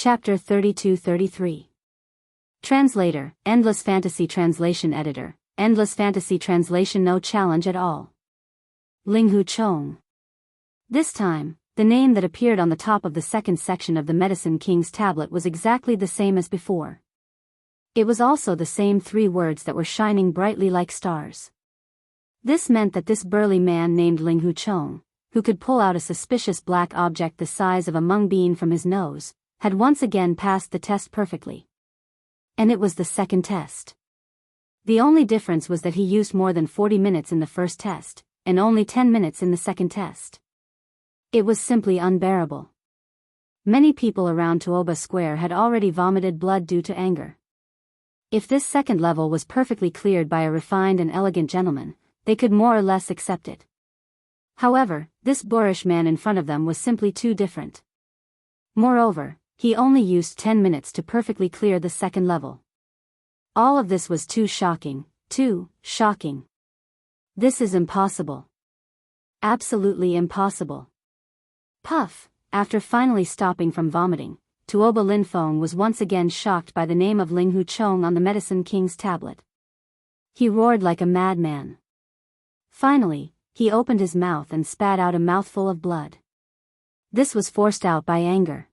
Chapter 32-33. Translator, Endless Fantasy Translation Editor, Endless Fantasy Translation no challenge at all. Linghu Chong. This time, the name that appeared on the top of the second section of the Medicine King's tablet was exactly the same as before. It was also the same 3 words that were shining brightly like stars. This meant that this burly man named Linghu Chong, who could pull out a suspicious black object the size of a mung bean from his nose, had once again passed the test perfectly. And it was the second test. The only difference was that he used more than 40 minutes in the first test, and only 10 minutes in the second test. It was simply unbearable. Many people around Tuoba Square had already vomited blood due to anger. If this second level was perfectly cleared by a refined and elegant gentleman, they could more or less accept it. However, this boorish man in front of them was simply too different. Moreover, he only used 10 minutes to perfectly clear the second level. All of this was too shocking, too shocking. This is impossible. Absolutely impossible. Puff, after finally stopping from vomiting, Tuoba Linfeng was once again shocked by the name of Linghu Chong on the Medicine King's tablet. He roared like a madman. Finally, he opened his mouth and spat out a mouthful of blood. This was forced out by anger.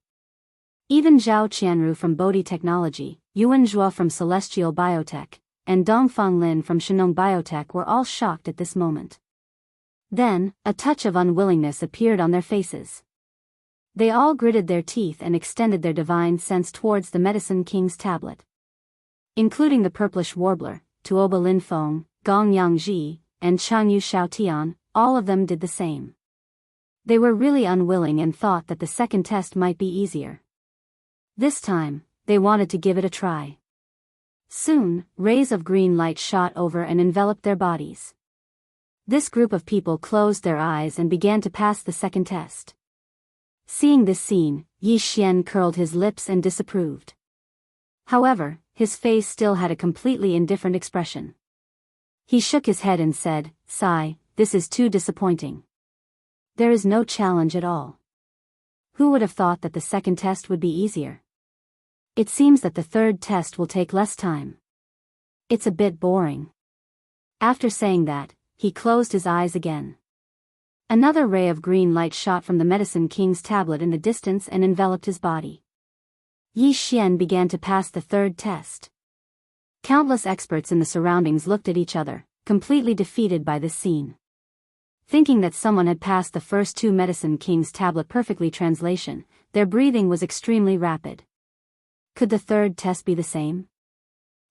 Even Zhao Qianru from Bodhi Technology, Yuan Zhuo from Celestial Biotech, and Dongfang Lin from Shenong Biotech were all shocked at this moment. Then, a touch of unwillingness appeared on their faces. They all gritted their teeth and extended their divine sense towards the Medicine King's tablet. Including the purplish warbler, Tuoba Linfeng, Gong Yangji, and Changyu Xiaotian, all of them did the same. They were really unwilling and thought that the second test might be easier. This time, they wanted to give it a try. Soon, rays of green light shot over and enveloped their bodies. This group of people closed their eyes and began to pass the second test. Seeing this scene, Yi Xian curled his lips and disapproved. However, his face still had a completely indifferent expression. He shook his head and said, "Sigh, this is too disappointing. There is no challenge at all. Who would have thought that the second test would be easier? It seems that the third test will take less time. It's a bit boring." After saying that, he closed his eyes again. Another ray of green light shot from the Medicine King's tablet in the distance and enveloped his body. Yi Xian began to pass the third test. Countless experts in the surroundings looked at each other, completely defeated by this scene. Thinking that someone had passed the first 2 Medicine King's tablet perfectly translation, their breathing was extremely rapid. Could the third test be the same?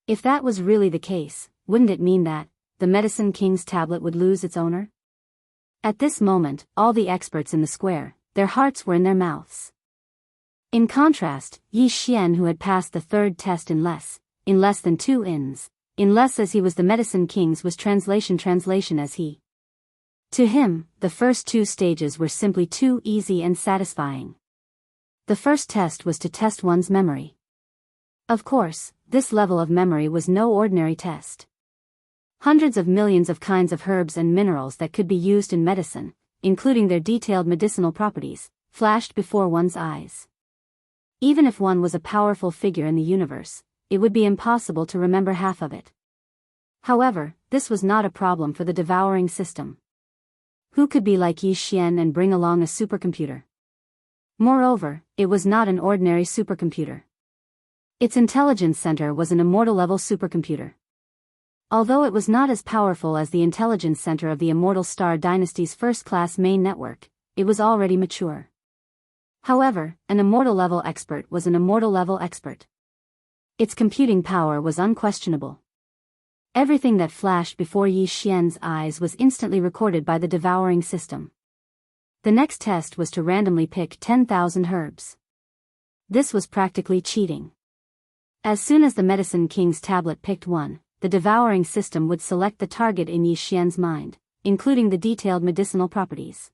If that was really the case, wouldn't it mean that the Medicine King's tablet would lose its owner? At this moment, all the experts in the square, their hearts were in their mouths. In contrast, Yi Xian, who had passed the third test in less than 2 ins, in less as he was the Medicine King's was translation as he. To him, the first 2 stages were simply too easy and satisfying. The first test was to test one's memory. Of course, this level of memory was no ordinary test. Hundreds of millions of kinds of herbs and minerals that could be used in medicine, including their detailed medicinal properties, flashed before one's eyes. Even if one was a powerful figure in the universe, it would be impossible to remember half of it. However, this was not a problem for the devouring system. Who could be like Yi Xian and bring along a supercomputer? Moreover, it was not an ordinary supercomputer. Its intelligence center was an immortal-level supercomputer. Although it was not as powerful as the intelligence center of the Immortal Star Dynasty's first-class main network, it was already mature. However, an immortal-level expert was an immortal-level expert. Its computing power was unquestionable. Everything that flashed before Yi Xian's eyes was instantly recorded by the devouring system. The next test was to randomly pick 10,000 herbs. This was practically cheating. As soon as the Medicine King's tablet picked one, the devouring system would select the target in Yi Xian's mind, including the detailed medicinal properties.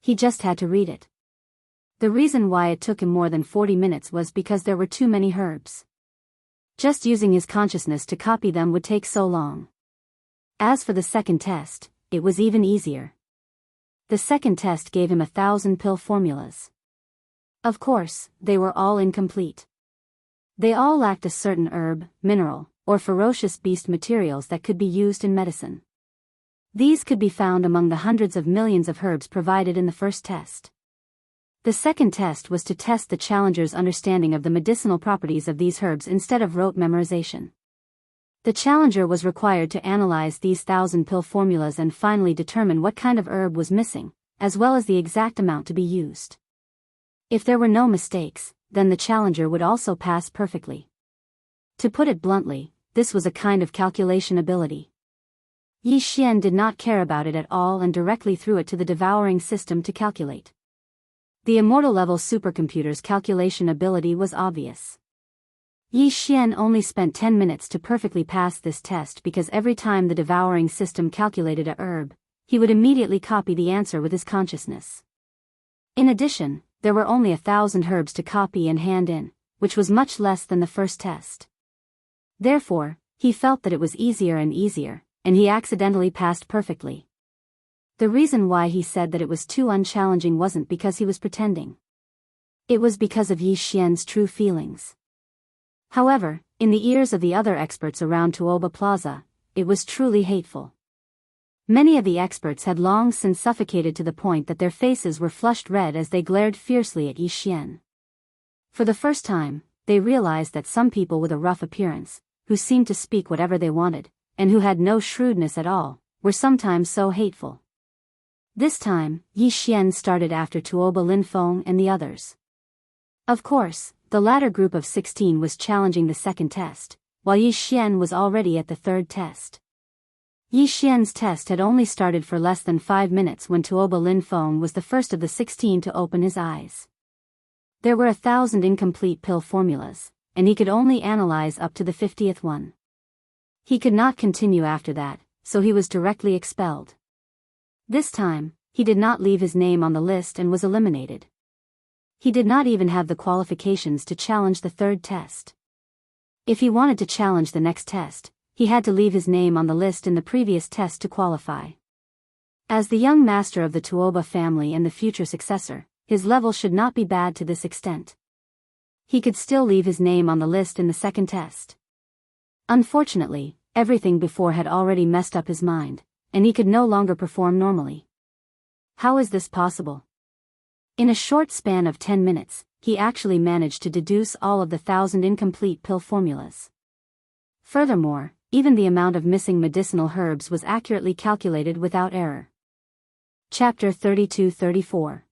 He just had to read it. The reason why it took him more than 40 minutes was because there were too many herbs. Just using his consciousness to copy them would take so long. As for the second test, it was even easier. The second test gave him 1,000 pill formulas. Of course, they were all incomplete. They all lacked a certain herb, mineral, or ferocious beast materials that could be used in medicine. These could be found among the hundreds of millions of herbs provided in the first test. The second test was to test the challenger's understanding of the medicinal properties of these herbs instead of rote memorization. The challenger was required to analyze these 1,000 pill formulas and finally determine what kind of herb was missing, as well as the exact amount to be used. If there were no mistakes, then the challenger would also pass perfectly. To put it bluntly, this was a kind of calculation ability. Yi Xian did not care about it at all and directly threw it to the devouring system to calculate. The immortal-level supercomputer's calculation ability was obvious. Yi Xian only spent 10 minutes to perfectly pass this test because every time the devouring system calculated a herb, he would immediately copy the answer with his consciousness. In addition, there were only 1,000 herbs to copy and hand in, which was much less than the first test. Therefore, he felt that it was easier and easier, and he accidentally passed perfectly. The reason why he said that it was too unchallenging wasn't because he was pretending. It was because of Yi Xian's true feelings. However, in the ears of the other experts around Tuoba Plaza, it was truly hateful. Many of the experts had long since suffocated to the point that their faces were flushed red as they glared fiercely at Yi Xian. For the first time, they realized that some people with a rough appearance, who seemed to speak whatever they wanted, and who had no shrewdness at all, were sometimes so hateful. This time, Yi Xian started after Tuoba Linfeng and the others. Of course, the latter group of 16 was challenging the second test, while Yi Xian was already at the third test. Yi Xian's test had only started for less than 5 minutes when Tuoba Linfeng was the first of the 16 to open his eyes. There were 1,000 incomplete pill formulas, and he could only analyze up to the 50th one. He could not continue after that, so he was directly expelled. This time, he did not leave his name on the list and was eliminated. He did not even have the qualifications to challenge the third test. If he wanted to challenge the next test, he had to leave his name on the list in the previous test to qualify. As the young master of the Tuoba family and the future successor, his level should not be bad to this extent. He could still leave his name on the list in the second test. Unfortunately, everything before had already messed up his mind, and he could no longer perform normally. How is this possible? In a short span of 10 minutes, he actually managed to deduce all of the 1,000 incomplete pill formulas. Furthermore, even the amount of missing medicinal herbs was accurately calculated without error. Chapter 32-34.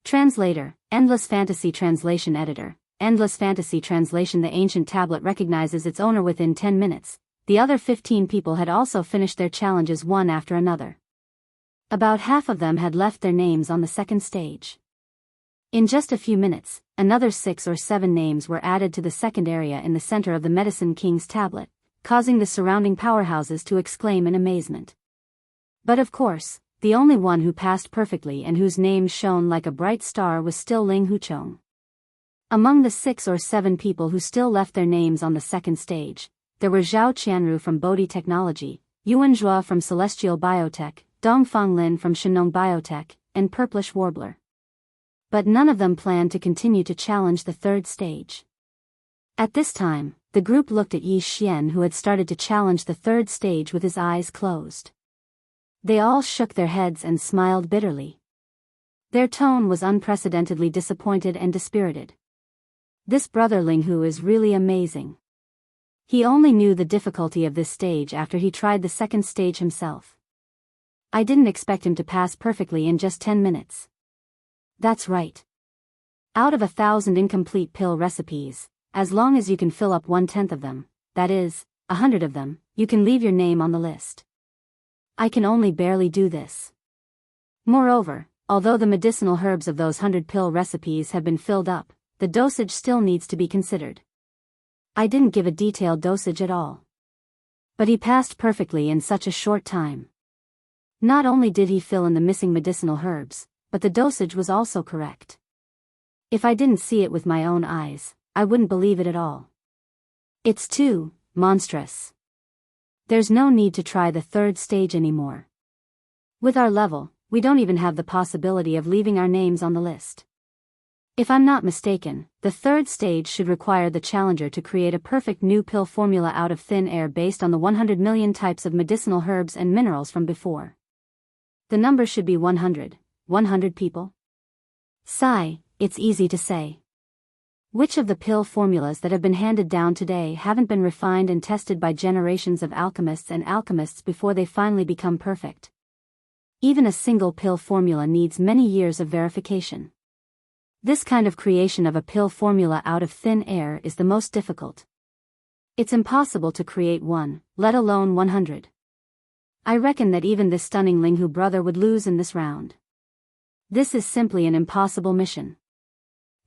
Translator, Endless Fantasy Translation Editor. Endless Fantasy Translation. The ancient tablet recognizes its owner within 10 minutes. The other 15 people had also finished their challenges one after another. About half of them had left their names on the second stage. In just a few minutes, another 6 or 7 names were added to the second area in the center of the Medicine King's tablet, causing the surrounding powerhouses to exclaim in amazement. But of course, the only one who passed perfectly and whose name shone like a bright star was still Ling Huchong. Among the 6 or 7 people who still left their names on the second stage, there were Zhao Qianru from Bodhi Technology, Yuan Zhua from Celestial Biotech, Dongfang Lin from Shenong Biotech, and Purplish Warbler. But none of them planned to continue to challenge the third stage. At this time, the group looked at Yi Xian, who had started to challenge the third stage with his eyes closed. They all shook their heads and smiled bitterly. Their tone was unprecedentedly disappointed and dispirited. This brother Ling Hu is really amazing. He only knew the difficulty of this stage after he tried the second stage himself. I didn't expect him to pass perfectly in just 10 minutes. That's right. Out of 1,000 incomplete pill recipes, as long as you can fill up 1/10 of them, that is, 100 of them, you can leave your name on the list. I can only barely do this. Moreover, although the medicinal herbs of those 100 pill recipes have been filled up, the dosage still needs to be considered. I didn't give a detailed dosage at all. But he passed perfectly in such a short time. Not only did he fill in the missing medicinal herbs, but the dosage was also correct. If I didn't see it with my own eyes, I wouldn't believe it at all. It's too monstrous. There's no need to try the third stage anymore. With our level, we don't even have the possibility of leaving our names on the list. If I'm not mistaken, the third stage should require the challenger to create a perfect new pill formula out of thin air based on the 100 million types of medicinal herbs and minerals from before. The number should be 100. 100 people? Sigh, it's easy to say. Which of the pill formulas that have been handed down today haven't been refined and tested by generations of alchemists before they finally become perfect? Even a single pill formula needs many years of verification. This kind of creation of a pill formula out of thin air is the most difficult. It's impossible to create one, let alone 100. I reckon that even this stunning Linghu brother would lose in this round. This is simply an impossible mission.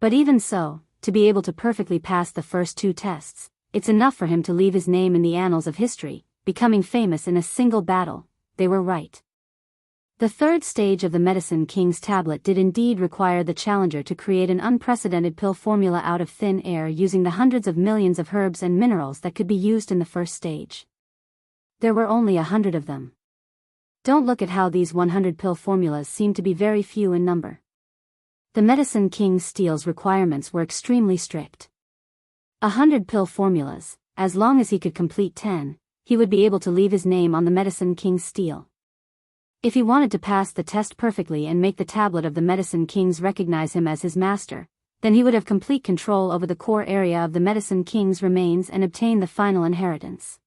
But even so, to be able to perfectly pass the first two tests, it's enough for him to leave his name in the annals of history, becoming famous in a single battle. They were right. The third stage of the Medicine King's tablet did indeed require the challenger to create an unprecedented pill formula out of thin air using the hundreds of millions of herbs and minerals that could be used in the first stage. There were only 100 of them. Don't look at how these 100 pill formulas seem to be very few in number. The Medicine King's steel's requirements were extremely strict. 100 pill formulas, as long as he could complete 10, he would be able to leave his name on the Medicine King's steel. If he wanted to pass the test perfectly and make the tablet of the Medicine Kings recognize him as his master, then he would have complete control over the core area of the Medicine King's remains and obtain the final inheritance.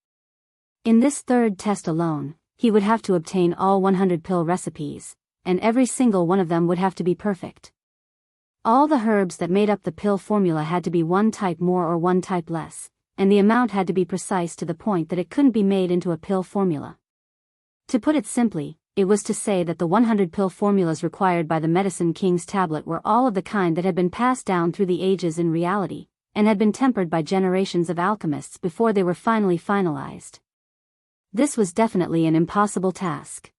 In this third test alone, he would have to obtain all 100 pill recipes, and every single one of them would have to be perfect. All the herbs that made up the pill formula had to be one type more or one type less, and the amount had to be precise to the point that it couldn't be made into a pill formula. To put it simply, it was to say that the 100 pill formulas required by the Medicine King's tablet were all of the kind that had been passed down through the ages in reality, and had been tempered by generations of alchemists before they were finally finalized. This was definitely an impossible task.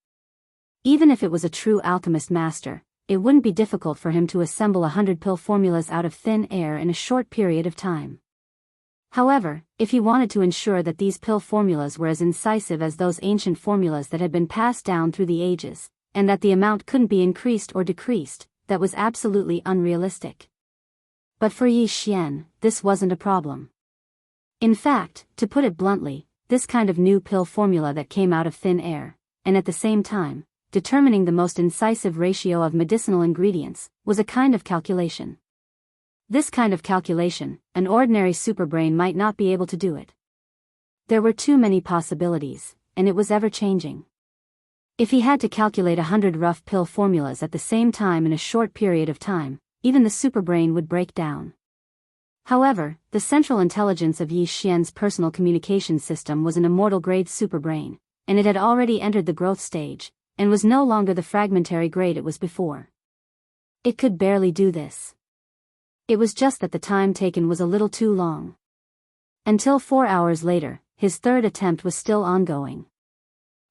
Even if it was a true alchemist master, it wouldn't be difficult for him to assemble 100 pill formulas out of thin air in a short period of time. However, if he wanted to ensure that these pill formulas were as incisive as those ancient formulas that had been passed down through the ages, and that the amount couldn't be increased or decreased, that was absolutely unrealistic. But for Yi Xian, this wasn't a problem. In fact, to put it bluntly, this kind of new pill formula that came out of thin air, and at the same time, determining the most incisive ratio of medicinal ingredients, was a kind of calculation. This kind of calculation, an ordinary superbrain might not be able to do it. There were too many possibilities, and it was ever-changing. If he had to calculate 100 rough pill formulas at the same time in a short period of time, even the superbrain would break down. However, the central intelligence of Yi Xian's personal communication system was an immortal-grade superbrain, and it had already entered the growth stage, and was no longer the fragmentary grade it was before. It could barely do this. It was just that the time taken was a little too long. Until 4 hours later, his third attempt was still ongoing.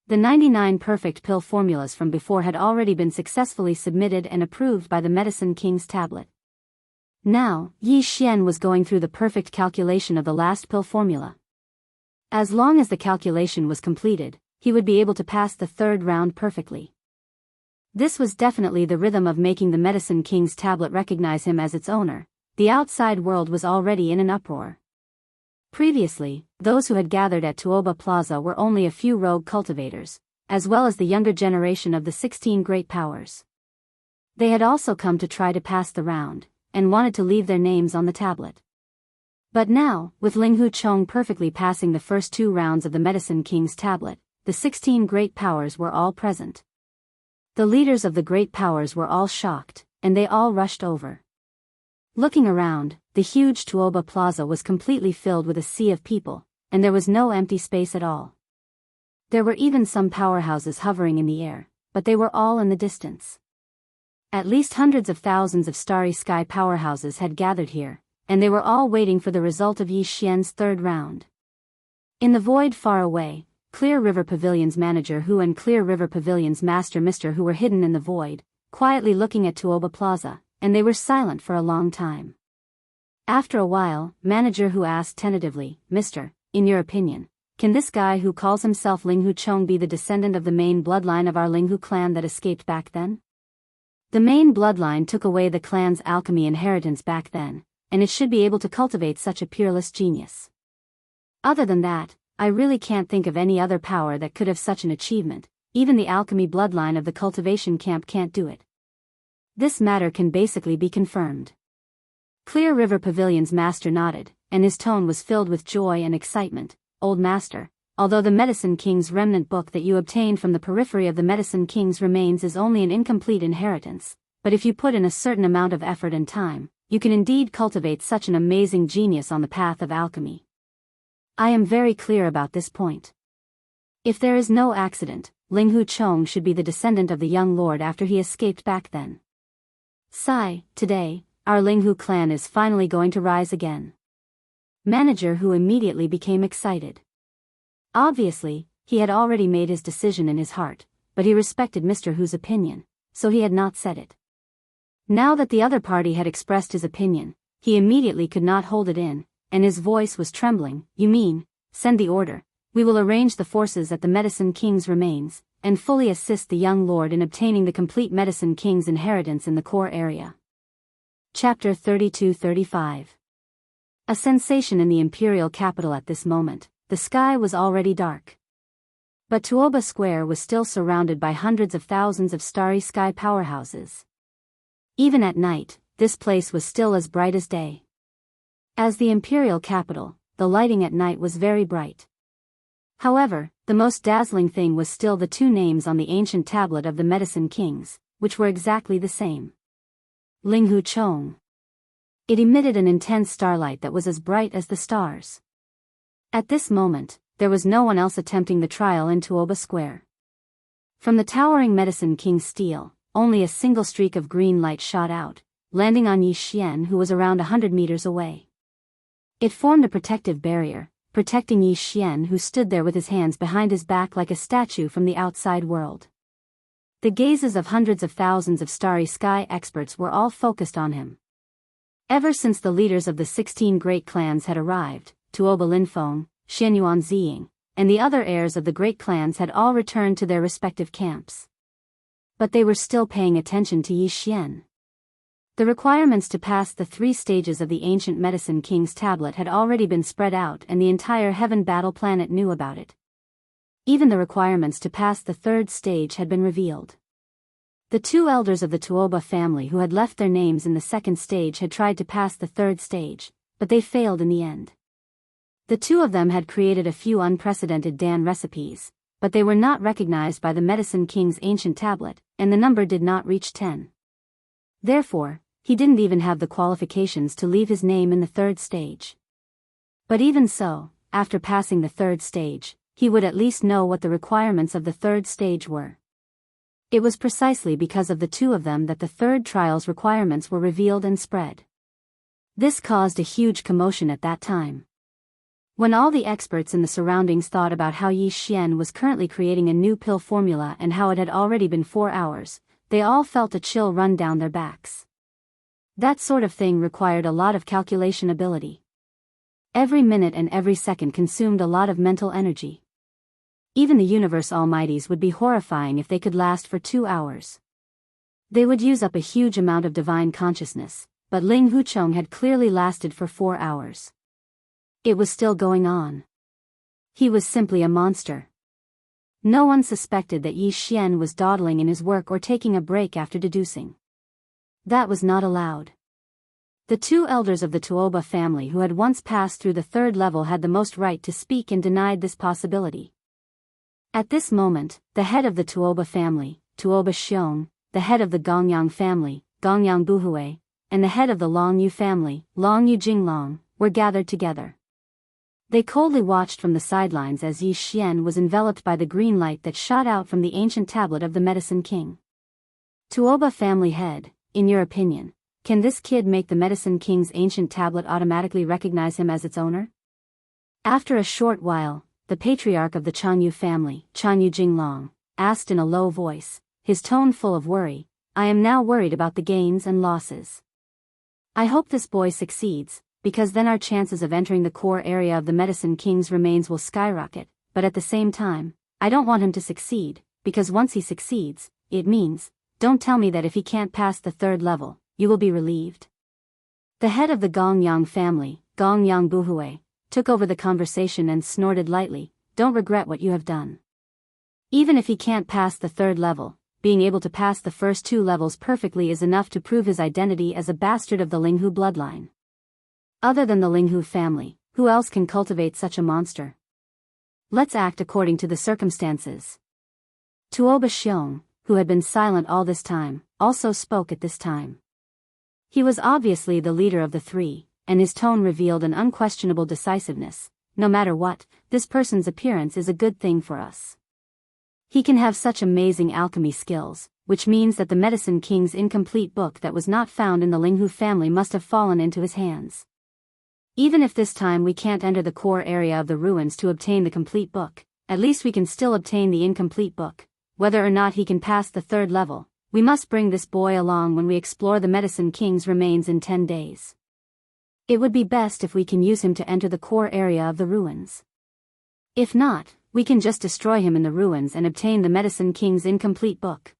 The 99 perfect pill formulas from before had already been successfully submitted and approved by the Medicine King's tablet. Now, Yi Xian was going through the perfect calculation of the last pill formula. As long as the calculation was completed, he would be able to pass the third round perfectly. This was definitely the rhythm of making the Medicine King's tablet recognize him as its owner. The outside world was already in an uproar. Previously, those who had gathered at Tuoba Plaza were only a few rogue cultivators, as well as the younger generation of the 16 great powers. They had also come to try to pass the round, and wanted to leave their names on the tablet. But now, with Linghu Chong perfectly passing the first 2 rounds of the Medicine King's tablet, the 16 great powers were all present. The leaders of the great powers were all shocked, and they all rushed over. Looking around, the huge Tuoba Plaza was completely filled with a sea of people, and there was no empty space at all. There were even some powerhouses hovering in the air, but they were all in the distance. At least hundreds of thousands of starry sky powerhouses had gathered here, and they were all waiting for the result of Yi Xian's third round. In the void far away, Clear River Pavilion's manager Hu and Clear River Pavilion's master Mr. Hu were hidden in the void, quietly looking at Tuoba Plaza, and they were silent for a long time. After a while, manager Hu asked tentatively, "Mr., in your opinion, can this guy who calls himself Linghu Chong be the descendant of the main bloodline of our Linghu clan that escaped back then?" The main bloodline took away the clan's alchemy inheritance back then, and it should be able to cultivate such a peerless genius. Other than that, I really can't think of any other power that could have such an achievement. Even the alchemy bloodline of the cultivation camp can't do it. This matter can basically be confirmed. Clear River Pavilion's master nodded, and his tone was filled with joy and excitement. Old master, although the Medicine King's remnant book that you obtained from the periphery of the Medicine King's remains is only an incomplete inheritance, but if you put in a certain amount of effort and time, you can indeed cultivate such an amazing genius on the path of alchemy. I am very clear about this point. If there is no accident, Linghu Chong should be the descendant of the young lord after he escaped back then. Sigh, today, our Linghu clan is finally going to rise again. Manager Hu immediately became excited. Obviously, he had already made his decision in his heart, but he respected Mr. Hu's opinion, so he had not said it. Now that the other party had expressed his opinion, he immediately could not hold it in, and his voice was trembling. You mean, send the order, we will arrange the forces at the Medicine King's remains, and fully assist the young lord in obtaining the complete Medicine King's inheritance in the core area. Chapter 32-35. A sensation in the imperial capital at this moment. The sky was already dark. But Tuoba Square was still surrounded by hundreds of thousands of starry sky powerhouses. Even at night, this place was still as bright as day. As the imperial capital, the lighting at night was very bright. However, the most dazzling thing was still the two names on the ancient tablet of the Medicine Kings, which were exactly the same. Linghu Chong. It emitted an intense starlight that was as bright as the stars. At this moment, there was no one else attempting the trial in Tuoba Square. From the towering Medicine King's steel, only a single streak of green light shot out, landing on Yi Xian, who was around 100 meters away. It formed a protective barrier, protecting Yi Xian, who stood there with his hands behind his back like a statue from the outside world. The gazes of hundreds of thousands of starry sky experts were all focused on him. Ever since the leaders of the 16 great clans had arrived, Tuoba Linfeng, Xianyuan Ziying, and the other heirs of the great clans had all returned to their respective camps. But they were still paying attention to Yi Xian. The requirements to pass the 3 stages of the ancient Medicine King's tablet had already been spread out, and the entire Heaven Battle planet knew about it. Even the requirements to pass the 3rd stage had been revealed. The 2 elders of the Tuoba family who had left their names in the 2nd stage had tried to pass the 3rd stage, but they failed in the end. The 2 of them had created a few unprecedented Dan recipes, but they were not recognized by the Medicine King's ancient tablet, and the number did not reach 10. Therefore, he didn't even have the qualifications to leave his name in the 3rd stage. But even so, after passing the 3rd stage, he would at least know what the requirements of the 3rd stage were. It was precisely because of the 2 of them that the 3rd trial's requirements were revealed and spread. This caused a huge commotion at that time. When all the experts in the surroundings thought about how Yi Xian was currently creating a new pill formula and how it had already been 4 hours, they all felt a chill run down their backs. That sort of thing required a lot of calculation ability. Every minute and every second consumed a lot of mental energy. Even the universe almighties would be horrifying if they could last for 2 hours. They would use up a huge amount of divine consciousness, but Ling Huchong had clearly lasted for 4 hours. It was still going on. He was simply a monster. No one suspected that Yi Xian was dawdling in his work or taking a break after deducing. That was not allowed. The 2 elders of the Tuoba family who had once passed through the 3rd level had the most right to speak and denied this possibility. At this moment, the head of the Tuoba family, Tuoba Xiong, the head of the Gongyang family, Gongyang Buhui, and the head of the Long Yu family, Long Yu Jinglong, were gathered together. They coldly watched from the sidelines as Yi Xian was enveloped by the green light that shot out from the ancient tablet of the Medicine King. Tuoba family head, in your opinion, can this kid make the Medicine King's ancient tablet automatically recognize him as its owner? After a short while, the patriarch of the Changyu family, Changyu Jinglong, asked in a low voice, his tone full of worry, I am now worried about the gains and losses. I hope this boy succeeds, because then our chances of entering the core area of the Medicine King's remains will skyrocket, but at the same time, I don't want him to succeed, because once he succeeds, it means don't tell me that if he can't pass the 3rd level, you will be relieved. The head of the Gongyang family, Gongyang Buhui, took over the conversation and snorted lightly, don't regret what you have done. Even if he can't pass the 3rd level, being able to pass the first 2 levels perfectly is enough to prove his identity as a bastard of the Linghu bloodline. Other than the Linghu family, who else can cultivate such a monster? Let's act according to the circumstances. Tuoba Xiong, who had been silent all this time, also spoke at this time. He was obviously the leader of the 3, and his tone revealed an unquestionable decisiveness. No matter what, this person's appearance is a good thing for us. He can have such amazing alchemy skills, which means that the Medicine King's incomplete book that was not found in the Linghu family must have fallen into his hands. Even if this time we can't enter the core area of the ruins to obtain the complete book, at least we can still obtain the incomplete book. Whether or not he can pass the 3rd level, we must bring this boy along when we explore the Medicine King's remains in 10 days. It would be best if we can use him to enter the core area of the ruins. If not, we can just destroy him in the ruins and obtain the Medicine King's incomplete book.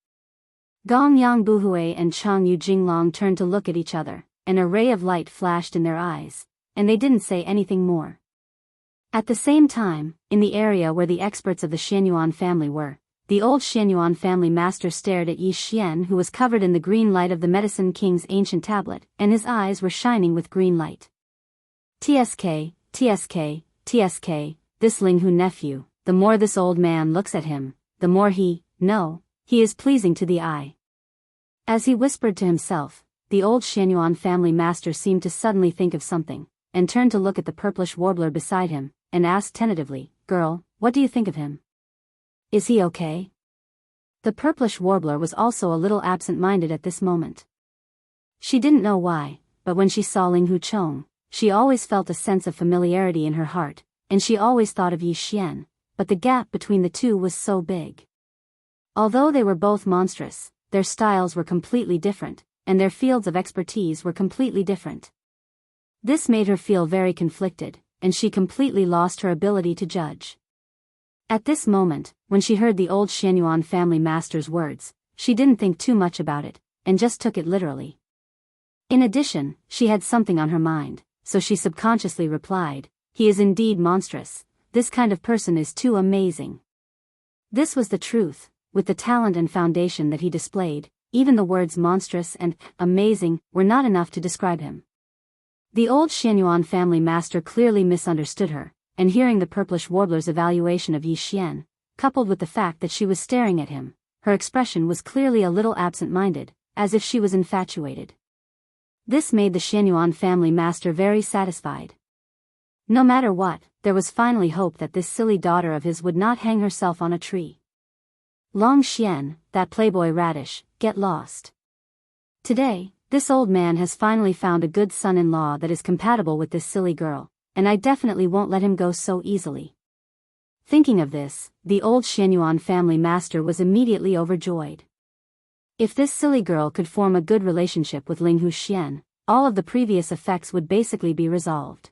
Gongyang Buhui and Changyu Jinglong turned to look at each other, and a ray of light flashed in their eyes, and they didn't say anything more. At the same time, in the area where the experts of the Xianyuan family were, the old Xianyuan family master stared at Yi Xian, who was covered in the green light of the Medicine King's ancient tablet, and his eyes were shining with green light. TSK, TSK, TSK, this Linghu nephew, the more this old man looks at him, the more he is pleasing to the eye. As he whispered to himself, the old Xianyuan family master seemed to suddenly think of something, and turned to look at the purplish warbler beside him, and asked tentatively, "Girl, what do you think of him? Is he okay?" The purplish warbler was also a little absent-minded at this moment. She didn't know why, but when she saw Linghu Chong, she always felt a sense of familiarity in her heart, and she always thought of Yi Xian, but the gap between the two was so big. Although they were both monstrous, their styles were completely different, and their fields of expertise were completely different. This made her feel very conflicted, and she completely lost her ability to judge. At this moment, when she heard the old Xianyuan family master's words, she didn't think too much about it, and just took it literally. In addition, she had something on her mind, so she subconsciously replied, "He is indeed monstrous. This kind of person is too amazing." This was the truth. With the talent and foundation that he displayed, even the words monstrous and amazing were not enough to describe him. The old Xianyuan family master clearly misunderstood her, and hearing the purplish warbler's evaluation of Yi Xian, coupled with the fact that she was staring at him, her expression was clearly a little absent-minded, as if she was infatuated. This made the Xianyuan family master very satisfied. No matter what, there was finally hope that this silly daughter of his would not hang herself on a tree. Long Xian, that playboy radish, get lost. Today, this old man has finally found a good son-in-law that is compatible with this silly girl, and I definitely won't let him go so easily. Thinking of this, the old Xianyuan family master was immediately overjoyed. If this silly girl could form a good relationship with Linghu Xian, all of the previous effects would basically be resolved.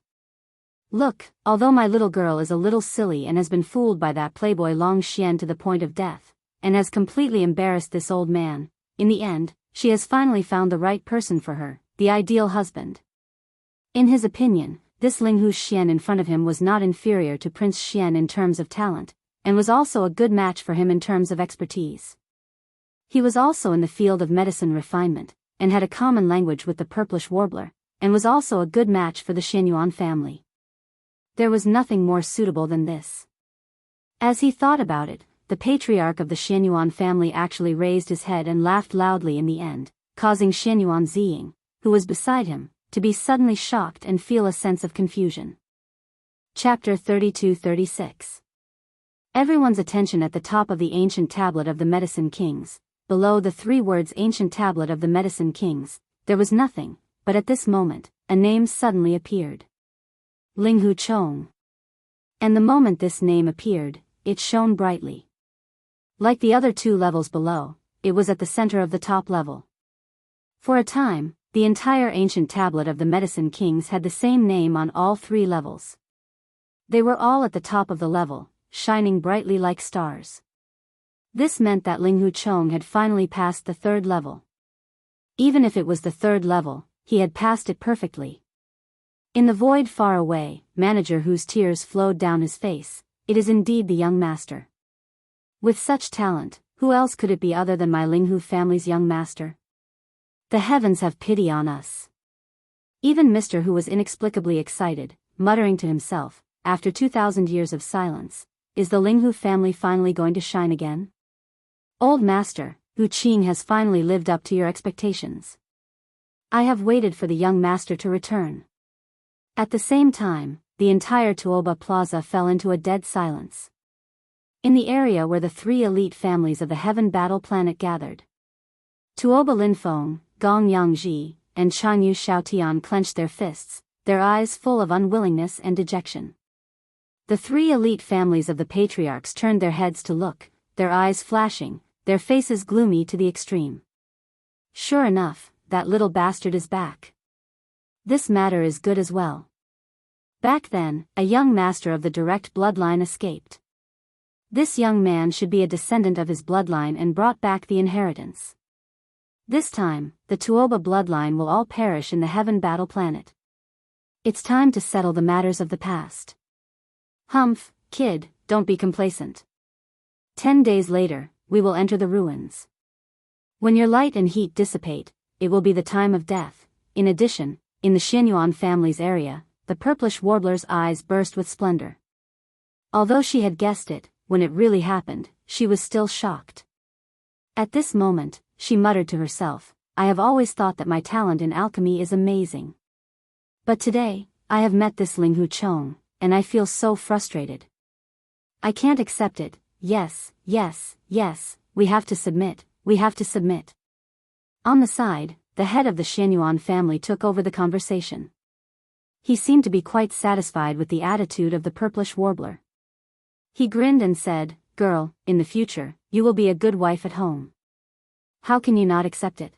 Look, although my little girl is a little silly and has been fooled by that playboy Long Xian to the point of death, and has completely embarrassed this old man, in the end, she has finally found the right person for her, the ideal husband. In his opinion, this Linghu Xian in front of him was not inferior to Prince Xian in terms of talent, and was also a good match for him in terms of expertise. He was also in the field of medicine refinement, and had a common language with the purplish warbler, and was also a good match for the Xianyuan family. There was nothing more suitable than this. As he thought about it, the patriarch of the Xianyuan family actually raised his head and laughed loudly in the end, causing Xianyuan Ziying, who was beside him, to be suddenly shocked and feel a sense of confusion. Chapter 32-36. Everyone's attention at the top of the ancient tablet of the Medicine Kings, below the 3 words Ancient Tablet of the Medicine Kings, there was nothing, but at this moment, a name suddenly appeared. Linghu Chong. And the moment this name appeared, it shone brightly. Like the other 2 levels below, it was at the center of the top level. For a time, the entire ancient tablet of the Medicine Kings had the same name on all 3 levels. They were all at the top of the level, shining brightly like stars. This meant that Ling Huchong had finally passed the third level. Even if it was the third level, he had passed it perfectly. In the void far away, manager whose tears flowed down his face, it is indeed the young master. With such talent, who else could it be other than my Linghu family's young master? The heavens have pity on us. Even Mr. Hu was inexplicably excited, muttering to himself, after 2,000 years of silence, is the Linghu family finally going to shine again? Old master, Hu Qing has finally lived up to your expectations. I have waited for the young master to return. At the same time, the entire Tuoba Plaza fell into a dead silence. In the area where the three elite families of the Heaven Battle Planet gathered, Tuoba Linfeng, Gong Yangji, and Chanyu Xiaotian clenched their fists, their eyes full of unwillingness and dejection. The three elite families of the patriarchs turned their heads to look, their eyes flashing, their faces gloomy to the extreme. Sure enough, that little bastard is back. This matter is good as well. Back then, a young master of the direct bloodline escaped. This young man should be a descendant of his bloodline and brought back the inheritance. This time, the Tuoba bloodline will all perish in the Heaven Battle Planet. It's time to settle the matters of the past. Humph, kid, don't be complacent. 10 days later, we will enter the ruins. When your light and heat dissipate, it will be the time of death. In addition, in the Xianyuan family's area, the purplish warbler's eyes burst with splendor. Although she had guessed it, when it really happened, she was still shocked. At this moment, she muttered to herself, I have always thought that my talent in alchemy is amazing. But today, I have met this Ling Huchong, and I feel so frustrated. I can't accept it. Yes, we have to submit, we have to submit. On the side, the head of the Xianyuan family took over the conversation. He seemed to be quite satisfied with the attitude of the purplish warbler. He grinned and said, Girl, in the future, you will be a good wife at home. How can you not accept it?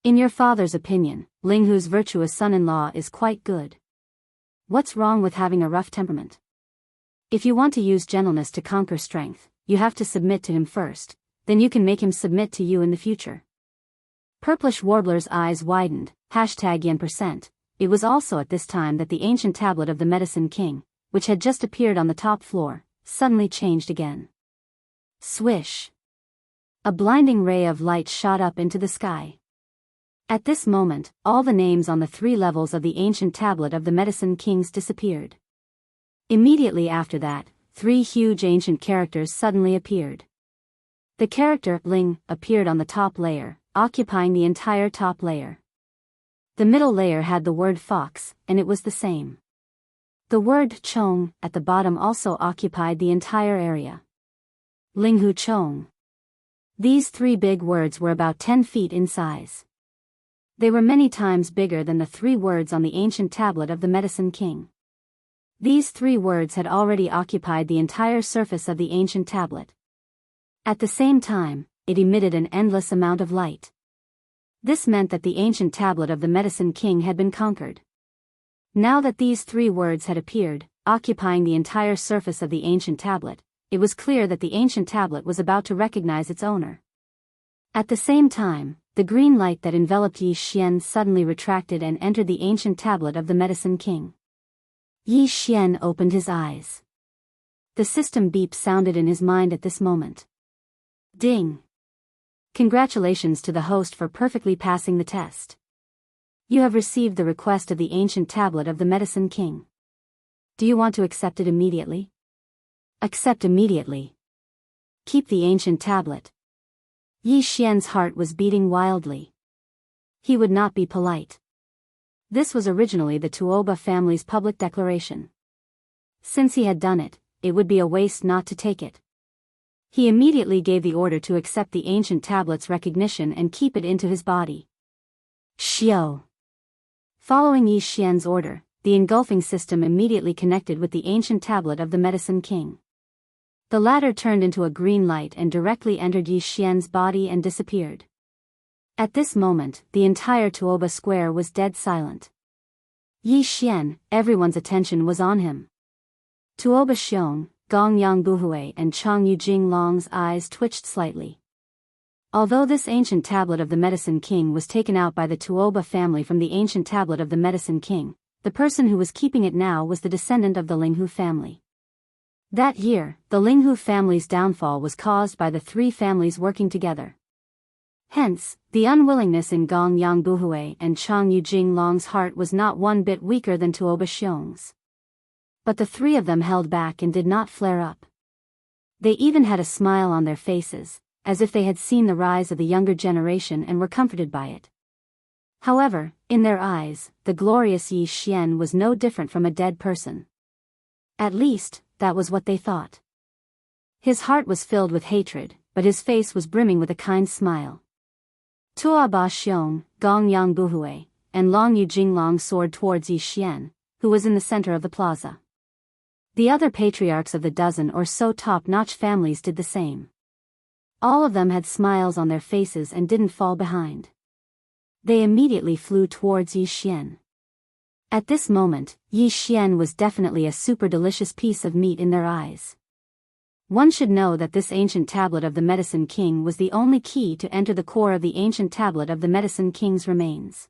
In your father's opinion, Ling Hu's virtuous son-in-law is quite good. What's wrong with having a rough temperament? If you want to use gentleness to conquer strength, you have to submit to him first, then you can make him submit to you in the future. Purplish Warbler's eyes widened, #yen%. It was also at this time that the ancient tablet of the Medicine King, which had just appeared on the top floor, suddenly changed again. Swish! A blinding ray of light shot up into the sky. At this moment, all the names on the 3 levels of the ancient tablet of the Medicine Kings disappeared. Immediately after that, 3 huge ancient characters suddenly appeared. The character Ling appeared on the top layer, occupying the entire top layer. The middle layer had the word fox, and it was the same. The word Chong at the bottom also occupied the entire area. Ling Hu Chong. These 3 big words were about 10 feet in size. They were many times bigger than the 3 words on the ancient tablet of the Medicine King. These 3 words had already occupied the entire surface of the ancient tablet. At the same time, it emitted an endless amount of light. This meant that the ancient tablet of the Medicine King had been conquered. Now that these 3 words had appeared, occupying the entire surface of the ancient tablet, it was clear that the ancient tablet was about to recognize its owner. At the same time, the green light that enveloped Yi Xian suddenly retracted and entered the ancient tablet of the Medicine King. Yi Xian opened his eyes. The system beep sounded in his mind at this moment. Ding! Congratulations to the host for perfectly passing the test. You have received the request of the ancient tablet of the Medicine King. Do you want to accept it immediately? Accept immediately. Keep the ancient tablet. Yi Xian's heart was beating wildly. He would not be polite. This was originally the Tuoba family's public declaration. Since he had done it, it would be a waste not to take it. He immediately gave the order to accept the ancient tablet's recognition and keep it into his body. Xiao. Following Yi Xian's order, the engulfing system immediately connected with the ancient tablet of the Medicine King. The latter turned into a green light and directly entered Yi Xian's body and disappeared. At this moment, the entire Tuoba square was dead silent. Yi Xian, everyone's attention was on him. Tuoba Xiong, Gong Yangbuhui and Chang Yujinglong's eyes twitched slightly. Although this ancient tablet of the Medicine King was taken out by the Tuoba family from the ancient tablet of the Medicine King, the person who was keeping it now was the descendant of the Linghu family. That year, the Linghu family's downfall was caused by the three families working together. Hence, the unwillingness in Gong Yangbuhui and Chang Yujinglong's heart was not one bit weaker than Tuoba Xiong's. But the three of them held back and did not flare up. They even had a smile on their faces, as if they had seen the rise of the younger generation and were comforted by it. However, in their eyes, the glorious Yi Xian was no different from a dead person. At least, that was what they thought. His heart was filled with hatred, but his face was brimming with a kind smile. Tuoba Xiong, Gong Yangbuhui, and Long Yujinglong soared towards Yi Xian, who was in the center of the plaza. The other patriarchs of the dozen or so top-notch families did the same. All of them had smiles on their faces and didn't fall behind. They immediately flew towards Yi Xian. At this moment, Yi Xian was definitely a super delicious piece of meat in their eyes. One should know that this ancient tablet of the Medicine King was the only key to enter the core of the ancient tablet of the Medicine King's remains.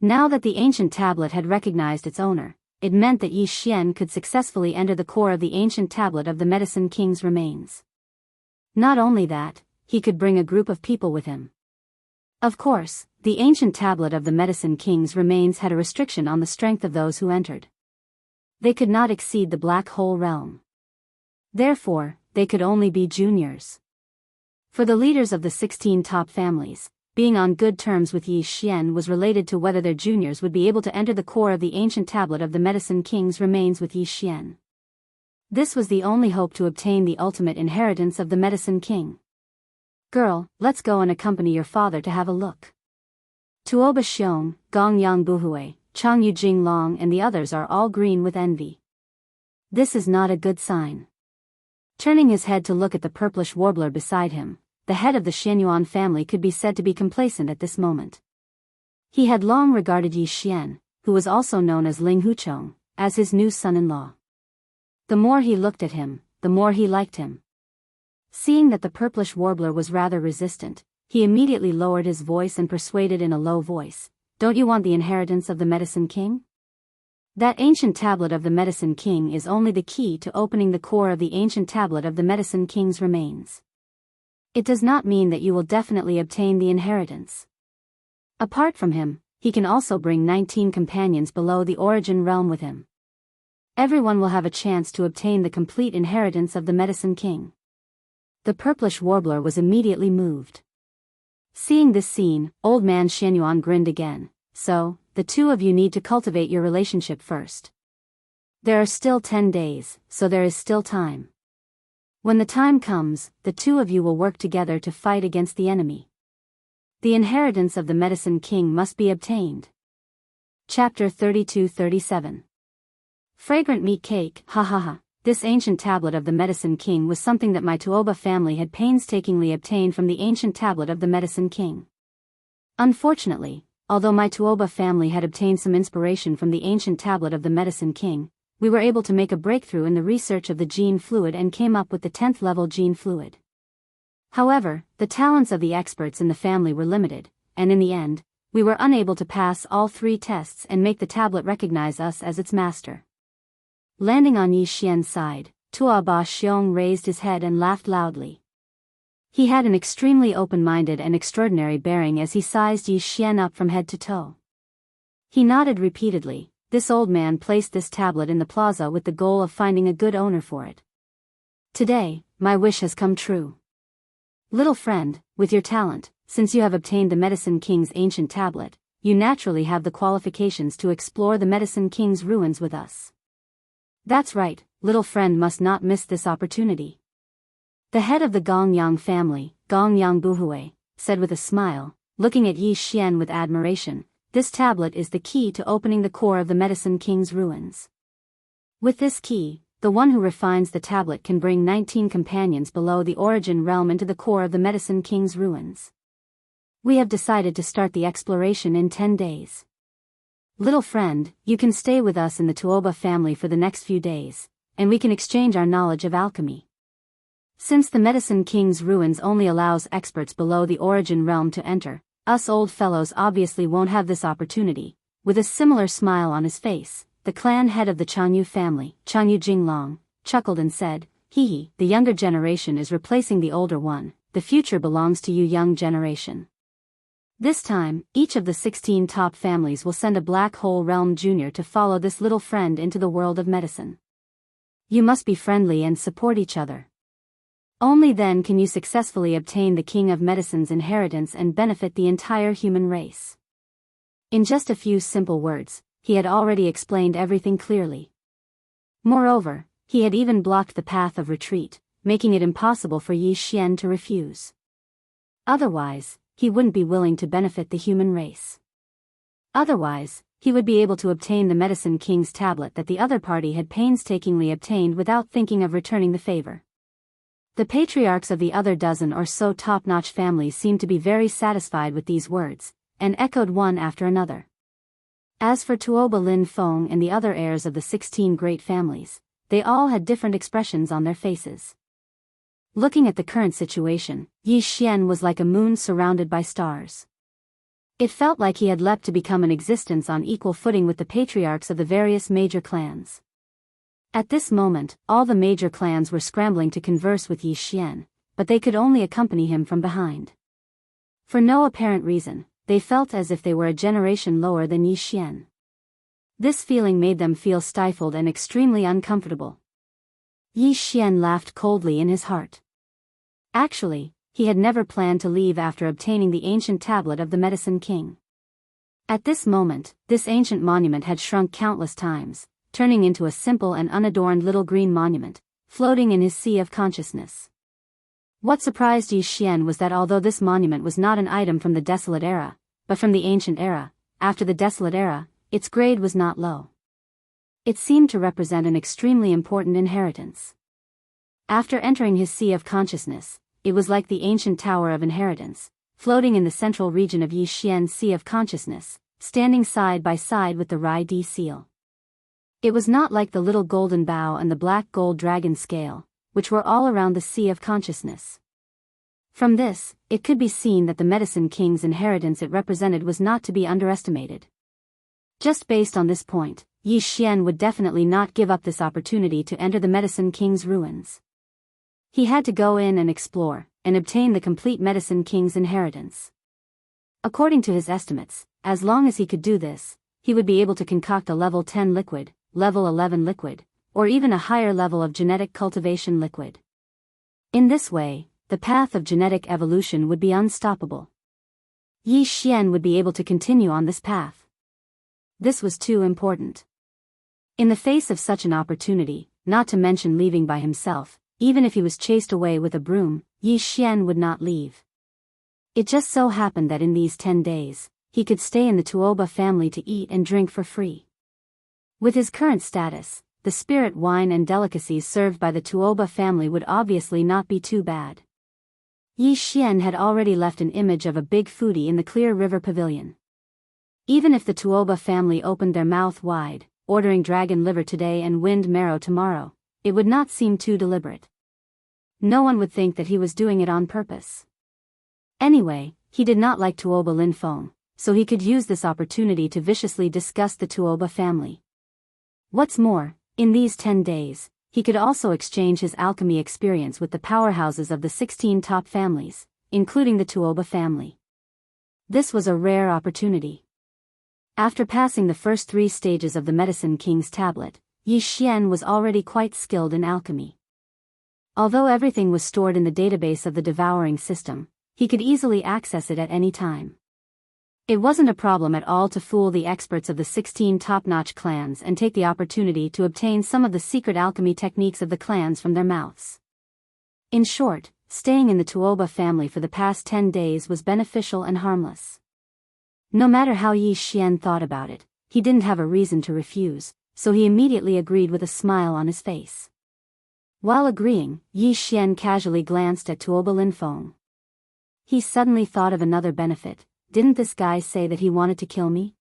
Now that the ancient tablet had recognized its owner, it meant that Yi Xian could successfully enter the core of the ancient tablet of the Medicine King's remains. Not only that, he could bring a group of people with him. Of course, the ancient tablet of the Medicine King's remains had a restriction on the strength of those who entered. They could not exceed the Black Hole realm. Therefore, they could only be juniors. For the leaders of the 16 top families, being on good terms with Yi Xian was related to whether their juniors would be able to enter the core of the ancient tablet of the Medicine King's remains with Yi Xian. This was the only hope to obtain the ultimate inheritance of the Medicine King. Girl, let's go and accompany your father to have a look. Tuoba Xiong, Gong Yangbuhui, Chang Yujinglong and the others are all green with envy. This is not a good sign. Turning his head to look at the purplish warbler beside him, the head of the Xianyuan family could be said to be complacent at this moment. He had long regarded Yi Xian, who was also known as Ling Huchong, as his new son-in-law. The more he looked at him, the more he liked him. Seeing that the purplish warbler was rather resistant, he immediately lowered his voice and persuaded in a low voice, "Don't you want the inheritance of the Medicine King? That ancient tablet of the Medicine King is only the key to opening the core of the ancient tablet of the Medicine King's remains. It does not mean that you will definitely obtain the inheritance. Apart from him, he can also bring 19 companions below the origin realm with him. Everyone will have a chance to obtain the complete inheritance of the Medicine King." The purplish warbler was immediately moved. Seeing this scene, old man Xianyuan grinned again. "So, the two of you need to cultivate your relationship first. There are still 10 days, so there is still time. When the time comes, the two of you will work together to fight against the enemy. The inheritance of the Medicine King must be obtained." Chapter 32-37. Fragrant meat cake, ha ha ha. This ancient tablet of the Medicine King was something that my Tuoba family had painstakingly obtained from the ancient tablet of the Medicine King. Unfortunately, although my Tuoba family had obtained some inspiration from the ancient tablet of the Medicine King, we were able to make a breakthrough in the research of the gene fluid and came up with the 10th level gene fluid. However, the talents of the experts in the family were limited, and in the end, we were unable to pass all 3 tests and make the tablet recognize us as its master. Landing on Yi Xian's side, Tuoba Xiong raised his head and laughed loudly. He had an extremely open-minded and extraordinary bearing as he sized Yi Xian up from head to toe. He nodded repeatedly. This old man placed this tablet in the plaza with the goal of finding a good owner for it. "Today, my wish has come true. Little friend, with your talent, since you have obtained the Medicine King's ancient tablet, you naturally have the qualifications to explore the Medicine King's ruins with us. That's right, little friend must not miss this opportunity." The head of the Gongyang family, Gong Yangbuhui, said with a smile, looking at Yi Xian with admiration, "This tablet is the key to opening the core of the Medicine King's ruins. With this key, the one who refines the tablet can bring 19 companions below the origin realm into the core of the Medicine King's ruins. We have decided to start the exploration in 10 days. Little friend, you can stay with us in the Tuoba family for the next few days, and we can exchange our knowledge of alchemy. Since the Medicine King's ruins only allows experts below the origin realm to enter, us old fellows obviously won't have this opportunity." With a similar smile on his face, the clan head of the Jianghu family, Jianghu Jinglong, chuckled and said, "Hee, the younger generation is replacing the older one. The future belongs to you, young generation. This time, each of the 16 top families will send a Black Hole Realm Junior to follow this little friend into the world of medicine. You must be friendly and support each other. Only then can you successfully obtain the King of Medicine's inheritance and benefit the entire human race." In just a few simple words, he had already explained everything clearly. Moreover, he had even blocked the path of retreat, making it impossible for Yi Xian to refuse. Otherwise, he wouldn't be willing to benefit the human race. Otherwise, he would be able to obtain the Medicine King's tablet that the other party had painstakingly obtained without thinking of returning the favor. The patriarchs of the other dozen or so top-notch families seemed to be very satisfied with these words, and echoed one after another. As for Tuoba Lin Feng and the other heirs of the 16 great families, they all had different expressions on their faces. Looking at the current situation, Yi Xian was like a moon surrounded by stars. It felt like he had leapt to become an existence on equal footing with the patriarchs of the various major clans. At this moment, all the major clans were scrambling to converse with Yi Xian, but they could only accompany him from behind. For no apparent reason, they felt as if they were a generation lower than Yi Xian. This feeling made them feel stifled and extremely uncomfortable. Yi Xian laughed coldly in his heart. Actually, he had never planned to leave after obtaining the ancient tablet of the Medicine King. At this moment, this ancient monument had shrunk countless times, turning into a simple and unadorned little green monument, floating in his sea of consciousness. What surprised Yi Xian was that although this monument was not an item from the Desolate Era, but from the Ancient Era, after the Desolate Era, its grade was not low. It seemed to represent an extremely important inheritance. After entering his sea of consciousness, it was like the ancient Tower of Inheritance, floating in the central region of Yi Xian's sea of consciousness, standing side by side with the Rai Di seal. It was not like the little golden bow and the black gold dragon scale, which were all around the sea of consciousness. From this, it could be seen that the Medicine King's inheritance it represented was not to be underestimated. Just based on this point, Yi Xian would definitely not give up this opportunity to enter the Medicine King's ruins. He had to go in and explore, and obtain the complete Medicine King's inheritance. According to his estimates, as long as he could do this, he would be able to concoct a level 10 liquid, level 11 liquid, or even a higher level of genetic cultivation liquid. In this way, the path of genetic evolution would be unstoppable. Yi Xian would be able to continue on this path. This was too important. In the face of such an opportunity, not to mention leaving by himself, even if he was chased away with a broom, Yi Xian would not leave. It just so happened that in these 10 days, he could stay in the Tuoba family to eat and drink for free. With his current status, the spirit wine and delicacies served by the Tuoba family would obviously not be too bad. Yi Xian had already left an image of a big foodie in the Clear River Pavilion. Even if the Tuoba family opened their mouth wide, ordering dragon liver today and wind marrow tomorrow, it would not seem too deliberate. No one would think that he was doing it on purpose. Anyway, he did not like Tuoba Lin Feng, so he could use this opportunity to viciously disgust the Tuoba family. What's more, in these 10 days, he could also exchange his alchemy experience with the powerhouses of the 16 top families, including the Tuoba family. This was a rare opportunity. After passing the first 3 stages of the Medicine King's tablet, Yi Xian was already quite skilled in alchemy. Although everything was stored in the database of the devouring system, he could easily access it at any time. It wasn't a problem at all to fool the experts of the 16 top-notch clans and take the opportunity to obtain some of the secret alchemy techniques of the clans from their mouths. In short, staying in the Tuoba family for the past 10 days was beneficial and harmless. No matter how Yi Xian thought about it, he didn't have a reason to refuse, so he immediately agreed with a smile on his face. While agreeing, Yi Xian casually glanced at Tuoba Lin Feng. He suddenly thought of another benefit. Didn't this guy say that he wanted to kill me?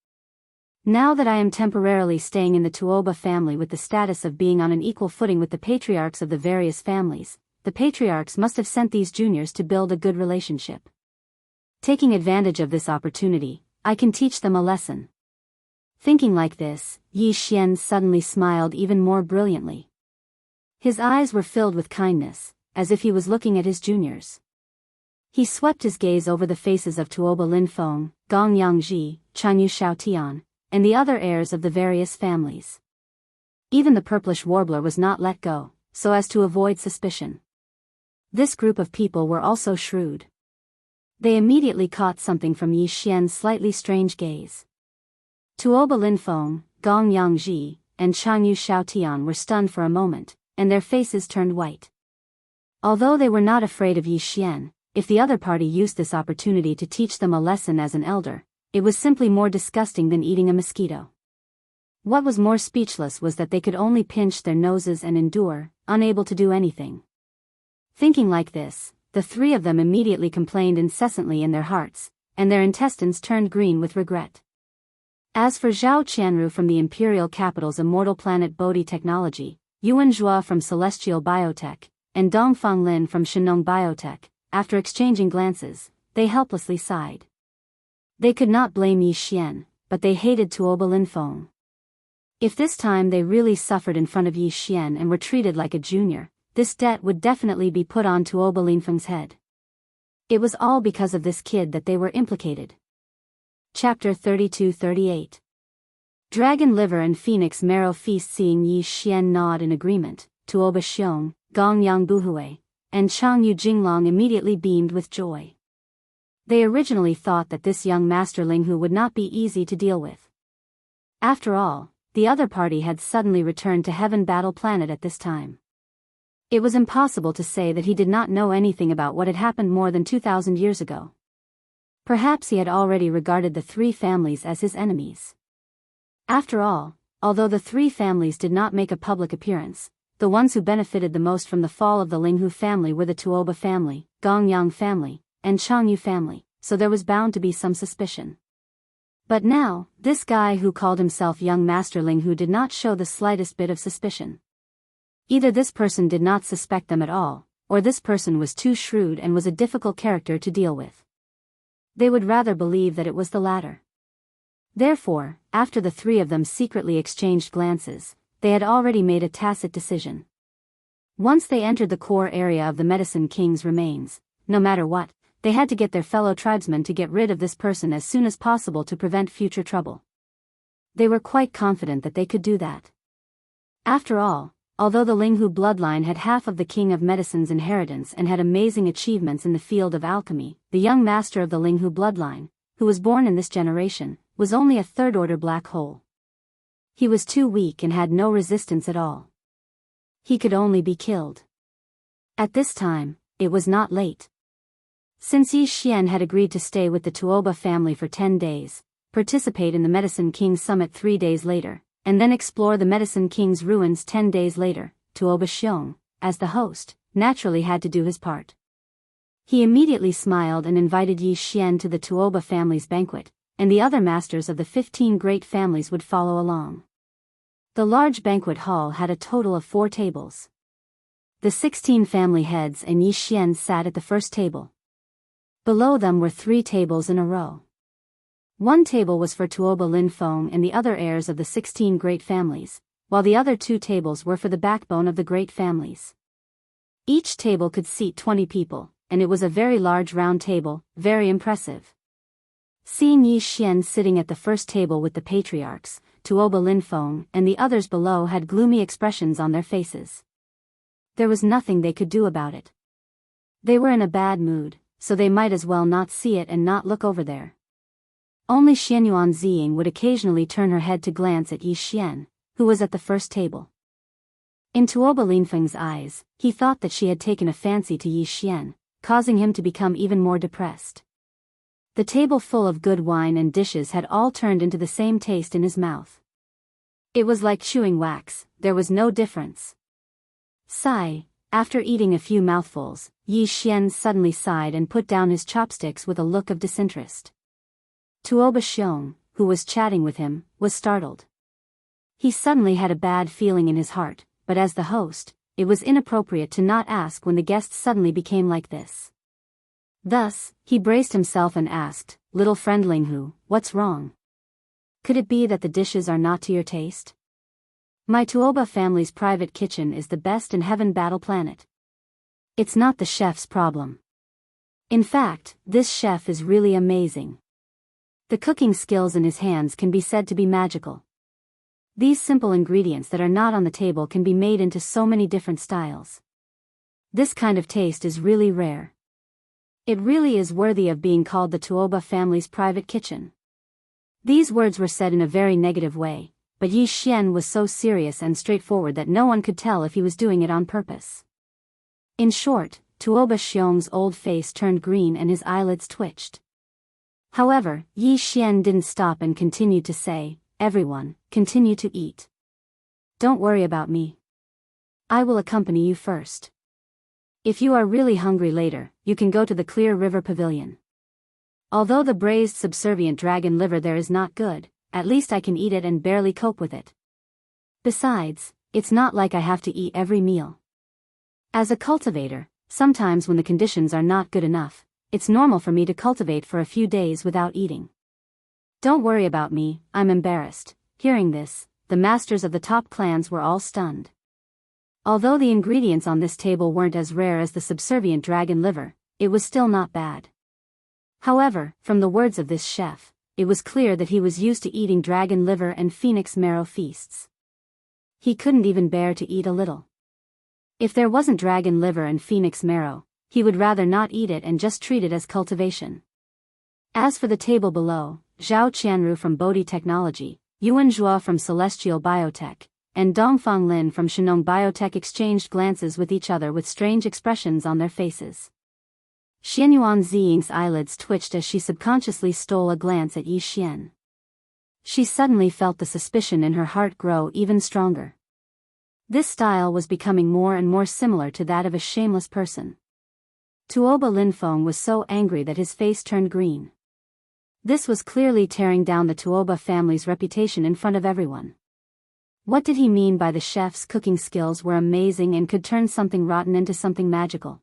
Now that I am temporarily staying in the Tuoba family with the status of being on an equal footing with the patriarchs of the various families, the patriarchs must have sent these juniors to build a good relationship. Taking advantage of this opportunity, I can teach them a lesson. Thinking like this, Yi Xian suddenly smiled even more brilliantly. His eyes were filled with kindness, as if he was looking at his juniors. He swept his gaze over the faces of Tuoba Linfeng, Gong Yangji, Changyu Xiaotian, and the other heirs of the various families. Even the purplish warbler was not let go, so as to avoid suspicion. This group of people were also shrewd. They immediately caught something from Yi Xian's slightly strange gaze. Tuoba Linfeng, Gong Yangji, and Changyu Xiaotian were stunned for a moment, and their faces turned white. Although they were not afraid of Yi Xian, if the other party used this opportunity to teach them a lesson as an elder, it was simply more disgusting than eating a mosquito. What was more speechless was that they could only pinch their noses and endure, unable to do anything. Thinking like this, the three of them immediately complained incessantly in their hearts, and their intestines turned green with regret. As for Zhao Qianru from the imperial capital's immortal planet Bodhi Technology, Yuan Zhua from Celestial Biotech, and Dongfang Lin from Shenong Biotech, after exchanging glances, they helplessly sighed. They could not blame Yi Xian, but they hated Tuoba Linfeng. If this time they really suffered in front of Yi Xian and were treated like a junior, this debt would definitely be put on Tuoba Linfeng's head. It was all because of this kid that they were implicated. Chapter 32-38. Dragon Liver and Phoenix Marrow Feast. Seeing Yi Xian nod in agreement, Tuoba Xiong, Gong Yang Buhui, and Changyu Jinglong immediately beamed with joy. They originally thought that this young Master Linghu would not be easy to deal with. After all, the other party had suddenly returned to Heaven Battle Planet at this time. It was impossible to say that he did not know anything about what had happened more than 2,000 years ago. Perhaps he had already regarded the three families as his enemies. After all, although the three families did not make a public appearance, the ones who benefited the most from the fall of the Linghu family were the Tuoba family, Gongyang family, and Changyu family, so there was bound to be some suspicion. But now, this guy who called himself young Master Linghu did not show the slightest bit of suspicion. Either this person did not suspect them at all, or this person was too shrewd and was a difficult character to deal with. They would rather believe that it was the latter. Therefore, after the three of them secretly exchanged glances, they had already made a tacit decision. Once they entered the core area of the Medicine King's remains, no matter what, they had to get their fellow tribesmen to get rid of this person as soon as possible to prevent future trouble. They were quite confident that they could do that. After all, although the Linghu bloodline had half of the King of Medicine's inheritance and had amazing achievements in the field of alchemy, the young master of the Linghu bloodline, who was born in this generation, was only a third-order black hole. He was too weak and had no resistance at all. He could only be killed. At this time, it was not late. Since Yi Xian had agreed to stay with the Tuoba family for 10 days, participate in the Medicine King's summit 3 days later, and then explore the Medicine King's ruins 10 days later, Tuoba Xiong, as the host, naturally had to do his part. He immediately smiled and invited Yi Xian to the Tuoba family's banquet, and the other masters of the 15 great families would follow along. The large banquet hall had a total of 4 tables. The 16 family heads and Yi Xian sat at the first table. Below them were 3 tables in a row. One table was for Tuoba Linfeng and the other heirs of the 16 great families, while the other 2 tables were for the backbone of the great families. Each table could seat 20 people, and it was a very large round table, very impressive. Seeing Yi Xian sitting at the first table with the patriarchs, Tuoba Linfeng and the others below had gloomy expressions on their faces. There was nothing they could do about it. They were in a bad mood, so they might as well not see it and not look over there. Only Xianyuan Ziying would occasionally turn her head to glance at Yi Xian, who was at the first table. In Tuoba Linfeng's eyes, he thought that she had taken a fancy to Yi Xian, causing him to become even more depressed. The table full of good wine and dishes had all turned into the same taste in his mouth. It was like chewing wax, there was no difference. Sigh. After eating a few mouthfuls, Yi Xian suddenly sighed and put down his chopsticks with a look of disinterest. Tuoba Xiong, who was chatting with him, was startled. He suddenly had a bad feeling in his heart, but as the host, it was inappropriate to not ask when the guests suddenly became like this. Thus, he braced himself and asked, "Little friend Linghu, what's wrong? Could it be that the dishes are not to your taste? My Tuoba family's private kitchen is the best in Heaven Battle Planet. It's not the chef's problem. In fact, this chef is really amazing. The cooking skills in his hands can be said to be magical. These simple ingredients that are not on the table can be made into so many different styles. This kind of taste is really rare. It really is worthy of being called the Tuoba family's private kitchen." These words were said in a very negative way, but Yi Xian was so serious and straightforward that no one could tell if he was doing it on purpose. In short, Tuoba Xiong's old face turned green and his eyelids twitched. However, Yi Xian didn't stop and continued to say, "Everyone, continue to eat. Don't worry about me. I will accompany you first. If you are really hungry later, you can go to the Clear River Pavilion. Although the braised subservient dragon liver there is not good, at least I can eat it and barely cope with it. Besides, it's not like I have to eat every meal. As a cultivator, sometimes when the conditions are not good enough, it's normal for me to cultivate for a few days without eating. Don't worry about me, I'm embarrassed." Hearing this, the masters of the top clans were all stunned. Although the ingredients on this table weren't as rare as the subservient dragon liver, it was still not bad. However, from the words of this chef, it was clear that he was used to eating dragon liver and phoenix marrow feasts. He couldn't even bear to eat a little. If there wasn't dragon liver and phoenix marrow, he would rather not eat it and just treat it as cultivation. As for the table below, Zhao Qianru from Bodhi Technology, Yuan Zhua from Celestial Biotech, and Dongfang Lin from Shenong Biotech exchanged glances with each other with strange expressions on their faces. Xianyuan Ziying's eyelids twitched as she subconsciously stole a glance at Yi Xian. She suddenly felt the suspicion in her heart grow even stronger. This style was becoming more and more similar to that of a shameless person. Tuoba Linfeng was so angry that his face turned green. This was clearly tearing down the Tuoba family's reputation in front of everyone. What did he mean by the chef's cooking skills were amazing and could turn something rotten into something magical?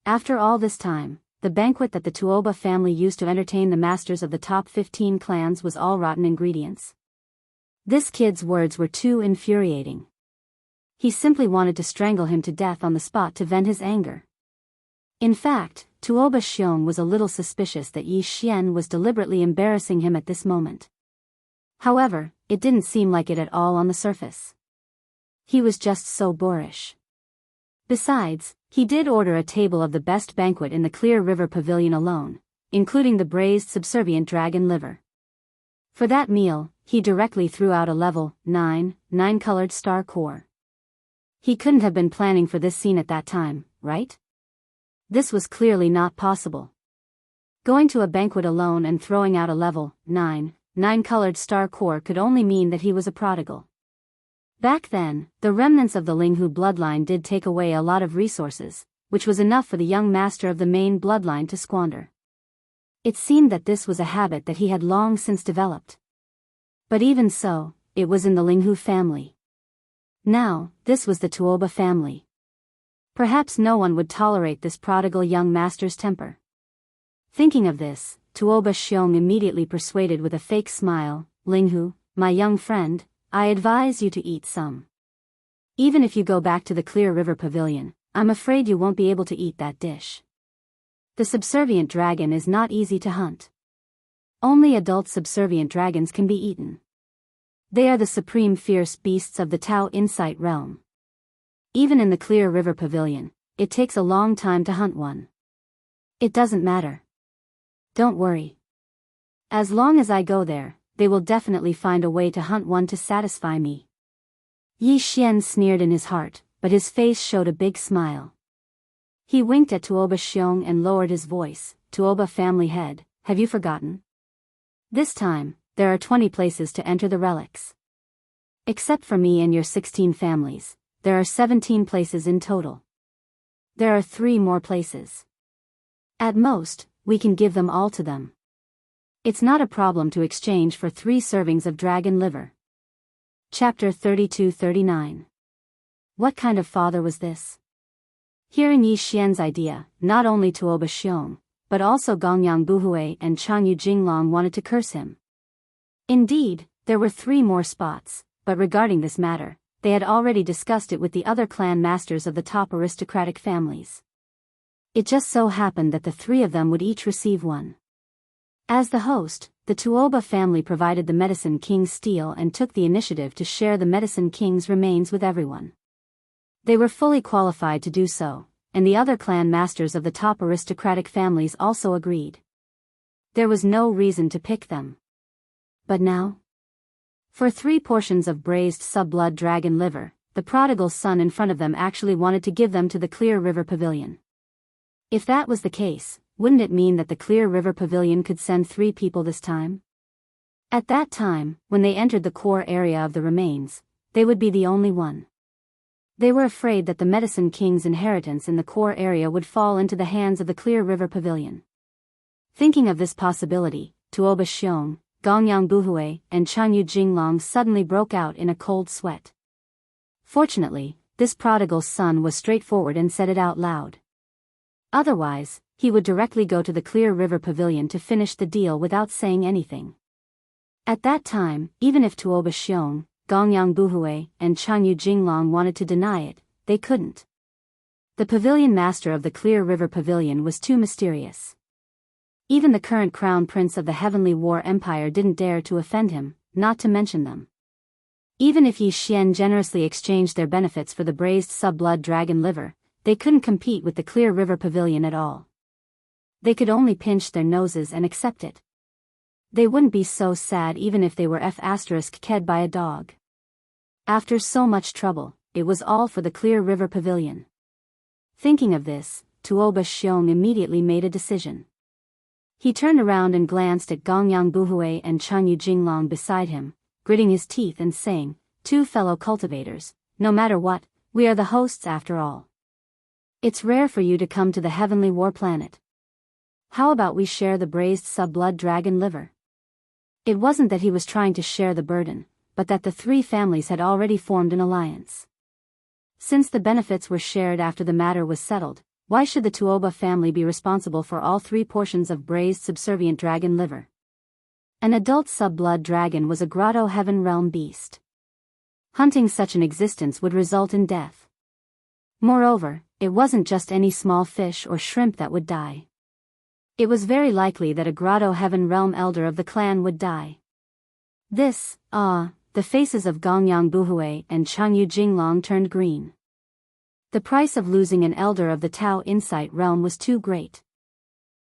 After all this time, the banquet that the Tuoba family used to entertain the masters of the top 15 clans was all rotten ingredients. This kid's words were too infuriating. He simply wanted to strangle him to death on the spot to vent his anger. In fact, Tuoba Xiong was a little suspicious that Yi Xian was deliberately embarrassing him at this moment. However, it didn't seem like it at all on the surface. He was just so boorish. Besides, he did order a table of the best banquet in the Clear River Pavilion alone, including the braised subservient dragon liver. For that meal, he directly threw out a level 9 colored star core. He couldn't have been planning for this scene at that time, right? This was clearly not possible. Going to a banquet alone and throwing out a level 9 colored star core could only mean that he was a prodigal. Back then, the remnants of the Linghu bloodline did take away a lot of resources, which was enough for the young master of the main bloodline to squander. It seemed that this was a habit that he had long since developed. But even so, it was in the Linghu family. Now, this was the Tuoba family. Perhaps no one would tolerate this prodigal young master's temper. Thinking of this, Tuoba Xiong immediately persuaded with a fake smile, "Linghu, my young friend, I advise you to eat some. Even if you go back to the Clear River Pavilion, I'm afraid you won't be able to eat that dish. The subservient dragon is not easy to hunt. Only adult subservient dragons can be eaten. They are the supreme fierce beasts of the Tao Insight realm. Even in the Clear River Pavilion, it takes a long time to hunt one. It doesn't matter. Don't worry. As long as I go there, they will definitely find a way to hunt one to satisfy me." Yi Xian sneered in his heart, but his face showed a big smile. He winked at Tuoba Xiong and lowered his voice, "Tuoba family head, have you forgotten? This time, there are 20 places to enter the relics. Except for me and your 16 families, there are 17 places in total. There are 3 more places. At most, we can give them all to them. It's not a problem to exchange for 3 servings of dragon liver. Chapter 32-39. What kind of father was this? Hearing Yi Xian's idea, not only Tuoba Xiong, but also Gongyang Buhui and Chanyu Jinglong wanted to curse him. Indeed, there were 3 more spots, but regarding this matter, they had already discussed it with the other clan masters of the top aristocratic families. It just so happened that the 3 of them would each receive one. As the host, the Tuoba family provided the Medicine King's steel and took the initiative to share the Medicine King's remains with everyone. They were fully qualified to do so, and the other clan masters of the top aristocratic families also agreed. There was no reason to pick them. But now? For 3 portions of braised sub-blood dragon liver, the prodigal son in front of them actually wanted to give them to the Clear River Pavilion. If that was the case, wouldn't it mean that the Clear River Pavilion could send 3 people this time? At that time, when they entered the core area of the remains, they would be the only one. They were afraid that the Medicine King's inheritance in the core area would fall into the hands of the Clear River Pavilion. Thinking of this possibility, Tuoba Xiong, Gongyang Buhui, and Chanyu Jinglong suddenly broke out in a cold sweat. Fortunately, this prodigal son was straightforward and said it out loud. Otherwise, he would directly go to the Clear River Pavilion to finish the deal without saying anything. At that time, even if Tuoba Xiong, Gongyang Buhui, and Chanyu Jinglong wanted to deny it, they couldn't. The pavilion master of the Clear River Pavilion was too mysterious. Even the current crown prince of the Heavenly War Empire didn't dare to offend him, not to mention them. Even if Yi Xian generously exchanged their benefits for the braised sub-blood dragon liver, they couldn't compete with the Clear River Pavilion at all. They could only pinch their noses and accept it. They wouldn't be so sad even if they were f***ked by a dog. After so much trouble, it was all for the Clear River Pavilion. Thinking of this, Tuoba Xiong immediately made a decision. He turned around and glanced at Gongyang Buhui and Chanyu Jinglong beside him, gritting his teeth and saying, 2 fellow cultivators, no matter what, we are the hosts after all. It's rare for you to come to the Heavenly War Planet. How about we share the braised sub-blood dragon liver? It wasn't that he was trying to share the burden, but that the 3 families had already formed an alliance. Since the benefits were shared after the matter was settled, why should the Tuoba family be responsible for all 3 portions of braised subservient dragon liver? An adult sub-blood dragon was a grotto heaven realm beast. Hunting such an existence would result in death. Moreover, it wasn't just any small fish or shrimp that would die. It was very likely that a grotto heaven realm elder of the clan would die. The faces of Gongyang Buhui and Chanyu Jinglong turned green. The price of losing an elder of the Tao Insight realm was too great.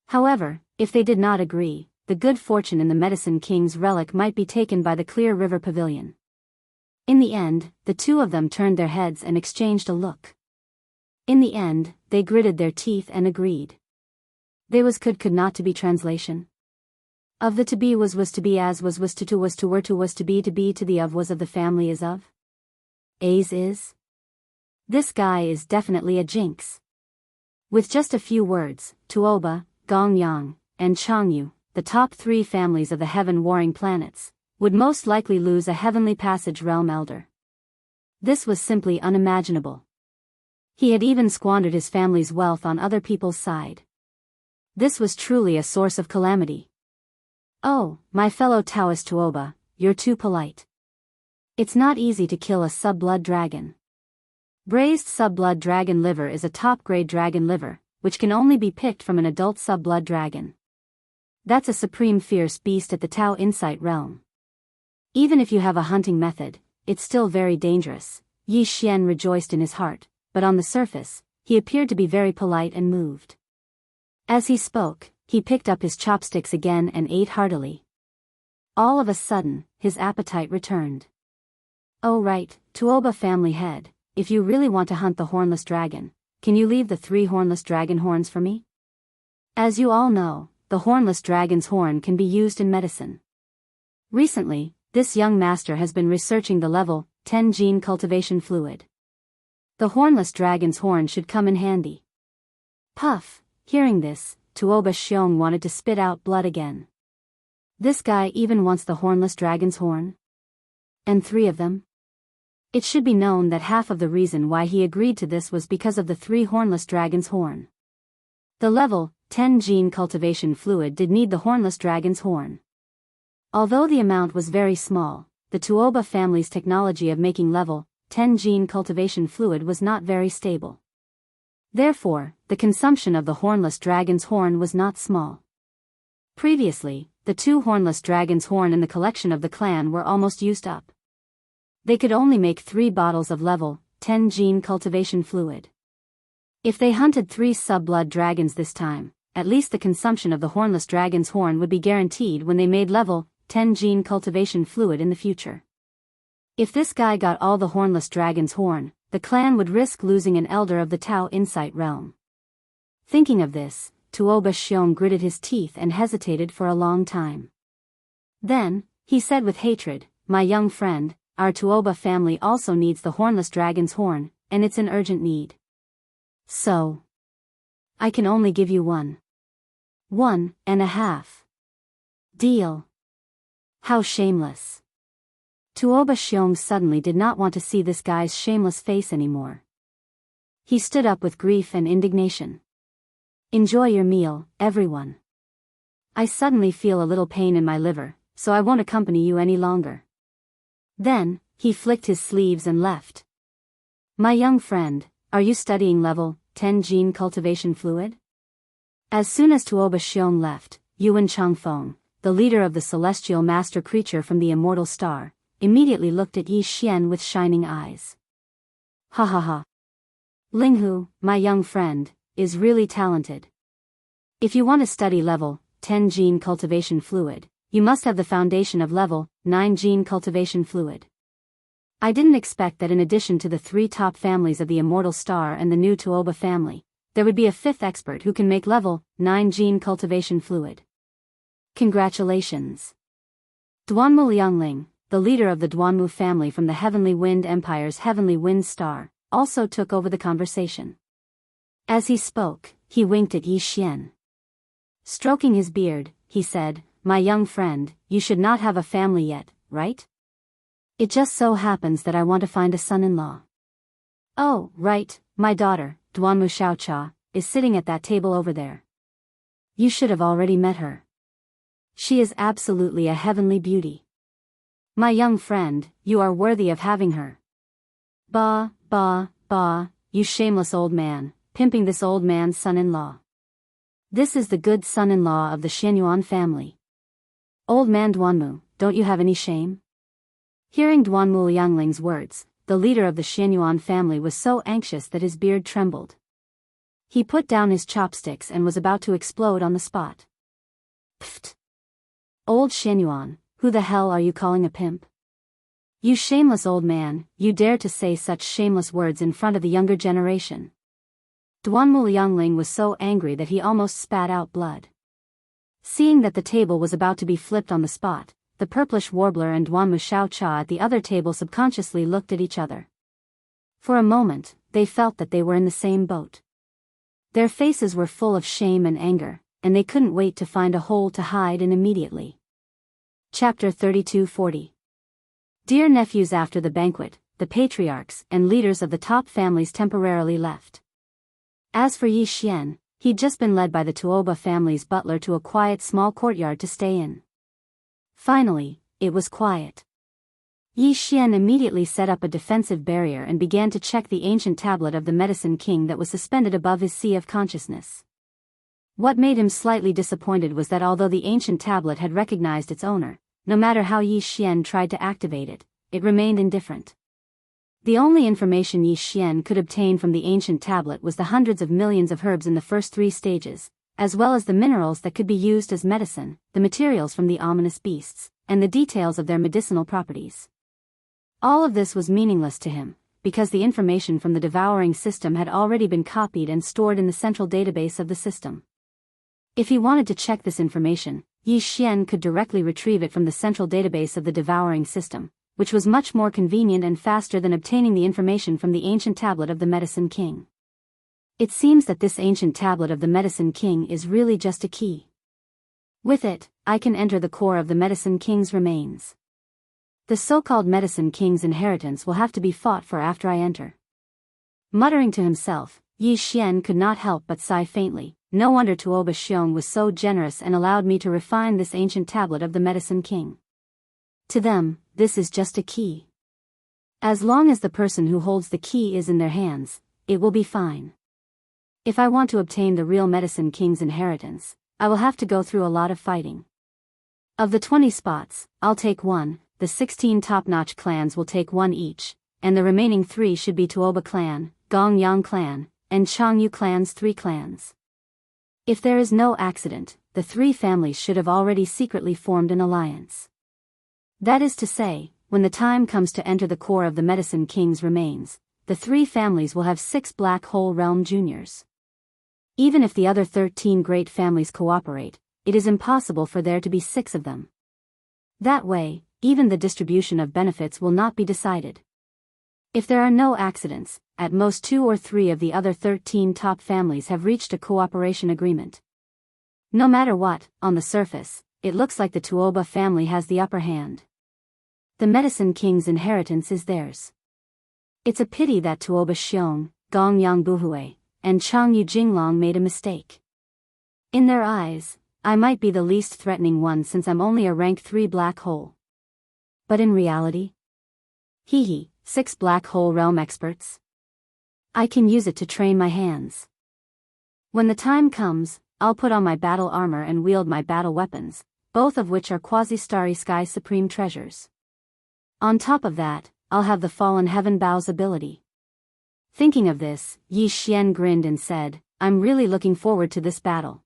However, if they did not agree, the good fortune in the Medicine King's relic might be taken by the Clear River Pavilion. In the end, the 2 of them turned their heads and exchanged a look. In the end, they gritted their teeth and agreed. They could not to be translation. Of the to be was to be as was to were to be to the of was of the family is of. A's is. This guy is definitely a jinx. With just a few words, Tuoba, Gongyang, and Changyu, the top 3 families of the heaven-warring planets, would most likely lose a heavenly passage realm elder. This was simply unimaginable. He had even squandered his family's wealth on other people's side. This was truly a source of calamity. Oh, my fellow Taoist Tuoba, you're too polite. It's not easy to kill a sub-blood dragon. Braised sub-blood dragon liver is a top-grade dragon liver, which can only be picked from an adult sub-blood dragon. That's a supreme fierce beast at the Tao Insight realm. Even if you have a hunting method, it's still very dangerous. Yi Xian rejoiced in his heart, but on the surface, he appeared to be very polite and moved. As he spoke, he picked up his chopsticks again and ate heartily. All of a sudden, his appetite returned. Oh right, Tuoba family head, if you really want to hunt the hornless dragon, can you leave the 3 hornless dragon horns for me? As you all know, the hornless dragon's horn can be used in medicine. Recently, this young master has been researching the level 10 gene cultivation fluid. The hornless dragon's horn should come in handy. Puff, hearing this, Tuoba Xiong wanted to spit out blood again. This guy even wants the hornless dragon's horn? And 3 of them? It should be known that half of the reason why he agreed to this was because of the 3 hornless dragon's horn. The level 10 gene cultivation fluid did need the hornless dragon's horn. Although the amount was very small, the Tuoba family's technology of making level 10 gene cultivation fluid was not very stable. Therefore, the consumption of the hornless dragon's horn was not small. Previously, the 2 hornless dragon's horn in the collection of the clan were almost used up. They could only make 3 bottles of level 10 gene cultivation fluid. If they hunted 3 sub-blood dragons this time, at least the consumption of the hornless dragon's horn would be guaranteed when they made level 10 gene cultivation fluid in the future. If this guy got all the hornless dragon's horn, the clan would risk losing an elder of the Tao Insight realm. Thinking of this, Tuoba Xiong gritted his teeth and hesitated for a long time. Then, he said with hatred, "My young friend, our Tuoba family also needs the hornless dragon's horn, and it's an urgent need. So, I can only give you 1.5. Deal." How shameless. Tuoba Xiong suddenly did not want to see this guy's shameless face anymore. He stood up with grief and indignation. "Enjoy your meal, everyone. I suddenly feel a little pain in my liver, so I won't accompany you any longer." Then, he flicked his sleeves and left. "My young friend, are you studying level 10 gene cultivation fluid?" As soon as Tuoba Xiong left, Yuan Changfeng, the leader of the celestial master creature from the immortal star, immediately looked at Yi Xian with shining eyes. "Ha ha ha. Linghu, my young friend, is really talented. If you want to study level 10 gene cultivation fluid, you must have the foundation of level 9 gene cultivation fluid. I didn't expect that in addition to the 3 top families of the immortal star and the new Tuoba family, there would be a 5th expert who can make level 9 gene cultivation fluid. Congratulations." Duanmu Liangling, the leader of the Duanmu family from the Heavenly Wind Empire's Heavenly Wind Star, also took over the conversation. As he spoke, he winked at Yi Xian. Stroking his beard, he said, "My young friend, you should not have a family yet, right? It just so happens that I want to find a son-in-law." "Oh, right, my daughter, Duanmu Xiaocha, is sitting at that table over there. You should have already met her. She is absolutely a heavenly beauty. My young friend, you are worthy of having her." Bah, you shameless old man, pimping this old man's son-in-law. This is the good son-in-law of the Xianyuan family. Old man Duanmu, don't you have any shame? Hearing Duanmu Liangling's words, the leader of the Xianyuan family was so anxious that his beard trembled. He put down his chopsticks and was about to explode on the spot. "Pfft! Old Xianyuan, who the hell are you calling a pimp? You shameless old man, you dare to say such shameless words in front of the younger generation." Duanmu Liangling was so angry that he almost spat out blood. Seeing that the table was about to be flipped on the spot, the purplish warbler and Duanmu Xiaocha at the other table subconsciously looked at each other. For a moment, they felt that they were in the same boat. Their faces were full of shame and anger, and they couldn't wait to find a hole to hide in immediately. Chapter 3240. Dear nephews, after the banquet, the patriarchs and leaders of the top families temporarily left. As for Yi Xian, he'd just been led by the Tuoba family's butler to a quiet small courtyard to stay in. Finally, it was quiet. Yi Xian immediately set up a defensive barrier and began to check the ancient tablet of the Medicine King that was suspended above his sea of consciousness. What made him slightly disappointed was that although the ancient tablet had recognized its owner, no matter how Yi Xian tried to activate it, it remained indifferent. The only information Yi Xian could obtain from the ancient tablet was the hundreds of millions of herbs in the first 3 stages, as well as the minerals that could be used as medicine, the materials from the ominous beasts, and the details of their medicinal properties. All of this was meaningless to him, because the information from the devouring system had already been copied and stored in the central database of the system. If he wanted to check this information, Yi Xian could directly retrieve it from the central database of the devouring system, which was much more convenient and faster than obtaining the information from the ancient tablet of the Medicine King. It seems that this ancient tablet of the Medicine King is really just a key. With it, I can enter the core of the Medicine King's remains. The so-called Medicine King's inheritance will have to be fought for after I enter. Muttering to himself, Yi Xian could not help but sigh faintly. No wonder Tuoba Xiong was so generous and allowed me to refine this ancient tablet of the Medicine King. To them, this is just a key. As long as the person who holds the key is in their hands, it will be fine. If I want to obtain the real Medicine King's inheritance, I will have to go through a lot of fighting. Of the 20 spots, I'll take one, the 16 top-notch clans will take one each, and the remaining 3 should be Tuoba clan, Gongyang clan, and Changyu clan's 3 clans. If there is no accident, the 3 families should have already secretly formed an alliance. That is to say, when the time comes to enter the core of the Medicine King's remains, the 3 families will have 6 Black Hole Realm juniors. Even if the other 13 great families cooperate, it is impossible for there to be 6 of them. That way, even the distribution of benefits will not be decided. If there are no accidents, at most 2 or 3 of the other 13 top families have reached a cooperation agreement. No matter what, on the surface, it looks like the Tuoba family has the upper hand. The Medicine King's inheritance is theirs. It's a pity that Tuoba Xiong, Gongyang Buhui, and Changyu Jinglong made a mistake. In their eyes, I might be the least threatening one since I'm only a rank 3 black hole. But in reality? 6 black hole realm experts. I can use it to train my hands. When the time comes, I'll put on my battle armor and wield my battle weapons, both of which are quasi-starry sky supreme treasures. On top of that, I'll have the Fallen Heaven Bow's ability. Thinking of this, Yi Xian grinned and said, I'm really looking forward to this battle.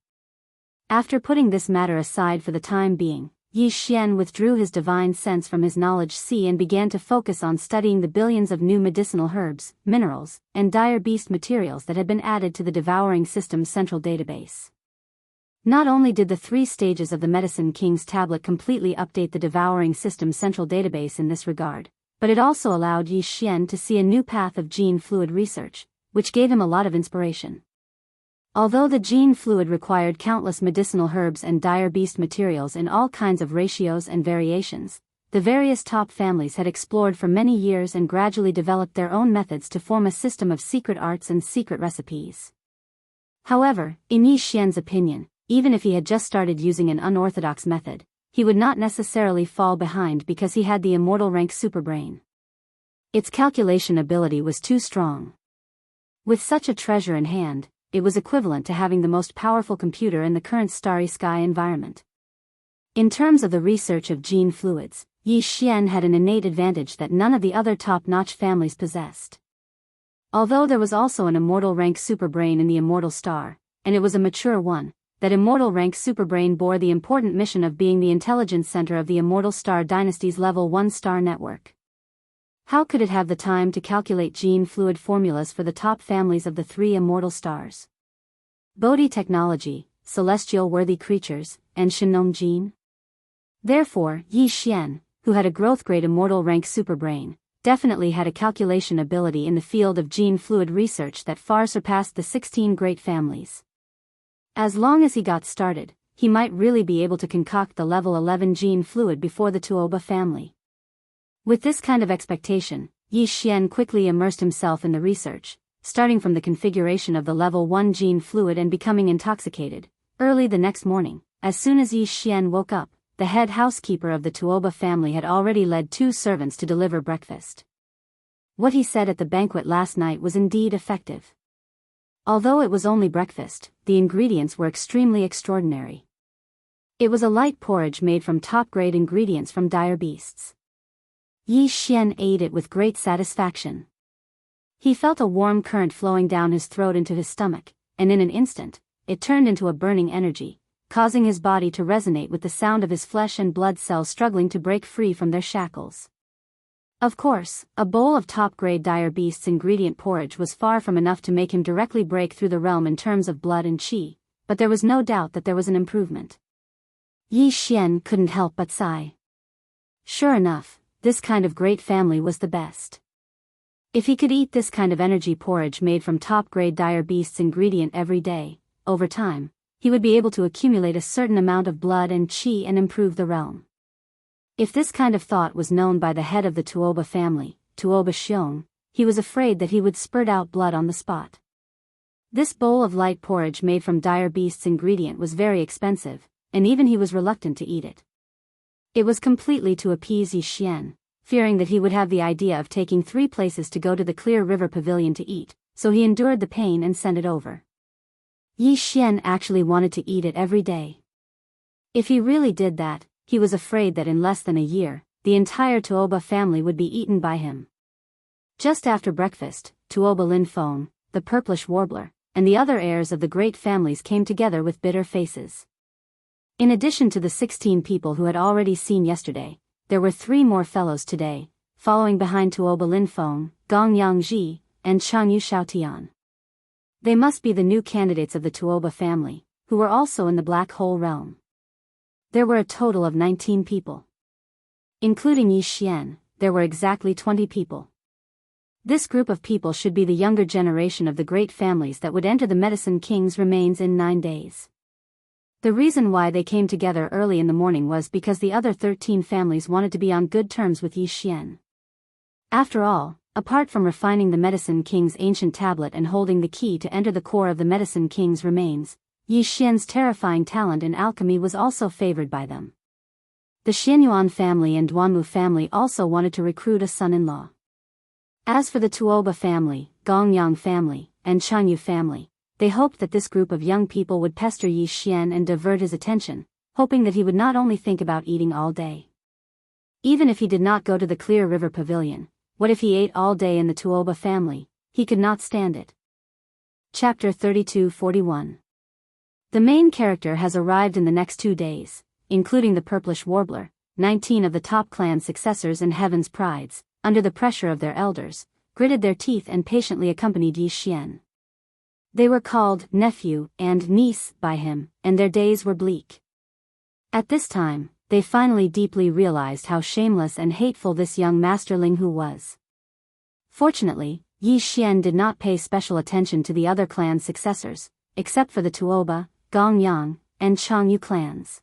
After putting this matter aside for the time being, Yi Xian withdrew his divine sense from his knowledge sea and began to focus on studying the billions of new medicinal herbs, minerals, and dire beast materials that had been added to the Devouring System's central database. Not only did the 3 stages of the Medicine King's tablet completely update the Devouring System's central database in this regard, but it also allowed Yi Xian to see a new path of gene fluid research, which gave him a lot of inspiration. Although the gene fluid required countless medicinal herbs and dire beast materials in all kinds of ratios and variations, the various top families had explored for many years and gradually developed their own methods to form a system of secret arts and secret recipes. However, in Yi Xian's opinion, even if he had just started using an unorthodox method, he would not necessarily fall behind because he had the immortal rank superbrain. Its calculation ability was too strong. With such a treasure in hand, it was equivalent to having the most powerful computer in the current starry sky environment. In terms of the research of gene fluids, Yi Xian had an innate advantage that none of the other top-notch families possessed. Although there was also an immortal rank superbrain in the immortal star, and it was a mature one, that immortal rank superbrain bore the important mission of being the intelligence center of the immortal star dynasty's level 1 star network. How could it have the time to calculate gene fluid formulas for the top families of the 3 immortal stars? Bodhi technology, celestial worthy creatures, and Shinnom gene? Therefore, Yi Xian, who had a growth grade immortal rank superbrain, definitely had a calculation ability in the field of gene fluid research that far surpassed the 16 great families. As long as he got started, he might really be able to concoct the level 11 gene fluid before the Tuoba family. With this kind of expectation, Yi Xian quickly immersed himself in the research, starting from the configuration of the level 1 gene fluid and becoming intoxicated. Early the next morning, as soon as Yi Xian woke up, the head housekeeper of the Tuoba family had already led 2 servants to deliver breakfast. What he said at the banquet last night was indeed effective. Although it was only breakfast, the ingredients were extremely extraordinary. It was a light porridge made from top-grade ingredients from dire beasts. Yi Xian ate it with great satisfaction. He felt a warm current flowing down his throat into his stomach, and in an instant, it turned into a burning energy, causing his body to resonate with the sound of his flesh and blood cells struggling to break free from their shackles. Of course, a bowl of top-grade dire beasts ingredient porridge was far from enough to make him directly break through the realm in terms of blood and qi, but there was no doubt that there was an improvement. Yi Xian couldn't help but sigh. Sure enough, this kind of great family was the best. If he could eat this kind of energy porridge made from top-grade dire beasts ingredient every day, over time, he would be able to accumulate a certain amount of blood and qi and improve the realm. If this kind of thought was known by the head of the Tuoba family, Tuoba Xiong, he was afraid that he would spurt out blood on the spot. This bowl of light porridge made from dire beast's ingredient was very expensive, and even he was reluctant to eat it. It was completely to appease Yi Xian, fearing that he would have the idea of taking 3 places to go to the Clear River Pavilion to eat, so he endured the pain and sent it over. Yi Xian actually wanted to eat it every day. If he really did that, he was afraid that in less than a year, the entire Tuoba family would be eaten by him. Just after breakfast, Tuoba Lin Feng, the purplish warbler, and the other heirs of the great families came together with bitter faces. In addition to the 16 people who had already seen yesterday, there were 3 more fellows today, following behind Tuoba Lin Feng, Gong Yangji, and Changyu Xiaotian. They must be the new candidates of the Tuoba family, who were also in the Black Hole realm. There were a total of 19 people. Including Yi Xian, there were exactly 20 people. This group of people should be the younger generation of the great families that would enter the Medicine King's remains in 9 days. The reason why they came together early in the morning was because the other 13 families wanted to be on good terms with Yi Xian. After all, apart from refining the Medicine King's ancient tablet and holding the key to enter the core of the Medicine King's remains, Yi Xian's terrifying talent in alchemy was also favored by them. The Xianyuan family and Duanmu family also wanted to recruit a son-in-law. As for the Tuoba family, Gongyang family, and Changyu family, they hoped that this group of young people would pester Yi Xian and divert his attention, hoping that he would not only think about eating all day. Even if he did not go to the Clear River Pavilion, what if he ate all day in the Tuoba family? He could not stand it. Chapter 32-41. The main character has arrived in the next 2 days, including the purplish warbler, 19 of the top clan successors and Heaven's prides, under the pressure of their elders, gritted their teeth and patiently accompanied Yi Xian. They were called nephew and niece by him, and their days were bleak. At this time, they finally deeply realized how shameless and hateful this young Master Linghu was. Fortunately, Yi Xian did not pay special attention to the other clan successors, except for the Tuoba, Gongyang, and Changyu clans.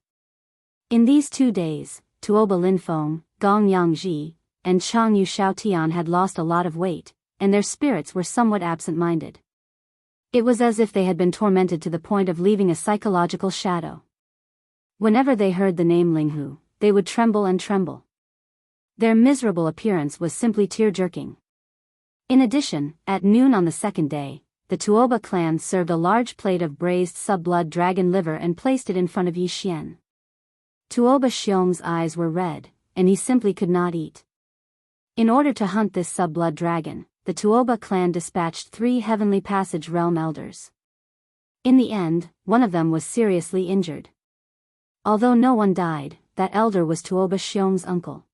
In these 2 days, Tuoba Linfeng, Gongyangji, and Changyu Xiaotian had lost a lot of weight, and their spirits were somewhat absent-minded. It was as if they had been tormented to the point of leaving a psychological shadow. Whenever they heard the name Linghu, they would tremble and tremble. Their miserable appearance was simply tear-jerking. In addition, at noon on the 2nd day, the Tuoba clan served a large plate of braised sub-blood dragon liver and placed it in front of Yi Xian. Tuoba Xiong's eyes were red, and he simply could not eat. In order to hunt this sub-blood dragon, the Tuoba clan dispatched 3 Heavenly Passage Realm elders. In the end, one of them was seriously injured. Although no one died, that elder was Tuoba Xiong's uncle.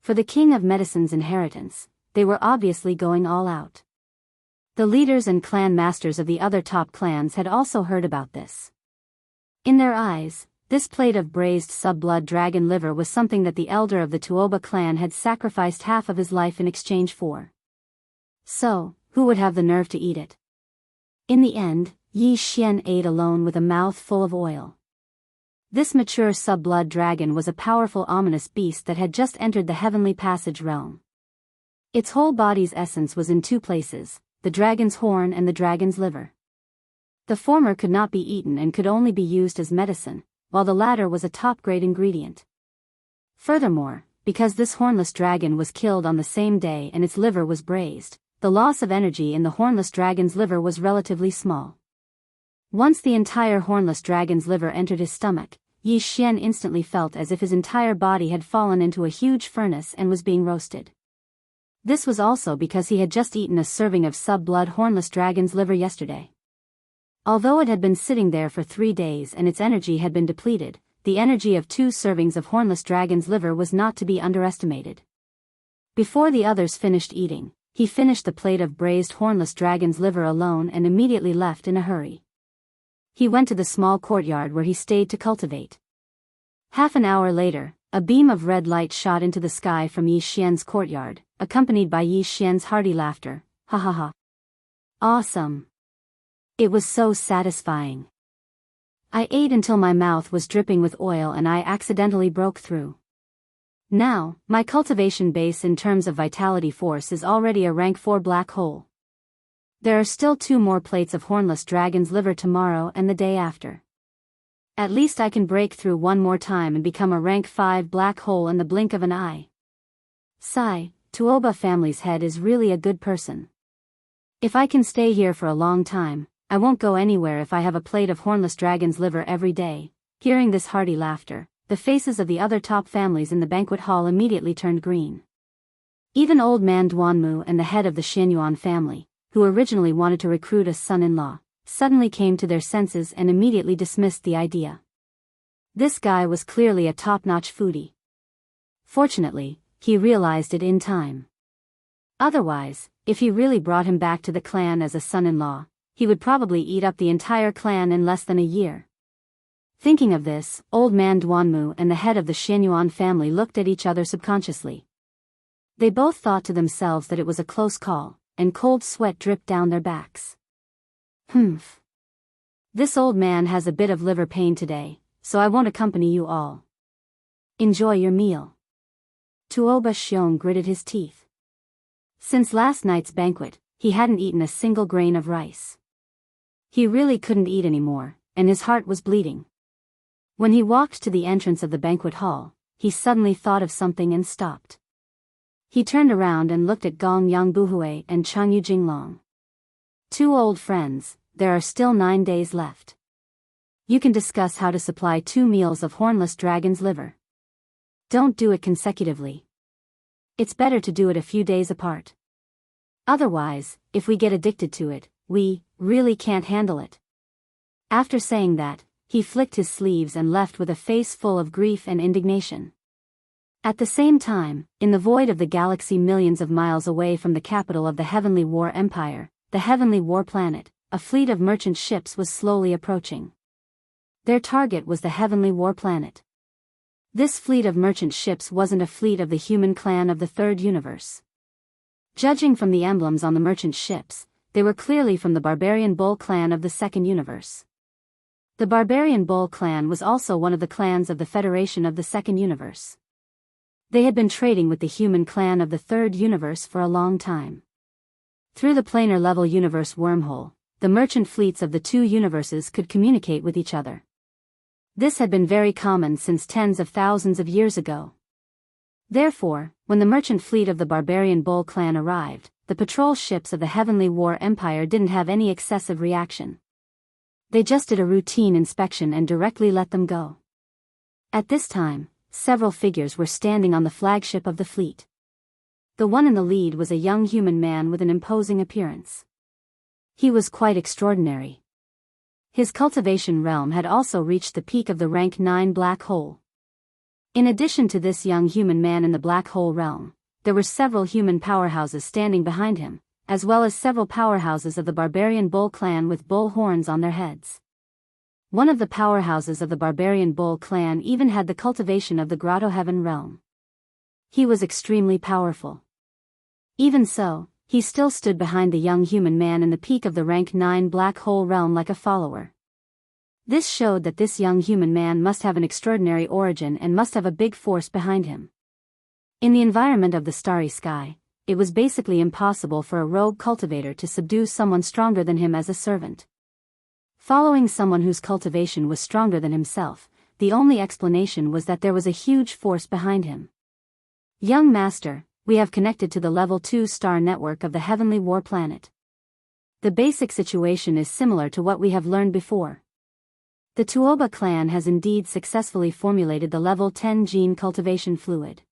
For the King of Medicine's inheritance, they were obviously going all out. The leaders and clan masters of the other top clans had also heard about this. In their eyes, this plate of braised sub-blood dragon liver was something that the elder of the Tuoba clan had sacrificed half of his life in exchange for. So, who would have the nerve to eat it? In the end, Yi Xian ate alone with a mouth full of oil. This mature sub-blood dragon was a powerful ominous beast that had just entered the Heavenly Passage realm. Its whole body's essence was in 2 places, the dragon's horn and the dragon's liver. The former could not be eaten and could only be used as medicine, while the latter was a top-grade ingredient. Furthermore, because this hornless dragon was killed on the same day and its liver was braised, the loss of energy in the hornless dragon's liver was relatively small. Once the entire hornless dragon's liver entered his stomach, Yi Xian instantly felt as if his entire body had fallen into a huge furnace and was being roasted. This was also because he had just eaten a serving of sub-blood hornless dragon's liver yesterday. Although it had been sitting there for 3 days and its energy had been depleted, the energy of 2 servings of hornless dragon's liver was not to be underestimated. Before the others finished eating, he finished the plate of braised hornless dragon's liver alone and immediately left in a hurry. He went to the small courtyard where he stayed to cultivate. Half an hour later, a beam of red light shot into the sky from Yi Xian's courtyard, accompanied by Yi Xian's hearty laughter. Ha ha ha. Awesome. It was so satisfying. I ate until my mouth was dripping with oil and I accidentally broke through. Now, my cultivation base in terms of vitality force is already a rank 4 black hole. There are still 2 more plates of hornless dragon's liver tomorrow and the day after. At least I can break through one more time and become a rank 5 black hole in the blink of an eye. Sigh, Tuoba family's head is really a good person. If I can stay here for a long time, I won't go anywhere if I have a plate of hornless dragon's liver every day. Hearing this hearty laughter, the faces of the other top families in the banquet hall immediately turned green. Even old man Duanmu and the head of the Xianyuan family, who originally wanted to recruit a son-in-law, suddenly came to their senses and immediately dismissed the idea. This guy was clearly a top-notch foodie. Fortunately, he realized it in time. Otherwise, if he really brought him back to the clan as a son-in-law, he would probably eat up the entire clan in less than a year. Thinking of this, old man Duanmu and the head of the Xianyuan family looked at each other subconsciously. They both thought to themselves that it was a close call, and cold sweat dripped down their backs. Humph. This old man has a bit of liver pain today, so I won't accompany you all. Enjoy your meal. Tuoba Xiong gritted his teeth. Since last night's banquet, he hadn't eaten a single grain of rice. He really couldn't eat anymore, and his heart was bleeding. When he walked to the entrance of the banquet hall, he suddenly thought of something and stopped. He turned around and looked at Gong Yangbuhui and Changyu Jinglong. 2 old friends, there are still 9 days left. You can discuss how to supply 2 meals of hornless dragon's liver. Don't do it consecutively. It's better to do it a few days apart. Otherwise, if we get addicted to it, we really can't handle it. After saying that, he flicked his sleeves and left with a face full of grief and indignation. At the same time, in the void of the galaxy millions of miles away from the capital of the Heavenly War Empire, the Heavenly War Planet, a fleet of merchant ships was slowly approaching. Their target was the Heavenly War Planet. This fleet of merchant ships wasn't a fleet of the human clan of the Third Universe. Judging from the emblems on the merchant ships, they were clearly from the Barbarian Bull clan of the Second Universe. The Barbarian Bull clan was also one of the clans of the Federation of the Second Universe. They had been trading with the human clan of the Third Universe for a long time. Through the planar level universe wormhole, the merchant fleets of the 2 universes could communicate with each other. This had been very common since tens of thousands of years ago. Therefore, when the merchant fleet of the Barbarian Bull clan arrived, the patrol ships of the Heavenly War Empire didn't have any excessive reaction. They just did a routine inspection and directly let them go. At this time, several figures were standing on the flagship of the fleet. The one in the lead was a young human man with an imposing appearance. He was quite extraordinary. His cultivation realm had also reached the peak of the rank 9 black hole. In addition to this young human man in the black hole realm, there were several human powerhouses standing behind him, as well as several powerhouses of the Barbarian Bull clan with bull horns on their heads. One of the powerhouses of the Barbarian Bull clan even had the cultivation of the Grotto Heaven realm. He was extremely powerful. Even so, he still stood behind the young human man in the peak of the rank 9 black hole realm like a follower. This showed that this young human man must have an extraordinary origin and must have a big force behind him. In the environment of the starry sky, it was basically impossible for a rogue cultivator to subdue someone stronger than him as a servant. Following someone whose cultivation was stronger than himself, the only explanation was that there was a huge force behind him. Young master, we have connected to the level 2 star network of the Heavenly War Planet. The basic situation is similar to what we have learned before. The Tuoba clan has indeed successfully formulated the level 10 gene cultivation fluid.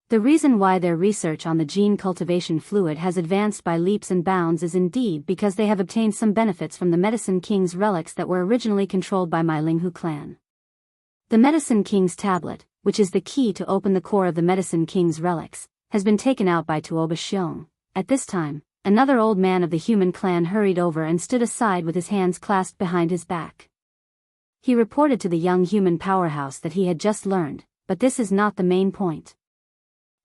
The reason why their research on the gene cultivation fluid has advanced by leaps and bounds is indeed because they have obtained some benefits from the Medicine King's relics that were originally controlled by my Linghu clan. The Medicine King's tablet, which is the key to open the core of the Medicine King's relics, has been taken out by Tuoba Xiong. At this time, another old man of the human clan hurried over and stood aside with his hands clasped behind his back. He reported to the young human powerhouse that he had just learned, but this is not the main point.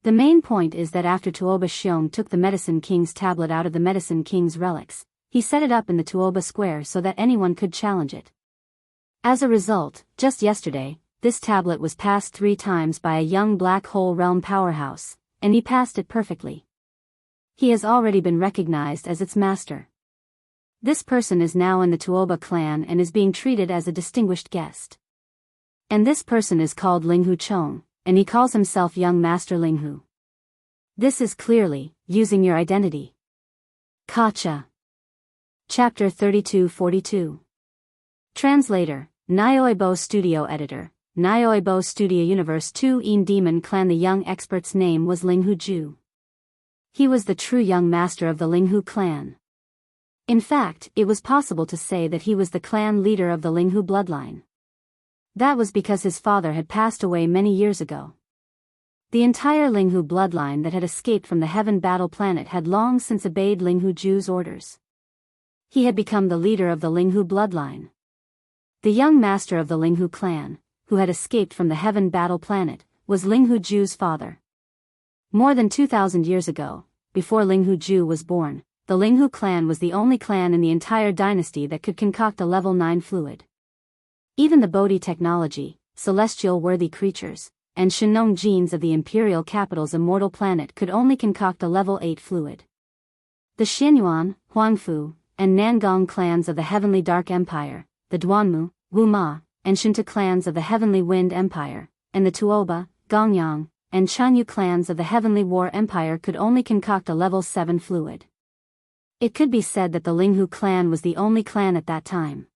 The main point is that after Tuoba Xiong took the Medicine King's tablet out of the Medicine King's relics, he set it up in the Tuoba Square so that anyone could challenge it. As a result, just yesterday, this tablet was passed 3 times by a young black hole realm powerhouse, and he passed it perfectly. He has already been recognized as its master. This person is now in the Tuoba clan and is being treated as a distinguished guest. And this person is called Linghu Chong, and he calls himself Young Master Linghu. This is clearly using your identity. Kacha. Chapter 32-42. Translator, Nyoibo Studio Editor, Nyoibo Studio Universe 2 In Demon Clan. The young expert's name was Linghu Ju. He was the true young master of the Linghu clan. In fact, it was possible to say that he was the clan leader of the Linghu bloodline. That was because his father had passed away many years ago. The entire Linghu bloodline that had escaped from the Heaven Battle Planet had long since obeyed Linghu Ju's orders. He had become the leader of the Linghu bloodline. The young master of the Linghu clan, who had escaped from the Heaven Battle Planet, was Linghu Ju's father. More than 2,000 years ago, before Linghu Ju was born, the Linghu clan was the only clan in the entire dynasty that could concoct a level 9 fluid. Even the Bodhi technology, celestial worthy creatures, and Shinong genes of the imperial capital's immortal planet could only concoct a level 8 fluid. The Xianyuan, Huangfu, and Nangong clans of the Heavenly Dark Empire, the Duanmu, Wuma, and Shinta clans of the Heavenly Wind Empire, and the Tuoba, Gongyang, and Chanyu clans of the Heavenly War Empire could only concoct a level 7 fluid. It could be said that the Linghu clan was the only clan at that time.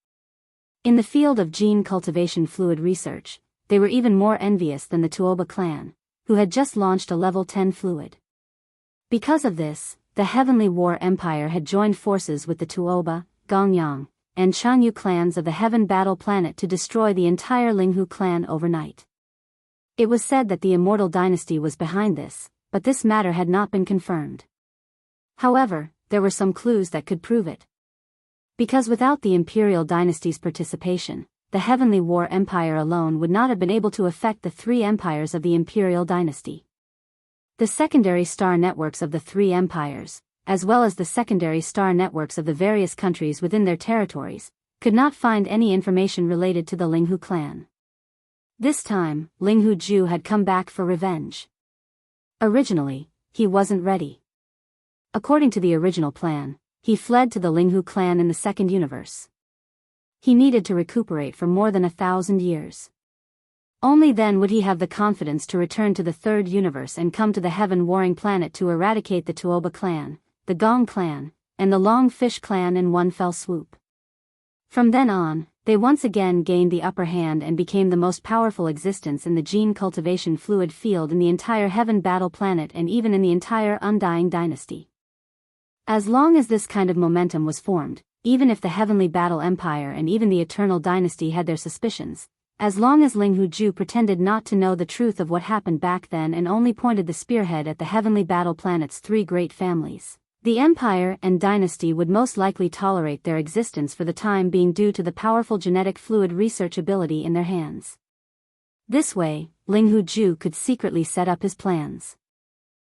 In the field of gene cultivation fluid research, they were even more envious than the Tuoba clan, who had just launched a level 10 fluid. Because of this, the Heavenly War Empire had joined forces with the Tuoba, Gongyang, and Chanyu clans of the Heaven Battle Planet to destroy the entire Linghu clan overnight. It was said that the Immortal Dynasty was behind this, but this matter had not been confirmed. However, there were some clues that could prove it. Because without the Imperial Dynasty's participation, the Heavenly War Empire alone would not have been able to affect the 3 empires of the Imperial Dynasty. The secondary star networks of the 3 empires, as well as the secondary star networks of the various countries within their territories, could not find any information related to the Linghu clan. This time, Linghu Ju had come back for revenge. Originally, he wasn't ready. According to the original plan, he fled to the Linghu clan in the second universe. He needed to recuperate for more than 1,000 years. Only then would he have the confidence to return to the third universe and come to the Heaven Warring Planet to eradicate the Tuoba clan, the Gong clan, and the Long Fish clan in one fell swoop. From then on, they once again gained the upper hand and became the most powerful existence in the gene cultivation fluid field in the entire Heaven Battle Planet and even in the entire Undying Dynasty. As long as this kind of momentum was formed, even if the Heavenly Battle Empire and even the Eternal Dynasty had their suspicions, as long as Linghu Ju pretended not to know the truth of what happened back then and only pointed the spearhead at the Heavenly Battle Planet's 3 great families, the Empire and Dynasty would most likely tolerate their existence for the time being due to the powerful genetic fluid research ability in their hands. This way, Linghu Ju could secretly set up his plans.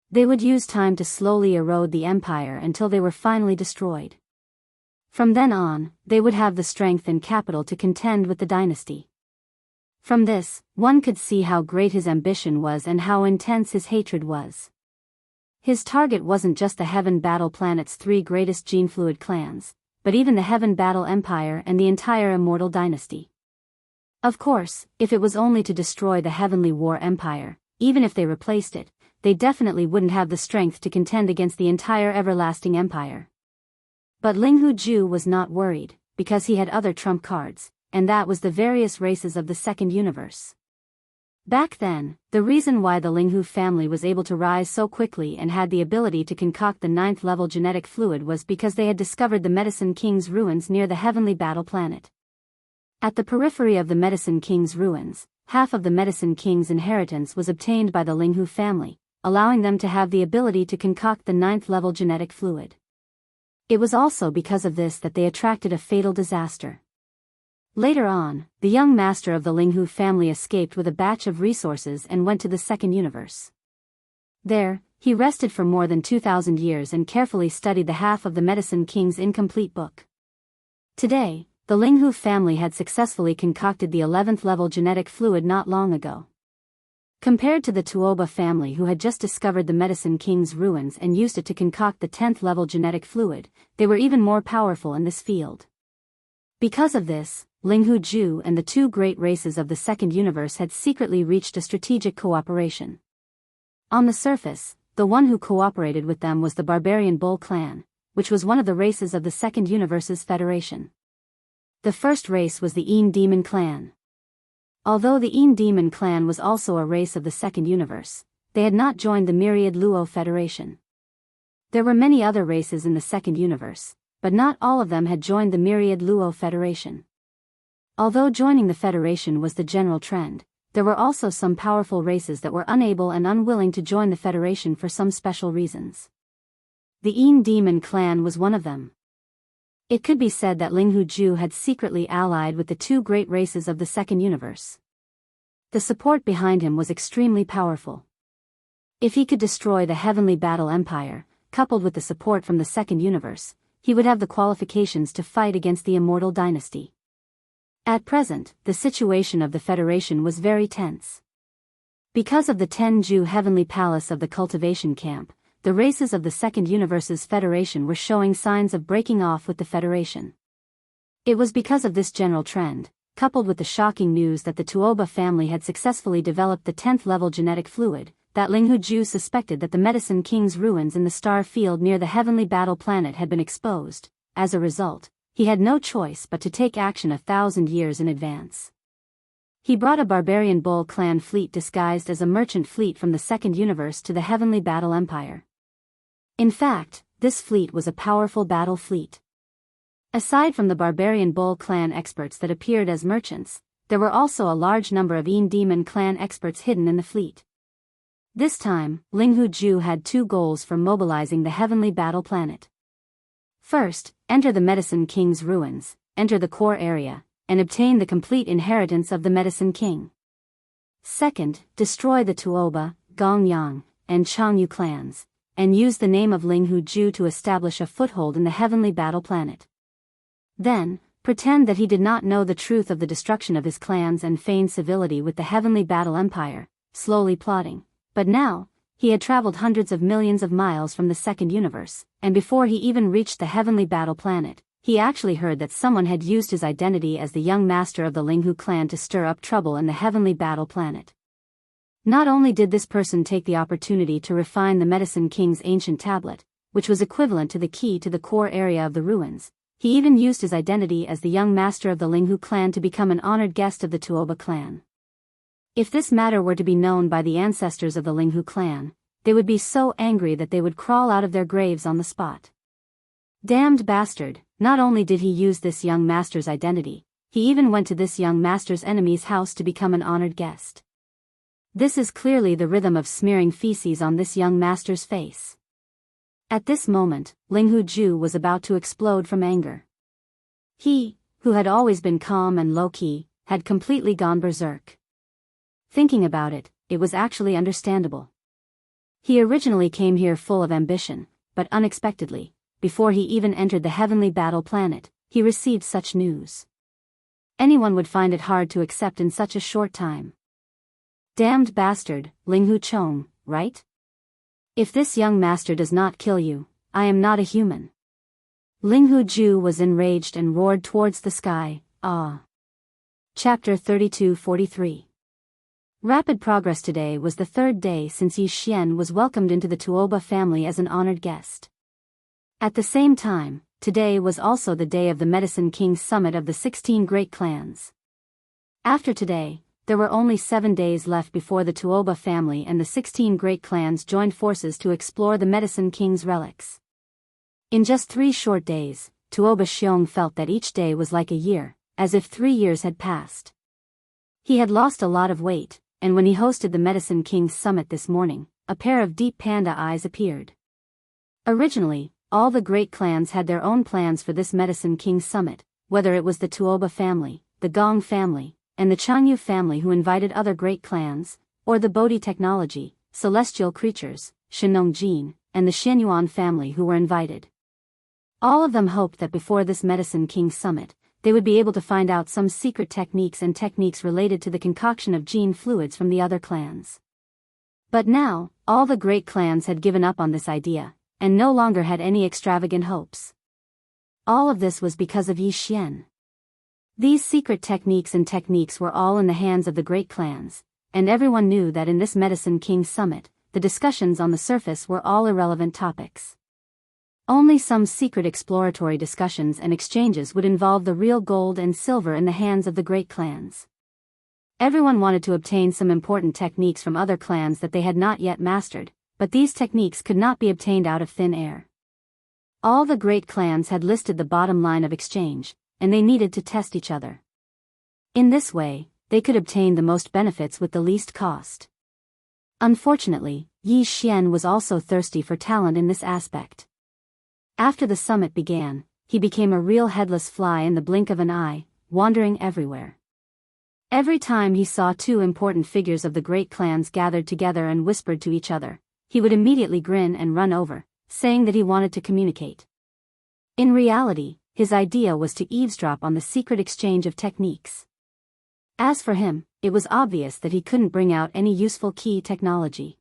They would use time to slowly erode the Empire until they were finally destroyed. From then on, they would have the strength and capital to contend with the Dynasty. From this, one could see how great his ambition was and how intense his hatred was. His target wasn't just the Heaven Battle Planet's 3 greatest gene fluid clans, but even the Heaven Battle Empire and the entire Immortal Dynasty. Of course, if it was only to destroy the Heavenly War Empire, even if they replaced it, they definitely wouldn't have the strength to contend against the entire Everlasting Empire. But Linghu Ju was not worried, because he had other trump cards, and that was the various races of the second universe. Back then, the reason why the Linghu family was able to rise so quickly and had the ability to concoct the 9th level genetic fluid was because they had discovered the Medicine King's ruins near the Heavenly Battle Planet. At the periphery of the Medicine King's ruins, half of the Medicine King's inheritance was obtained by the Linghu family, allowing them to have the ability to concoct the 9th level genetic fluid. It was also because of this that they attracted a fatal disaster. Later on, the young master of the Linghu family escaped with a batch of resources and went to the second universe. There, he rested for more than 2,000 years and carefully studied the half of the Medicine King's incomplete book. Today, the Linghu family had successfully concocted the 11th level genetic fluid not long ago. Compared to the Tuoba family who had just discovered the Medicine King's ruins and used it to concoct the 10th level genetic fluid, they were even more powerful in this field. Because of this, Linghu Ju and the two great races of the Second Universe had secretly reached a strategic cooperation. On the surface, the one who cooperated with them was the Barbarian Bull clan, which was one of the races of the Second Universe's federation. The first race was the Een Demon clan. Although the Een Demon clan was also a race of the Second Universe, they had not joined the Myriad Luo Federation. There were many other races in the Second Universe, but not all of them had joined the Myriad Luo Federation. Although joining the Federation was the general trend, there were also some powerful races that were unable and unwilling to join the Federation for some special reasons. The Een Demon clan was one of them. It could be said that Linghu Ju had secretly allied with the two great races of the Second Universe. The support behind him was extremely powerful. If he could destroy the Heavenly Battle Empire, coupled with the support from the Second Universe, he would have the qualifications to fight against the Immortal Dynasty. At present, the situation of the Federation was very tense. Because of the Tenju Heavenly Palace of the Cultivation Camp, the races of the Second Universe's Federation were showing signs of breaking off with the Federation. It was because of this general trend, coupled with the shocking news that the Tuoba family had successfully developed the 10th level genetic fluid, that Linghu Ju suspected that the Medicine King's ruins in the star field near the Heavenly Battle Planet had been exposed. As a result, he had no choice but to take action 1,000 years in advance. He brought a Barbarian Bull clan fleet disguised as a merchant fleet from the Second Universe to the Heavenly Battle Empire. In fact, this fleet was a powerful battle fleet. Aside from the Barbarian Bull clan experts that appeared as merchants, there were also a large number of Een Demon clan experts hidden in the fleet. This time, Linghu Ju had two goals for mobilizing the Heavenly Battle Planet. First, enter the Medicine King's ruins, enter the core area, and obtain the complete inheritance of the Medicine King. Second, destroy the Tuoba, Gongyang, and Changyu clans, and use the name of Linghu Ju to establish a foothold in the Heavenly Battle Planet. Then, pretend that he did not know the truth of the destruction of his clans and feign civility with the Heavenly Battle Empire, slowly plotting. But now, he had traveled hundreds of millions of miles from the Second Universe, and before he even reached the Heavenly Battle Planet, he actually heard that someone had used his identity as the young master of the Linghu clan to stir up trouble in the Heavenly Battle Planet. Not only did this person take the opportunity to refine the Medicine King's ancient tablet, which was equivalent to the key to the core area of the ruins, he even used his identity as the young master of the Linghu clan to become an honored guest of the Tuoba clan. If this matter were to be known by the ancestors of the Linghu clan, they would be so angry that they would crawl out of their graves on the spot. Damned bastard, not only did he use this young master's identity, he even went to this young master's enemy's house to become an honored guest. This is clearly the rhythm of smearing feces on this young master's face. At this moment, Linghu Ju was about to explode from anger. He, who had always been calm and low-key, had completely gone berserk. Thinking about it, it was actually understandable. He originally came here full of ambition, but unexpectedly, before he even entered the Heavenly Battle Planet, he received such news. Anyone would find it hard to accept in such a short time. Damned bastard, Linghu Chong, right? If this young master does not kill you, I am not a human. Linghu Ju was enraged and roared towards the sky. Chapter 32-43. Rapid progress. Today was the third day since Yi Xian was welcomed into the Tuoba family as an honored guest. At the same time, today was also the day of the Medicine King's Summit of the 16 Great Clans. After today, there were only 7 days left before the Tuoba family and the 16 Great Clans joined forces to explore the Medicine King's relics. In just 3 short days, Tuoba Xiong felt that each day was like a year, as if 3 years had passed. He had lost a lot of weight, and when he hosted the Medicine King's Summit this morning, a pair of deep panda eyes appeared. Originally, all the great clans had their own plans for this Medicine King's Summit, whether it was the Tuoba family, the Gong family, and the Changyu family who invited other great clans, or the Bodhi technology, celestial creatures, Shenong Jin, and the Shenyuan family who were invited. All of them hoped that before this Medicine King's Summit, they would be able to find out some secret techniques related to the concoction of gene fluids from the other clans. But now, all the great clans had given up on this idea, and no longer had any extravagant hopes. All of this was because of Yi Xian. These secret techniques were all in the hands of the great clans, and everyone knew that in this Medicine King Summit, the discussions on the surface were all irrelevant topics. Only some secret exploratory discussions and exchanges would involve the real gold and silver in the hands of the great clans. Everyone wanted to obtain some important techniques from other clans that they had not yet mastered, but these techniques could not be obtained out of thin air. All the great clans had listed the bottom line of exchange, and they needed to test each other. In this way, they could obtain the most benefits with the least cost. Unfortunately, Yi Xian was also thirsty for talent in this aspect. After the summit began, he became a real headless fly in the blink of an eye, wandering everywhere. Every time he saw two important figures of the great clans gathered together and whispered to each other, he would immediately grin and run over, saying that he wanted to communicate. In reality, his idea was to eavesdrop on the secret exchange of techniques. As for him, it was obvious that he couldn't bring out any useful key technology.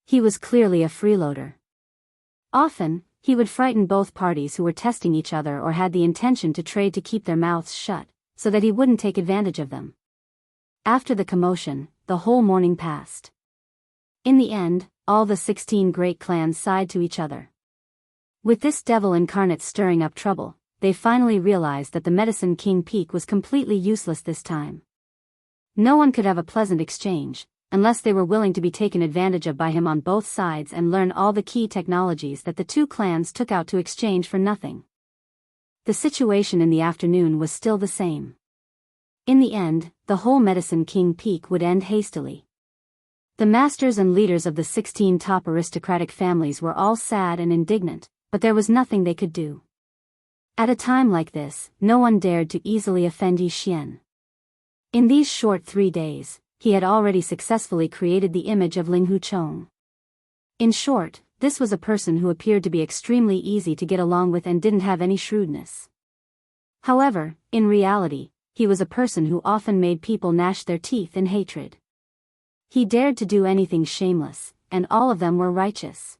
He was clearly a freeloader. Often, he would frighten both parties who were testing each other or had the intention to trade to keep their mouths shut, so that he wouldn't take advantage of them. After the commotion, the whole morning passed. In the end, all the 16 great clans sighed to each other. With this devil incarnate stirring up trouble, they finally realized that the Medicine King Peak was completely useless this time. No one could have a pleasant exchange, unless they were willing to be taken advantage of by him on both sides and learn all the key technologies that the two clans took out to exchange for nothing. The situation in the afternoon was still the same. In the end, the whole Medicine King Peak would end hastily. The masters and leaders of the 16 top aristocratic families were all sad and indignant, but there was nothing they could do. At a time like this, no one dared to easily offend Yi Xian. In these short 3 days, he had already successfully created the image of Ling Huchong. In short, this was a person who appeared to be extremely easy to get along with and didn't have any shrewdness. However, in reality, he was a person who often made people gnash their teeth in hatred. He dared to do anything shameless, and all of them were righteous.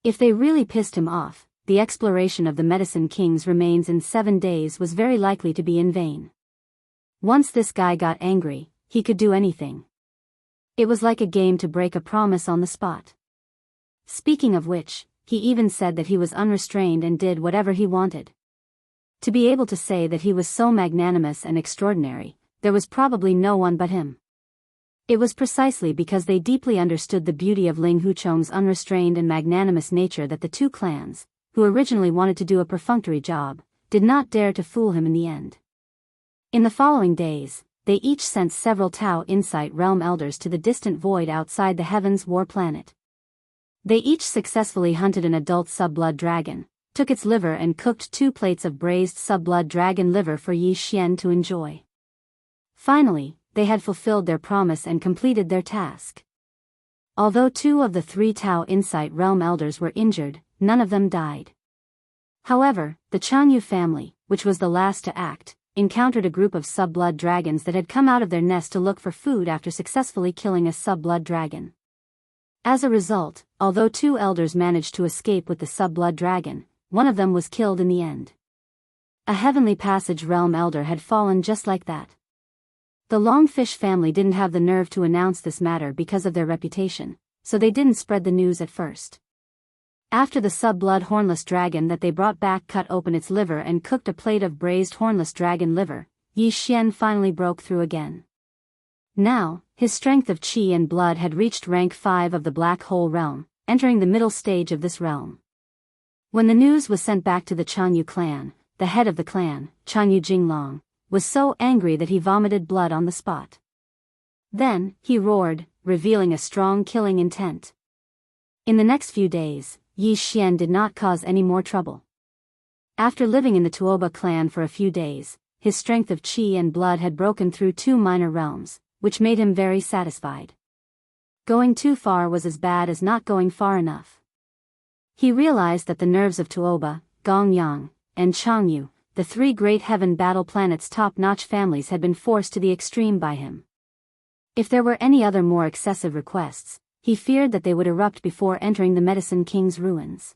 If they really pissed him off, the exploration of the Medicine King's remains in 7 days was very likely to be in vain. Once this guy got angry, he could do anything. It was like a game to break a promise on the spot. Speaking of which, he even said that he was unrestrained and did whatever he wanted. To be able to say that he was so magnanimous and extraordinary, there was probably no one but him. It was precisely because they deeply understood the beauty of Ling Huchong's unrestrained and magnanimous nature that the two clans, who originally wanted to do a perfunctory job, did not dare to fool him in the end. In the following days, they each sent several Tao Insight Realm Elders to the distant void outside the Heavens War planet. They each successfully hunted an adult sub-blood dragon, took its liver and cooked 2 plates of braised sub-blood dragon liver for Yi Xian to enjoy. Finally, they had fulfilled their promise and completed their task. Although 2 of the 3 Tao Insight Realm Elders were injured, none of them died. However, the Jianghu family, which was the last to act, encountered a group of sub-blood dragons that had come out of their nest to look for food after successfully killing a sub-blood dragon. As a result, although 2 elders managed to escape with the sub-blood dragon, one of them was killed in the end. A Heavenly Passage Realm Elder had fallen just like that. The Longfish family didn't have the nerve to announce this matter because of their reputation, so they didn't spread the news at first. After the sub-blood hornless dragon that they brought back cut open its liver and cooked a plate of braised hornless dragon liver, Yi Xian finally broke through again. Now, his strength of qi and blood had reached rank 5 of the Black Hole realm, entering the middle stage of this realm. When the news was sent back to the Jianghu clan, the head of the clan, Jianghu Jinglong, was so angry that he vomited blood on the spot. Then, he roared, revealing a strong killing intent. In the next few days, Yi Xian did not cause any more trouble. After living in the Tuoba clan for a few days, his strength of qi and blood had broken through 2 minor realms, which made him very satisfied. Going too far was as bad as not going far enough. He realized that the nerves of Tuoba, Gongyang, and Jianghu, the three great heaven battle planets' top-notch families had been forced to the extreme by him. If there were any other more excessive requests, he feared that they would erupt before entering the Medicine King's ruins.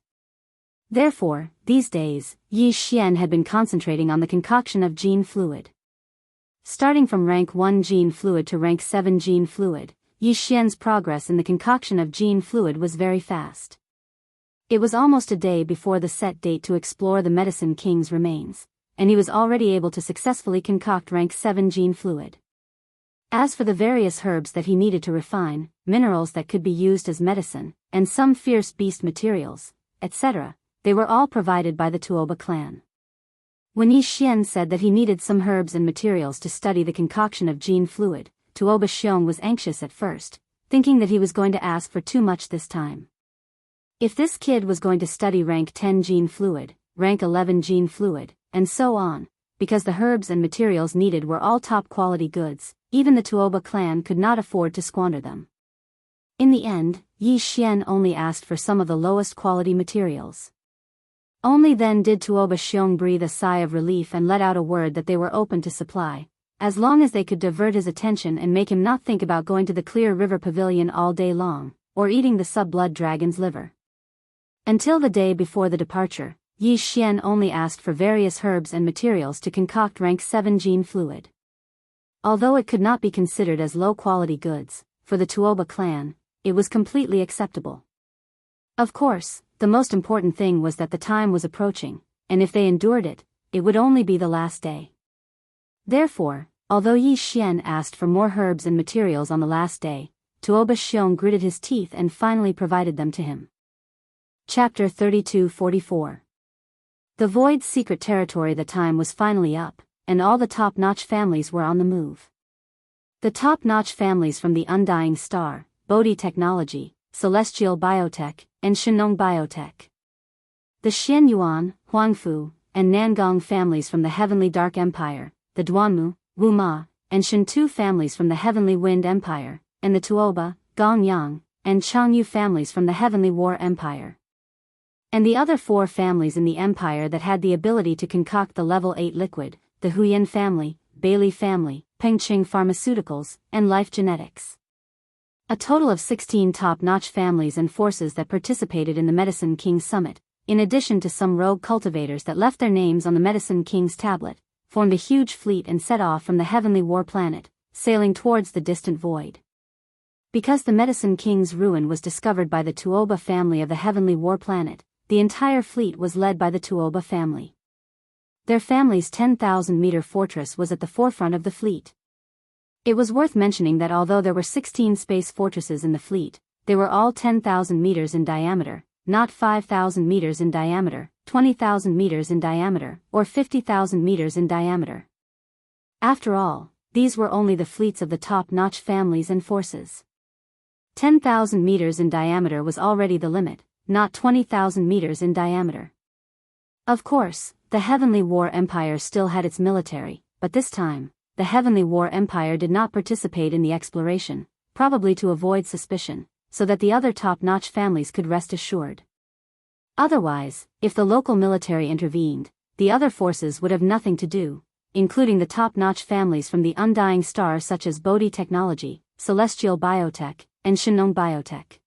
Therefore, these days, Yi Xian had been concentrating on the concoction of gene fluid. Starting from rank 1 gene fluid to rank 7 gene fluid, Yi Xian's progress in the concoction of gene fluid was very fast. It was almost a day before the set date to explore the Medicine King's remains, and he was already able to successfully concoct rank 7 gene fluid. As for the various herbs that he needed to refine, minerals that could be used as medicine, and some fierce beast materials, etc., they were all provided by the Tuoba clan. When Yi Xian said that he needed some herbs and materials to study the concoction of gene fluid, Tuoba Xiong was anxious at first, thinking that he was going to ask for too much this time. If this kid was going to study rank 10 gene fluid, rank 11 gene fluid, and so on, because the herbs and materials needed were all top-quality goods, even the Tuoba clan could not afford to squander them. In the end, Yi Xian only asked for some of the lowest quality materials. Only then did Tuoba Xiong breathe a sigh of relief and let out a word that they were open to supply, as long as they could divert his attention and make him not think about going to the Clear River Pavilion all day long, or eating the sub-blood dragon's liver. Until the day before the departure, Yi Xian only asked for various herbs and materials to concoct rank 7 gene fluid. Although it could not be considered as low-quality goods, for the Tuoba clan, it was completely acceptable. Of course, the most important thing was that the time was approaching, and if they endured it, it would only be the last day. Therefore, although Yi Xian asked for more herbs and materials on the last day, Tuoba Xiong gritted his teeth and finally provided them to him. Chapter 32-44. The Void's secret territory. The time was finally up, and all the top-notch families were on the move. The top-notch families from the Undying Star, Bodhi Technology, Celestial Biotech, and Shenong Biotech. The Xianyuan, Huangfu, and Nangong families from the Heavenly Dark Empire, the Duanmu, Wuma, and Shentu families from the Heavenly Wind Empire, and the Tuoba, Gongyang, and Changyu families from the Heavenly War Empire. And the other 4 families in the empire that had the ability to concoct the level 8 liquid, the Huyan family, Bailey family, Pengqing Pharmaceuticals, and Life Genetics. A total of 16 top-notch families and forces that participated in the Medicine King Summit, in addition to some rogue cultivators that left their names on the Medicine King's tablet, formed a huge fleet and set off from the Heavenly War planet, sailing towards the distant void. Because the Medicine King's ruin was discovered by the Tuoba family of the Heavenly War planet, the entire fleet was led by the Tuoba family. Their family's 10,000-meter fortress was at the forefront of the fleet. It was worth mentioning that although there were 16 space fortresses in the fleet, they were all 10,000 meters in diameter, not 5,000 meters in diameter, 20,000 meters in diameter, or 50,000 meters in diameter. After all, these were only the fleets of the top-notch families and forces. 10,000 meters in diameter was already the limit, not 20,000 meters in diameter. Of course, the Heavenly War Empire still had its military, but this time, the Heavenly War Empire did not participate in the exploration, probably to avoid suspicion, so that the other top-notch families could rest assured. Otherwise, if the local military intervened, the other forces would have nothing to do, including the top-notch families from the Undying Star such as Bodhi Technology, Celestial Biotech, and Shenong Biotech.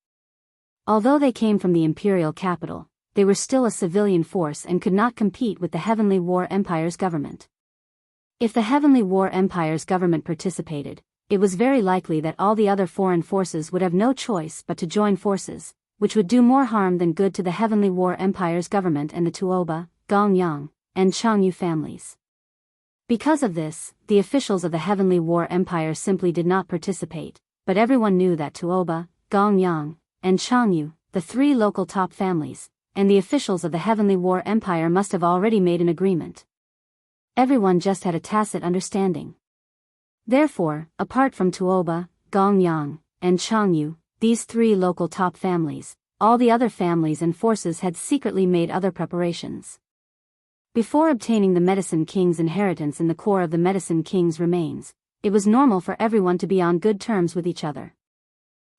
Although they came from the imperial capital, they were still a civilian force and could not compete with the Heavenly War Empire's government. If the Heavenly War Empire's government participated, it was very likely that all the other foreign forces would have no choice but to join forces, which would do more harm than good to the Heavenly War Empire's government and the Tuoba, Gongyang, and Changyu families. Because of this, the officials of the Heavenly War Empire simply did not participate, but everyone knew that Tuoba, Gongyang, and Changyu, the 3 local top families, and the officials of the Heavenly War Empire must have already made an agreement. Everyone just had a tacit understanding. Therefore, apart from Tuoba, Gongyang, and Changyu, these 3 local top families, all the other families and forces had secretly made other preparations. Before obtaining the Medicine King's inheritance in the core of the Medicine King's remains, it was normal for everyone to be on good terms with each other.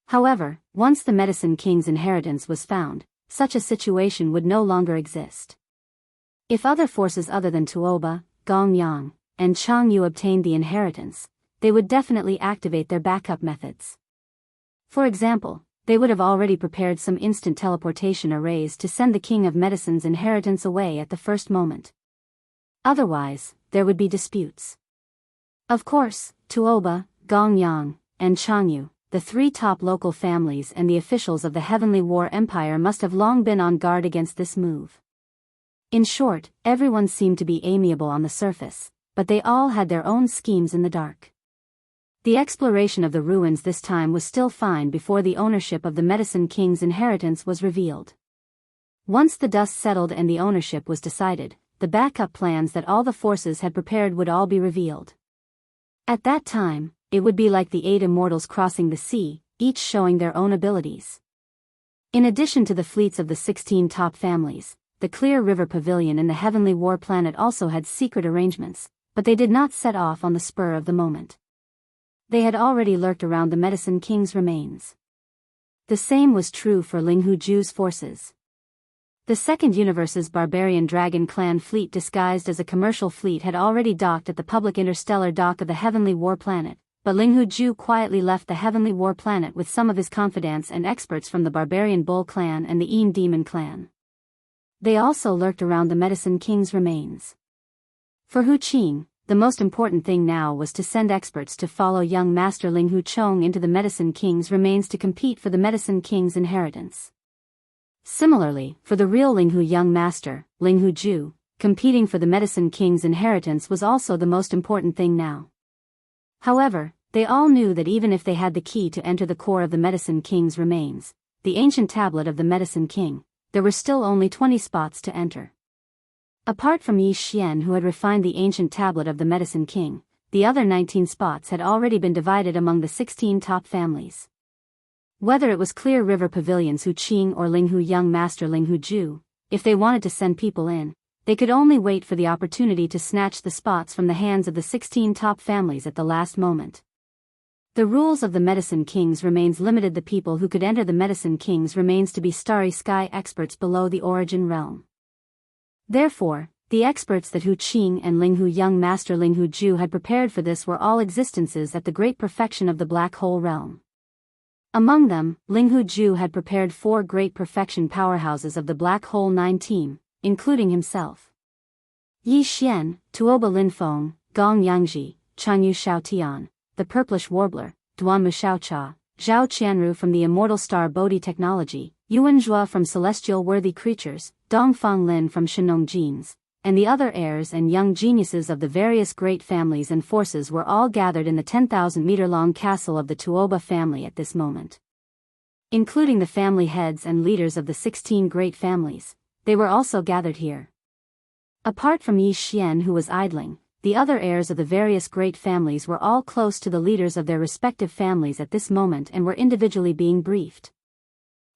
However, once the Medicine King's inheritance was found, such a situation would no longer exist. If other forces other than Tuoba, Gongyang, and Changyu obtained the inheritance, they would definitely activate their backup methods. For example, they would have already prepared some instant teleportation arrays to send the King of Medicine's inheritance away at the first moment. Otherwise, there would be disputes. Of course, Tuoba, Gongyang, and Changyu, the three top local families and the officials of the Heavenly War Empire must have long been on guard against this move. In short, everyone seemed to be amiable on the surface, but they all had their own schemes in the dark. The exploration of the ruins this time was still fine before the ownership of the Medicine King's inheritance was revealed. Once the dust settled and the ownership was decided, the backup plans that all the forces had prepared would all be revealed. At that time, it would be like the 8 immortals crossing the sea, each showing their own abilities. In addition to the fleets of the 16 top families, the Clear River Pavilion in the Heavenly War Planet also had secret arrangements, but they did not set off on the spur of the moment. They had already lurked around the Medicine King's remains. The same was true for Linghu Ju's forces. The Second Universe's barbarian dragon clan fleet disguised as a commercial fleet had already docked at the public interstellar dock of the Heavenly War Planet, but Linghu Ju quietly left the Heavenly War Planet with some of his confidants and experts from the Barbarian Bull clan and the Een Demon clan. They also lurked around the Medicine King's remains. For Hu Qing, the most important thing now was to send experts to follow young Master Linghu Chong into the Medicine King's remains to compete for the Medicine King's inheritance. Similarly, for the real Linghu young master, Linghu Ju, competing for the Medicine King's inheritance was also the most important thing now. However, they all knew that even if they had the key to enter the core of the Medicine King's remains, the ancient tablet of the Medicine King, there were still only 20 spots to enter. Apart from Yi Xian, who had refined the ancient tablet of the Medicine King, the other 19 spots had already been divided among the 16 top families. Whether it was Clear River Pavilion's Hu Qing or Linghu young master Linghu Ju, if they wanted to send people in, they could only wait for the opportunity to snatch the spots from the hands of the 16 top families at the last moment. The rules of the Medicine King's remains limited the people who could enter the Medicine King's remains to be starry sky experts below the origin realm. Therefore, the experts that Hu Qing and Linghu young master Linghu Ju had prepared for this were all existences at the great perfection of the black hole realm. Among them, Linghu Ju had prepared 4 great perfection powerhouses of the Black Hole 9 team, including himself. Yi Xian, Tuoba Linfeng, Gong Yangji, Changyu Xiaotian, the Purplish Warbler, Duanmu Xiaocha, Zhao Qianru from the Immortal Star Bodhi Technology, Yuan Zhua from Celestial Worthy Creatures, Dongfang Lin from Shenong Genes, and the other heirs and young geniuses of the various great families and forces were all gathered in the 10,000-meter-long castle of the Tuoba family at this moment. Including the family heads and leaders of the 16 great families, they were also gathered here. Apart from Yi Xian, who was idling, the other heirs of the various great families were all close to the leaders of their respective families at this moment and were individually being briefed.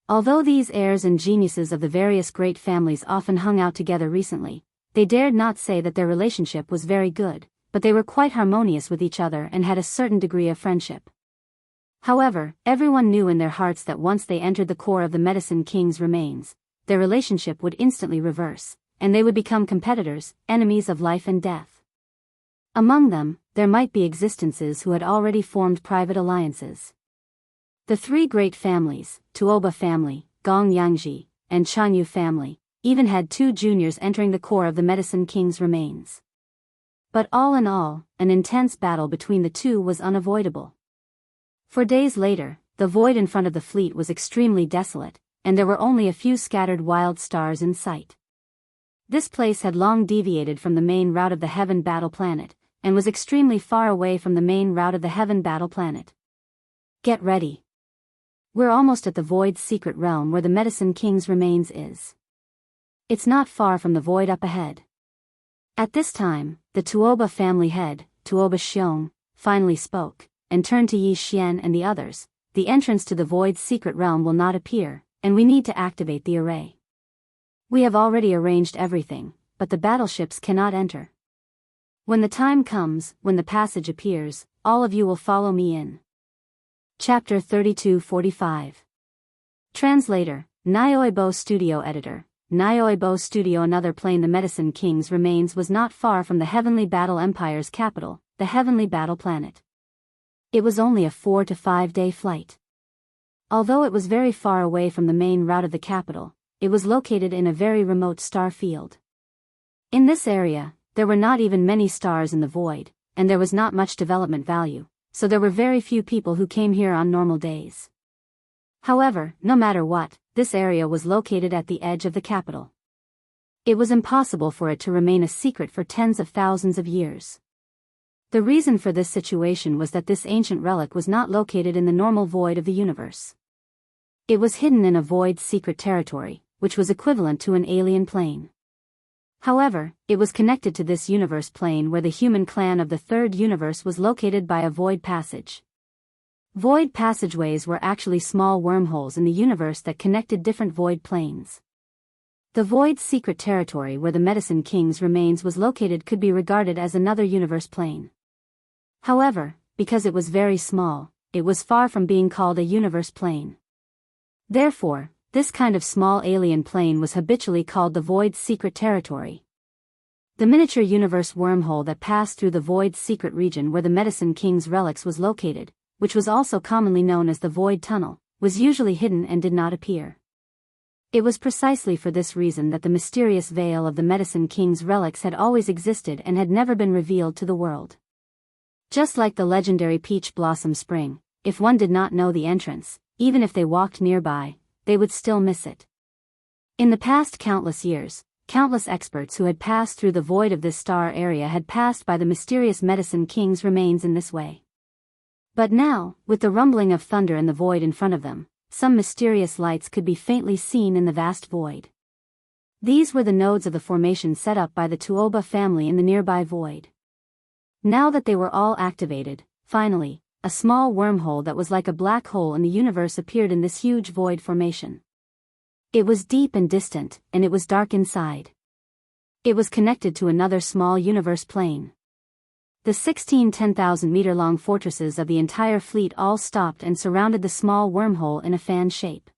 Although these heirs and geniuses of the various great families often hung out together recently, they dared not say that their relationship was very good, but they were quite harmonious with each other and had a certain degree of friendship. However, everyone knew in their hearts that once they entered the core of the Medicine King's remains, their relationship would instantly reverse, and they would become competitors, enemies of life and death. Among them, there might be existences who had already formed private alliances. The 3 great families, Tuoba family, Gong Yangji, and Changyu family, even had 2 juniors entering the core of the Medicine King's remains. But all in all, an intense battle between the two was unavoidable. For days later, the void in front of the fleet was extremely desolate, and there were only a few scattered wild stars in sight. This place had long deviated from the main route of the Heaven Battle Planet, and was extremely far away from the main route of the Heaven Battle Planet. Get ready. We're almost at the Void's secret realm where the Medicine King's remains is. It's not far from the void up ahead. At this time, the Tuoba family head, Tuoba Xiong, finally spoke, and turned to Yi Xian and the others. The entrance to the Void's secret realm will not appear, and we need to activate the array. We have already arranged everything, but the battleships cannot enter. When the time comes, when the passage appears, all of you will follow me in. Chapter 32:45. Translator, Nyoibo Studio Editor, Nioebo Studio. Another plane. The Medicine King's remains was not far from the Heavenly Battle Empire's capital, the Heavenly Battle Planet. It was only a 4 to 5 day flight. Although it was very far away from the main route of the capital, it was located in a very remote star field. In this area, there were not even many stars in the void, and there was not much development value, so there were very few people who came here on normal days. However, no matter what, this area was located at the edge of the capital. It was impossible for it to remain a secret for tens of thousands of years. The reason for this situation was that this ancient relic was not located in the normal void of the universe. It was hidden in a void's secret territory, which was equivalent to an alien plane. However, it was connected to this universe plane where the human clan of the third universe was located by a void passage. Void passageways were actually small wormholes in the universe that connected different void planes. The void's secret territory where the Medicine King's remains was located could be regarded as another universe plane. However, because it was very small, it was far from being called a universe plane. Therefore, this kind of small alien plane was habitually called the void's secret territory. The miniature universe wormhole that passed through the void's secret region where the Medicine King's relics was located, which was also commonly known as the Void Tunnel, was usually hidden and did not appear. It was precisely for this reason that the mysterious veil of the Medicine King's relics had always existed and had never been revealed to the world. Just like the legendary Peach Blossom Spring, if one did not know the entrance, even if they walked nearby, they would still miss it. In the past countless years, countless experts who had passed through the void of this star area had passed by the mysterious Medicine King's remains in this way. But now, with the rumbling of thunder in the void in front of them, some mysterious lights could be faintly seen in the vast void. These were the nodes of the formation set up by the Tuoba family in the nearby void. Now that they were all activated, finally, a small wormhole that was like a black hole in the universe appeared in this huge void formation. It was deep and distant, and it was dark inside. It was connected to another small universe plane. The 16 10,000-meter-long fortresses of the entire fleet all stopped and surrounded the small wormhole in a fan shape.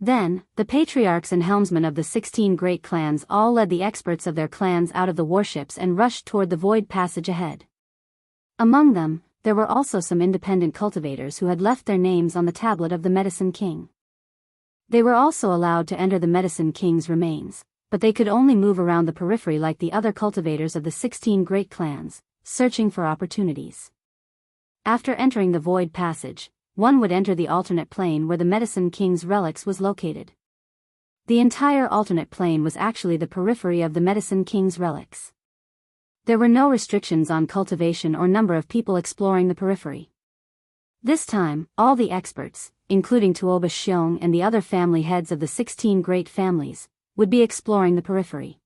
Then, the patriarchs and helmsmen of the 16 great clans all led the experts of their clans out of the warships and rushed toward the void passage ahead. Among them, there were also some independent cultivators who had left their names on the tablet of the Medicine King. They were also allowed to enter the Medicine King's remains, but they could only move around the periphery like the other cultivators of the 16 great clans, searching for opportunities. After entering the void passage, one would enter the alternate plane where the Medicine King's relics was located. The entire alternate plane was actually the periphery of the Medicine King's relics. There were no restrictions on cultivation or number of people exploring the periphery. This time, all the experts, including Tuoba Xiong and the other family heads of the 16 great families, would be exploring the periphery.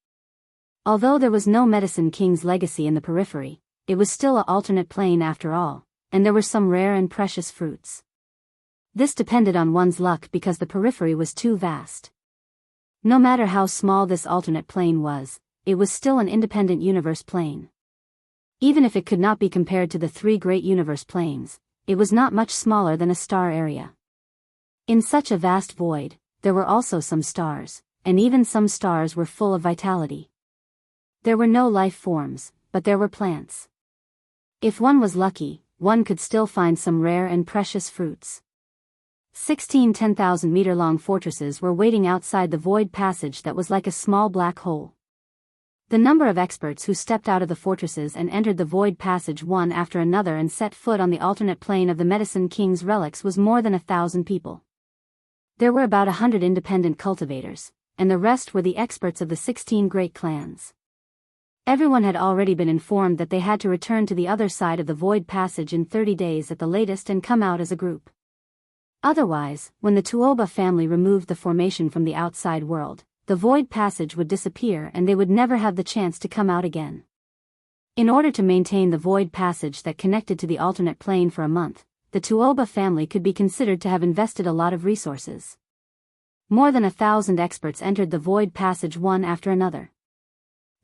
Although there was no Medicine King's legacy in the periphery, it was still an alternate plane after all, and there were some rare and precious fruits. This depended on one's luck because the periphery was too vast. No matter how small this alternate plane was, it was still an independent universe plane. Even if it could not be compared to the 3 great universe planes, it was not much smaller than a star area. In such a vast void, there were also some stars, and even some stars were full of vitality. There were no life forms, but there were plants. If one was lucky, one could still find some rare and precious fruits. 16 10,000-meter-long fortresses were waiting outside the void passage that was like a small black hole. The number of experts who stepped out of the fortresses and entered the void passage one after another and set foot on the alternate plane of the Medicine King's relics was more than 1,000 people. There were about 100 independent cultivators, and the rest were the experts of the 16 great clans. Everyone had already been informed that they had to return to the other side of the void passage in 30 days at the latest and come out as a group. Otherwise, when the Tuoba family removed the formation from the outside world, the void passage would disappear and they would never have the chance to come out again. In order to maintain the void passage that connected to the alternate plane for a month, the Tuoba family could be considered to have invested a lot of resources. More than 1,000 experts entered the void passage one after another.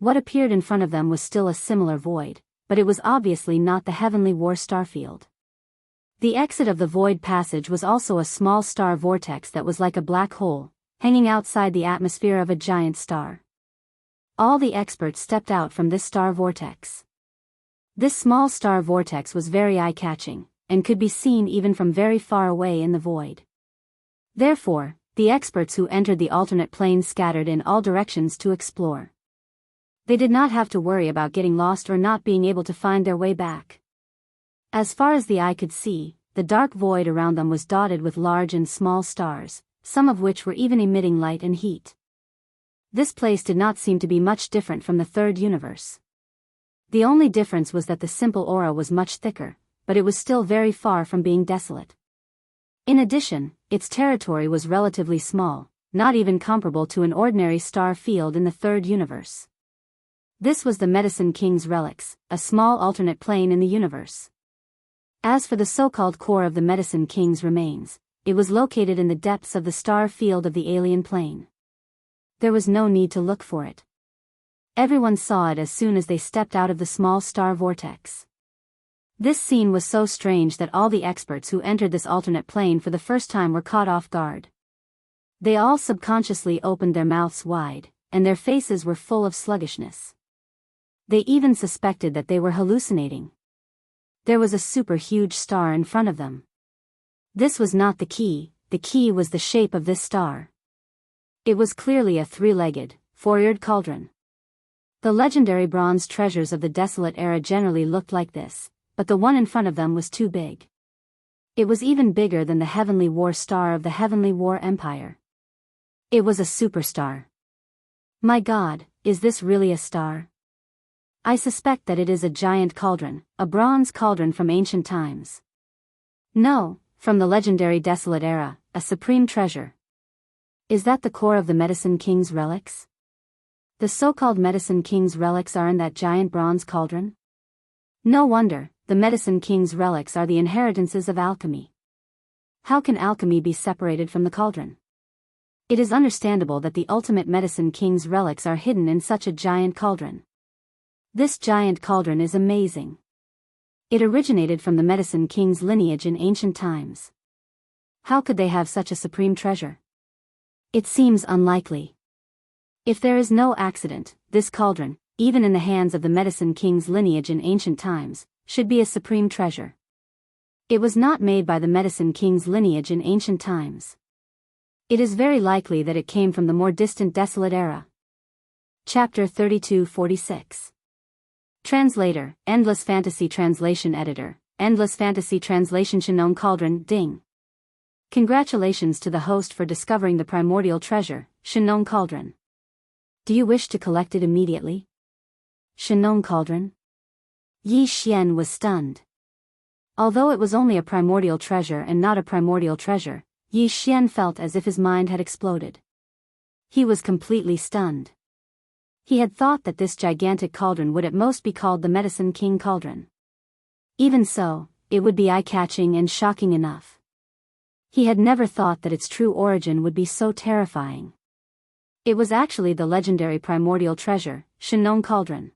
What appeared in front of them was still a similar void, but it was obviously not the Heavenly War starfield. The exit of the void passage was also a small star vortex that was like a black hole, hanging outside the atmosphere of a giant star. All the experts stepped out from this star vortex. This small star vortex was very eye-catching, and could be seen even from very far away in the void. Therefore, the experts who entered the alternate plane scattered in all directions to explore. They did not have to worry about getting lost or not being able to find their way back. As far as the eye could see, the dark void around them was dotted with large and small stars, some of which were even emitting light and heat. This place did not seem to be much different from the third universe. The only difference was that the simple aura was much thicker, but it was still very far from being desolate. In addition, its territory was relatively small, not even comparable to an ordinary star field in the third universe. This was the Medicine King's relics, a small alternate plane in the universe. As for the so-called core of the Medicine King's remains, it was located in the depths of the star field of the alien plane. There was no need to look for it. Everyone saw it as soon as they stepped out of the small star vortex. This scene was so strange that all the experts who entered this alternate plane for the first time were caught off guard. They all subconsciously opened their mouths wide, and their faces were full of sluggishness. They even suspected that they were hallucinating. There was a super huge star in front of them. This was not the key was the shape of this star. It was clearly a three-legged, four-eared cauldron. The legendary bronze treasures of the desolate era generally looked like this, but the one in front of them was too big. It was even bigger than the Heavenly War star of the Heavenly War Empire. It was a superstar. My God, is this really a star? I suspect that it is a giant cauldron, a bronze cauldron from ancient times. No, from the legendary desolate era, a supreme treasure. Is that the core of the Medicine King's relics? The so-called Medicine King's relics are in that giant bronze cauldron? No wonder, the Medicine King's relics are the inheritances of alchemy. How can alchemy be separated from the cauldron? It is understandable that the ultimate Medicine King's relics are hidden in such a giant cauldron. This giant cauldron is amazing. It originated from the Medicine King's lineage in ancient times. How could they have such a supreme treasure? It seems unlikely. If there is no accident, this cauldron, even in the hands of the Medicine King's lineage in ancient times, should be a supreme treasure. It was not made by the Medicine King's lineage in ancient times. It is very likely that it came from the more distant desolate era. Chapter 3246. Translator, Endless Fantasy Translation Editor, Endless Fantasy Translation Shinong Cauldron, Ding. Congratulations to the host for discovering the primordial treasure, Shinong Cauldron. Do you wish to collect it immediately? Shinong Cauldron? Yi Xian was stunned. Although it was only a primordial treasure and not a primordial treasure, Yi Xian felt as if his mind had exploded. He was completely stunned. He had thought that this gigantic cauldron would at most be called the Medicine King Cauldron. Even so, it would be eye-catching and shocking enough. He had never thought that its true origin would be so terrifying. It was actually the legendary primordial treasure, Shinong Cauldron.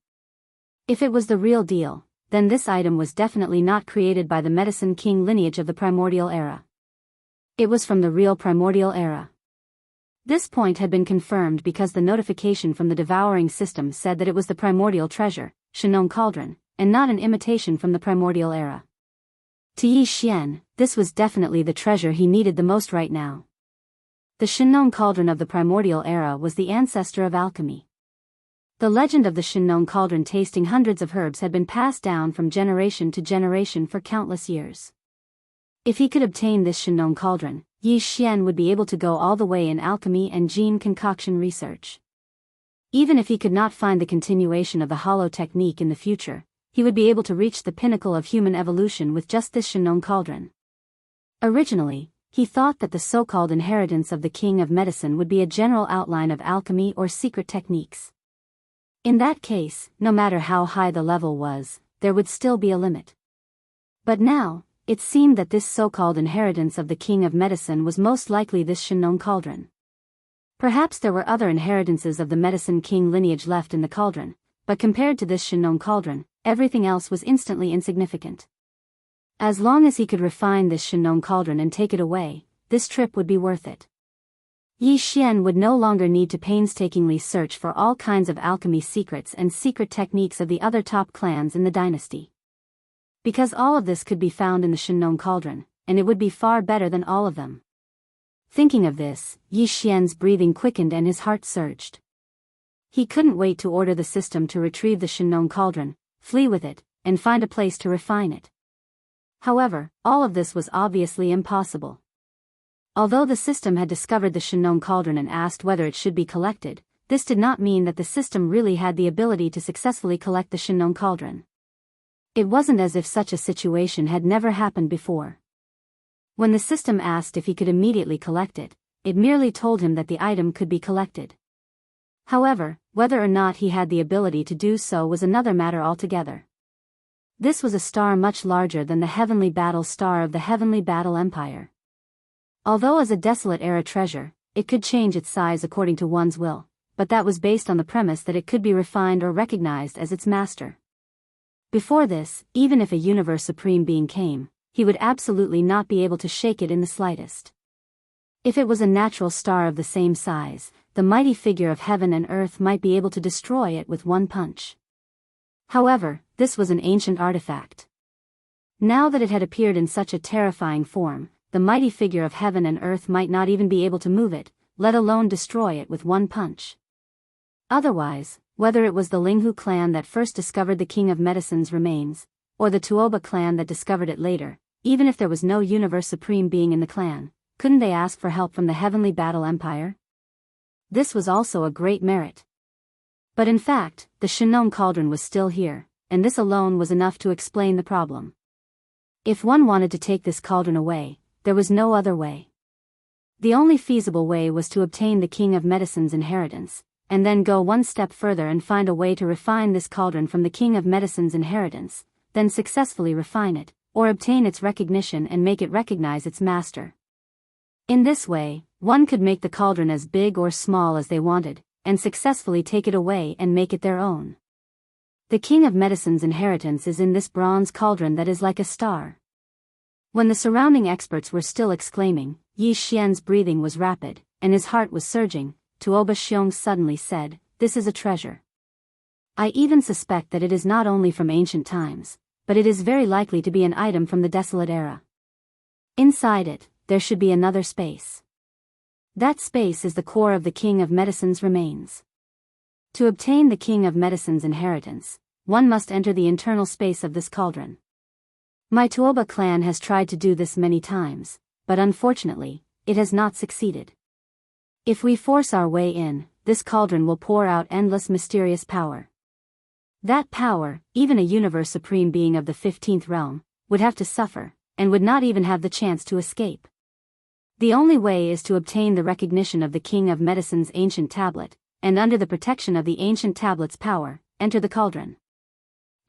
If it was the real deal, then this item was definitely not created by the Medicine King lineage of the primordial era. It was from the real primordial era. This point had been confirmed because the notification from the devouring system said that it was the primordial treasure, Shinong Cauldron, and not an imitation from the primordial era. To Yi Xian, this was definitely the treasure he needed the most right now. The Shinong Cauldron of the primordial era was the ancestor of alchemy. The legend of the Shinong Cauldron tasting hundreds of herbs had been passed down from generation to generation for countless years. If he could obtain this Shinong Cauldron, Yi Xian would be able to go all the way in alchemy and gene concoction research. Even if he could not find the continuation of the hollow technique in the future, he would be able to reach the pinnacle of human evolution with just this Shinong Cauldron. Originally, he thought that the so-called inheritance of the King of Medicine would be a general outline of alchemy or secret techniques. In that case, no matter how high the level was, there would still be a limit. But now, it seemed that this so-called inheritance of the King of Medicine was most likely this Shinong Cauldron. Perhaps there were other inheritances of the Medicine King lineage left in the cauldron, but compared to this Shinong Cauldron, everything else was instantly insignificant. As long as he could refine this Shinong Cauldron and take it away, this trip would be worth it. Yi Xian would no longer need to painstakingly search for all kinds of alchemy secrets and secret techniques of the other top clans in the dynasty. Because all of this could be found in the Shinnon Cauldron, and it would be far better than all of them. Thinking of this, Yi Xian's breathing quickened and his heart surged. He couldn't wait to order the system to retrieve the Shinnon Cauldron, flee with it, and find a place to refine it. However, all of this was obviously impossible. Although the system had discovered the Shinnon Cauldron and asked whether it should be collected, this did not mean that the system really had the ability to successfully collect the Shinnon Cauldron. It wasn't as if such a situation had never happened before. When the system asked if he could immediately collect it, it merely told him that the item could be collected. However, whether or not he had the ability to do so was another matter altogether. This was a star much larger than the heavenly battle star of the heavenly battle empire. Although as a desolate era treasure, it could change its size according to one's will, but that was based on the premise that it could be refined or recognized as its master. Before this, even if a universe supreme being came, he would absolutely not be able to shake it in the slightest. If it was a natural star of the same size, the mighty figure of heaven and earth might be able to destroy it with one punch. However, this was an ancient artifact. Now that it had appeared in such a terrifying form, the mighty figure of heaven and earth might not even be able to move it, let alone destroy it with one punch. Otherwise, whether it was the Linghu clan that first discovered the King of Medicine's remains, or the Tuoba clan that discovered it later, even if there was no universe supreme being in the clan, couldn't they ask for help from the heavenly battle empire? This was also a great merit. But in fact, the Shinnon Cauldron was still here, and this alone was enough to explain the problem. If one wanted to take this cauldron away, there was no other way. The only feasible way was to obtain the King of Medicine's inheritance, and then go one step further and find a way to refine this cauldron from the King of Medicine's inheritance, then successfully refine it, or obtain its recognition and make it recognize its master. In this way, one could make the cauldron as big or small as they wanted, and successfully take it away and make it their own. The King of Medicine's inheritance is in this bronze cauldron that is like a star. When the surrounding experts were still exclaiming, Yi Xian's breathing was rapid, and his heart was surging, Tuoba Xiong suddenly said, "This is a treasure. I even suspect that it is not only from ancient times, but it is very likely to be an item from the desolate era. Inside it, there should be another space. That space is the core of the King of Medicine's remains. To obtain the King of Medicine's inheritance, one must enter the internal space of this cauldron. My Tuoba clan has tried to do this many times, but unfortunately, it has not succeeded. If we force our way in, this cauldron will pour out endless mysterious power. That power, even a universe supreme being of the 15th realm, would have to suffer, and would not even have the chance to escape. The only way is to obtain the recognition of the King of Medicine's ancient tablet, and under the protection of the ancient tablet's power, enter the cauldron.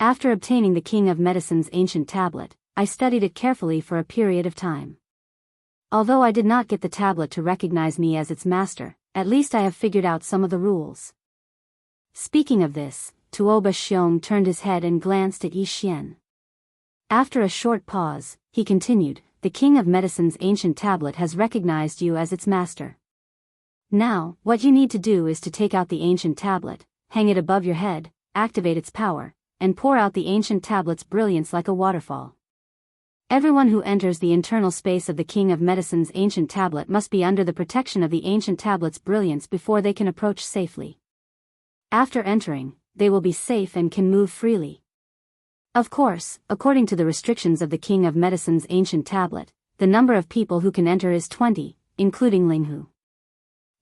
After obtaining the King of Medicine's ancient tablet, I studied it carefully for a period of time. Although I did not get the tablet to recognize me as its master, at least I have figured out some of the rules." Speaking of this, Tuoba Xiong turned his head and glanced at Yi Xian. After a short pause, he continued, "The King of Medicine's ancient tablet has recognized you as its master. Now, what you need to do is to take out the ancient tablet, hang it above your head, activate its power, and pour out the ancient tablet's brilliance like a waterfall. Everyone who enters the internal space of the King of Medicine's ancient tablet must be under the protection of the ancient tablet's brilliance before they can approach safely. After entering, they will be safe and can move freely. Of course, according to the restrictions of the King of Medicine's ancient tablet, the number of people who can enter is 20, including Linghu.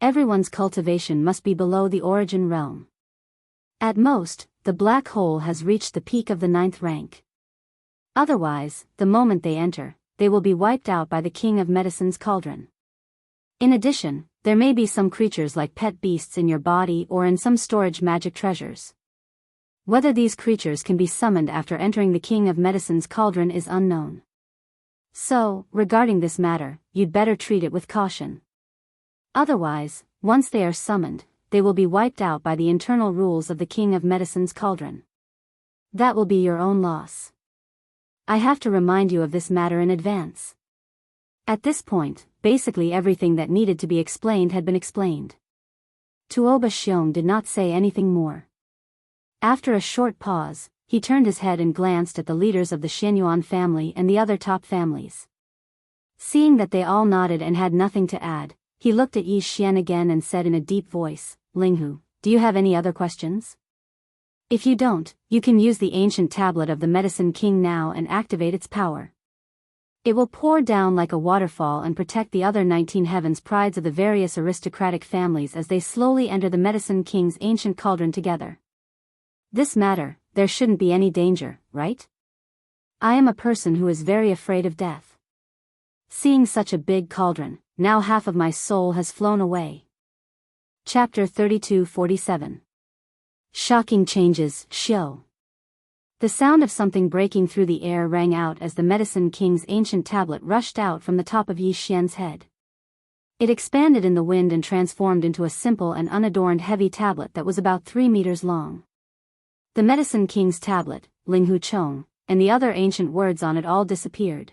Everyone's cultivation must be below the origin realm. At most, the black hole has reached the peak of the 9th rank. Otherwise, the moment they enter, they will be wiped out by the King of Medicine's cauldron. In addition, there may be some creatures like pet beasts in your body or in some storage magic treasures. Whether these creatures can be summoned after entering the King of Medicine's cauldron is unknown. So, regarding this matter, you'd better treat it with caution. Otherwise, once they are summoned, they will be wiped out by the internal rules of the King of Medicine's cauldron. That will be your own loss. I have to remind you of this matter in advance." At this point, basically everything that needed to be explained had been explained. Tuoba Xiong did not say anything more. After a short pause, he turned his head and glanced at the leaders of the Xianyuan family and the other top families. Seeing that they all nodded and had nothing to add, he looked at Yi Xian again and said in a deep voice, "Linghu, do you have any other questions? If you don't, you can use the ancient tablet of the Medicine King now and activate its power. It will pour down like a waterfall and protect the other 19 heavens prides of the various aristocratic families as they slowly enter the Medicine King's ancient cauldron together. This matter, there shouldn't be any danger, right? I am a person who is very afraid of death. Seeing such a big cauldron, now half of my soul has flown away." Chapter 32:47. Shocking changes, Xiao. The sound of something breaking through the air rang out as the Medicine King's ancient tablet rushed out from the top of Yi Xian's head. It expanded in the wind and transformed into a simple and unadorned heavy tablet that was about 3 meters long. The Medicine King's tablet, Linghu Chong, and the other ancient words on it all disappeared.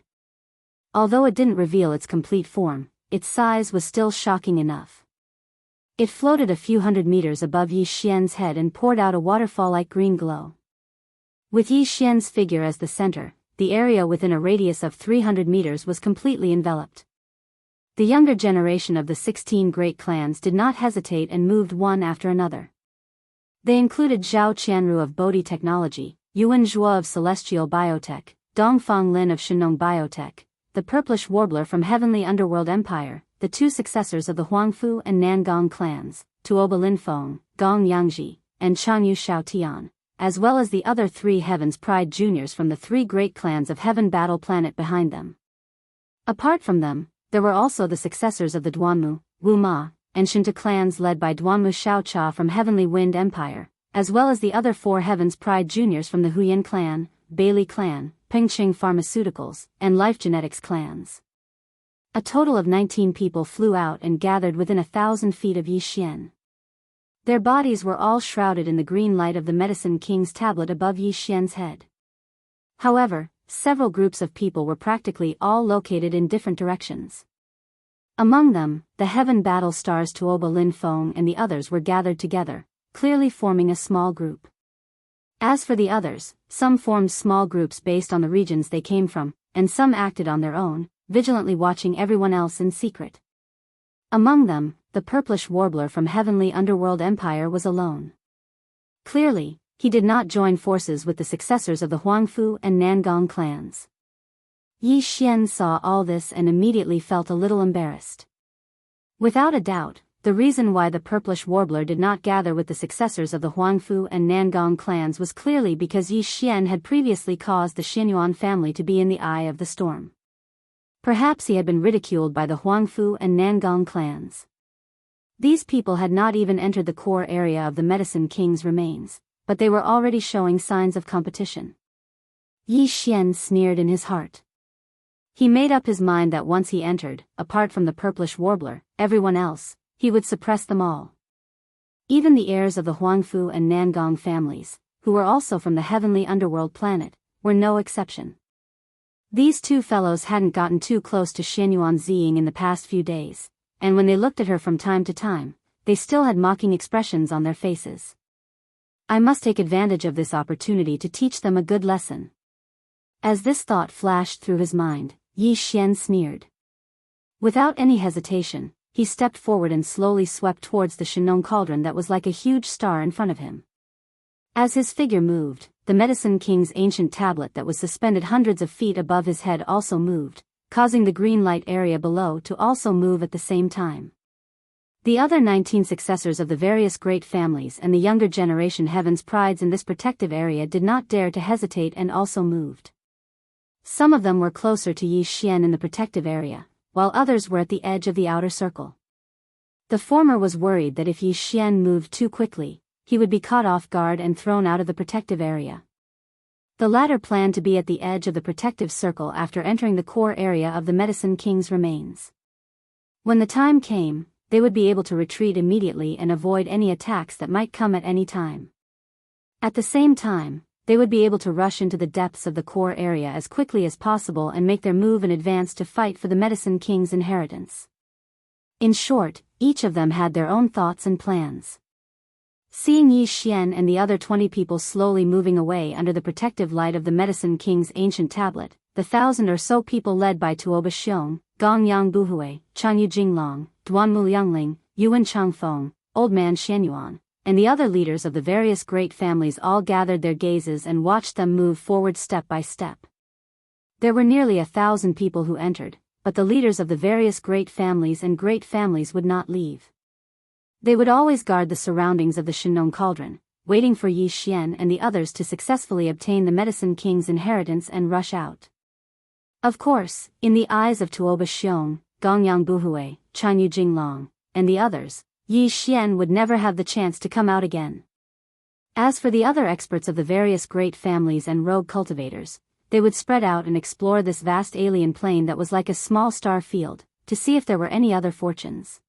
Although it didn't reveal its complete form, its size was still shocking enough. It floated a few hundred meters above Yi Xian's head and poured out a waterfall-like green glow. With Yi Xian's figure as the center, the area within a radius of 300 meters was completely enveloped. The younger generation of the 16 great clans did not hesitate and moved one after another. They included Zhao Qianru of Bodhi Technology, Yuan Zhuo of Celestial Biotech, Dongfang Lin of Shenong Biotech, the Purplish Warbler from Heavenly Underworld Empire, the 2 successors of the Huangfu and Nangong clans, Tuoba Linfeng, Gong Yangji, and Changyu Shaotian, as well as the other 3 Heaven's Pride juniors from the 3 great clans of Heaven Battle Planet behind them. Apart from them, there were also the successors of the Duanmu, Wu Ma, and Shinta clans led by Duanmu Shaocha from Heavenly Wind Empire, as well as the other 4 Heaven's Pride juniors from the Huyan clan, Bailey clan, Pengqing Pharmaceuticals, and Life Genetics clans. A total of 19 people flew out and gathered within 1,000 feet of Yi Xian. Their bodies were all shrouded in the green light of the Medicine King's tablet above Yi Xian's head. However, several groups of people were practically all located in different directions. Among them, the Heaven Battle Stars Tuoba Lin Feng and the others were gathered together, clearly forming a small group. As for the others, some formed small groups based on the regions they came from, and some acted on their own, vigilantly watching everyone else in secret. Among them, the Purplish Warbler from Heavenly Underworld Empire was alone. Clearly, he did not join forces with the successors of the Huangfu and Nangong clans. Yi Xian saw all this and immediately felt a little embarrassed. Without a doubt, the reason why the Purplish Warbler did not gather with the successors of the Huangfu and Nangong clans was clearly because Yi Xian had previously caused the Xianyuan family to be in the eye of the storm. Perhaps he had been ridiculed by the Huangfu and Nangong clans. These people had not even entered the core area of the Medicine King's remains, but they were already showing signs of competition. Yi Xian sneered in his heart. He made up his mind that once he entered, apart from the Purplish Warbler, everyone else, he would suppress them all. Even the heirs of the Huangfu and Nangong families, who were also from the Heavenly Underworld planet, were no exception. These 2 fellows hadn't gotten too close to Xianyuan Ziying in the past few days, and when they looked at her from time to time, they still had mocking expressions on their faces. I must take advantage of this opportunity to teach them a good lesson. As this thought flashed through his mind, Yi Xian sneered. Without any hesitation, he stepped forward and slowly swept towards the Shenong cauldron that was like a huge star in front of him. As his figure moved, the Medicine King's ancient tablet that was suspended hundreds of feet above his head also moved, causing the green light area below to also move at the same time. The other 19 successors of the various great families and the younger generation Heaven's Prides in this protective area did not dare to hesitate and also moved. Some of them were closer to Yi Xian in the protective area, while others were at the edge of the outer circle. The former was worried that if Yi Xian moved too quickly, he would be caught off guard and thrown out of the protective area. The latter planned to be at the edge of the protective circle after entering the core area of the Medicine King's remains. When the time came, they would be able to retreat immediately and avoid any attacks that might come at any time. At the same time, they would be able to rush into the depths of the core area as quickly as possible and make their move in advance to fight for the Medicine King's inheritance. In short, each of them had their own thoughts and plans. Seeing Yi Xian and the other 20 people slowly moving away under the protective light of the Medicine King's ancient tablet, the 1,000 or so people led by Tuoba Xiong, Gongyang Buhui, Changyu Jinglong, Duanmu Liangling, Yuan Changfeng, Old Man Xianyuan, and the other leaders of the various great families all gathered their gazes and watched them move forward step by step. There were nearly 1,000 people who entered, but the leaders of the various great families would not leave. They would always guard the surroundings of the Shenong Cauldron, waiting for Yi Xian and the others to successfully obtain the Medicine King's inheritance and rush out. Of course, in the eyes of Tuoba Xiong, Gongyang Buhui, Chanyu Jinglong, and the others, Yi Xian would never have the chance to come out again. As for the other experts of the various great families and rogue cultivators, they would spread out and explore this vast alien plane that was like a small star field, to see if there were any other fortunes.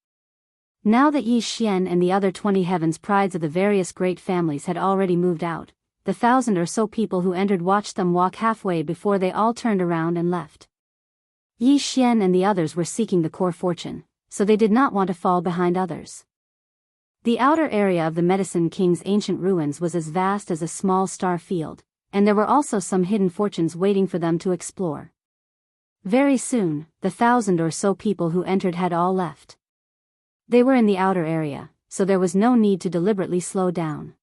Now that Yi Xian and the other 20 heavens prides of the various great families had already moved out, the 1,000 or so people who entered watched them walk halfway before they all turned around and left. Yi Xian and the others were seeking the core fortune, so they did not want to fall behind others. The outer area of the Medicine King's ancient ruins was as vast as a small star field, and there were also some hidden fortunes waiting for them to explore. Very soon, the 1,000 or so people who entered had all left. They were in the outer area, so there was no need to deliberately slow down.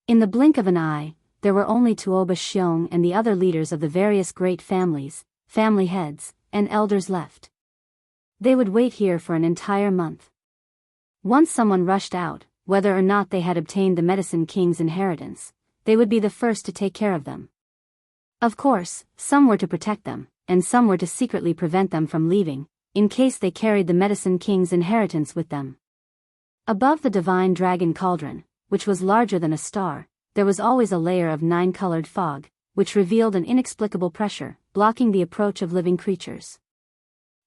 In the blink of an eye, there were only Tuoba Xiong and the other leaders of the various great families, family heads, and elders left. They would wait here for an entire month. Once someone rushed out, whether or not they had obtained the Medicine King's inheritance, they would be the first to take care of them. Of course, some were to protect them, and some were to secretly prevent them from leaving, in case they carried the Medicine King's inheritance with them. Above the divine dragon cauldron, which was larger than a star, there was always a layer of 9-colored fog, which revealed an inexplicable pressure, blocking the approach of living creatures.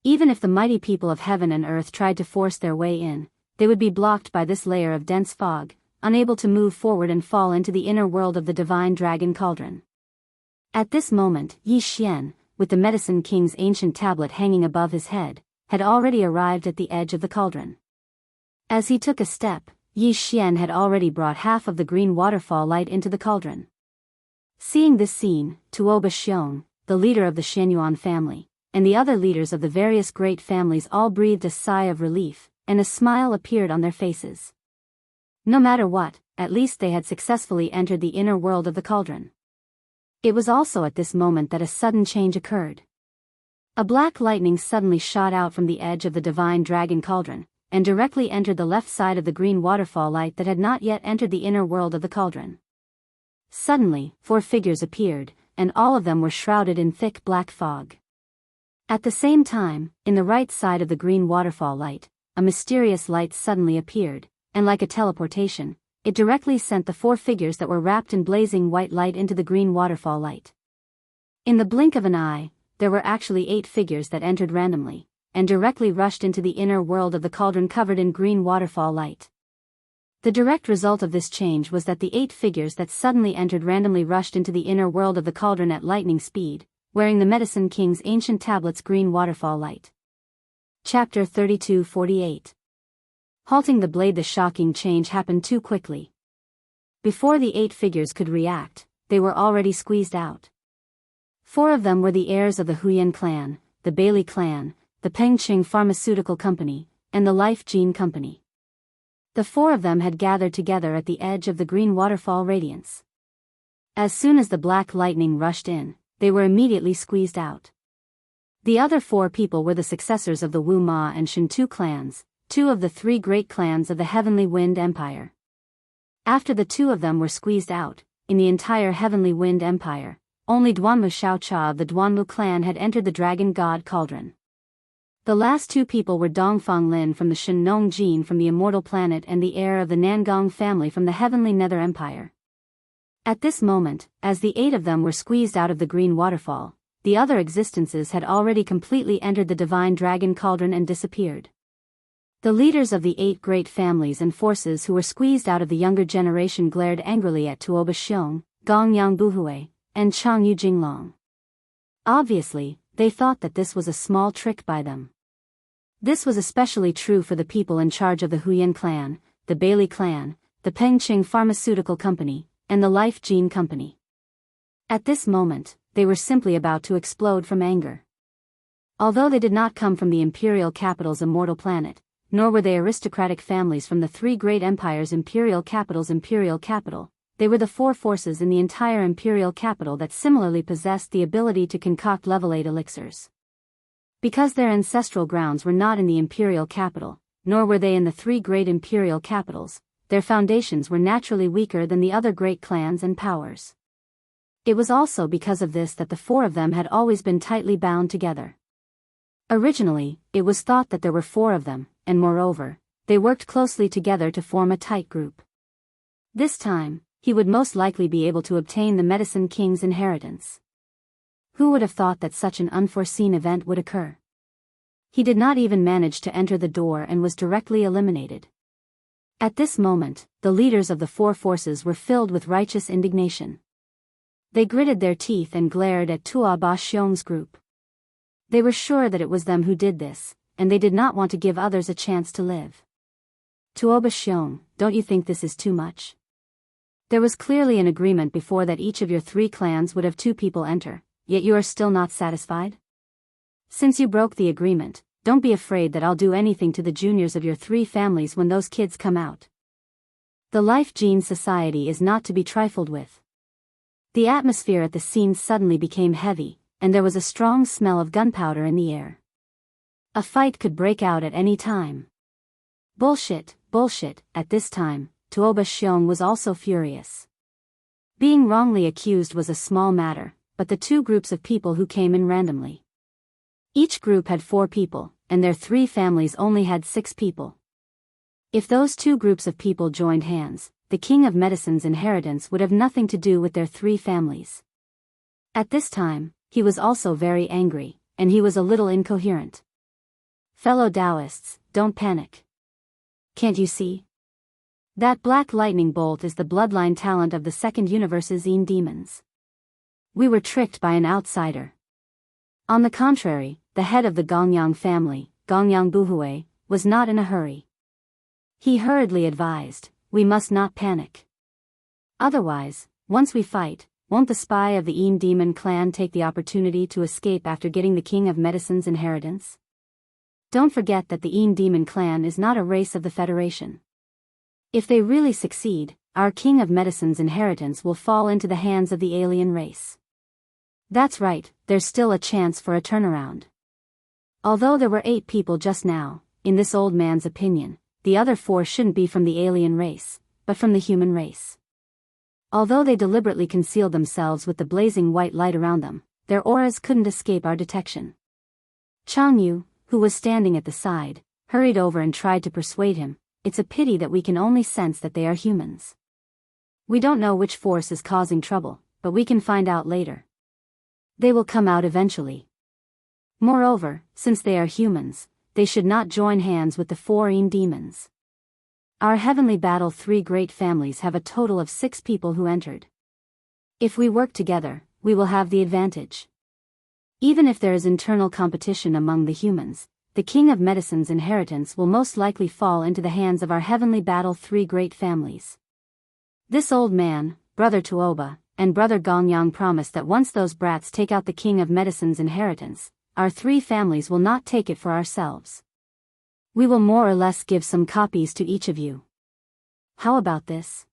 Even if the mighty people of heaven and earth tried to force their way in, they would be blocked by this layer of dense fog, unable to move forward and fall into the inner world of the divine dragon cauldron. At this moment, Yi Xian, with the Medicine King's ancient tablet hanging above his head, had already arrived at the edge of the cauldron. As he took a step, Yi Xian had already brought half of the green waterfall light into the cauldron. Seeing this scene, Tuoba Xiong, the leader of the Xianyuan family, and the other leaders of the various great families all breathed a sigh of relief, and a smile appeared on their faces. No matter what, at least they had successfully entered the inner world of the cauldron. It was also at this moment that a sudden change occurred. A black lightning suddenly shot out from the edge of the divine dragon cauldron, and directly entered the left side of the green waterfall light that had not yet entered the inner world of the cauldron. Suddenly, 4 figures appeared, and all of them were shrouded in thick black fog. At the same time, in the right side of the green waterfall light, a mysterious light suddenly appeared, and like a teleportation, it directly sent the 4 figures that were wrapped in blazing white light into the green waterfall light. In the blink of an eye, there were actually 8 figures that entered randomly, and directly rushed into the inner world of the cauldron covered in green waterfall light. The direct result of this change was that the 8 figures that suddenly entered randomly rushed into the inner world of the cauldron at lightning speed, wearing the Medicine King's ancient tablet's green waterfall light. Chapter 32:48. Halting the blade. The shocking change happened too quickly. Before the 8 figures could react, they were already squeezed out. 4 of them were the heirs of the Huyan clan, the Bailey clan, the Pengqing Pharmaceutical Company, and the Life Gene Company. The 4 of them had gathered together at the edge of the green waterfall radiance. As soon as the black lightning rushed in, they were immediately squeezed out. The other 4 people were the successors of the Wu Ma and Shintu clans, 2 of the 3 great clans of the Heavenly Wind Empire. After the 2 of them were squeezed out, in the entire Heavenly Wind Empire, only Duanmu Xiaocha of the Duanmu clan had entered the Dragon God Cauldron. The last 2 people were Dongfang Lin from the Shenong Jin from the Immortal Planet and the heir of the Nangong family from the Heavenly Nether Empire. At this moment, as the 8 of them were squeezed out of the green waterfall, the other existences had already completely entered the divine dragon cauldron and disappeared. The leaders of the 8 great families and forces who were squeezed out of the younger generation glared angrily at Tuoba Xiong, Gongyang Buhui, and Changyu Jinglong. Obviously, they thought that this was a small trick by them. This was especially true for the people in charge of the Huyan clan, the Bailey clan, the Pengqing Pharmaceutical Company, and the Life Gene Company. At this moment, they were simply about to explode from anger. Although they did not come from the imperial capital's immortal planet, nor were they aristocratic families from the three great empires' imperial capital, they were the four forces in the entire imperial capital that similarly possessed the ability to concoct level 8 elixirs. Because their ancestral grounds were not in the imperial capital, nor were they in the three great imperial capitals, their foundations were naturally weaker than the other great clans and powers. It was also because of this that the four of them had always been tightly bound together. Originally, it was thought that there were four of them, and moreover, they worked closely together to form a tight group. This time, he would most likely be able to obtain the Medicine King's inheritance. Who would have thought that such an unforeseen event would occur? He did not even manage to enter the door and was directly eliminated. At this moment, the leaders of the four forces were filled with righteous indignation. They gritted their teeth and glared at Tuo Ba Xiong's group. They were sure that it was them who did this, and they did not want to give others a chance to live. Tuo Ba Xiong, don't you think this is too much? There was clearly an agreement before that each of your three clans would have 2 people enter, yet you are still not satisfied? Since you broke the agreement, don't be afraid that I'll do anything to the juniors of your 3 families when those kids come out. The Life Gene Society is not to be trifled with. The atmosphere at the scene suddenly became heavy, and there was a strong smell of gunpowder in the air. A fight could break out at any time. Bullshit. At this time, Tuo Ba Xiong was also furious. Being wrongly accused was a small matter, but the 2 groups of people who came in randomly. Each group had 4 people, and their 3 families only had 6 people. If those 2 groups of people joined hands, the King of Medicine's inheritance would have nothing to do with their 3 families. At this time, he was also very angry, and he was a little incoherent. Fellow Taoists, don't panic. Can't you see? That black lightning bolt is the bloodline talent of the second universe's Yin demons. We were tricked by an outsider. On the contrary, the head of the Gongyang family, Gongyang Buhui, was not in a hurry. He hurriedly advised, we must not panic. Otherwise, once we fight, won't the spy of the Yin demon clan take the opportunity to escape after getting the King of Medicine's inheritance? Don't forget that the Yin demon clan is not a race of the Federation. If they really succeed, our King of Medicine's inheritance will fall into the hands of the alien race. That's right, there's still a chance for a turnaround. Although there were 8 people just now, in this old man's opinion, the other 4 shouldn't be from the alien race, but from the human race. Although they deliberately concealed themselves with the blazing white light around them, their auras couldn't escape our detection. Changyu, who was standing at the side, hurried over and tried to persuade him, it's a pity that we can only sense that they are humans. We don't know which force is causing trouble, but we can find out later. They will come out eventually. Moreover, since they are humans, they should not join hands with the 4 Yin demons. Our heavenly battle 3 great families have a total of 6 people who entered. If we work together, we will have the advantage. Even if there is internal competition among the humans, the King of Medicine's inheritance will most likely fall into the hands of our heavenly battle 3 great families. This old man, Brother Tuoba, and Brother Gongyang promised that once those brats take out the King of Medicine's inheritance, our 3 families will not take it for ourselves. We will more or less give some copies to each of you. How about this?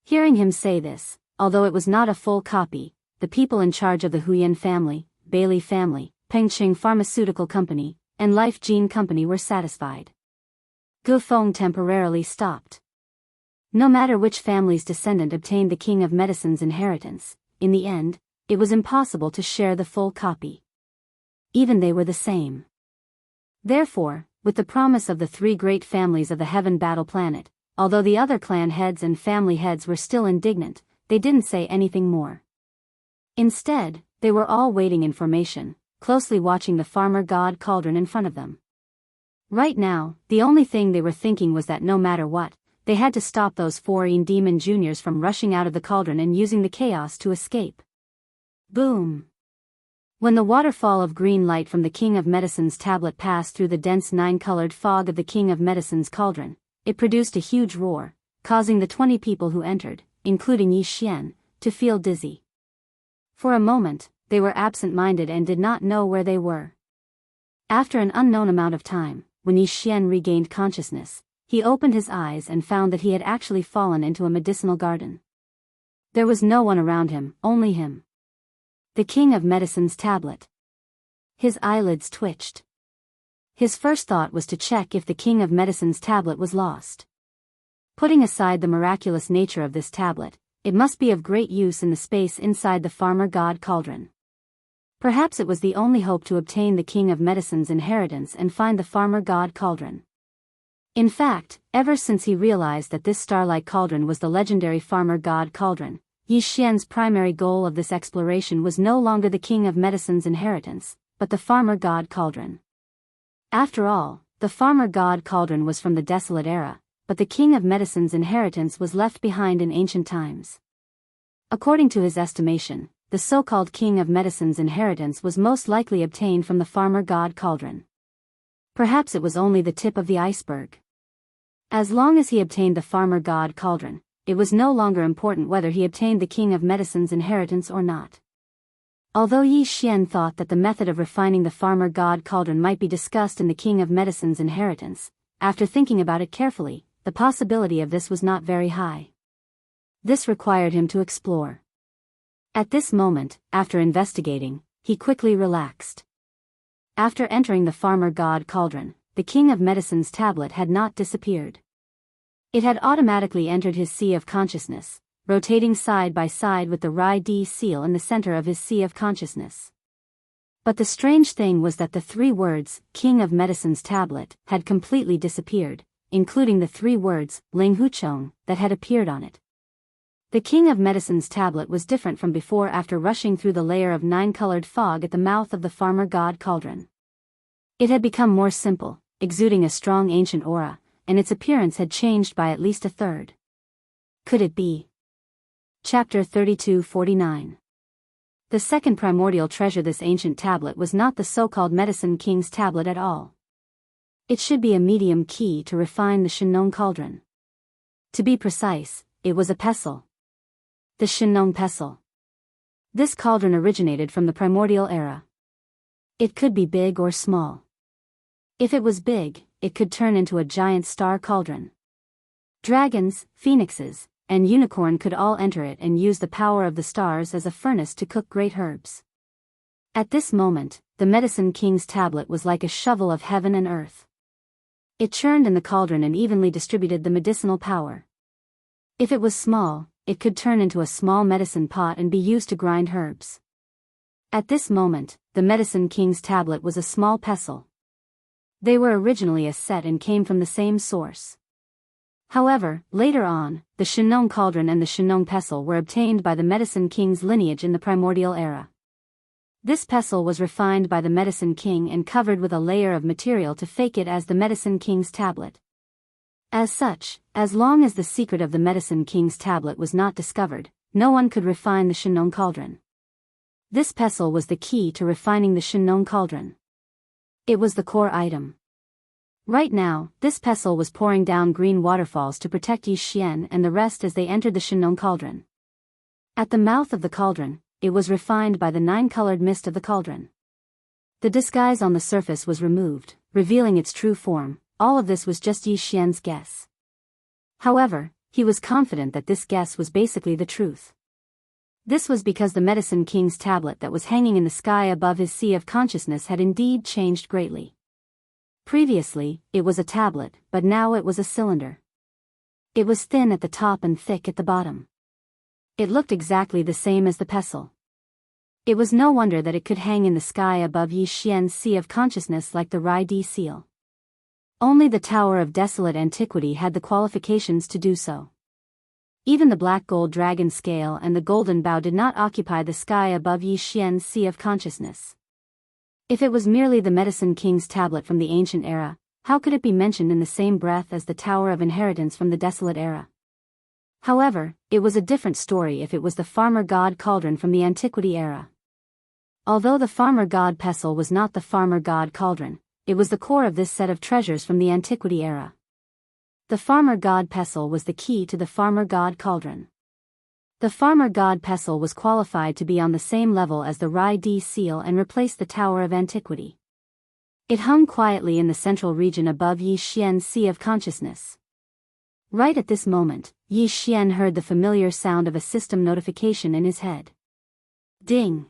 Hearing him say this, although it was not a full copy, the people in charge of the Huyan family, Bailey family, Pengqing Pharmaceutical Company, and Life Gene Company were satisfied. Gu Feng temporarily stopped. No matter which family's descendant obtained the King of Medicine's inheritance, in the end, it was impossible to share the full copy. Even they were the same. Therefore, with the promise of the 3 great families of the Heaven Battle Planet, although the other clan heads and family heads were still indignant, they didn't say anything more. Instead, they were all waiting in formation, closely watching the farmer god cauldron in front of them. Right now, the only thing they were thinking was that no matter what, they had to stop those four demon juniors from rushing out of the cauldron and using the chaos to escape. Boom! When the waterfall of green light from the King of Medicine's tablet passed through the dense 9-colored fog of the King of Medicine's cauldron, it produced a huge roar, causing the 20 people who entered, including Yi Xian, to feel dizzy. For a moment, they were absent-minded and did not know where they were. After an unknown amount of time, when Yi Xian regained consciousness, he opened his eyes and found that he had actually fallen into a medicinal garden. There was no one around him, only him. The King of Medicine's tablet. His eyelids twitched. His first thought was to check if the King of Medicine's tablet was lost. Putting aside the miraculous nature of this tablet, it must be of great use in the space inside the farmer god cauldron. Perhaps it was the only hope to obtain the King of Medicine's inheritance and find the farmer god cauldron. In fact, ever since he realized that this starlight cauldron was the legendary farmer god cauldron, Yi Xian's primary goal of this exploration was no longer the King of Medicine's inheritance, but the farmer god cauldron. After all, the farmer god cauldron was from the desolate era, but the King of Medicine's inheritance was left behind in ancient times. According to his estimation, the so-called King of Medicine's inheritance was most likely obtained from the farmer god cauldron. Perhaps it was only the tip of the iceberg. As long as he obtained the farmer god cauldron, it was no longer important whether he obtained the King of Medicine's inheritance or not. Although Yi Xian thought that the method of refining the farmer god cauldron might be discussed in the King of Medicine's inheritance, after thinking about it carefully, the possibility of this was not very high. This required him to explore. At this moment, after investigating, he quickly relaxed. After entering the farmer god cauldron, the King of Medicine's tablet had not disappeared. It had automatically entered his sea of consciousness, rotating side by side with the Rai Di seal in the center of his sea of consciousness. But the strange thing was that the 3 words, King of Medicine's tablet, had completely disappeared, including the 3 words, Ling Hu Chong, that had appeared on it. The King of Medicine's tablet was different from before after rushing through the layer of 9-colored fog at the mouth of the farmer god cauldron. It had become more simple, exuding a strong ancient aura, and its appearance had changed by at least a third. Could it be? Chapter 32-49. The second primordial treasure. This ancient tablet was not the so-called Medicine King's tablet at all. It should be a medium key to refine the Shinong cauldron. To be precise, it was a pestle. The Shinong pestle. This cauldron originated from the primordial era. It could be big or small. If it was big, it could turn into a giant star cauldron. Dragons, phoenixes, and unicorn could all enter it and use the power of the stars as a furnace to cook great herbs. At this moment, the Medicine King's tablet was like a shovel of heaven and earth. It churned in the cauldron and evenly distributed the medicinal power. If it was small, it could turn into a small medicine pot and be used to grind herbs. At this moment, the Medicine King's tablet was a small pestle. They were originally a set and came from the same source. However, later on, the Shinong cauldron and the Shinong pestle were obtained by the Medicine King's lineage in the primordial era. This pestle was refined by the Medicine King and covered with a layer of material to fake it as the Medicine King's tablet. As such, as long as the secret of the Medicine King's tablet was not discovered, no one could refine the Shinong cauldron. This pestle was the key to refining the Shinong cauldron. It was the core item. Right now, this pestle was pouring down green waterfalls to protect Yi Xian and the rest as they entered the Shinong cauldron. At the mouth of the cauldron, it was refined by the 9-colored mist of the cauldron. The disguise on the surface was removed, revealing its true form. All of this was just Yi Xian's guess. However, he was confident that this guess was basically the truth. This was because the Medicine King's tablet that was hanging in the sky above his sea of consciousness had indeed changed greatly. Previously, it was a tablet, but now it was a cylinder. It was thin at the top and thick at the bottom. It looked exactly the same as the pestle. It was no wonder that it could hang in the sky above Yi Xian's sea of consciousness like the Rai Di seal. Only the Tower of Desolate Antiquity had the qualifications to do so. Even the black gold dragon scale and the golden bow did not occupy the sky above Yi Xian's sea of consciousness. If it was merely the Medicine King's tablet from the ancient era, how could it be mentioned in the same breath as the Tower of Inheritance from the Desolate Era? However, it was a different story if it was the Farmer God Cauldron from the Antiquity Era. Although the Farmer God Pestle was not the Farmer God Cauldron, it was the core of this set of treasures from the Antiquity Era. The Farmer God Pestle was the key to the Farmer God Cauldron. The Farmer God Pestle was qualified to be on the same level as the Rai D seal and replace the Tower of Antiquity. It hung quietly in the central region above Yi Xian's Sea of Consciousness. Right at this moment, Yi Xian heard the familiar sound of a system notification in his head. Ding!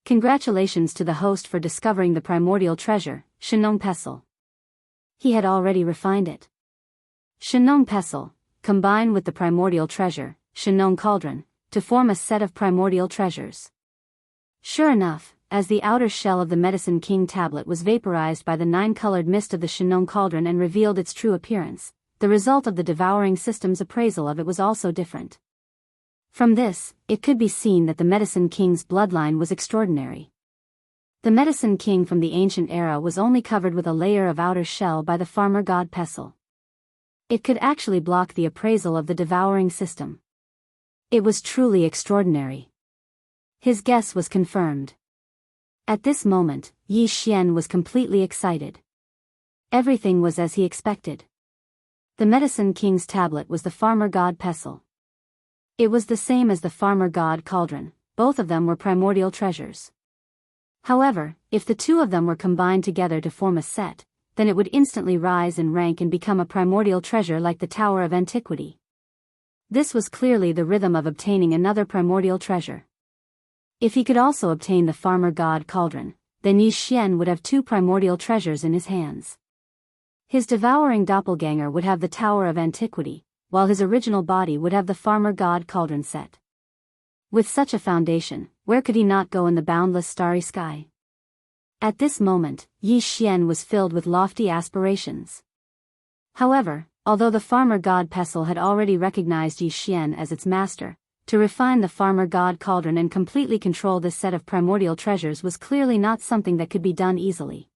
Congratulations to the host for discovering the primordial treasure, Shenong Pestle. He had already refined it. Shenong Pestle, combined with the primordial treasure, Shenong Cauldron, to form a set of primordial treasures. Sure enough, as the outer shell of the Medicine King tablet was vaporized by the 9-colored mist of the Shenong Cauldron and revealed its true appearance, the result of the devouring system's appraisal of it was also different. From this, it could be seen that the Medicine King's bloodline was extraordinary. The Medicine King from the ancient era was only covered with a layer of outer shell by the Farmer God Pestle. It could actually block the appraisal of the devouring system. It was truly extraordinary. His guess was confirmed. At this moment, Yi Xian was completely excited. Everything was as he expected. The Medicine King's tablet was the Farmer God Pestle. It was the same as the Farmer God Cauldron, both of them were primordial treasures. However, if the two of them were combined together to form a set, then it would instantly rise in rank and become a primordial treasure like the Tower of Antiquity. This was clearly the rhythm of obtaining another primordial treasure. If he could also obtain the Farmer God Cauldron, then Yi Xian would have two primordial treasures in his hands. His devouring doppelganger would have the Tower of Antiquity, while his original body would have the Farmer God Cauldron set. With such a foundation, where could he not go in the boundless starry sky? At this moment, Yi Xian was filled with lofty aspirations. However, although the Farmer God Pestle had already recognized Yi Xian as its master, to refine the Farmer God Cauldron and completely control this set of primordial treasures was clearly not something that could be done easily.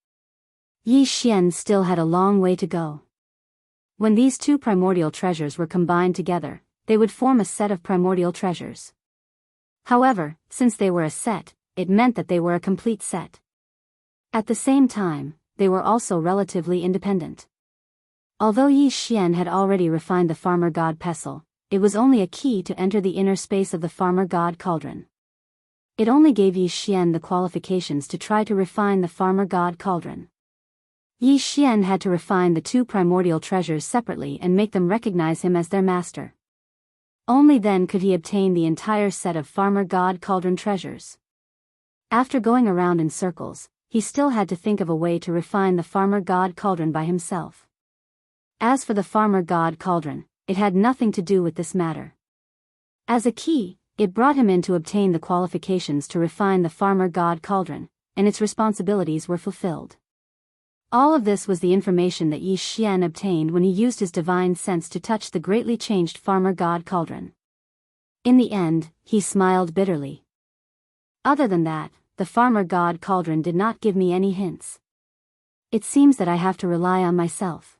Yi Xian still had a long way to go. When these two primordial treasures were combined together, they would form a set of primordial treasures. However, since they were a set, it meant that they were a complete set. At the same time, they were also relatively independent. Although Yi Xian had already refined the Farmer God Pestle, it was only a key to enter the inner space of the Farmer God Cauldron. It only gave Yi Xian the qualifications to try to refine the Farmer God Cauldron. Yi Xian had to refine the two primordial treasures separately and make them recognize him as their master. Only then could he obtain the entire set of Farmer God Cauldron treasures. After going around in circles, he still had to think of a way to refine the Farmer God Cauldron by himself. As for the Farmer God Cauldron, it had nothing to do with this matter. As a key, it brought him in to obtain the qualifications to refine the Farmer God Cauldron, and its responsibilities were fulfilled. All of this was the information that Yi Xian obtained when he used his divine sense to touch the greatly changed Farmer God Cauldron. In the end, he smiled bitterly. Other than that, the Farmer God Cauldron did not give me any hints. It seems that I have to rely on myself.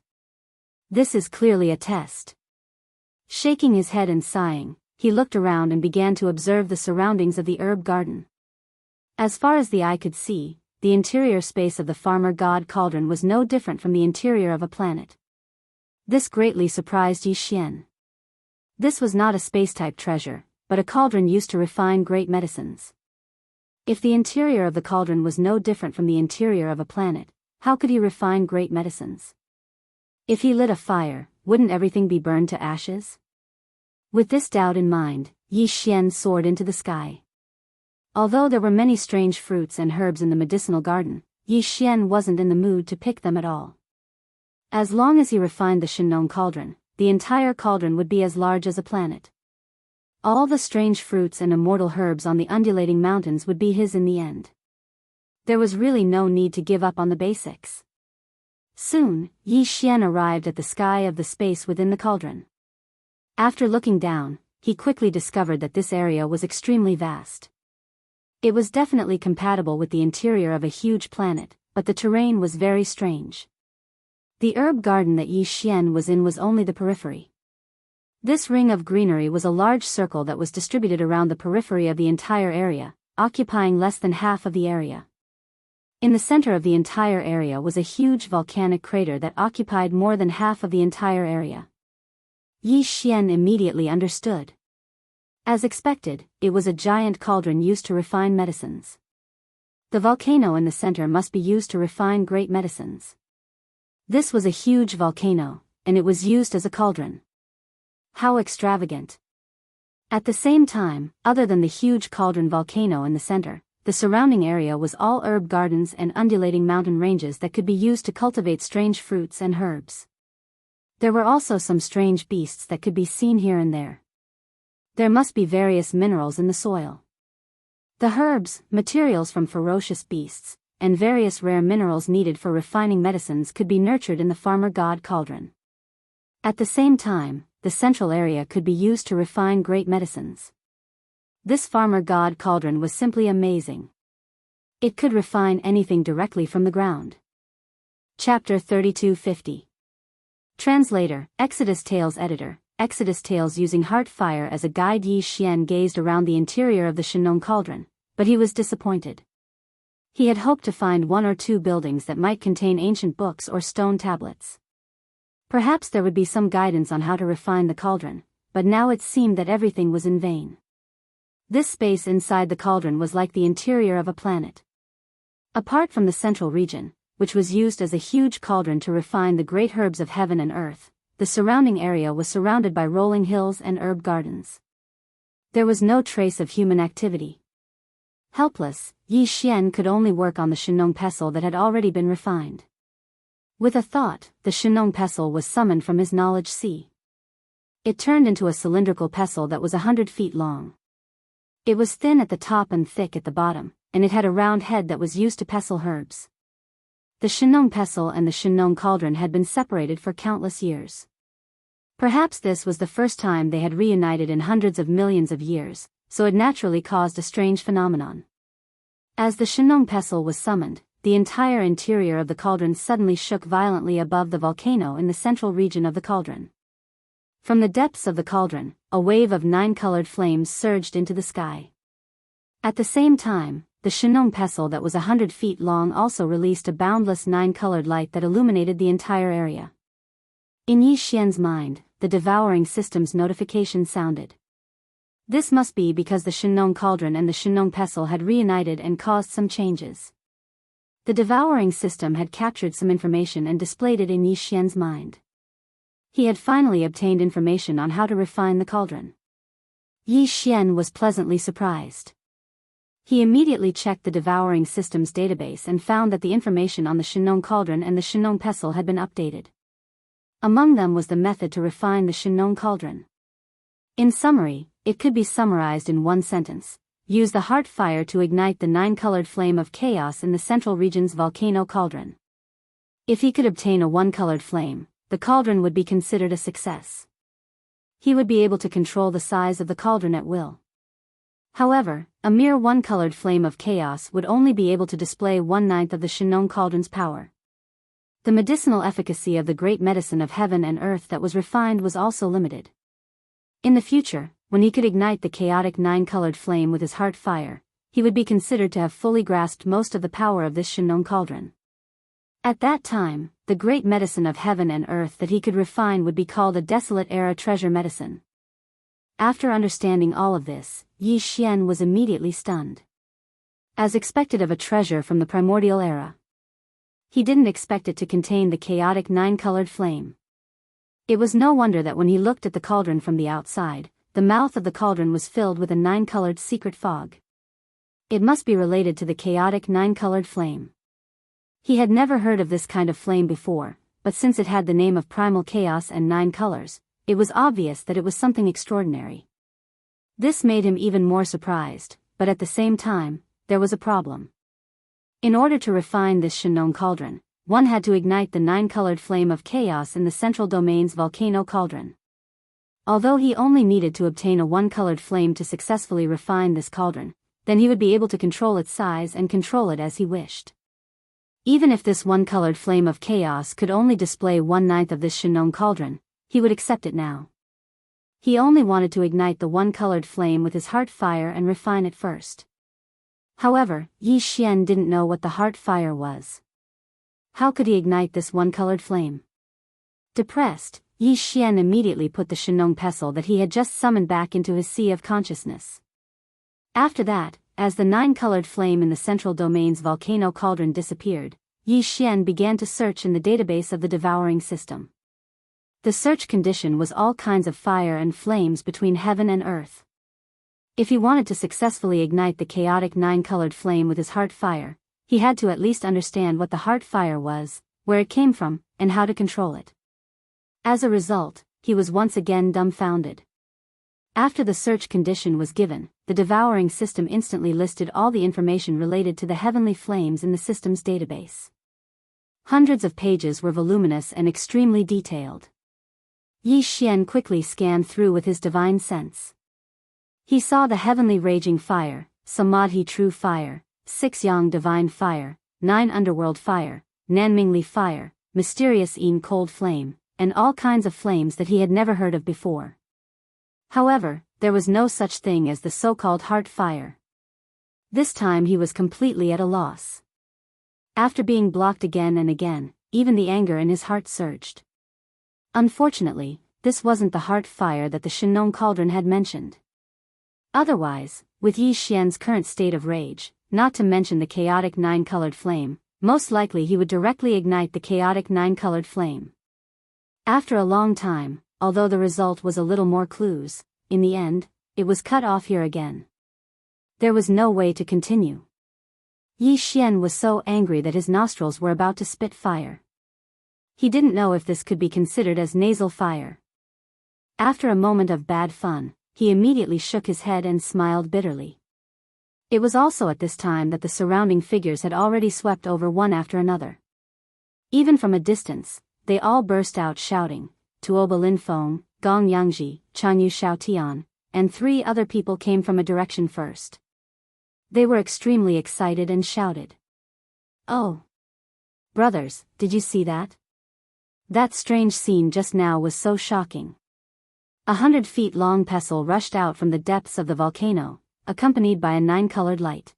This is clearly a test. Shaking his head and sighing, he looked around and began to observe the surroundings of the herb garden. As far as the eye could see, the interior space of the Farmer God Cauldron was no different from the interior of a planet. This greatly surprised Yi Xian. This was not a space-type treasure, but a cauldron used to refine great medicines. If the interior of the cauldron was no different from the interior of a planet, how could he refine great medicines? If he lit a fire, wouldn't everything be burned to ashes? With this doubt in mind, Yi Xian soared into the sky. Although there were many strange fruits and herbs in the medicinal garden, Yi Xian wasn't in the mood to pick them at all. As long as he refined the Shenong cauldron, the entire cauldron would be as large as a planet. All the strange fruits and immortal herbs on the undulating mountains would be his in the end. There was really no need to give up on the basics. Soon, Yi Xian arrived at the sky of the space within the cauldron. After looking down, he quickly discovered that this area was extremely vast. It was definitely compatible with the interior of a huge planet, but the terrain was very strange. The herb garden that Yi Xian was in was only the periphery. This ring of greenery was a large circle that was distributed around the periphery of the entire area, occupying less than half of the area. In the center of the entire area was a huge volcanic crater that occupied more than half of the entire area. Yi Xian immediately understood. As expected, it was a giant cauldron used to refine medicines. The volcano in the center must be used to refine great medicines. This was a huge volcano, and it was used as a cauldron. How extravagant! At the same time, other than the huge cauldron volcano in the center, the surrounding area was all herb gardens and undulating mountain ranges that could be used to cultivate strange fruits and herbs. There were also some strange beasts that could be seen here and there. There must be various minerals in the soil. The herbs, materials from ferocious beasts, and various rare minerals needed for refining medicines could be nurtured in the farmer god cauldron. At the same time, the central area could be used to refine great medicines. This farmer god cauldron was simply amazing. It could refine anything directly from the ground. Chapter 3250. Translator, Exodus Tales Editor, Exodus Tales. Using heart fire as a guide, Yi Xian gazed around the interior of the Shenong cauldron, but he was disappointed. He had hoped to find one or two buildings that might contain ancient books or stone tablets. Perhaps there would be some guidance on how to refine the cauldron, but now it seemed that everything was in vain. This space inside the cauldron was like the interior of a planet. Apart from the central region, which was used as a huge cauldron to refine the great herbs of heaven and earth, the surrounding area was surrounded by rolling hills and herb gardens. There was no trace of human activity. Helpless, Yi Xian could only work on the Shenong pestle that had already been refined. With a thought, the Shenong pestle was summoned from his knowledge sea. It turned into a cylindrical pestle that was 100 feet long. It was thin at the top and thick at the bottom, and it had a round head that was used to pestle herbs. The Shenong pestle and the Shenong cauldron had been separated for countless years. Perhaps this was the first time they had reunited in hundreds of millions of years, so it naturally caused a strange phenomenon. As the Shenong pestle was summoned, the entire interior of the cauldron suddenly shook violently above the volcano in the central region of the cauldron. From the depths of the cauldron, a wave of 9 colored flames surged into the sky. At the same time, the Shenong pestle that was 100 feet long also released a boundless 9-colored light that illuminated the entire area. In Yi Xian's mind, the devouring system's notification sounded. This must be because the Shenong cauldron and the Shenong pestle had reunited and caused some changes. The devouring system had captured some information and displayed it in Yi Xian's mind. He had finally obtained information on how to refine the cauldron. Yi Xian was pleasantly surprised. He immediately checked the devouring system's database and found that the information on the Shenong cauldron and the Shenong pestle had been updated. Among them was the method to refine the Shenong cauldron. In summary, it could be summarized in one sentence: use the heart fire to ignite the 9-colored flame of chaos in the central region's volcano cauldron. If he could obtain a 1-colored flame, the cauldron would be considered a success. He would be able to control the size of the cauldron at will. However, a mere 1-colored flame of chaos would only be able to display 1/9 of the Shenong cauldron's power. The medicinal efficacy of the great medicine of heaven and earth that was refined was also limited. In the future, when he could ignite the chaotic 9-colored flame with his heart fire, he would be considered to have fully grasped most of the power of this Shenong cauldron. At that time, the great medicine of heaven and earth that he could refine would be called a desolate era treasure medicine. After understanding all of this, Yi Xian was immediately stunned. As expected of a treasure from the primordial era, he didn't expect it to contain the chaotic 9-colored flame. It was no wonder that when he looked at the cauldron from the outside, the mouth of the cauldron was filled with a 9-colored secret fog. It must be related to the chaotic 9-colored flame. He had never heard of this kind of flame before, but since it had the name of primal chaos and 9 colors, it was obvious that it was something extraordinary. This made him even more surprised, but at the same time, there was a problem. In order to refine this Shenong cauldron, one had to ignite the 9-colored flame of chaos in the central domain's volcano cauldron. Although he only needed to obtain a 1-colored flame to successfully refine this cauldron, then he would be able to control its size and control it as he wished. Even if this one-colored flame of chaos could only display 1/9 of this Shinong cauldron, he would accept it now. He only wanted to ignite the one-colored flame with his heart fire and refine it first. However, Yi Xian didn't know what the heart fire was. How could he ignite this one-colored flame? Depressed, Yi Xian immediately put the Shinong pestle that he had just summoned back into his sea of consciousness. After that, as the 9-colored flame in the central domain's volcano cauldron disappeared, Yi Xian began to search in the database of the devouring system. The search condition was all kinds of fire and flames between heaven and earth. If he wanted to successfully ignite the chaotic 9-colored flame with his heart fire, he had to at least understand what the heart fire was, where it came from, and how to control it. As a result, he was once again dumbfounded. After the search condition was given, the devouring system instantly listed all the information related to the heavenly flames in the system's database. Hundreds of pages were voluminous and extremely detailed. Yi Xian quickly scanned through with his divine sense. He saw the heavenly raging fire, Samadhi true fire, 6 yang divine fire, 9 underworld fire, Nanmingli fire, mysterious Yin cold flame, and all kinds of flames that he had never heard of before. However, there was no such thing as the so-called heart fire. This time he was completely at a loss. After being blocked again and again, even the anger in his heart surged. Unfortunately, this wasn't the heart fire that the Shinong cauldron had mentioned. Otherwise, with Yi Xian's current state of rage, not to mention the chaotic 9-colored flame, most likely he would directly ignite the chaotic 9-colored flame. After a long time, although the result was a little more clues, in the end, it was cut off here again. There was no way to continue. Yi Xian was so angry that his nostrils were about to spit fire. He didn't know if this could be considered as nasal fire. After a moment of bad fun, he immediately shook his head and smiled bitterly. It was also at this time that the surrounding figures had already swept over one after another. Even from a distance, they all burst out shouting, Tuoba Lin Feng, Gong Yangji, Changyu Xiaotian, and 3 other people came from a direction first. They were extremely excited and shouted. "Oh! Brothers, did you see that? That strange scene just now was so shocking." 100 feet long pestle rushed out from the depths of the volcano, accompanied by a 9-colored light.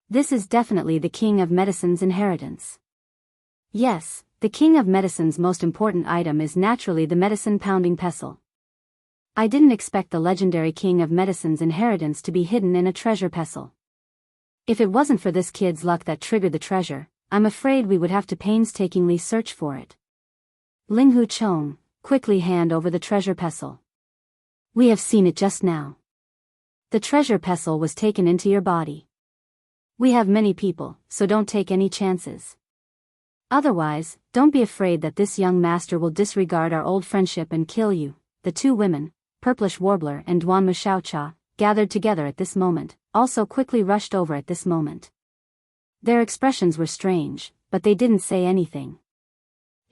This is definitely the King of Medicine's inheritance. Yes, the King of Medicine's most important item is naturally the medicine-pounding pestle. I didn't expect the legendary King of Medicine's inheritance to be hidden in a treasure pestle. If it wasn't for this kid's luck that triggered the treasure, I'm afraid we would have to painstakingly search for it. Linghu Chong, quickly hand over the treasure pestle. We have seen it just now. The treasure pestle was taken into your body. We have many people, so don't take any chances. Otherwise, don't be afraid that this young master will disregard our old friendship and kill you. The 2 women, Purplish Warbler and Duanmu Xiaocha, gathered together at this moment, also quickly rushed over at this moment. Their expressions were strange, but they didn't say anything.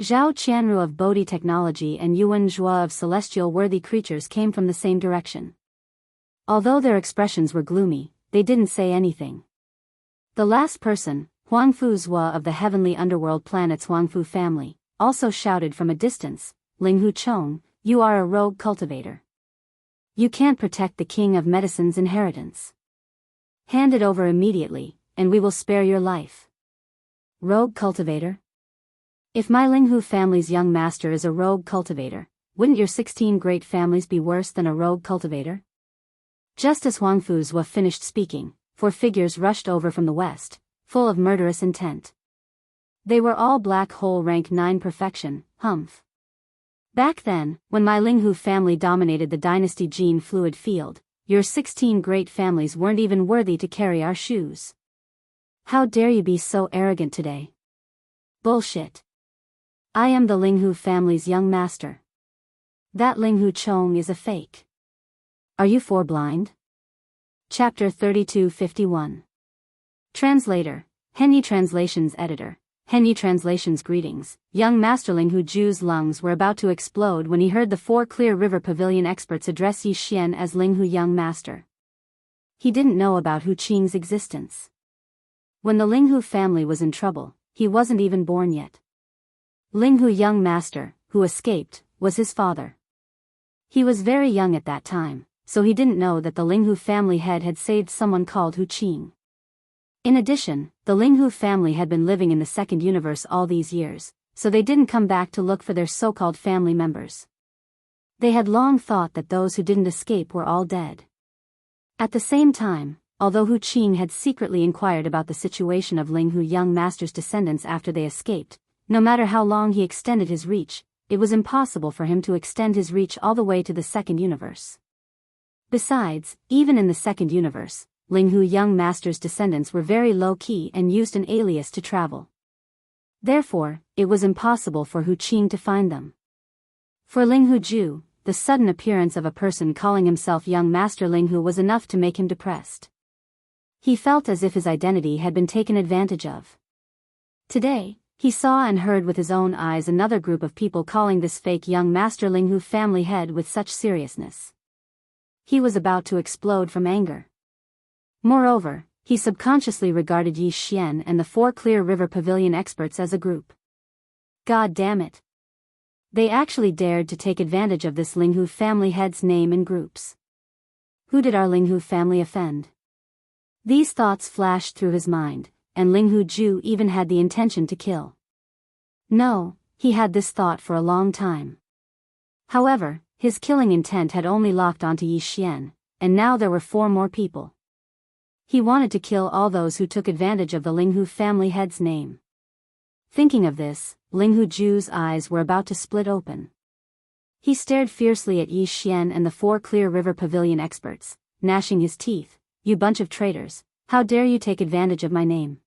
Zhao Qianru of Bodhi Technology and Yuan Zhua of Celestial Worthy Creatures came from the same direction. Although their expressions were gloomy, they didn't say anything. The last person, Huangfu Zhua of the heavenly underworld planet's Huangfu family, also shouted from a distance, Linghu Chong, you are a rogue cultivator. You can't protect the King of Medicine's inheritance. Hand it over immediately, and we will spare your life. Rogue cultivator? If my Linghu family's young master is a rogue cultivator, wouldn't your 16 great families be worse than a rogue cultivator? Just as Huangfu Zhua finished speaking, 4 figures rushed over from the west, full of murderous intent. They were all black hole rank 9 perfection, humph. Back then, when my Linghu family dominated the dynasty gene fluid field, your 16 great families weren't even worthy to carry our shoes. How dare you be so arrogant today? Bullshit. I am the Linghu family's young master. That Linghu Chong is a fake. Are you 4 blind? Chapter 3251. Translator, Henyi Translations Editor, Henyi Translations Greetings. Young Master Linghu Ju's lungs were about to explode when he heard the 4 Clear River Pavilion experts address Yi Xian as Linghu Young Master. He didn't know about Hu Qing's existence. When the Linghu family was in trouble, he wasn't even born yet. Ling Hu, young master, who escaped, was his father. He was very young at that time, so he didn't know that the Ling Hu family head had saved someone called Hu Qing. In addition, the Ling Hu family had been living in the second universe all these years, so they didn't come back to look for their so-called family members. They had long thought that those who didn't escape were all dead. At the same time, although Hu Qing had secretly inquired about the situation of Ling Hu young master's descendants after they escaped, no matter how long he extended his reach, it was impossible for him to extend his reach all the way to the second universe. Besides, even in the second universe, Ling Hu young master's descendants were very low-key and used an alias to travel. Therefore, it was impossible for Hu Qing to find them. For Ling Hu Ju, the sudden appearance of a person calling himself young master Ling Hu was enough to make him depressed. He felt as if his identity had been taken advantage of. Today, he saw and heard with his own eyes another group of people calling this fake young master Ling Hu family head with such seriousness. He was about to explode from anger. Moreover, he subconsciously regarded Yi Xian and the 4 Clear River Pavilion experts as a group. God damn it. They actually dared to take advantage of this Ling Hu family head's name in groups. Who did our Ling Hu family offend? These thoughts flashed through his mind, and Ling Hu Ju even had the intention to kill. No, he had this thought for a long time. However, his killing intent had only locked onto Yi Xian, and now there were 4 more people. He wanted to kill all those who took advantage of the Ling Hu family head's name. Thinking of this, Ling Hu Ju's eyes were about to split open. He stared fiercely at Yi Xian and the 4 Clear River Pavilion experts, gnashing his teeth. You bunch of traitors, how dare you take advantage of my name?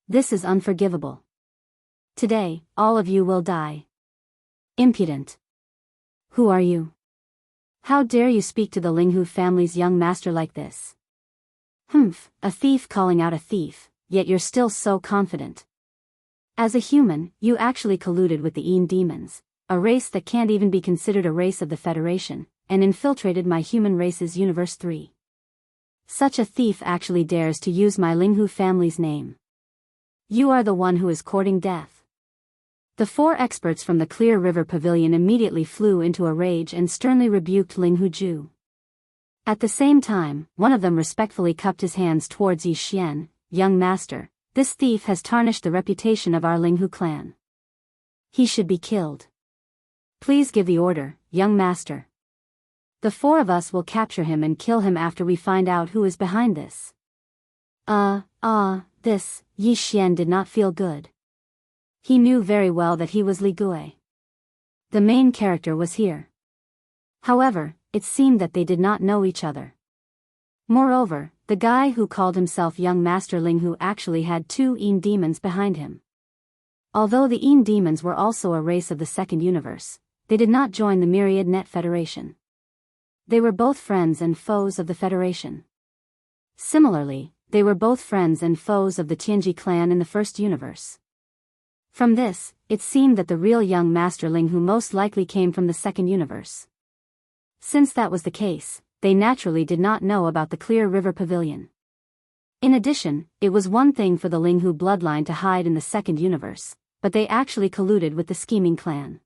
This is unforgivable. Today, all of you will die. Impudent. Who are you? How dare you speak to the Ling Hu family's young master like this? Humph, a thief calling out a thief, yet you're still so confident. As a human, you actually colluded with the Yin demons, a race that can't even be considered a race of the Federation, and infiltrated my human race's Universe 3. Such a thief actually dares to use my Ling Hu family's name. You are the one who is courting death. The 4 experts from the Clear River Pavilion immediately flew into a rage and sternly rebuked Ling Hu Ju. At the same time, one of them respectfully cupped his hands towards Yi Xian. Young master, this thief has tarnished the reputation of our Ling Hu clan. He should be killed. Please give the order, young master. The 4 of us will capture him and kill him after we find out who is behind this. This, Yi Xian did not feel good. He knew very well that he was Li Gui. The main character was here. However, it seemed that they did not know each other. Moreover, the guy who called himself young master Ling Hu actually had 2 Yin demons behind him. Although the Yin demons were also a race of the second universe, they did not join the Myriad Net Federation. They were both friends and foes of the Federation. Similarly, they were both friends and foes of the Tianji clan in the first universe. From this, it seemed that the real young master Ling Hu most likely came from the second universe. Since that was the case, they naturally did not know about the Clear River Pavilion. In addition, it was one thing for the Ling Hu bloodline to hide in the second universe, but they actually colluded with the scheming clan.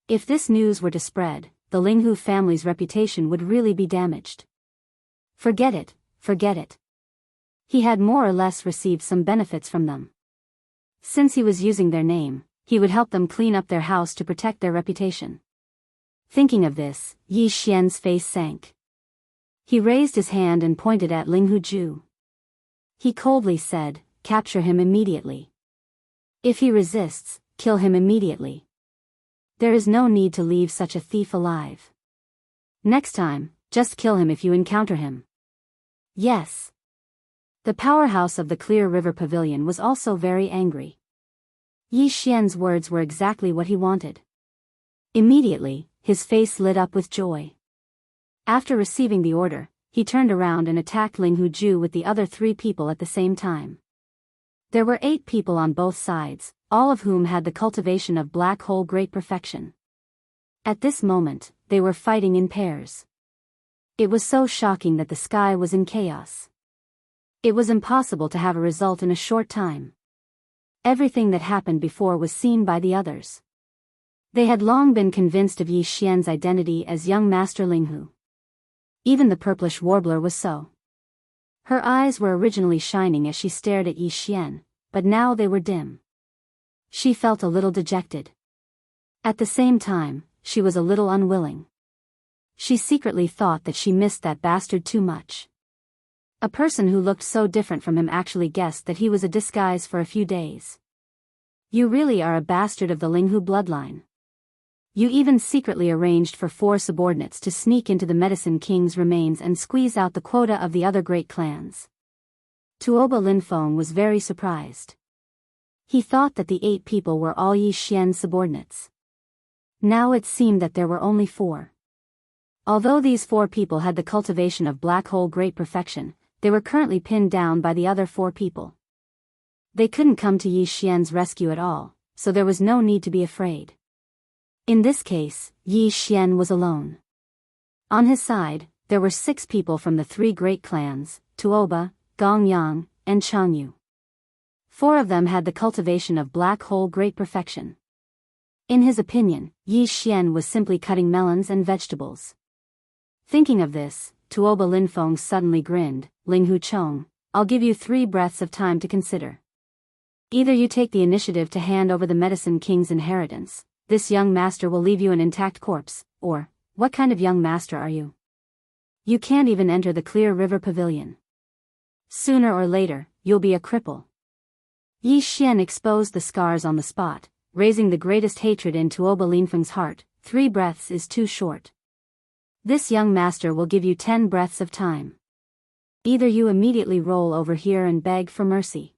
If this news were to spread, the Ling Hu family's reputation would really be damaged. Forget it, forget it. He had more or less received some benefits from them. Since he was using their name, he would help them clean up their house to protect their reputation. Thinking of this, Yi Xian's face sank. He raised his hand and pointed at Ling Hu Ju. He coldly said, capture him immediately. If he resists, kill him immediately. There is no need to leave such a thief alive. Next time, just kill him if you encounter him. Yes. The powerhouse of the Clear River Pavilion was also very angry. Yi Xian's words were exactly what he wanted. Immediately, his face lit up with joy. After receiving the order, he turned around and attacked Ling Hu Ju with the other 3 people at the same time. There were 8 people on both sides, all of whom had the cultivation of black hole great perfection. At this moment, they were fighting in pairs. It was so shocking that the sky was in chaos. It was impossible to have a result in a short time. Everything that happened before was seen by the others. They had long been convinced of Yi Xian's identity as young Master Linghu. Even the purplish warbler was so. Her eyes were originally shining as she stared at Yi Xian, but now they were dim. She felt a little dejected. At the same time, she was a little unwilling. She secretly thought that she missed that bastard too much. A person who looked so different from him actually guessed that he was a disguise for a few days. You really are a bastard of the Linghu bloodline. You even secretly arranged for 4 subordinates to sneak into the Medicine King's remains and squeeze out the quota of the other great clans. Tuoba Linfeng was very surprised. He thought that the 8 people were all Yi Xian's subordinates. Now it seemed that there were only 4. Although these 4 people had the cultivation of black hole great perfection, they were currently pinned down by the other 4 people. They couldn't come to Yi Xian's rescue at all, so there was no need to be afraid. In this case, Yi Xian was alone. On his side, there were 6 people from the 3 great clans, Tuoba, Gongyang, and Jianghu. 4 of them had the cultivation of black hole great perfection. In his opinion, Yi Xian was simply cutting melons and vegetables. Thinking of this, Tuoba Linfeng suddenly grinned. Linghu Chong, I'll give you 3 breaths of time to consider. Either you take the initiative to hand over the Medicine King's inheritance, this young master will leave you an intact corpse, or, what kind of young master are you? You can't even enter the Clear River Pavilion. Sooner or later, you'll be a cripple. Yi Xian exposed the scars on the spot, raising the greatest hatred in Tuoba Linfeng's heart. 3 breaths is too short. This young master will give you 10 breaths of time. Either you immediately roll over here and beg for mercy.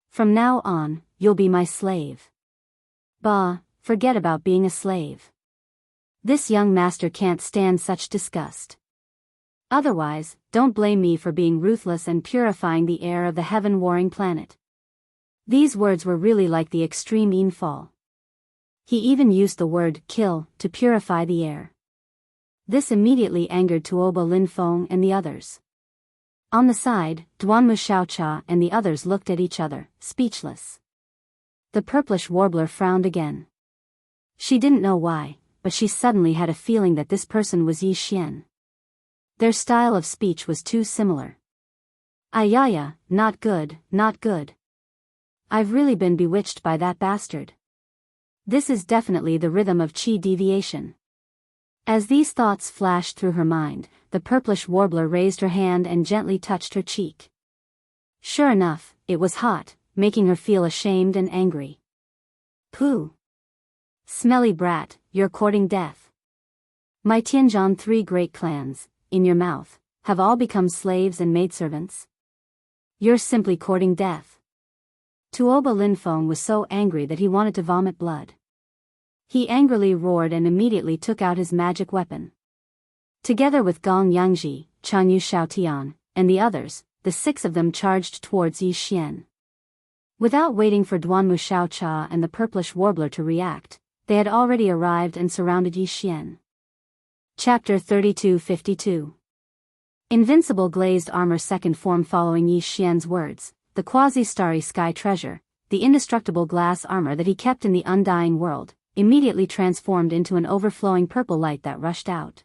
From now on, you'll be my slave. Bah, forget about being a slave. This young master can't stand such disgust. Otherwise, don't blame me for being ruthless and purifying the air of the heaven-warring planet. These words were really like the extreme Yin fall. He even used the word kill to purify the air. This immediately angered Tuoba Linfeng and the others. On the side, Duanmu Xiaocha and the others looked at each other, speechless. The purplish warbler frowned again. She didn't know why, but she suddenly had a feeling that this person was Yi Xian. Their style of speech was too similar. Ayaya, not good, not good. I've really been bewitched by that bastard. This is definitely the rhythm of qi deviation. As these thoughts flashed through her mind, the purplish warbler raised her hand and gently touched her cheek. Sure enough, it was hot, making her feel ashamed and angry. Pooh! Smelly brat, you're courting death. My Tianzhan 3 great clans, in your mouth, have all become slaves and maidservants. You're simply courting death. Tuoba Linfeng was so angry that he wanted to vomit blood. He angrily roared and immediately took out his magic weapon. Together with Gong Yangji, Chanyu Xiaotian, and the others, the 6 of them charged towards Yi Xian. Without waiting for Duanmu Xiaocha and the purplish warbler to react, they had already arrived and surrounded Yi Xian. Chapter 3252. Invincible glazed armor second form. Following Yi Xian's words, the quasi-starry sky treasure, the indestructible glass armor that he kept in the undying world, immediately transformed into an overflowing purple light that rushed out.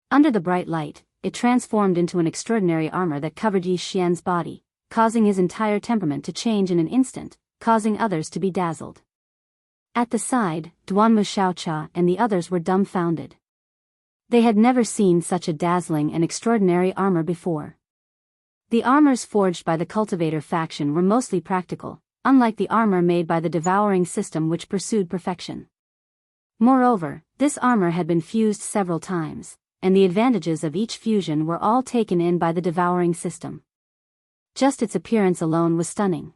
Under the bright light, it transformed into an extraordinary armor that covered Yi Xian's body, causing his entire temperament to change in an instant, causing others to be dazzled. At the side, Duanmu Xiaocha and the others were dumbfounded. They had never seen such a dazzling and extraordinary armor before. The armors forged by the cultivator faction were mostly practical, unlike the armor made by the devouring system which pursued perfection. Moreover, this armor had been fused several times, and the advantages of each fusion were all taken in by the devouring system. Just its appearance alone was stunning.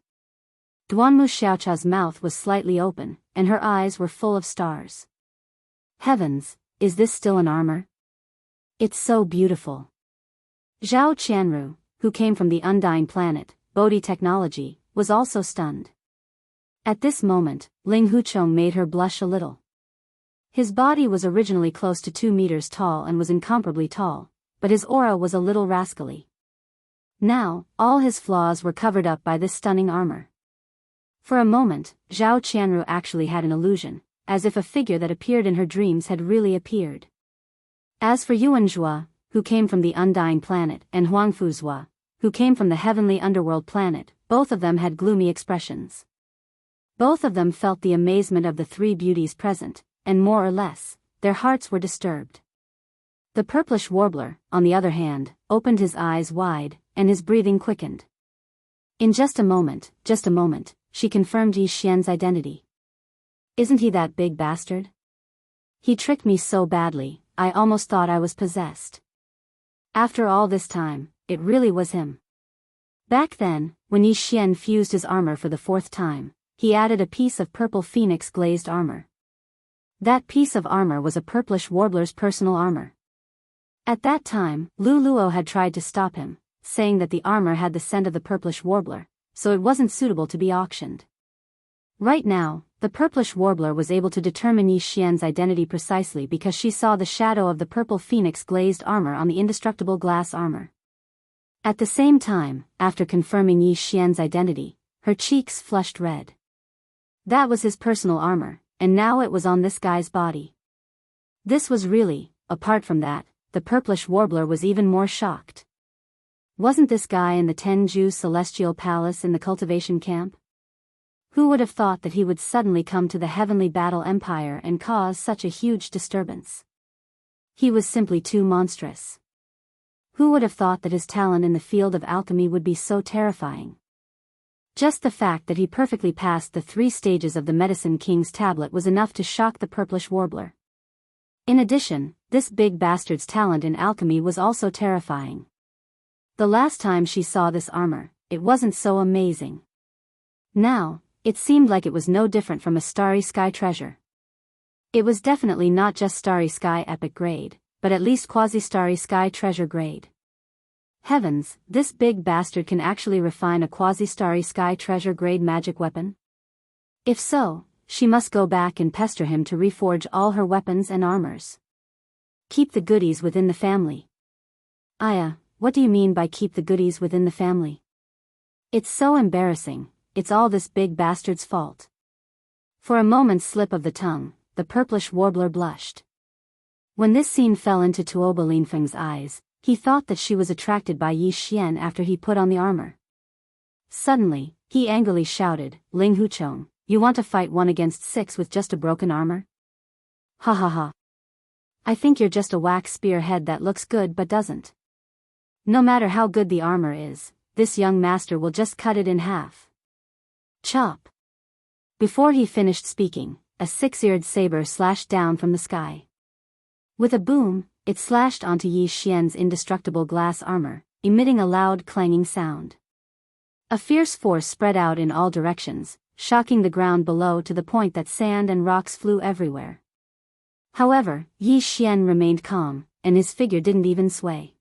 Duanmu Xiaocha's mouth was slightly open, and her eyes were full of stars. Heavens, is this still an armor? It's so beautiful. Zhao Qianru, who came from the undying planet, Bodhi technology, was also stunned. At this moment, Ling Huchong made her blush a little. His body was originally close to 2 meters tall and was incomparably tall, but his aura was a little rascally. Now, all his flaws were covered up by this stunning armor. For a moment, Zhao Qianru actually had an illusion, as if a figure that appeared in her dreams had really appeared. As for Yuan Zhua, who came from the Undying Planet, and Huangfu Zhua, who came from the Heavenly Underworld Planet, both of them had gloomy expressions. Both of them felt the amazement of the three beauties present, and more or less, their hearts were disturbed. The purplish warbler, on the other hand, opened his eyes wide, and his breathing quickened. In just a moment, she confirmed Yi Xian's identity. Isn't he that big bastard? He tricked me so badly, I almost thought I was possessed. After all this time, it really was him. Back then, when Yi Xian fused his armor for the 4th time, he added a piece of purple phoenix glazed armor. That piece of armor was a purplish warbler's personal armor. At that time, Lu Luo had tried to stop him, saying that the armor had the scent of the purplish warbler, so it wasn't suitable to be auctioned. Right now, the purplish warbler was able to determine Yi Xian's identity precisely because she saw the shadow of the purple phoenix glazed armor on the indestructible glass armor. At the same time, after confirming Yi Xian's identity, her cheeks flushed red. That was his personal armor, and now it was on this guy's body. This was really, apart from that, the purplish warbler was even more shocked. Wasn't this guy in the Tenju Celestial Palace in the cultivation camp? Who would have thought that he would suddenly come to the Heavenly Battle Empire and cause such a huge disturbance? He was simply too monstrous. Who would have thought that his talent in the field of alchemy would be so terrifying? Just the fact that he perfectly passed the 3 stages of the Medicine King's tablet was enough to shock the purplish warbler. In addition, this big bastard's talent in alchemy was also terrifying. The last time she saw this armor, it wasn't so amazing. Now, it seemed like it was no different from a starry sky treasure. It was definitely not just starry sky epic grade, but at least quasi-starry sky treasure grade. Heavens, this big bastard can actually refine a quasi-starry sky treasure grade magic weapon? If so, she must go back and pester him to reforge all her weapons and armors. Keep the goodies within the family. Aya, what do you mean by keep the goodies within the family? It's so embarrassing, it's all this big bastard's fault. For a moment's slip of the tongue, the purplish warbler blushed. When this scene fell into Tuoba Linfeng's eyes, he thought that she was attracted by Yi Xian after he put on the armor. Suddenly, he angrily shouted, Ling Huchong, you want to fight 1 against 6 with just a broken armor? Ha ha ha. I think you're just a wax spearhead that looks good but doesn't. No matter how good the armor is, this young master will just cut it in half. Chop. Before he finished speaking, a 6-eared saber slashed down from the sky. With a boom, it slashed onto Yi Xian's indestructible glass armor, emitting a loud clanging sound. A fierce force spread out in all directions, shocking the ground below to the point that sand and rocks flew everywhere. However, Yi Xian remained calm, and his figure didn't even sway.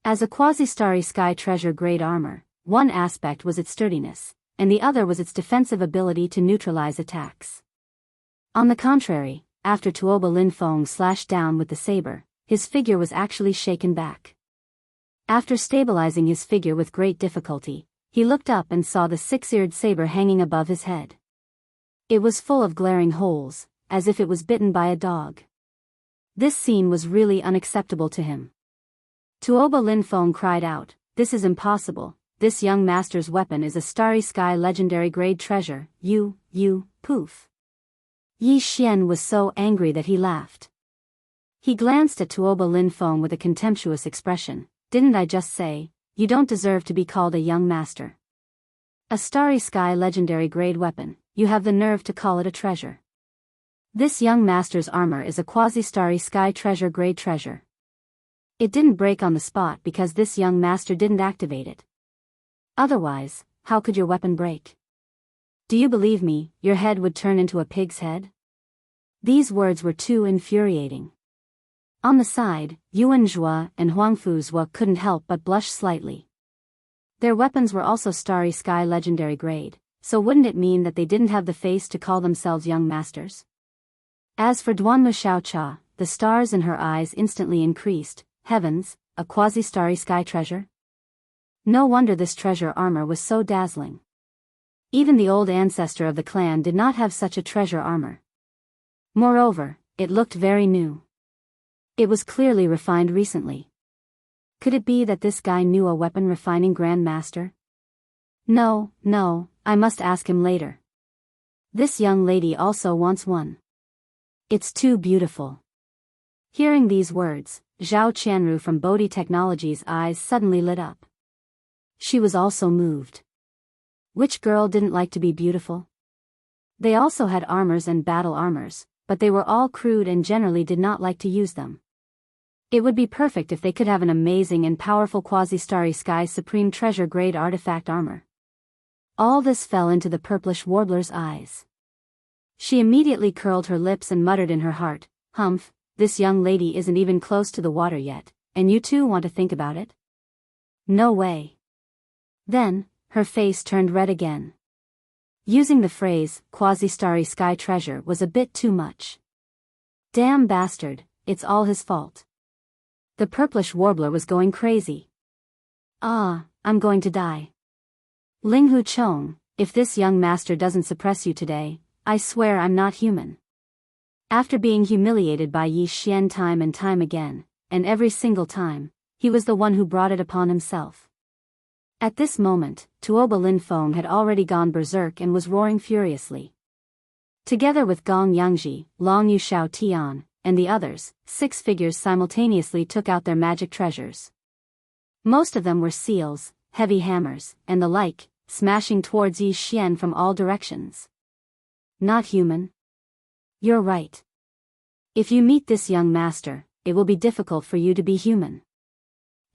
As a quasi-starry sky treasure grade armor, one aspect was its sturdiness, and the other was its defensive ability to neutralize attacks. On the contrary, after Tuoba Linfeng slashed down with the saber, his figure was actually shaken back. After stabilizing his figure with great difficulty, he looked up and saw the 6-eared saber hanging above his head. It was full of glaring holes, as if it was bitten by a dog. This scene was really unacceptable to him. Tuoba Linfeng cried out, "This is impossible, this young master's weapon is a starry sky legendary grade treasure, poof." Yi Xian was so angry that he laughed. He glanced at Tuoba Linfeng with a contemptuous expression, "Didn't I just say, you don't deserve to be called a young master? A starry sky legendary grade weapon, you have the nerve to call it a treasure. This young master's armor is a quasi-starry sky treasure grade treasure. It didn't break on the spot because this young master didn't activate it. Otherwise, how could your weapon break? Do you believe me, your head would turn into a pig's head?" These words were too infuriating. On the side, Yuan Zhua and Huangfu Zhua couldn't help but blush slightly. Their weapons were also starry sky legendary grade, so wouldn't it mean that they didn't have the face to call themselves young masters? As for Duanmu Xiaocha, the stars in her eyes instantly increased. Heavens, a quasi-starry sky treasure? No wonder this treasure armor was so dazzling. Even the old ancestor of the clan did not have such a treasure armor. Moreover, it looked very new. It was clearly refined recently. Could it be that this guy knew a weapon refining grandmaster? No, I must ask him later. This young lady also wants one. It's too beautiful. Hearing these words, Zhao Qianru from Bodhi Technology's eyes suddenly lit up. She was also moved. Which girl didn't like to be beautiful? They also had armors and battle armors, but they were all crude and generally did not like to use them. It would be perfect if they could have an amazing and powerful Quasi-Starry Sky Supreme Treasure Grade artifact armor. All this fell into the purplish warbler's eyes. She immediately curled her lips and muttered in her heart, "Humph, this young lady isn't even close to the water yet, and you too want to think about it? No way." Then, her face turned red again. Using the phrase, quasi-starry sky treasure was a bit too much. Damn bastard, it's all his fault. The purplish warbler was going crazy. Ah, I'm going to die. Linghu Chong, if this young master doesn't suppress you today, I swear I'm not human. After being humiliated by Yi Xian time and time again, and every single time, he was the one who brought it upon himself. At this moment, Tuoba Lin Feng had already gone berserk and was roaring furiously. Together with Gong Yangji, Long Yu Shao Tian, and the others, 6 figures simultaneously took out their magic treasures. Most of them were seals, heavy hammers, and the like, smashing towards Yi Xian from all directions. Not human? You're right. If you meet this young master, it will be difficult for you to be human.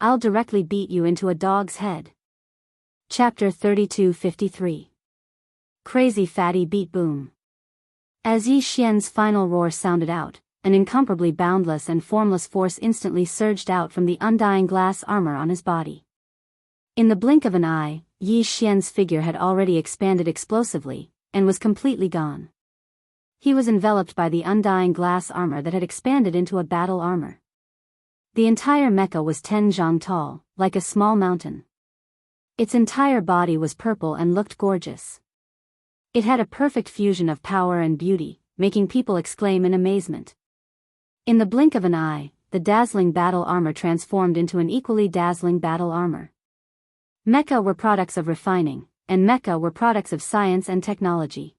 I'll directly beat you into a dog's head. Chapter 3253. Crazy Fatty Beat Boom. As Yi Xian's final roar sounded out, an incomparably boundless and formless force instantly surged out from the undying glass armor on his body. In the blink of an eye, Yi Xian's figure had already expanded explosively, and was completely gone. He was enveloped by the undying glass armor that had expanded into a battle armor. The entire mecha was 10 zhang tall, like a small mountain. Its entire body was purple and looked gorgeous. It had a perfect fusion of power and beauty, making people exclaim in amazement. In the blink of an eye, the dazzling battle armor transformed into an equally dazzling battle armor. Mecha were products of refining, and mecha were products of science and technology.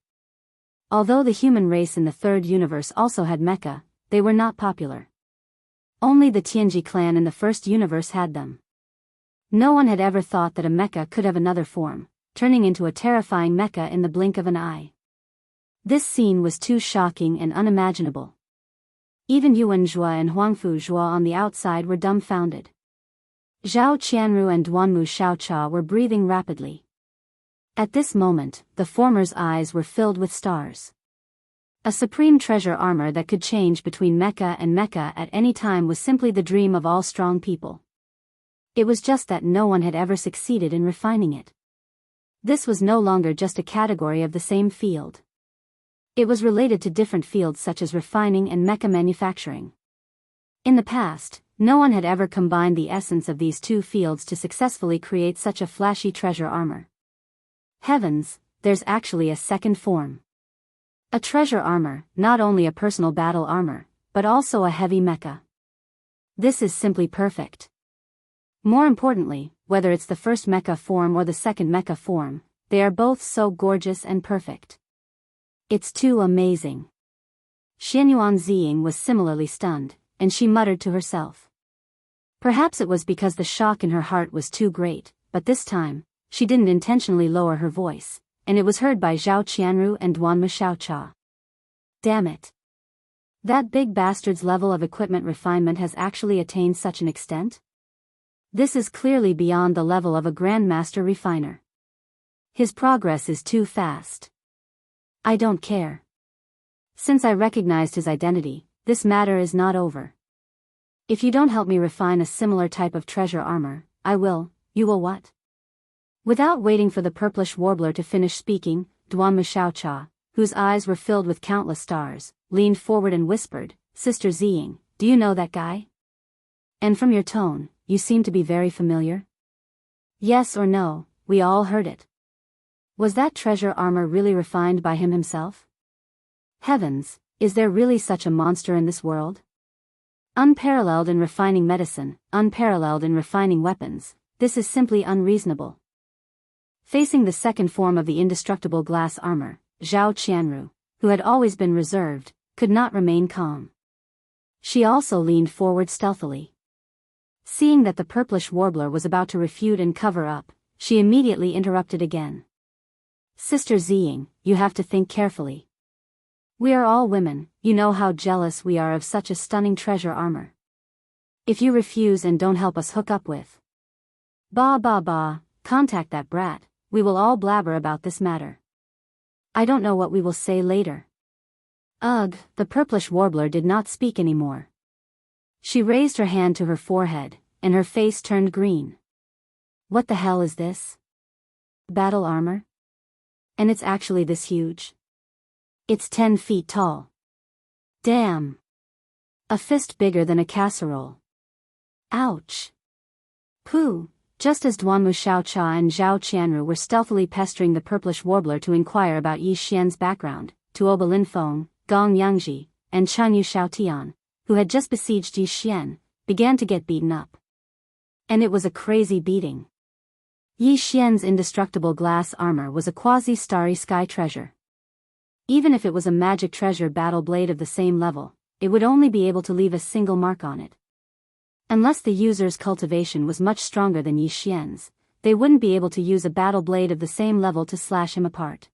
Although the human race in the third universe also had mecha, they were not popular. Only the Tianji clan in the first universe had them. No one had ever thought that a mecha could have another form, turning into a terrifying mecha in the blink of an eye. This scene was too shocking and unimaginable. Even Yuan Zhua and Huangfu Zhua on the outside were dumbfounded. Zhao Qianru and Duanmu Xiaocha were breathing rapidly. At this moment, the former's eyes were filled with stars. A supreme treasure armor that could change between mecha and mecha at any time was simply the dream of all strong people. It was just that no one had ever succeeded in refining it. This was no longer just a category of the same field. It was related to different fields such as refining and mecha manufacturing. In the past, no one had ever combined the essence of these two fields to successfully create such a flashy treasure armor. Heavens, there's actually a second form. A treasure armor, not only a personal battle armor, but also a heavy mecha. This is simply perfect. More importantly, whether it's the first mecha form or the second mecha form, they are both so gorgeous and perfect. It's too amazing. Xianyuan Ziying was similarly stunned, and she muttered to herself. Perhaps it was because the shock in her heart was too great, but this time, she didn't intentionally lower her voice, and it was heard by Zhao Qianru and Duanmu Xiaocha. Damn it. That big bastard's level of equipment refinement has actually attained such an extent? This is clearly beyond the level of a grandmaster refiner. His progress is too fast. I don't care. Since I recognized his identity, this matter is not over. If you don't help me refine a similar type of treasure armor, I will. You will what? Without waiting for the purplish warbler to finish speaking, Duanmu Xiaocha, whose eyes were filled with countless stars, leaned forward and whispered, "Sister Ziying, do you know that guy? And from your tone, you seem to be very familiar." Yes or no, we all heard it. Was that treasure armor really refined by him himself? Heavens, is there really such a monster in this world? Unparalleled in refining medicine, unparalleled in refining weapons, this is simply unreasonable. Facing the second form of the indestructible glass armor, Zhao Qianru, who had always been reserved, could not remain calm. She also leaned forward stealthily. Seeing that the purplish warbler was about to refute and cover up, she immediately interrupted again. Sister Ziying, you have to think carefully. We are all women, you know how jealous we are of such a stunning treasure armor. If you refuse and don't help us hook up with contact that brat, we will all blabber about this matter. I don't know what we will say later. Ugh, the purplish warbler did not speak anymore. She raised her hand to her forehead, and her face turned green. What the hell is this? Battle armor? And it's actually this huge? It's 10 feet tall. Damn. A fist bigger than a casserole. Ouch. Pooh. Just as Duanmu Xiaocha and Zhao Qianru were stealthily pestering the purplish warbler to inquire about Yi Xian's background, Tuoba Linfeng, Gong Yangji, and Chanyu Xiaotian, who had just besieged Yi Xian, began to get beaten up. And it was a crazy beating. Yi Xian's indestructible glass armor was a quasi-starry sky treasure. Even if it was a magic treasure battle blade of the same level, it would only be able to leave a single mark on it. Unless the user's cultivation was much stronger than Yi Xian's, they wouldn't be able to use a battle blade of the same level to slash him apart.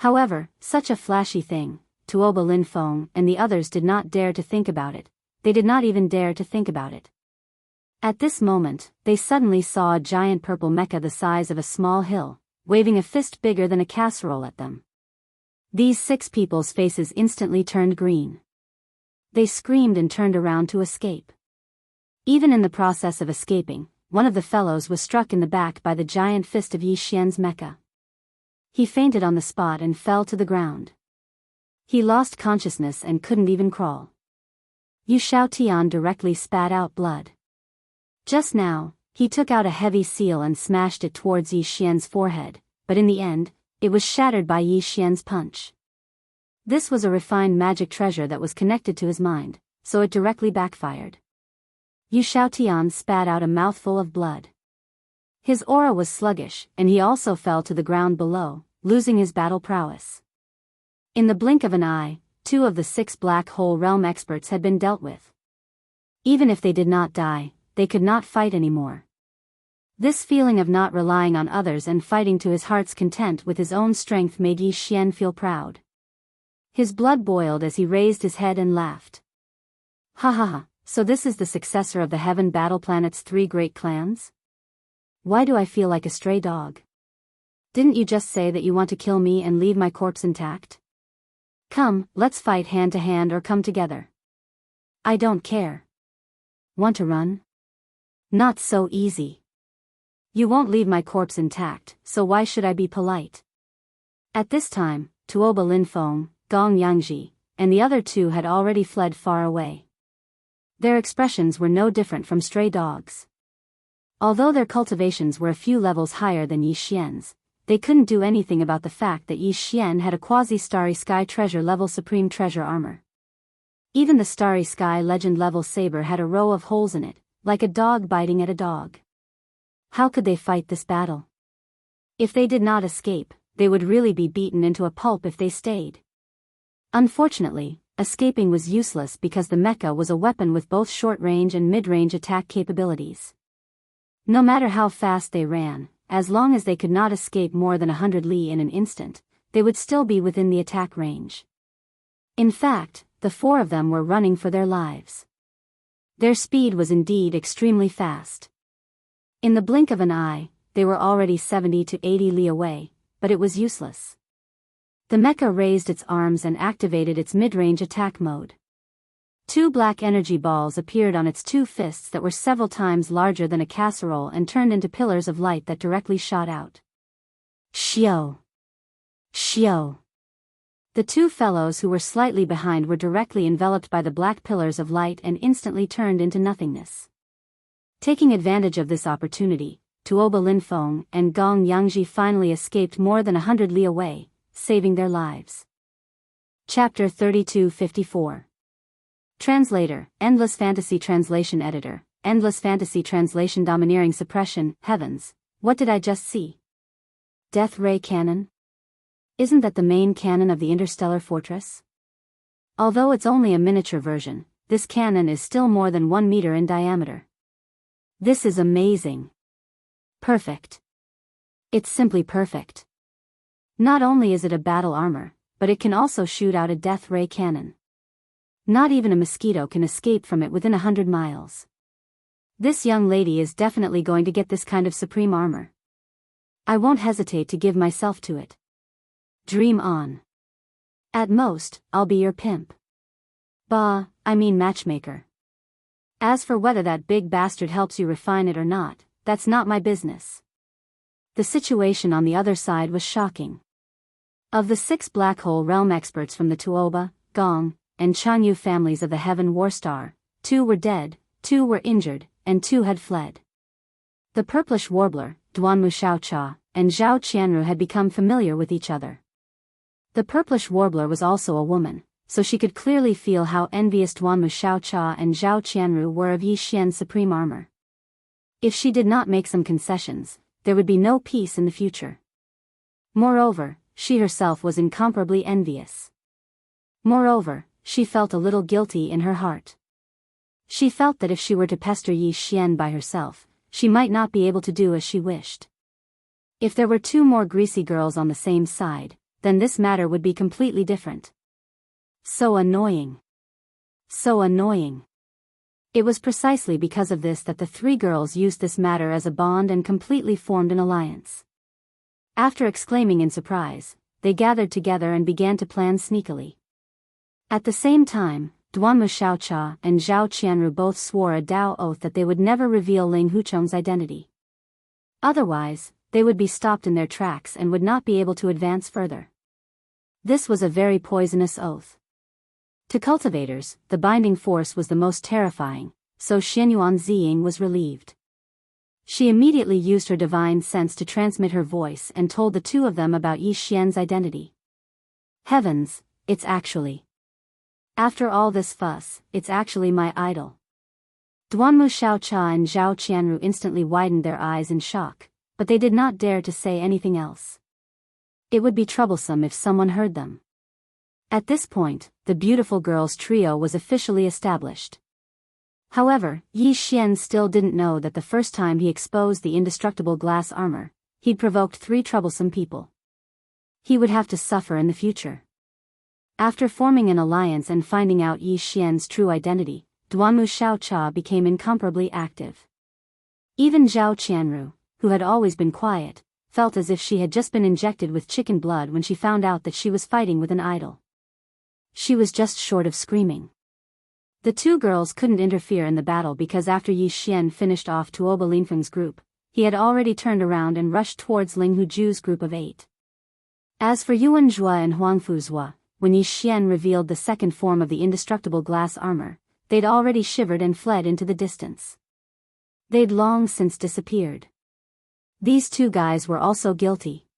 However, such a flashy thing, Tuoba Linfeng and the others did not dare to think about it. They did not even dare to think about it. At this moment, they suddenly saw a giant purple mecha the size of a small hill, waving a fist bigger than a casserole at them. These 6 people's faces instantly turned green. They screamed and turned around to escape. Even in the process of escaping, one of the fellows was struck in the back by the giant fist of Yi Xian's mecha. He fainted on the spot and fell to the ground. He lost consciousness and couldn't even crawl. Yu Xiaotian directly spat out blood. Just now, he took out a heavy seal and smashed it towards Yi Xian's forehead, but in the end, it was shattered by Yi Xian's punch. This was a refined magic treasure that was connected to his mind, so it directly backfired. Yu Xiaotian spat out a mouthful of blood. His aura was sluggish, and he also fell to the ground below, losing his battle prowess. In the blink of an eye, 2 of the 6 black hole realm experts had been dealt with. Even if they did not die, they could not fight anymore. This feeling of not relying on others and fighting to his heart's content with his own strength made Yi Xian feel proud. His blood boiled as he raised his head and laughed. Ha ha ha. So this is the successor of the Heaven Battle Planet's 3 great clans? Why do I feel like a stray dog? Didn't you just say that you want to kill me and leave my corpse intact? Come, let's fight hand to hand or come together. I don't care. Want to run? Not so easy. You won't leave my corpse intact, so why should I be polite? At this time, Tuoba Linfeng, Gong Yangji, and the other 2 had already fled far away. Their expressions were no different from stray dogs. Although their cultivations were a few levels higher than Yi Xian's, they couldn't do anything about the fact that Yi Xian had a quasi-starry sky treasure level supreme treasure armor. Even the starry sky legend level saber had a row of holes in it, like a dog biting at a dog. How could they fight this battle? If they did not escape, they would really be beaten into a pulp if they stayed. Unfortunately, escaping was useless because the mecha was a weapon with both short-range and mid-range attack capabilities. No matter how fast they ran, as long as they could not escape more than 100 li in an instant, they would still be within the attack range. In fact, the 4 of them were running for their lives. Their speed was indeed extremely fast. In the blink of an eye, they were already 70 to 80 li away, but it was useless. The mecha raised its arms and activated its mid-range attack mode. 2 black energy balls appeared on its 2 fists that were several times larger than a casserole and turned into pillars of light that directly shot out. Xiao! Xiao! The 2 fellows who were slightly behind were directly enveloped by the black pillars of light and instantly turned into nothingness. Taking advantage of this opportunity, Tuoba Linfeng and Gong Yangji finally escaped more than 100 li away, saving their lives. Chapter 3254. Translator, Endless Fantasy Translation Editor, Endless Fantasy Translation Domineering Suppression. Heavens, what did I just see? Death Ray Cannon? Isn't that the main cannon of the interstellar fortress? Although it's only a miniature version, this cannon is still more than 1 meter in diameter. This is amazing. Perfect. It's simply perfect. Not only is it a battle armor, but it can also shoot out a death ray cannon. Not even a mosquito can escape from it within 100 miles. This young lady is definitely going to get this kind of supreme armor. I won't hesitate to give myself to it. Dream on. At most, I'll be your pimp. I mean matchmaker. As for whether that big bastard helps you refine it or not, that's not my business. The situation on the other side was shocking. Of the 6 black hole realm experts from the Tuoba, Gong, and Jianghu families of the Heaven Warstar, 2 were dead, 2 were injured, and 2 had fled. The purplish warbler, Duanmu Xiaocha, and Zhao Qianru had become familiar with each other. The purplish warbler was also a woman, so she could clearly feel how envious Duanmu Xiaocha and Zhao Qianru were of Yi Xian's supreme armor. If she did not make some concessions, there would be no peace in the future. Moreover, she herself was incomparably envious. Moreover, she felt a little guilty in her heart. She felt that if she were to pester Yi Xian by herself, she might not be able to do as she wished. If there were 2 more greasy girls on the same side, then this matter would be completely different. So annoying. So annoying. It was precisely because of this that the 3 girls used this matter as a bond and completely formed an alliance. After exclaiming in surprise, they gathered together and began to plan sneakily. At the same time, Duanmu Xiaocha and Zhao Qianru both swore a Dao oath that they would never reveal Ling Huchong's identity. Otherwise, they would be stopped in their tracks and would not be able to advance further. This was a very poisonous oath. To cultivators, the binding force was the most terrifying, so Xianyuan Ziying was relieved. She immediately used her divine sense to transmit her voice and told the 2 of them about Yi Xian's identity. Heavens, it's actually. After all this fuss, it's actually my idol. Duanmu Xiaocha and Zhao Qianru instantly widened their eyes in shock, but they did not dare to say anything else. It would be troublesome if someone heard them. At this point, the beautiful girls' trio was officially established. However, Yi Xian still didn't know that the first time he exposed the indestructible glass armor, he'd provoked 3 troublesome people. He would have to suffer in the future. After forming an alliance and finding out Yi Xian's true identity, Duanmu Xiaocha became incomparably active. Even Zhao Qianru, who had always been quiet, felt as if she had just been injected with chicken blood when she found out that she was fighting with an idol. She was just short of screaming. The 2 girls couldn't interfere in the battle because after Yi Xian finished off Tuoba Linfeng's group, he had already turned around and rushed towards Ling Huju's group of 8. As for Yuan Zhua and Huang Fuzhua, when Yi Xian revealed the second form of the indestructible glass armor, they'd already shivered and fled into the distance. They'd long since disappeared. These 2 guys were also guilty.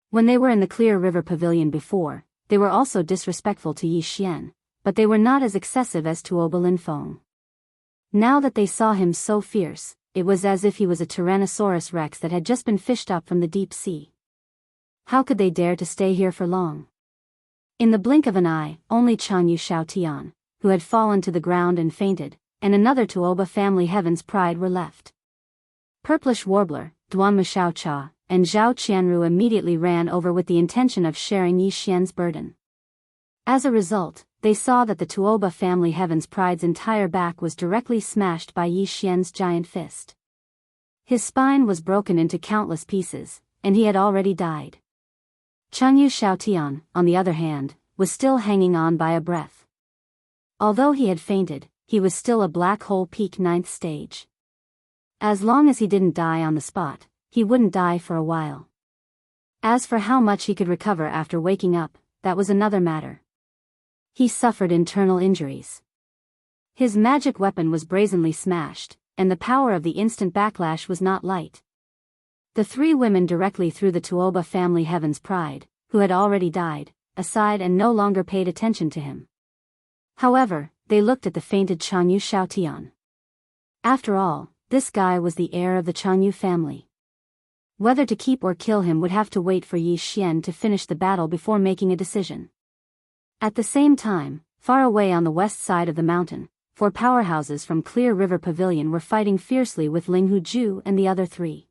When they were in the Clear River Pavilion before, they were also disrespectful to Yi Xian, but they were not as excessive as Tuoba Linfeng. Now that they saw him so fierce, it was as if he was a Tyrannosaurus Rex that had just been fished up from the deep sea. How could they dare to stay here for long? In the blink of an eye, only Changyu Xiaotian, who had fallen to the ground and fainted, and another Tuoba family Heaven's Pride were left. Purplish Warbler, Duanmu Xiaocha, and Zhao Qianru immediately ran over with the intention of sharing Yi Xian's burden. As a result, they saw that the Tuoba family Heaven's Pride's entire back was directly smashed by Yi Xian's giant fist. His spine was broken into countless pieces, and he had already died. Changyu Xiaotian, on the other hand, was still hanging on by a breath. Although he had fainted, he was still a black hole peak 9th stage. As long as he didn't die on the spot, he wouldn't die for a while. As for how much he could recover after waking up, that was another matter. He suffered internal injuries. His magic weapon was brazenly smashed, and the power of the instant backlash was not light. The three women directly threw the Tuoba family Heaven's Pride, who had already died, aside and no longer paid attention to him. However, they looked at the fainted Jianghu Xiaotian. After all, this guy was the heir of the Jianghu family. Whether to keep or kill him would have to wait for Yi Xian to finish the battle before making a decision. At the same time, far away on the west side of the mountain, 4 powerhouses from Clear River Pavilion were fighting fiercely with Ling Huzhu and the other 3.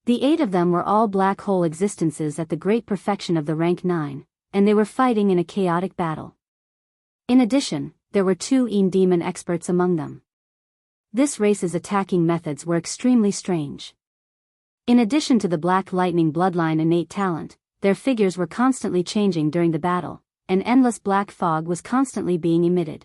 The 8 of them were all black hole existences at the great perfection of the rank 9, and they were fighting in a chaotic battle. In addition, there were 2 demon experts among them. This race's attacking methods were extremely strange. In addition to the Black Lightning bloodline innate talent, their figures were constantly changing during the battle, and endless black fog was constantly being emitted.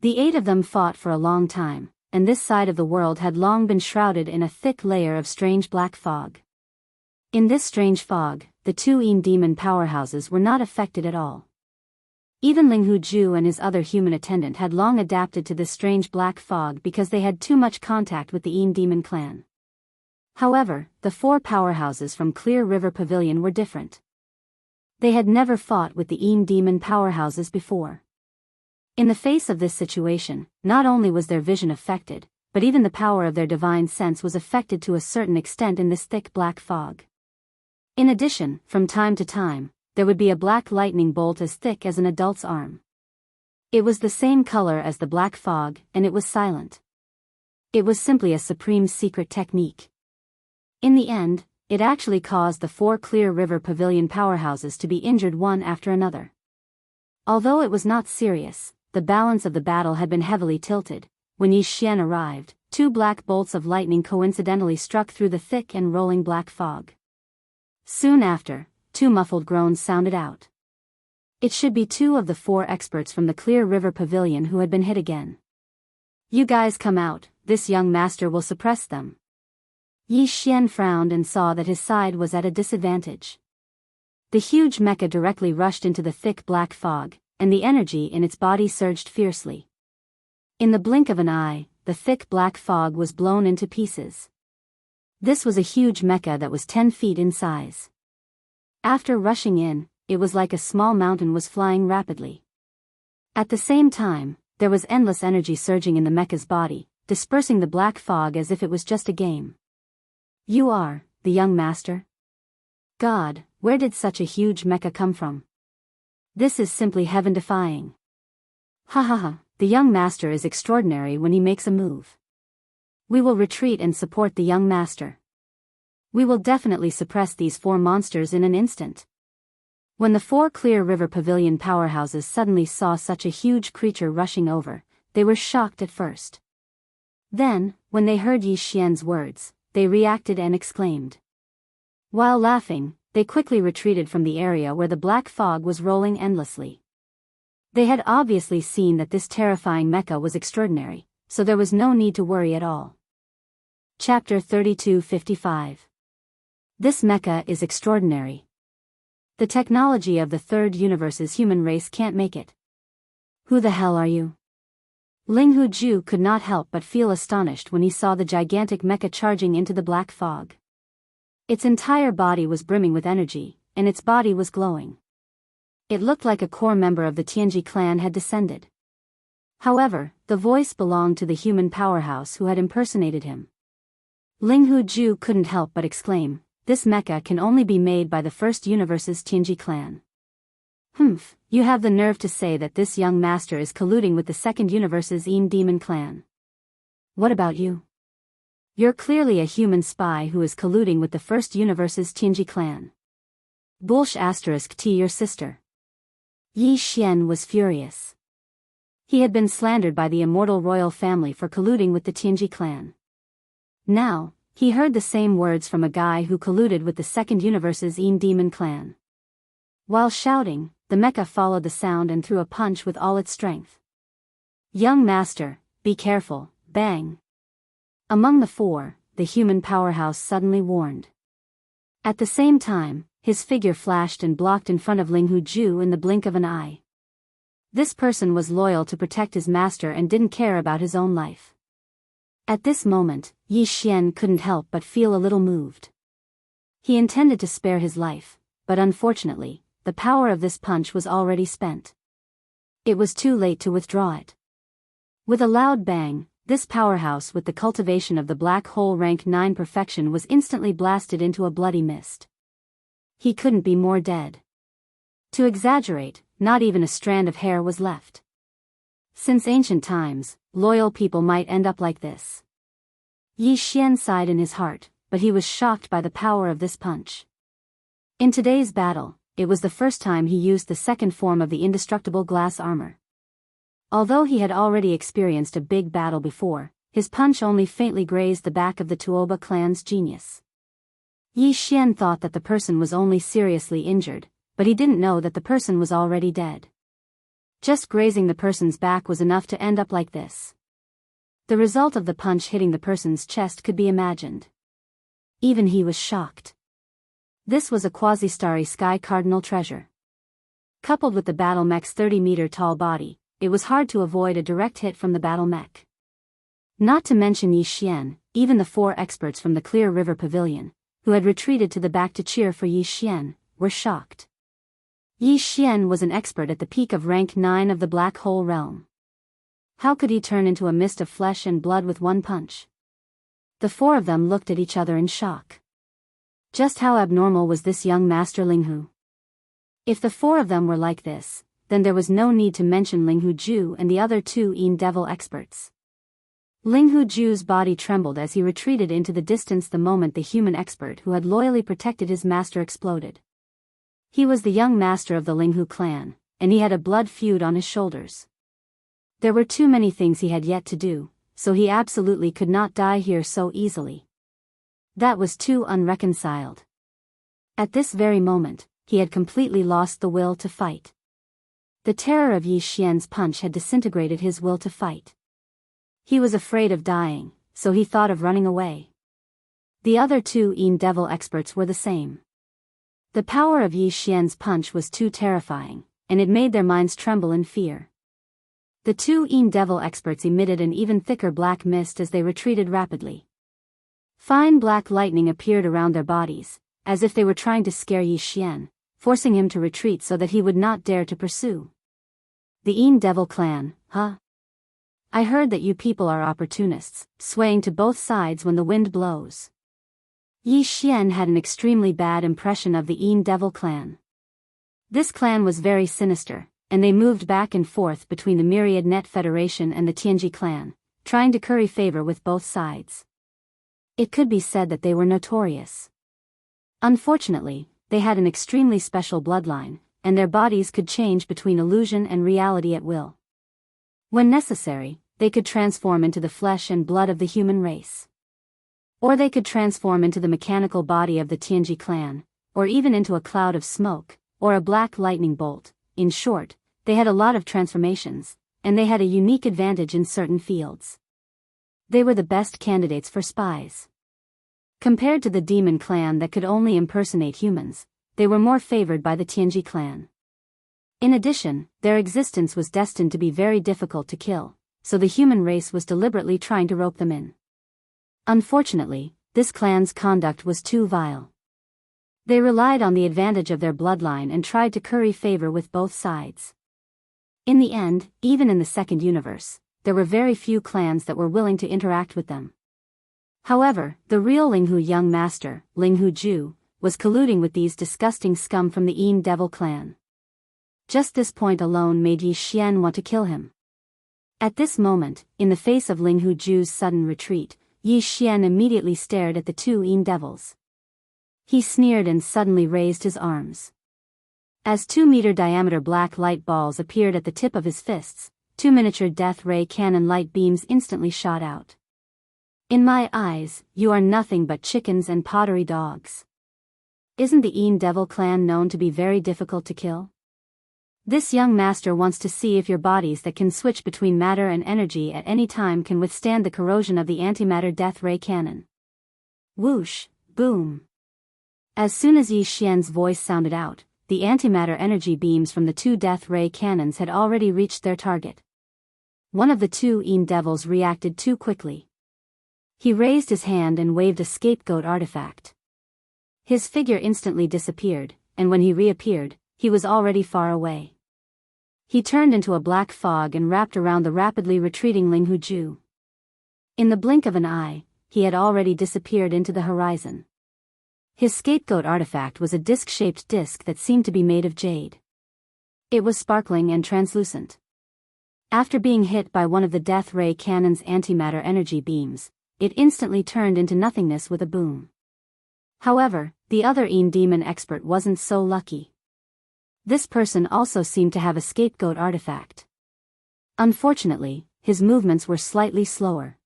The 8 of them fought for a long time, and this side of the world had long been shrouded in a thick layer of strange black fog. In this strange fog, the 2 demon powerhouses were not affected at all. Even Ling Huzhu and his other human attendant had long adapted to this strange black fog because they had too much contact with the demon clan. However, the 4 powerhouses from Clear River Pavilion were different. They had never fought with the demon powerhouses before. In the face of this situation, not only was their vision affected, but even the power of their divine sense was affected to a certain extent in this thick black fog. In addition, from time to time, there would be a black lightning bolt as thick as an adult's arm. It was the same color as the black fog, and it was silent. It was simply a supreme secret technique. In the end, it actually caused the 4 Clear River Pavilion powerhouses to be injured one after another. Although it was not serious, the balance of the battle had been heavily tilted. When Yi Xian arrived, 2 black bolts of lightning coincidentally struck through the thick and rolling black fog. Soon after, 2 muffled groans sounded out. It should be 2 of the 4 experts from the Clear River Pavilion who had been hit again. "You guys come out, this young master will suppress them." Yi Xian frowned and saw that his side was at a disadvantage. The huge mecha directly rushed into the thick black fog, and the energy in its body surged fiercely. In the blink of an eye, the thick black fog was blown into pieces. This was a huge mecha that was 10 feet in size. After rushing in, it was like a small mountain was flying rapidly. At the same time, there was endless energy surging in the mecha's body, dispersing the black fog as if it was just a game. "You are the young master? God, where did such a huge mecha come from? This is simply heaven-defying. Ha ha ha, the young master is extraordinary when he makes a move. We will retreat and support the young master. We will definitely suppress these 4 monsters in an instant." When the 4 Clear River Pavilion powerhouses suddenly saw such a huge creature rushing over, they were shocked at first. Then, when they heard Yi Xian's words, they reacted and exclaimed. While laughing, they quickly retreated from the area where the black fog was rolling endlessly. They had obviously seen that this terrifying mecha was extraordinary, so there was no need to worry at all. Chapter 3255. This mecha is extraordinary. The technology of the 3rd universe's human race can't make it. Who the hell are you? Ling Huzhu could not help but feel astonished when he saw the gigantic mecha charging into the black fog. Its entire body was brimming with energy, and its body was glowing. It looked like a core member of the Tianji clan had descended. However, the voice belonged to the human powerhouse who had impersonated him. Ling Huzhu couldn't help but exclaim, "This mecha can only be made by the 1st universe's Tianji clan." "Humph, you have the nerve to say that this young master is colluding with the 2nd universe's demon clan. What about you? You're clearly a human spy who is colluding with the 1st universe's Tianji clan. Bullsh * to your sister." Yi Xian was furious. He had been slandered by the immortal royal family for colluding with the Tianji clan. Now, he heard the same words from a guy who colluded with the 2nd universe's demon clan. While shouting, the mecha followed the sound and threw a punch with all its strength. "Young master, be careful, bang." Among the 4, the human powerhouse suddenly warned. At the same time, his figure flashed and blocked in front of Ling Huzhu in the blink of an eye. This person was loyal to protect his master and didn't care about his own life. At this moment, Yi Xian couldn't help but feel a little moved. He intended to spare his life, but unfortunately, the power of this punch was already spent. It was too late to withdraw it. With a loud bang, this powerhouse with the cultivation of the black hole rank 9 perfection was instantly blasted into a bloody mist. He couldn't be more dead. To exaggerate, not even a strand of hair was left. Since ancient times, loyal people might end up like this. Yi Xian sighed in his heart, but he was shocked by the power of this punch. In today's battle, it was the first time he used the second form of the indestructible glass armor. Although he had already experienced a big battle before, his punch only faintly grazed the back of the Tuoba clan's genius. Yi Xian thought that the person was only seriously injured, but he didn't know that the person was already dead. Just grazing the person's back was enough to end up like this. The result of the punch hitting the person's chest could be imagined. Even he was shocked. This was a quasi-starry sky cardinal treasure. Coupled with the battle mech's 30-meter-tall body, it was hard to avoid a direct hit from the battle mech. Not to mention Yi Xian, even the 4 experts from the Clear River Pavilion, who had retreated to the back to cheer for Yi Xian, were shocked. Yi Xian was an expert at the peak of rank 9 of the Black Hole realm. How could he turn into a mist of flesh and blood with one punch? The 4 of them looked at each other in shock. Just how abnormal was this young master Linghu? If the 4 of them were like this, then there was no need to mention Linghu Ju and the other 2 Yin Devil experts. Linghu Ju's body trembled as he retreated into the distance the moment the human expert who had loyally protected his master exploded. He was the young master of the Linghu clan, and he had a blood feud on his shoulders. There were too many things he had yet to do, so he absolutely could not die here so easily. That was too unreconciled. At this very moment, he had completely lost the will to fight. The terror of Yi Xian's punch had disintegrated his will to fight. He was afraid of dying, so he thought of running away. The other 2 Yin Devil experts were the same. The power of Yi Xian's punch was too terrifying, and it made their minds tremble in fear. The 2 Yin Devil experts emitted an even thicker black mist as they retreated rapidly. Fine black lightning appeared around their bodies, as if they were trying to scare Yi Xian, forcing him to retreat so that he would not dare to pursue. The Yin Devil clan, huh? I heard that you people are opportunists, swaying to both sides when the wind blows. Yi Xian had an extremely bad impression of the Yin Devil clan. This clan was very sinister, and they moved back and forth between the Myriad Net Federation and the Tianji clan, trying to curry favor with both sides. It could be said that they were notorious. Unfortunately, they had an extremely special bloodline, and their bodies could change between illusion and reality at will. When necessary, they could transform into the flesh and blood of the human race. Or they could transform into the mechanical body of the Tianji clan, or even into a cloud of smoke, or a black lightning bolt. In short, they had a lot of transformations, and they had a unique advantage in certain fields. They were the best candidates for spies. Compared to the demon clan that could only impersonate humans, they were more favored by the Tianji clan. In addition, their existence was destined to be very difficult to kill, so the human race was deliberately trying to rope them in. Unfortunately, this clan's conduct was too vile. They relied on the advantage of their bloodline and tried to curry favor with both sides. In the end, even in the second universe, there were very few clans that were willing to interact with them. However, the real Linghu young master, Linghu Ju, was colluding with these disgusting scum from the Yin Devil clan. Just this point alone made Yi Xian want to kill him. At this moment, in the face of Linghu Ju's sudden retreat, Yi Xian immediately stared at the 2 Yin Devils. He sneered and suddenly raised his arms. As 2-meter diameter black light balls appeared at the tip of his fists, 2 miniature death ray cannon light beams instantly shot out. In my eyes, you are nothing but chickens and pottery dogs. Isn't the Yin Devil clan known to be very difficult to kill? This young master wants to see if your bodies that can switch between matter and energy at any time can withstand the corrosion of the antimatter death ray cannon. Whoosh, boom. As soon as Yi Xian's voice sounded out, the antimatter energy beams from the 2 death ray cannons had already reached their target. One of the 2 Yin Devils reacted too quickly. He raised his hand and waved a scapegoat artifact. His figure instantly disappeared, and when he reappeared, he was already far away. He turned into a black fog and wrapped around the rapidly retreating Ling Huju. In the blink of an eye, he had already disappeared into the horizon. His scapegoat artifact was a disc-shaped disc that seemed to be made of jade. It was sparkling and translucent. After being hit by one of the death ray cannon's antimatter energy beams, it instantly turned into nothingness with a boom. However, the other demon expert wasn't so lucky. This person also seemed to have a scapegoat artifact. Unfortunately, his movements were slightly slower.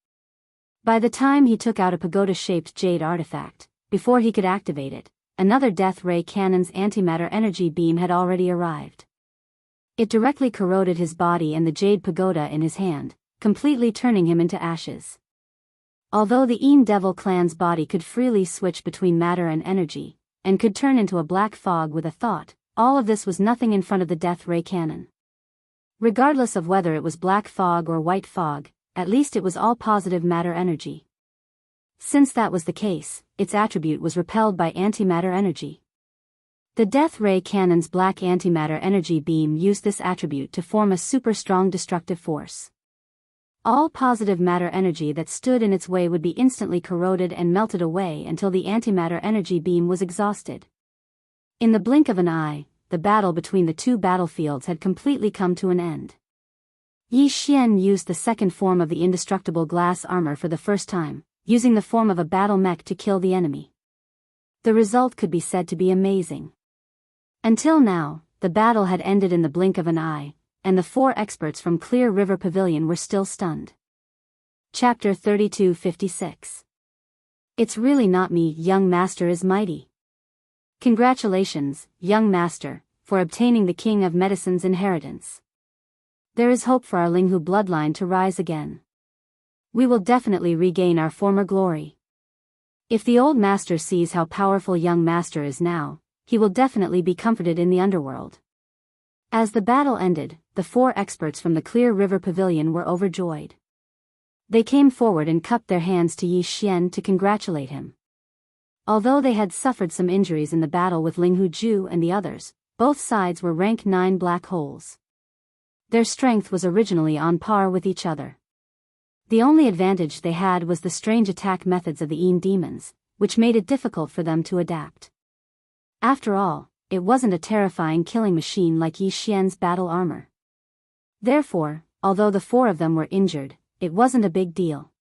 By the time he took out a pagoda-shaped jade artifact, before he could activate it, another death ray cannon's antimatter energy beam had already arrived. It directly corroded his body and the jade pagoda in his hand, completely turning him into ashes. Although the Devil clan's body could freely switch between matter and energy, and could turn into a black fog with a thought, all of this was nothing in front of the death ray cannon. Regardless of whether it was black fog or white fog, at least it was all positive matter energy. Since that was the case, its attribute was repelled by antimatter energy. The death ray cannon's black antimatter energy beam used this attribute to form a super strong destructive force. All positive matter energy that stood in its way would be instantly corroded and melted away until the antimatter energy beam was exhausted. In the blink of an eye, the battle between the two battlefields had completely come to an end. Yi Xian used the second form of the indestructible glass armor for the first time, using the form of a battle mech to kill the enemy. The result could be said to be amazing. Until now, the battle had ended in the blink of an eye, and the 4 experts from Clear River Pavilion were still stunned. Chapter 3256. It's really not me, young master is mighty. Congratulations, young master, for obtaining the King of Medicine's inheritance. There is hope for our Linghu bloodline to rise again. We will definitely regain our former glory. If the old master sees how powerful young master is now, he will definitely be comforted in the underworld. As the battle ended, the 4 experts from the Clear River Pavilion were overjoyed. They came forward and cupped their hands to Yi Xian to congratulate him. Although they had suffered some injuries in the battle with Ling Huju and the others, both sides were rank 9 black holes. Their strength was originally on par with each other. The only advantage they had was the strange attack methods of the demons, which made it difficult for them to adapt. After all, it wasn't a terrifying killing machine like Yi Xian's battle armor. Therefore, although the 4 of them were injured, it wasn't a big deal.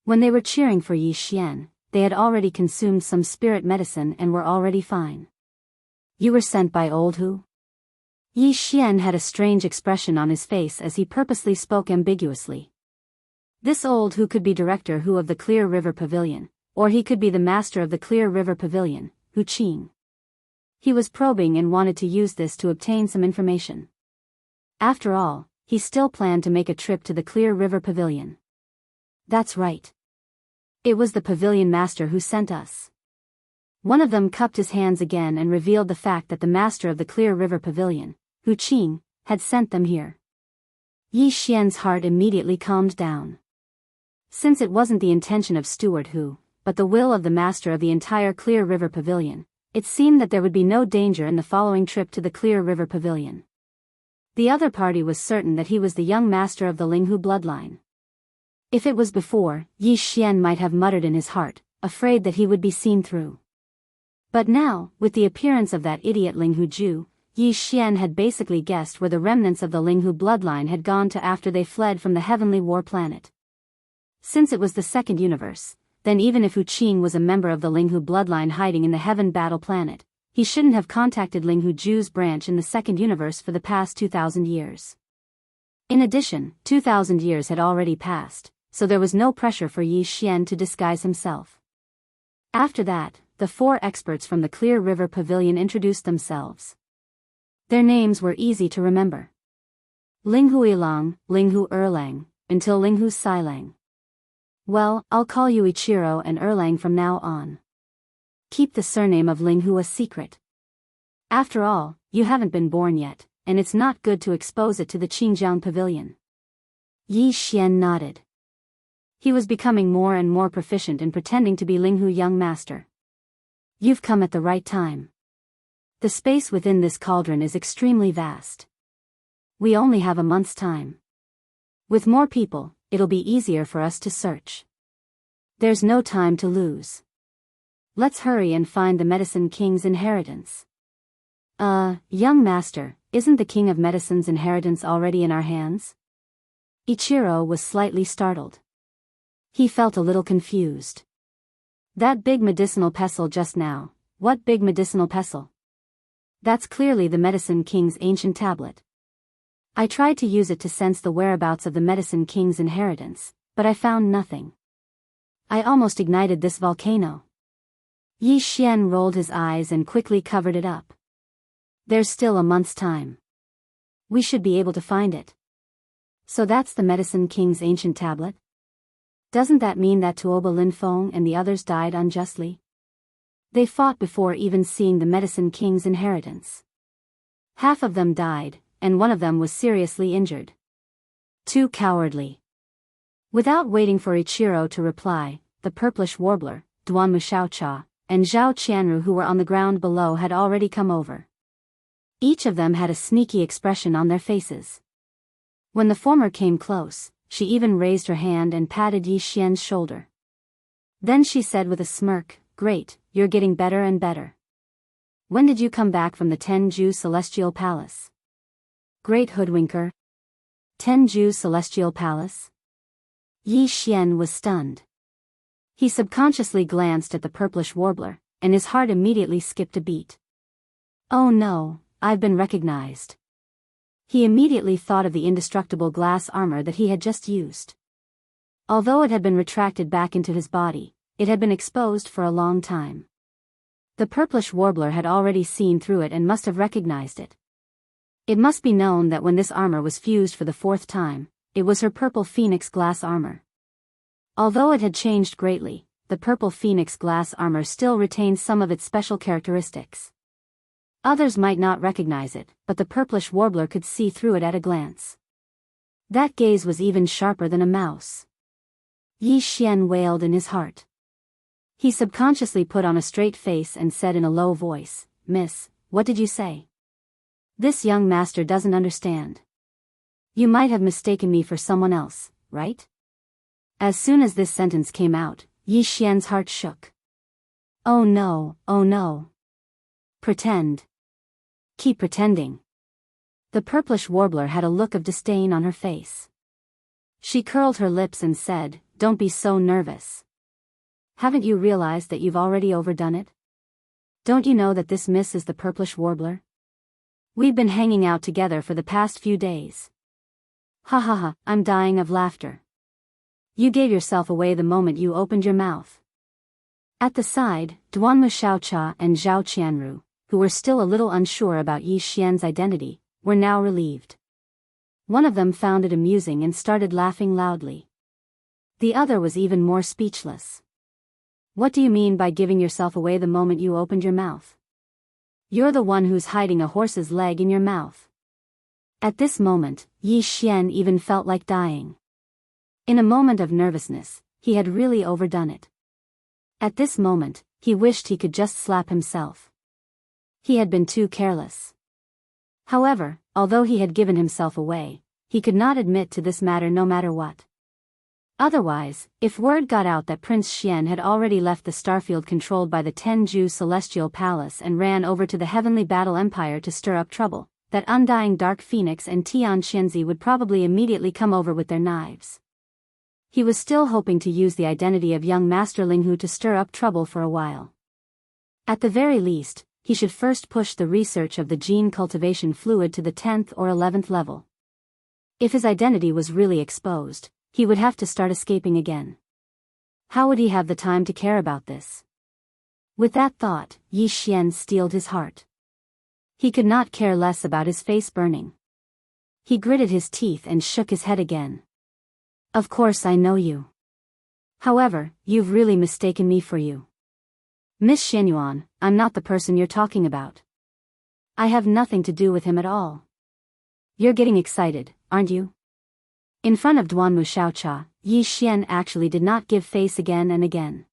When they were cheering for Yi Xian, they had already consumed some spirit medicine and were already fine. You were sent by Old Hu? Yi Xian had a strange expression on his face as he purposely spoke ambiguously. This Old Hu could be Director Hu of the Clear River Pavilion, or he could be the Master of the Clear River Pavilion, Hu Qing. He was probing and wanted to use this to obtain some information. After all, he still planned to make a trip to the Clear River Pavilion. That's right. It was the Pavilion Master who sent us. One of them cupped his hands again and revealed the fact that the Master of the Clear River Pavilion, Hu Qing, had sent them here. Yi Xian's heart immediately calmed down. Since it wasn't the intention of Steward Hu, but the will of the Master of the entire Clear River Pavilion, it seemed that there would be no danger in the following trip to the Clear River Pavilion. The other party was certain that he was the young master of the Linghu bloodline. If it was before, Yi Xian might have muttered in his heart, afraid that he would be seen through. But now, with the appearance of that idiot Ling Huju, Yi Xian had basically guessed where the remnants of the Linghu bloodline had gone to after they fled from the Heavenly War planet. Since it was the second universe, then even if Hu Qing was a member of the Linghu bloodline hiding in the Heaven Battle planet, he shouldn't have contacted Ling Huju's branch in the second universe for the past 2,000 years. In addition, 2,000 years had already passed, so there was no pressure for Yi Xian to disguise himself. After that, the 4 experts from the Clear River Pavilion introduced themselves. Their names were easy to remember. Linghu Ilang, Linghu Erlang, until Linghu Silang. Well, I'll call you Ichiro and Erlang from now on. Keep the surname of Linghu a secret. After all, you haven't been born yet, and it's not good to expose it to the Qingjiang Pavilion. Yi Xian nodded. He was becoming more and more proficient in pretending to be Linghu young master. You've come at the right time. The space within this cauldron is extremely vast. We only have a month's time. With more people, it'll be easier for us to search. There's no time to lose. Let's hurry and find the Medicine King's inheritance. Young master, isn't the King of Medicine's inheritance already in our hands? Ichiro was slightly startled. He felt a little confused. That big medicinal pestle just now, what big medicinal pestle? That's clearly the Medicine King's ancient tablet. I tried to use it to sense the whereabouts of the Medicine King's inheritance, but I found nothing. I almost ignited this volcano. Yi Xian rolled his eyes and quickly covered it up. There's still a month's time. We should be able to find it. So that's the Medicine King's ancient tablet? Doesn't that mean that Tuoba Linfeng and the others died unjustly? They fought before even seeing the Medicine King's inheritance. Half of them died, and one of them was seriously injured. Too cowardly. Without waiting for Ichiro to reply, the purplish warbler, Duanmu Xiaocha, and Zhao Qianru who were on the ground below had already come over. Each of them had a sneaky expression on their faces. When the former came close, she even raised her hand and patted Yi Xian's shoulder. Then she said with a smirk, "Great, you're getting better and better. When did you come back from the Tenju Celestial Palace?" "Great hoodwinker." "Tenju Celestial Palace?" Yi Xian was stunned. He subconsciously glanced at the purplish warbler, and his heart immediately skipped a beat. Oh no, I've been recognized. He immediately thought of the indestructible glass armor that he had just used. Although it had been retracted back into his body, it had been exposed for a long time. The purplish warbler had already seen through it and must have recognized it. It must be known that when this armor was fused for the fourth time, it was her purple phoenix glass armor. Although it had changed greatly, the purple phoenix glass armor still retained some of its special characteristics. Others might not recognize it, but the purplish warbler could see through it at a glance. That gaze was even sharper than a mouse. Yi Xian wailed in his heart. He subconsciously put on a straight face and said in a low voice, "Miss, what did you say? This young master doesn't understand. You might have mistaken me for someone else, right?" As soon as this sentence came out, Yi Xian's heart shook. Oh no, oh no. Pretend. Keep pretending. The purplish warbler had a look of disdain on her face. She curled her lips and said, "Don't be so nervous. Haven't you realized that you've already overdone it? Don't you know that this miss is the purplish warbler? We've been hanging out together for the past few days." Ha ha ha, I'm dying of laughter. You gave yourself away the moment you opened your mouth. At the side, Duanmu Xiaocha and Zhao Qianru, who were still a little unsure about Yi Xian's identity, were now relieved. One of them found it amusing and started laughing loudly. The other was even more speechless. What do you mean by giving yourself away the moment you opened your mouth? You're the one who's hiding a horse's leg in your mouth. At this moment, Yi Xian even felt like dying. In a moment of nervousness, he had really overdone it. At this moment, he wished he could just slap himself. He had been too careless. However, although he had given himself away, he could not admit to this matter no matter what. Otherwise, if word got out that Prince Xian had already left the starfield controlled by the Tenju Celestial Palace and ran over to the Heavenly Battle Empire to stir up trouble, that undying Dark Phoenix and Tian Xianzi would probably immediately come over with their knives. He was still hoping to use the identity of young Master Linghu to stir up trouble for a while. At the very least, he should first push the research of the gene cultivation fluid to the 10th or 11th level. If his identity was really exposed, he would have to start escaping again. How would he have the time to care about this? With that thought, Yi Xian steeled his heart. He could not care less about his face burning. He gritted his teeth and shook his head again. Of course I know you. However, you've really mistaken me for you. Miss Shenyuan, I'm not the person you're talking about. I have nothing to do with him at all. You're getting excited, aren't you? In front of Duanmu Xiaocha, Yi Xian actually did not give face again and again.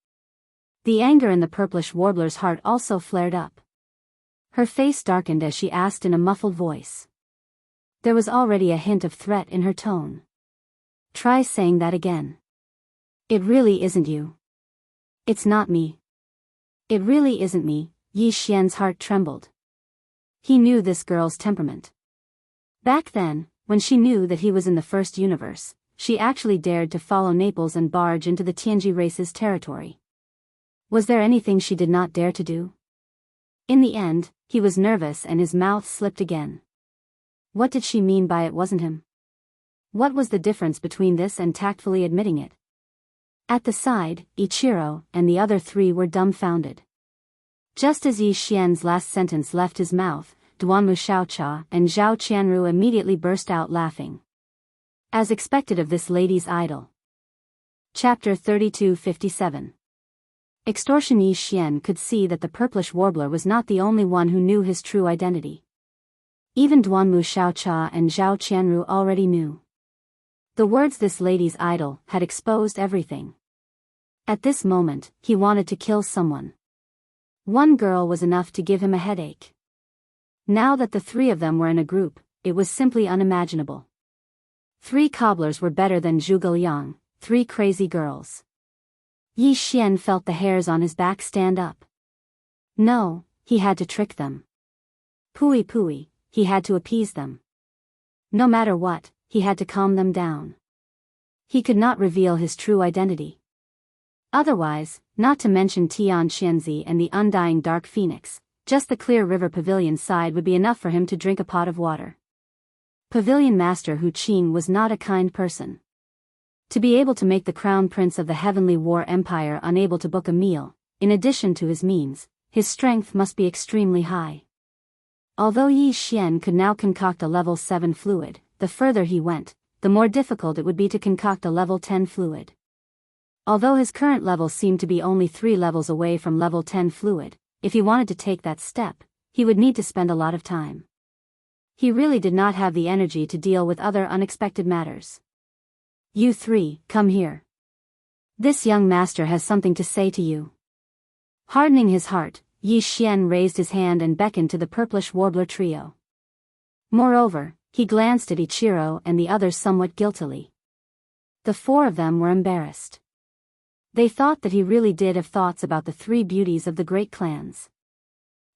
The anger in the purplish warbler's heart also flared up. Her face darkened as she asked in a muffled voice. There was already a hint of threat in her tone. Try saying that again. It really isn't you. It's not me. It really isn't me. Yi Xian's heart trembled. He knew this girl's temperament. Back then, when she knew that he was in the first universe, she actually dared to follow Naples and barge into the Tianji race's territory. Was there anything she did not dare to do? In the end, he was nervous and his mouth slipped again. What did she mean by it wasn't him? What was the difference between this and tactfully admitting it? At the side, Ichiro and the other three were dumbfounded. Just as Yi Xian's last sentence left his mouth, Duanmu Xiaocha and Zhao Qianru immediately burst out laughing. As expected of this lady's idol. Chapter 3257. Extortion. Yi Xian could see that the purplish warbler was not the only one who knew his true identity. Even Duanmu Xiaocha and Zhao Qianru already knew. The words "this lady's idol" had exposed everything. At this moment, he wanted to kill someone. One girl was enough to give him a headache. Now that the three of them were in a group, it was simply unimaginable. 3 cobblers were better than Zhuge Liang, 3 crazy girls. Yi Xian felt the hairs on his back stand up. No, he had to trick them. Pooey, he had to appease them. No matter what, he had to calm them down. He could not reveal his true identity. Otherwise, not to mention Tian Xianzi and the undying Dark Phoenix, just the clear river pavilion side would be enough for him to drink a pot of water. Pavilion Master Hu Qing was not a kind person. To be able to make the Crown Prince of the Heavenly War Empire unable to book a meal, in addition to his means, his strength must be extremely high. Although Yi Xian could now concoct a level 7 fluid, the further he went, the more difficult it would be to concoct a level 10 fluid. Although his current level seemed to be only 3 levels away from level 10 fluid, if he wanted to take that step, he would need to spend a lot of time. He really did not have the energy to deal with other unexpected matters. You 3, come here. This young master has something to say to you. Hardening his heart, Yi Xian raised his hand and beckoned to the purplish warbler trio. Moreover, he glanced at Ichiro and the others somewhat guiltily. The 4 of them were embarrassed. They thought that he really did have thoughts about the 3 beauties of the great clans.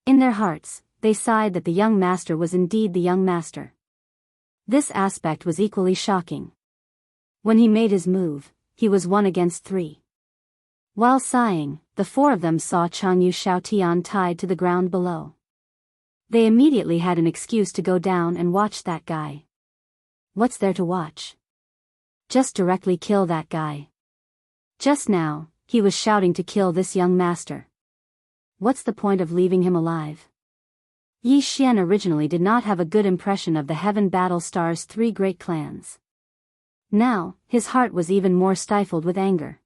In their hearts, they sighed that the young master was indeed the young master. This aspect was equally shocking. When he made his move, he was 1 against 3. While sighing, the 4 of them saw Changyu Xiaotian tied to the ground below. They immediately had an excuse to go down and watch that guy. What's there to watch? Just directly kill that guy. Just now, he was shouting to kill this young master. What's the point of leaving him alive? Yi Xian originally did not have a good impression of the Heaven Battle Star's 3 great clans. Now, his heart was even more stifled with anger.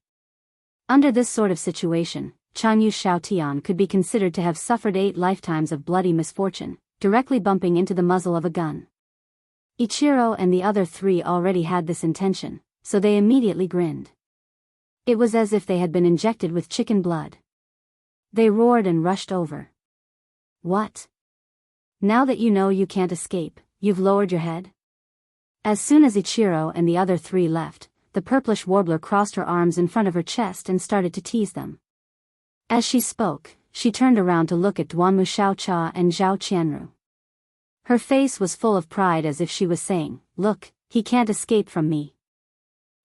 Under this sort of situation, Changyu Xiaotian could be considered to have suffered 8 lifetimes of bloody misfortune, directly bumping into the muzzle of a gun. Ichiro and the other 3 already had this intention, so they immediately grinned. It was as if they had been injected with chicken blood. They roared and rushed over. What? Now that you know you can't escape, you've lowered your head? As soon as Ichiro and the other 3 left, the purplish warbler crossed her arms in front of her chest and started to tease them. As she spoke, she turned around to look at Duanmu Xiaocha and Zhao Qianru. Her face was full of pride as if she was saying, "Look, he can't escape from me.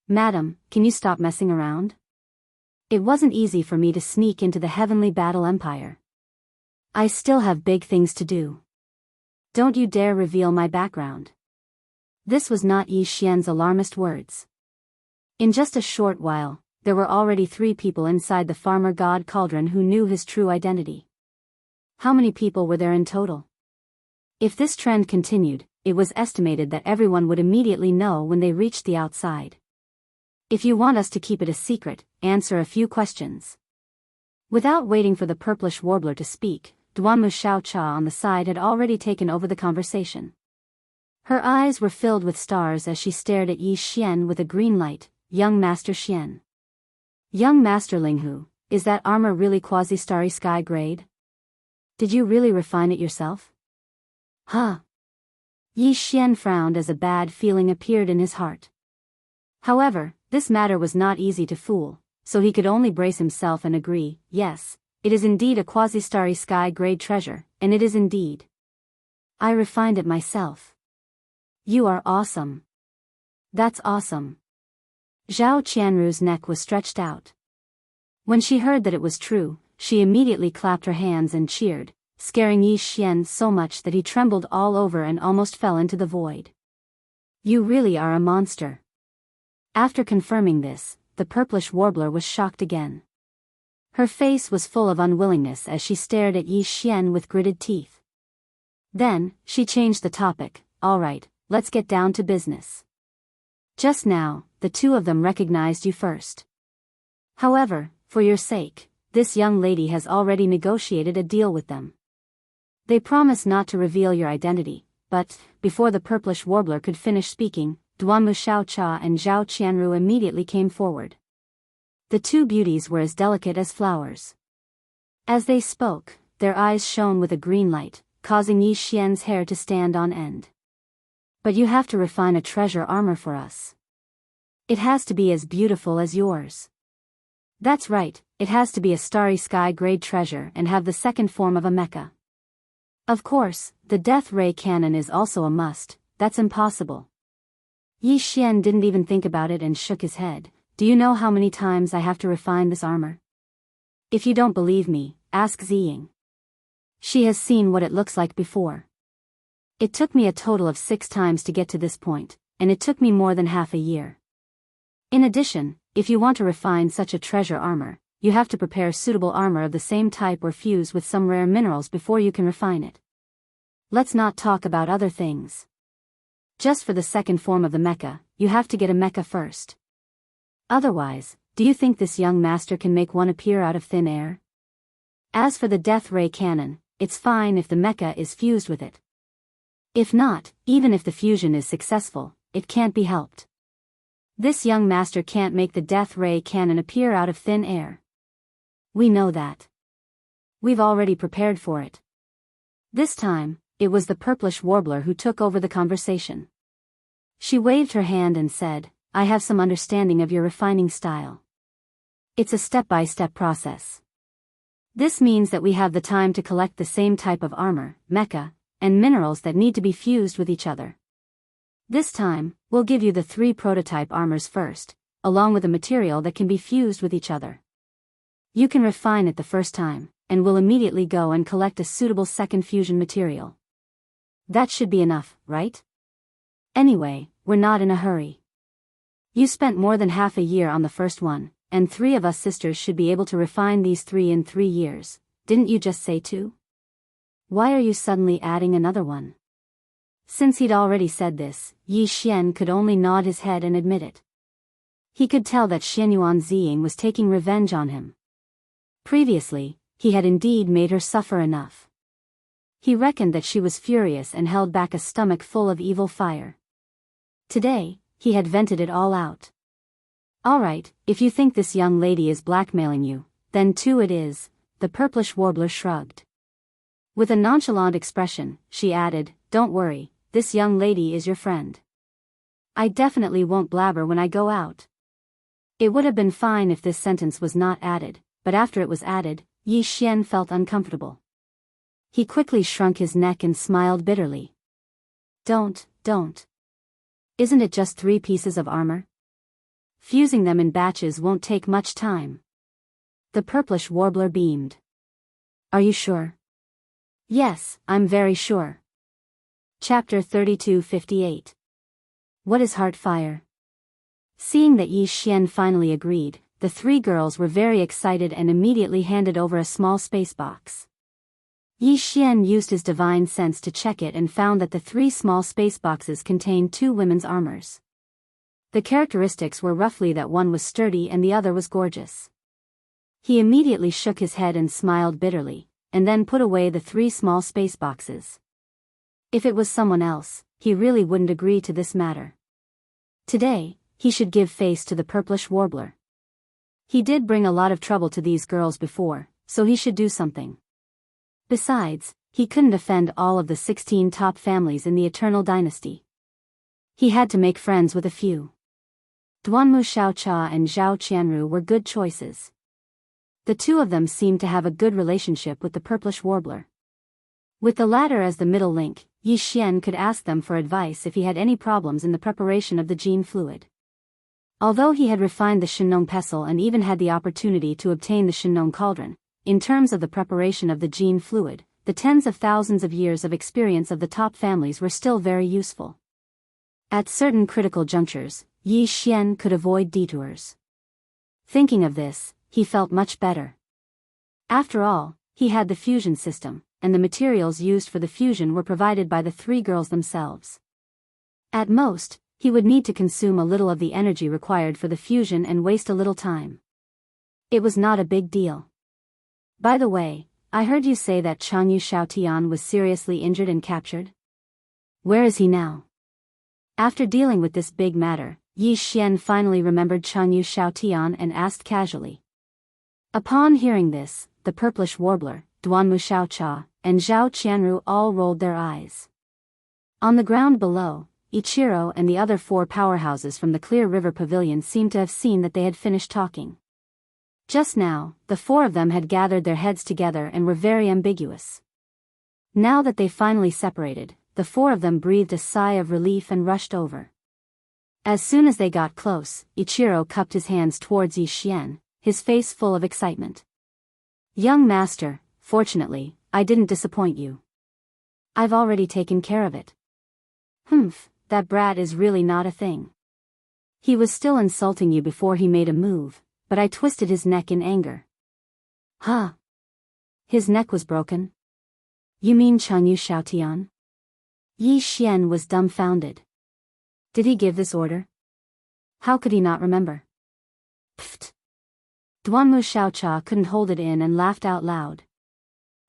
Madam, can you stop messing around? It wasn't easy for me to sneak into the Heavenly Battle Empire. I still have big things to do. Don't you dare reveal my background." This was not Yi Xian's alarmist words. In just a short while, there were already 3 people inside the farmer god cauldron who knew his true identity. How many people were there in total? If this trend continued, it was estimated that everyone would immediately know when they reached the outside. If you want us to keep it a secret, answer a few questions. Without waiting for the purplish warbler to speak, Duanmu Xiaocha on the side had already taken over the conversation. Her eyes were filled with stars as she stared at Yi Xian with a green light. Young Master Xian. Young Master Linghu, is that armor really quasi-starry sky grade? Did you really refine it yourself? Huh. Yi Xian frowned as a bad feeling appeared in his heart. However, this matter was not easy to fool, so he could only brace himself and agree, yes, it is indeed a quasi-starry sky grade treasure, and it is indeed. I refined it myself. You are awesome. That's awesome. Zhao Qianru's neck was stretched out. When she heard that it was true, she immediately clapped her hands and cheered, scaring Yi Xian so much that he trembled all over and almost fell into the void. You really are a monster. After confirming this, the purplish warbler was shocked again. Her face was full of unwillingness as she stared at Yi Xian with gritted teeth. Then, she changed the topic. All right, let's get down to business. Just now, the two of them recognized you first. However, for your sake, this young lady has already negotiated a deal with them. They promise not to reveal your identity, but, before the purplish warbler could finish speaking, Duanmu Xiaocha and Zhao Qianru immediately came forward. The two beauties were as delicate as flowers. As they spoke, their eyes shone with a green light, causing Yi Xian's hair to stand on end. But you have to refine a treasure armor for us. It has to be as beautiful as yours. That's right, it has to be a starry sky grade treasure and have the second form of a mecha. Of course, the death ray cannon is also a must. That's impossible. Yi Xian didn't even think about it and shook his head. Do you know how many times I have to refine this armor? If you don't believe me, ask Ziying. She has seen what it looks like before. It took me a total of 6 times to get to this point, and it took me more than half a year. In addition, if you want to refine such a treasure armor, you have to prepare suitable armor of the same type or fuse with some rare minerals before you can refine it. Let's not talk about other things. Just for the second form of the mecha, you have to get a mecha first. Otherwise, do you think this young master can make one appear out of thin air? As for the death ray cannon, it's fine if the mecha is fused with it. If not, even if the fusion is successful, it can't be helped. This young master can't make the death ray cannon appear out of thin air. We know that. We've already prepared for it. This time, it was the purplish warbler who took over the conversation. She waved her hand and said, I have some understanding of your refining style. It's a step-by-step process. This means that we have the time to collect the same type of armor, mecha, and minerals that need to be fused with each other. This time, we'll give you the 3 prototype armors first, along with a material that can be fused with each other. You can refine it the first time, and we'll immediately go and collect a suitable second fusion material. That should be enough, right? Anyway, we're not in a hurry. You spent more than half a year on the first one, and 3 of us sisters should be able to refine these 3 in 3 years, didn't you just say 2? Why are you suddenly adding another one? Since he'd already said this, Yi Xian could only nod his head and admit it. He could tell that Xianyuan Ziying was taking revenge on him. Previously, he had indeed made her suffer enough. He reckoned that she was furious and held back a stomach full of evil fire. Today, he had vented it all out. All right, if you think this young lady is blackmailing you, then too it is, the purplish warbler shrugged. With a nonchalant expression, she added, don't worry, this young lady is your friend. I definitely won't blabber when I go out. It would have been fine if this sentence was not added, but after it was added, Yi Xian felt uncomfortable. He quickly shrunk his neck and smiled bitterly. Don't. Isn't it just 3 pieces of armor? Fusing them in batches won't take much time. The purplish warbler beamed. Are you sure? Yes, I'm very sure. Chapter 3258. What is heart fire? Seeing that Yi Xian finally agreed, the 3 girls were very excited and immediately handed over a small space box. Yi Xian used his divine sense to check it and found that the 3 small space boxes contained 2 women's armors. The characteristics were roughly that one was sturdy and the other was gorgeous. He immediately shook his head and smiled bitterly, and then put away the 3 small space boxes. If it was someone else, he really wouldn't agree to this matter. Today, he should give face to the purplish warbler. He did bring a lot of trouble to these girls before, so he should do something. Besides, he couldn't offend all of the 16 top families in the Eternal Dynasty. He had to make friends with a few. Duanmu Xiaocha and Zhao Qianru were good choices. The two of them seemed to have a good relationship with the purplish warbler. With the latter as the middle link, Yi Xian could ask them for advice if he had any problems in the preparation of the gene fluid. Although he had refined the Shenong pestle and even had the opportunity to obtain the Shenong cauldron, in terms of the preparation of the gene fluid, the tens of thousands of years of experience of the top families were still very useful. At certain critical junctures, Yi Xian could avoid detours. Thinking of this, he felt much better. After all, he had the fusion system, and the materials used for the fusion were provided by the three girls themselves. At most, he would need to consume a little of the energy required for the fusion and waste a little time. It was not a big deal. By the way, I heard you say that Changyu Xiaotian was seriously injured and captured? Where is he now? After dealing with this big matter, Yi Xian finally remembered Changyu Xiaotian and asked casually. Upon hearing this, the purplish warbler, Duanmu Xiaocha, and Zhao Qianru all rolled their eyes. On the ground below, Ichiro and the other four powerhouses from the Clear River Pavilion seemed to have seen that they had finished talking. Just now, the four of them had gathered their heads together and were very ambiguous. Now that they finally separated, the four of them breathed a sigh of relief and rushed over. As soon as they got close, Ichiro cupped his hands towards Yi Xian, his face full of excitement. Young master, fortunately, I didn't disappoint you. I've already taken care of it. Humph, that brat is really not a thing. He was still insulting you before he made a move, but I twisted his neck in anger. Huh? His neck was broken? You mean Changyu Xiaotian? Yi Xian was dumbfounded. Did he give this order? How could he not remember? Pfft. Duanmu Xiaocha couldn't hold it in and laughed out loud.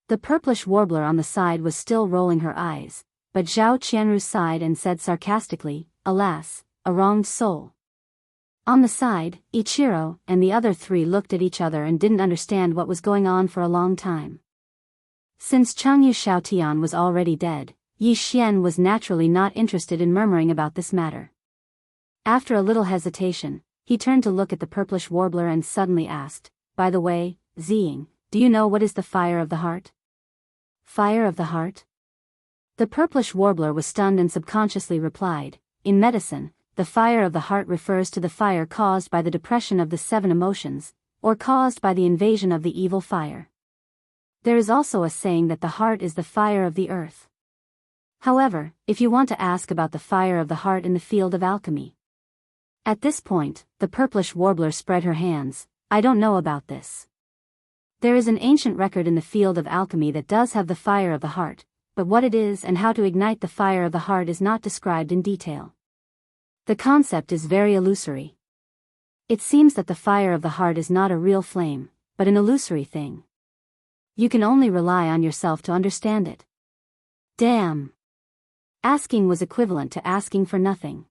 The purplish warbler on the side was still rolling her eyes, but Zhao Qianru sighed and said sarcastically, alas, a wronged soul. On the side, Ichiro and the other three looked at each other and didn't understand what was going on for a long time. Since Changyu Xiaotian was already dead, Yi Xian was naturally not interested in murmuring about this matter. After a little hesitation, he turned to look at the purplish warbler and suddenly asked, by the way, Ziying, do you know what is the fire of the heart? Fire of the heart? The purplish warbler was stunned and subconsciously replied, in medicine, the fire of the heart refers to the fire caused by the depression of the 7 emotions, or caused by the invasion of the evil fire. There is also a saying that the heart is the fire of the earth. However, if you want to ask about the fire of the heart in the field of alchemy. At this point, the purplish warbler spread her hands, I don't know about this. There is an ancient record in the field of alchemy that does have the fire of the heart, but what it is and how to ignite the fire of the heart is not described in detail. The concept is very illusory. It seems that the fire of the heart is not a real flame, but an illusory thing. You can only rely on yourself to understand it. Damn. Asking was equivalent to asking for nothing.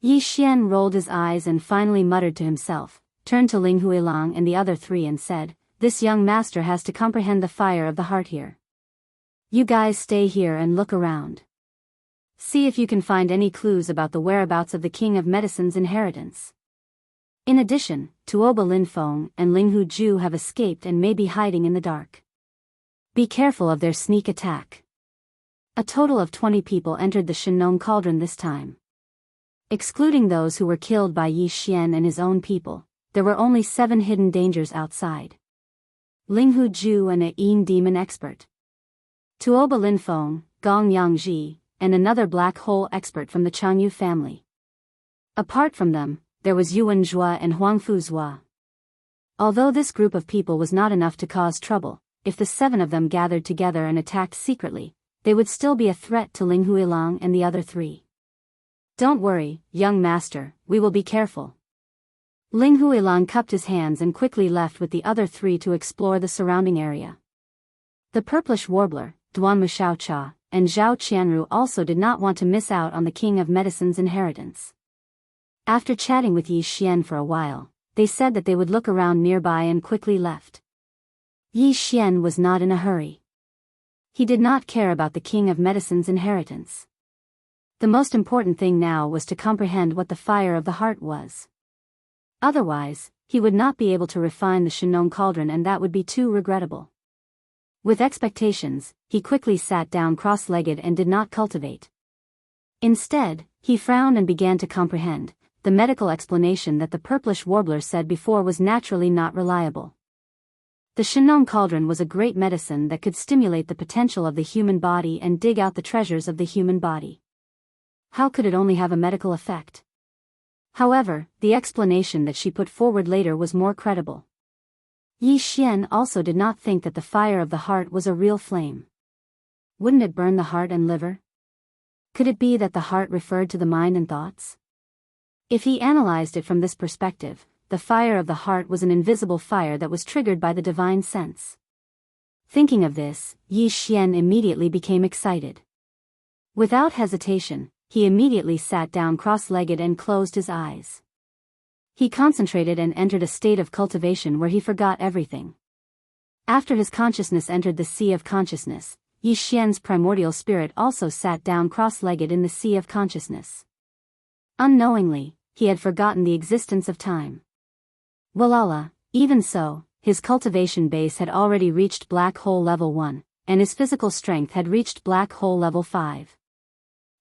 Yi Xian rolled his eyes and finally muttered to himself, turned to Ling Huilang and the other three and said, this young master has to comprehend the fire of the heart here. You guys stay here and look around. See if you can find any clues about the whereabouts of the King of Medicine's inheritance. In addition, Tuoba Linfeng and Linghu Ju have escaped and may be hiding in the dark. Be careful of their sneak attack. A total of 20 people entered the Shenong cauldron this time. Excluding those who were killed by Yi Xian and his own people, there were only 7 hidden dangers outside. Linghu Ju and a Yin demon expert. Tuoba Linfeng, Gong Yangji, and another black hole expert from the Changyu family. Apart from them, there was Yuan Zhua and Huangfu Zhua. Although this group of people was not enough to cause trouble, if the 7 of them gathered together and attacked secretly, they would still be a threat to Ling Huilang and the other 3. Don't worry, young master, we will be careful. Ling Huilang cupped his hands and quickly left with the other 3 to explore the surrounding area. The purplish warbler, Duanmu Xiaocha, and Zhao Qianru also did not want to miss out on the King of Medicine's inheritance. After chatting with Yi Xian for a while, they said that they would look around nearby and quickly left. Yi Xian was not in a hurry. He did not care about the King of Medicine's inheritance. The most important thing now was to comprehend what the fire of the heart was. Otherwise, he would not be able to refine the Shenong cauldron, and that would be too regrettable. With expectations, he quickly sat down cross-legged and did not cultivate. Instead, he frowned and began to comprehend. The medical explanation that the purplish warbler said before was naturally not reliable. The Shenong cauldron was a great medicine that could stimulate the potential of the human body and dig out the treasures of the human body. How could it only have a medical effect? However, the explanation that she put forward later was more credible. Yi Xian also did not think that the fire of the heart was a real flame. Wouldn't it burn the heart and liver? Could it be that the heart referred to the mind and thoughts? If he analyzed it from this perspective, the fire of the heart was an invisible fire that was triggered by the divine sense. Thinking of this, Yi Xian immediately became excited. Without hesitation, he immediately sat down cross-legged and closed his eyes. He concentrated and entered a state of cultivation where he forgot everything. After his consciousness entered the sea of consciousness, Yi Xian's primordial spirit also sat down cross-legged in the sea of consciousness. Unknowingly, he had forgotten the existence of time. Walala, even so, his cultivation base had already reached black hole level 1, and his physical strength had reached black hole level 5.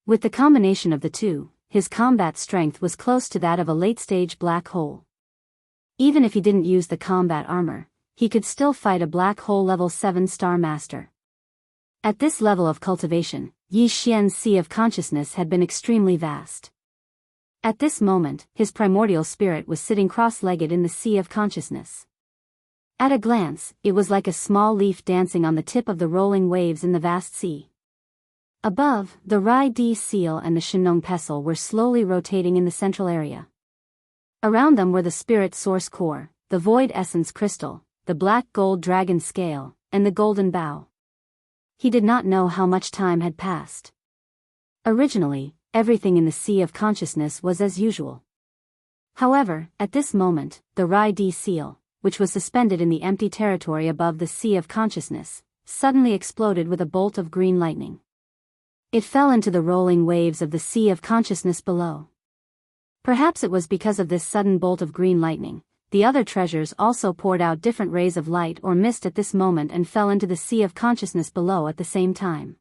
With the combination of the two, his combat strength was close to that of a late-stage black hole. Even if he didn't use the combat armor, he could still fight a black hole level 7 star master. At this level of cultivation, Yi Xian's sea of consciousness had been extremely vast. At this moment, his primordial spirit was sitting cross-legged in the sea of consciousness. At a glance, it was like a small leaf dancing on the tip of the rolling waves in the vast sea. Above, the Rai Di seal and the Shenong pestle were slowly rotating in the central area. Around them were the spirit source core, the void essence crystal, the black gold dragon scale, and the golden bow. He did not know how much time had passed. Originally, everything in the sea of consciousness was as usual. However, at this moment, the Rai Di seal, which was suspended in the empty territory above the sea of consciousness, suddenly exploded with a bolt of green lightning. It fell into the rolling waves of the sea of consciousness below. Perhaps it was because of this sudden bolt of green lightning, the other treasures also poured out different rays of light or mist at this moment and fell into the sea of consciousness below at the same time.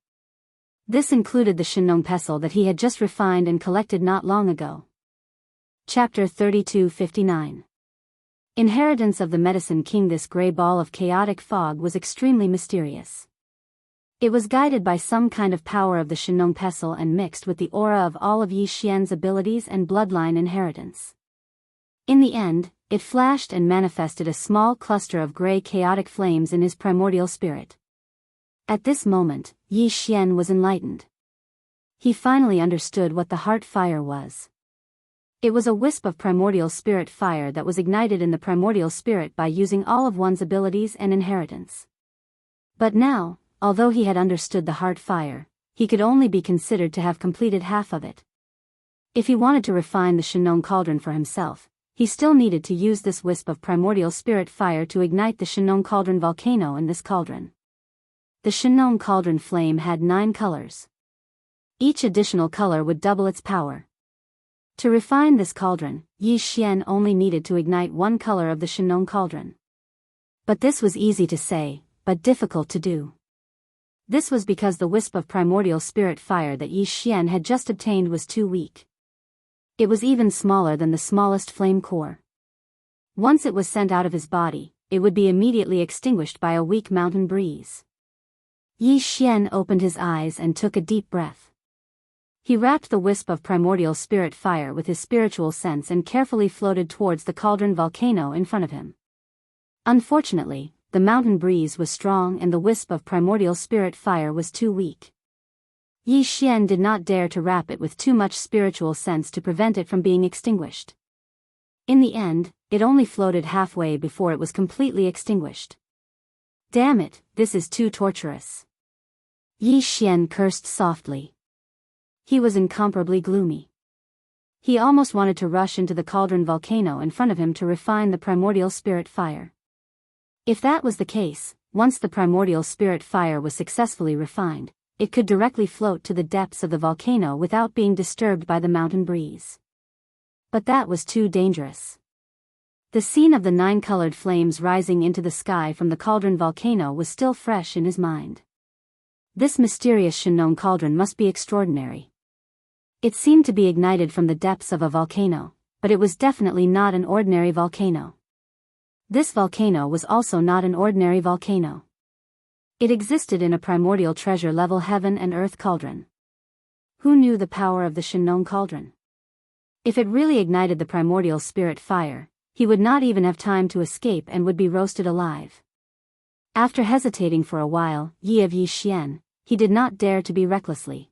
This included the Shenong pestle that he had just refined and collected not long ago. Chapter 32:59. Inheritance of the Medicine King. This gray ball of chaotic fog was extremely mysterious. It was guided by some kind of power of the Shenong pestle and mixed with the aura of all of Yi Xian's abilities and bloodline inheritance. In the end, it flashed and manifested a small cluster of gray chaotic flames in his primordial spirit. At this moment, Yi Xian was enlightened. He finally understood what the heart fire was. It was a wisp of primordial spirit fire that was ignited in the primordial spirit by using all of one's abilities and inheritance. But now, although he had understood the heart fire, he could only be considered to have completed half of it. If he wanted to refine the Shenong cauldron for himself, he still needed to use this wisp of primordial spirit fire to ignite the Shenong cauldron volcano in this cauldron. The Shenong cauldron flame had 9 colors. Each additional color would double its power. To refine this cauldron, Yi Xian only needed to ignite 1 color of the Shenong cauldron. But this was easy to say, but difficult to do. This was because the wisp of primordial spirit fire that Yi Xian had just obtained was too weak. It was even smaller than the smallest flame core. Once it was sent out of his body, it would be immediately extinguished by a weak mountain breeze. Yi Xian opened his eyes and took a deep breath. He wrapped the wisp of primordial spirit fire with his spiritual sense and carefully floated towards the cauldron volcano in front of him. Unfortunately, the mountain breeze was strong and the wisp of primordial spirit fire was too weak. Yi Xian did not dare to wrap it with too much spiritual sense to prevent it from being extinguished. In the end, it only floated halfway before it was completely extinguished. Damn it, this is too torturous. Yi Xian cursed softly. He was incomparably gloomy. He almost wanted to rush into the cauldron volcano in front of him to refine the primordial spirit fire. If that was the case, once the primordial spirit fire was successfully refined, it could directly float to the depths of the volcano without being disturbed by the mountain breeze. But that was too dangerous. The scene of the 9 colored flames rising into the sky from the cauldron volcano was still fresh in his mind. This mysterious Shinong cauldron must be extraordinary. It seemed to be ignited from the depths of a volcano, but it was definitely not an ordinary volcano. This volcano was also not an ordinary volcano. It existed in a primordial treasure-level heaven and earth cauldron. Who knew the power of the Shinong cauldron? If it really ignited the primordial spirit fire, he would not even have time to escape and would be roasted alive. After hesitating for a while, Yi of Yixian, he did not dare to be recklessly.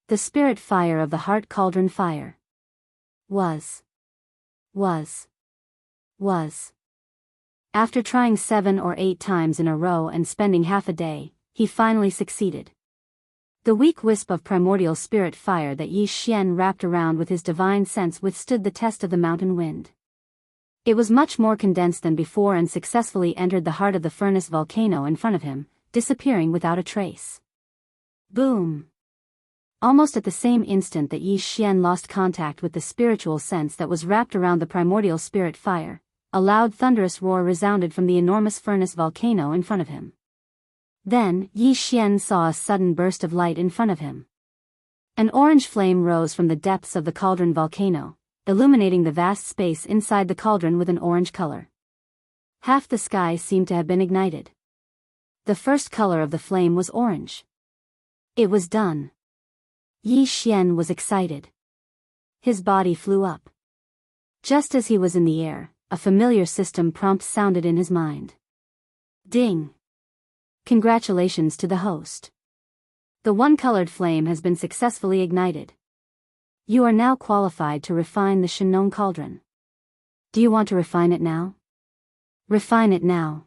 The spirit fire of the heart cauldron fire was. After trying 7 or 8 times in a row and spending half a day, he finally succeeded. The weak wisp of primordial spirit fire that Yi Xian wrapped around with his divine sense withstood the test of the mountain wind. It was much more condensed than before and successfully entered the heart of the furnace volcano in front of him, disappearing without a trace. Boom! Almost at the same instant that Yi Xian lost contact with the spiritual sense that was wrapped around the primordial spirit fire, a loud thunderous roar resounded from the enormous furnace volcano in front of him. Then, Yi Xian saw a sudden burst of light in front of him. An orange flame rose from the depths of the cauldron volcano, illuminating the vast space inside the cauldron with an orange color. Half the sky seemed to have been ignited. The first color of the flame was orange. It was done. Yi Xian was excited. His body flew up. Just as he was in the air, a familiar system prompt sounded in his mind. Ding! Congratulations to the host. The one-colored flame has been successfully ignited. You are now qualified to refine the Shinong cauldron. Do you want to refine it now? Refine it now.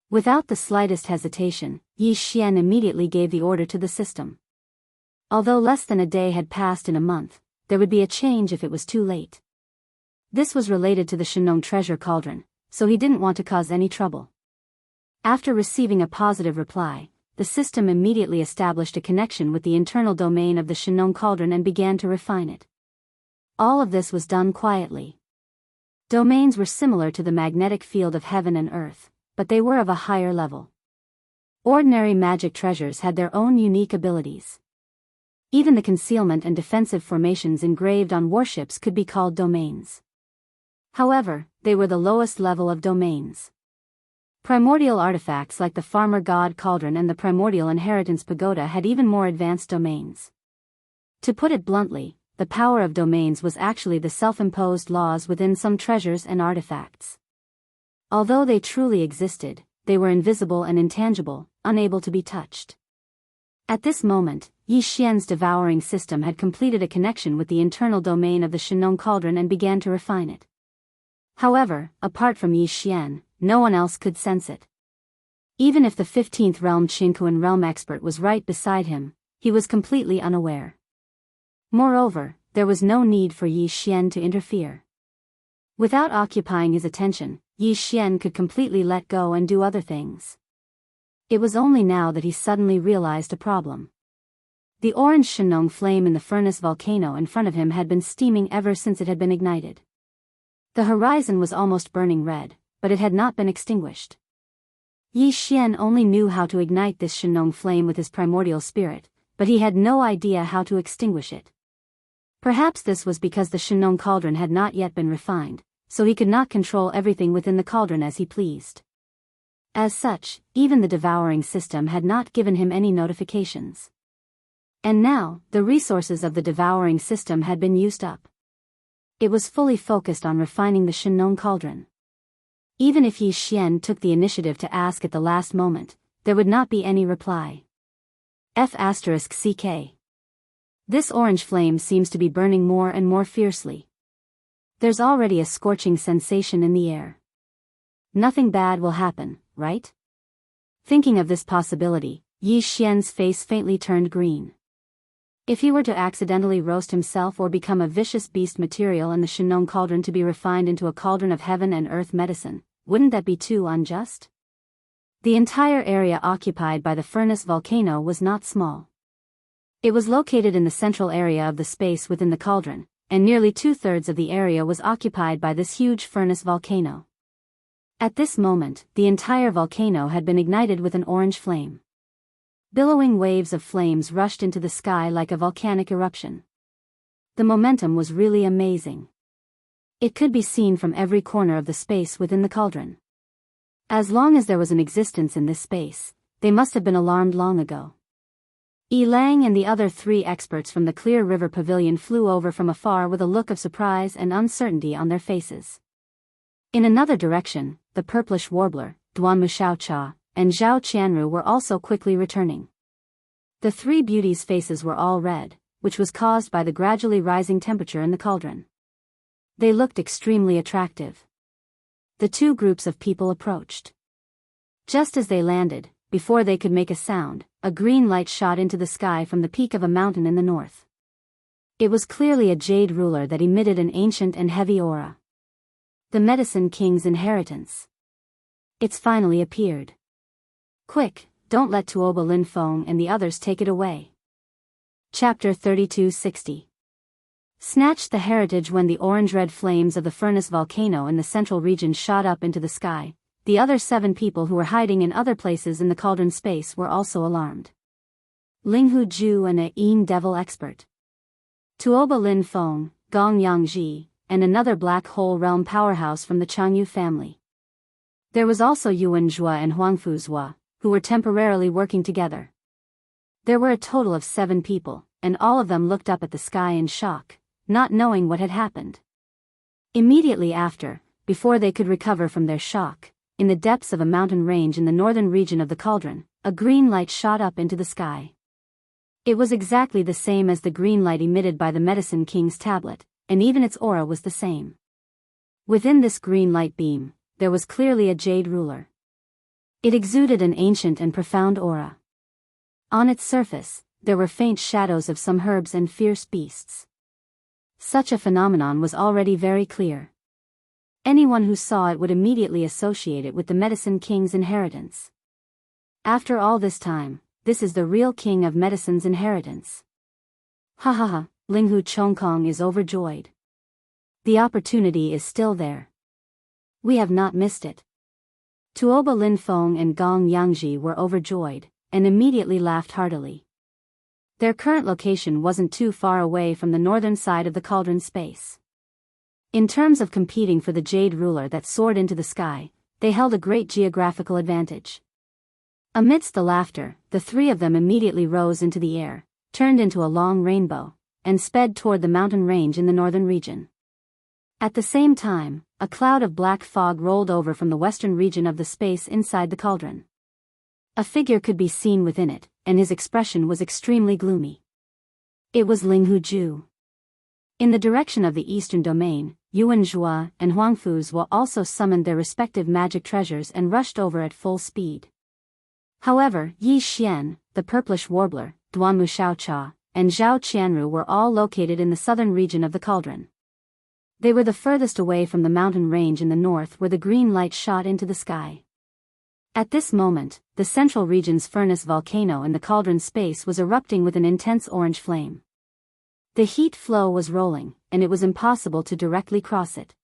Without the slightest hesitation, Yi Xian immediately gave the order to the system. Although less than a day had passed in a month, there would be a change if it was too late. This was related to the Shinong treasure cauldron, so he didn't want to cause any trouble. After receiving a positive reply, the system immediately established a connection with the internal domain of the Shinong cauldron and began to refine it. All of this was done quietly. Domains were similar to the magnetic field of heaven and earth, but they were of a higher level. Ordinary magic treasures had their own unique abilities. Even the concealment and defensive formations engraved on warships could be called domains. However, they were the lowest level of domains. Primordial artifacts like the Farmer God Cauldron and the Primordial Inheritance Pagoda had even more advanced domains. To put it bluntly, the power of domains was actually the self-imposed laws within some treasures and artifacts. Although they truly existed, they were invisible and intangible, unable to be touched. At this moment, Yi Xian's devouring system had completed a connection with the internal domain of the Shinong cauldron and began to refine it. However, apart from Yi Xian, no one else could sense it. Even if the 15th realm Qingquan realm expert was right beside him, he was completely unaware. Moreover, there was no need for Yi Xian to interfere. Without occupying his attention, Yi Xian could completely let go and do other things. It was only now that he suddenly realized a problem. The orange Shinong flame in the furnace volcano in front of him had been steaming ever since it had been ignited. The horizon was almost burning red, but it had not been extinguished. Yi Xian only knew how to ignite this Shinong flame with his primordial spirit, but he had no idea how to extinguish it. Perhaps this was because the Shinong cauldron had not yet been refined, so he could not control everything within the cauldron as he pleased. As such, even the devouring system had not given him any notifications. And now, the resources of the devouring system had been used up. It was fully focused on refining the Shinong cauldron. Even if Yi Xian took the initiative to ask at the last moment, there would not be any reply. F***CK. This orange flame seems to be burning more and more fiercely. There's already a scorching sensation in the air. Nothing bad will happen, right? Thinking of this possibility, Yi Xian's face faintly turned green. If he were to accidentally roast himself or become a vicious beast material in the Shinong cauldron to be refined into a cauldron of heaven and earth medicine, wouldn't that be too unjust? The entire area occupied by the furnace volcano was not small. It was located in the central area of the space within the cauldron, and nearly 2/3 of the area was occupied by this huge furnace volcano. At this moment, the entire volcano had been ignited with an orange flame. Billowing waves of flames rushed into the sky like a volcanic eruption. The momentum was really amazing. It could be seen from every corner of the space within the cauldron. As long as there was an existence in this space, they must have been alarmed long ago. Lang and the other 3 experts from the Clear River Pavilion flew over from afar with a look of surprise and uncertainty on their faces. In another direction, the purplish warbler, Duan Muxiaocha, and Zhao Qianru were also quickly returning. The 3 beauties' faces were all red, which was caused by the gradually rising temperature in the cauldron. They looked extremely attractive. The 2 groups of people approached. Just as they landed, before they could make a sound, a green light shot into the sky from the peak of a mountain in the north. It was clearly a jade ruler that emitted an ancient and heavy aura. The Medicine King's inheritance. It's finally appeared. Quick, don't let Tuoba Linfeng and the others take it away. Chapter 3260. Snatched the heritage. When the orange-red flames of the furnace volcano in the central region shot up into the sky, the other 7 people who were hiding in other places in the cauldron space were also alarmed. Linghu Ju and a Yin devil expert. Tuoba Linfeng, Gong Yangji, and another black hole realm powerhouse from the Jianghu family. There was also Yuan Zhua and Huangfu Zhua, who were temporarily working together. There were a total of 7 people, and all of them looked up at the sky in shock, not knowing what had happened. Immediately after, before they could recover from their shock, in the depths of a mountain range in the northern region of the cauldron, a green light shot up into the sky. It was exactly the same as the green light emitted by the Medicine King's tablet, and even its aura was the same. Within this green light beam, there was clearly a jade ruler. It exuded an ancient and profound aura. On its surface, there were faint shadows of some herbs and fierce beasts. Such a phenomenon was already very clear. Anyone who saw it would immediately associate it with the Medicine King's inheritance. After all this time, this is the real king of medicine's inheritance. Ha ha ha, Linghu Chongkong is overjoyed. The opportunity is still there. We have not missed it. Tuoba Linfeng and Gong Yangji were overjoyed, and immediately laughed heartily. Their current location wasn't too far away from the northern side of the cauldron space. In terms of competing for the jade ruler that soared into the sky, they held a great geographical advantage. Amidst the laughter, the 3 of them immediately rose into the air, turned into a long rainbow, and sped toward the mountain range in the northern region. At the same time, a cloud of black fog rolled over from the western region of the space inside the cauldron. A figure could be seen within it, and his expression was extremely gloomy. It was Linghu Ju. In the direction of the eastern domain, Yuan Zhua and Huangfu Zhua also summoned their respective magic treasures and rushed over at full speed. However, Yi Xian, the purplish warbler, Duan Muxiaocha, and Zhao Qianru were all located in the southern region of the cauldron. They were the furthest away from the mountain range in the north where the green light shot into the sky. At this moment, the central region's furnace volcano in the cauldron space was erupting with an intense orange flame. The heat flow was rolling, and it was impossible to directly cross it.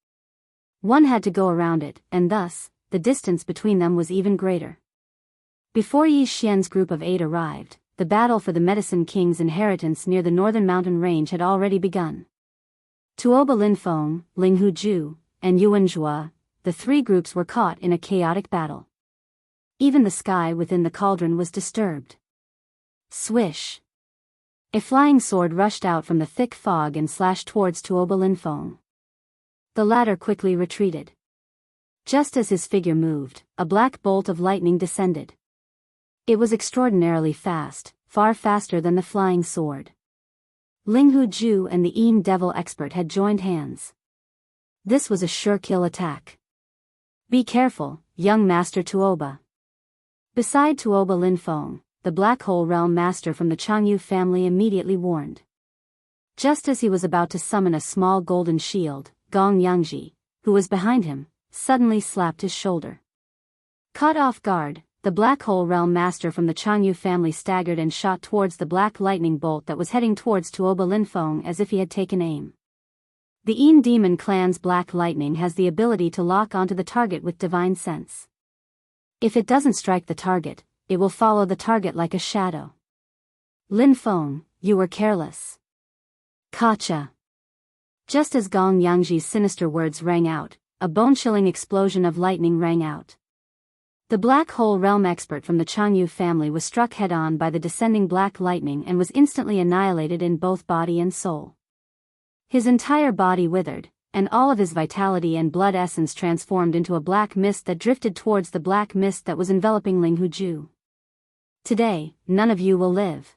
One had to go around it, and thus, the distance between them was even greater. Before Yi Xian's group of 8 arrived, the battle for the Medicine King's inheritance near the northern mountain range had already begun. Tuoba Linfeng, Linghu Ju, and Yuan Zhua, the 3 groups were caught in a chaotic battle. Even the sky within the cauldron was disturbed. Swish! A flying sword rushed out from the thick fog and slashed towards Tuoba Linfeng. The latter quickly retreated. Just as his figure moved, a black bolt of lightning descended. It was extraordinarily fast, far faster than the flying sword. Linghu Ju and the Yin devil expert had joined hands. This was a sure kill attack. Be careful, young Master Tuoba. Beside Tuoba Linfeng, the Black Hole Realm Master from the Jianghu family immediately warned. Just as he was about to summon a small golden shield, Gong Yangji, who was behind him, suddenly slapped his shoulder. Caught off guard, the Black Hole Realm Master from the Jianghu family staggered and shot towards the black lightning bolt that was heading towards Tuoba Linfeng as if he had taken aim. The Yin Demon clan's black lightning has the ability to lock onto the target with divine sense. If it doesn't strike the target, it will follow the target like a shadow. Linfeng, you were careless. Kacha. Just as Gong Yangji's sinister words rang out, a bone-chilling explosion of lightning rang out. The Black Hole Realm expert from the Jianghu family was struck head-on by the descending black lightning and was instantly annihilated in both body and soul. His entire body withered, and all of his vitality and blood essence transformed into a black mist that drifted towards the black mist that was enveloping Ling Huju. Today, none of you will live.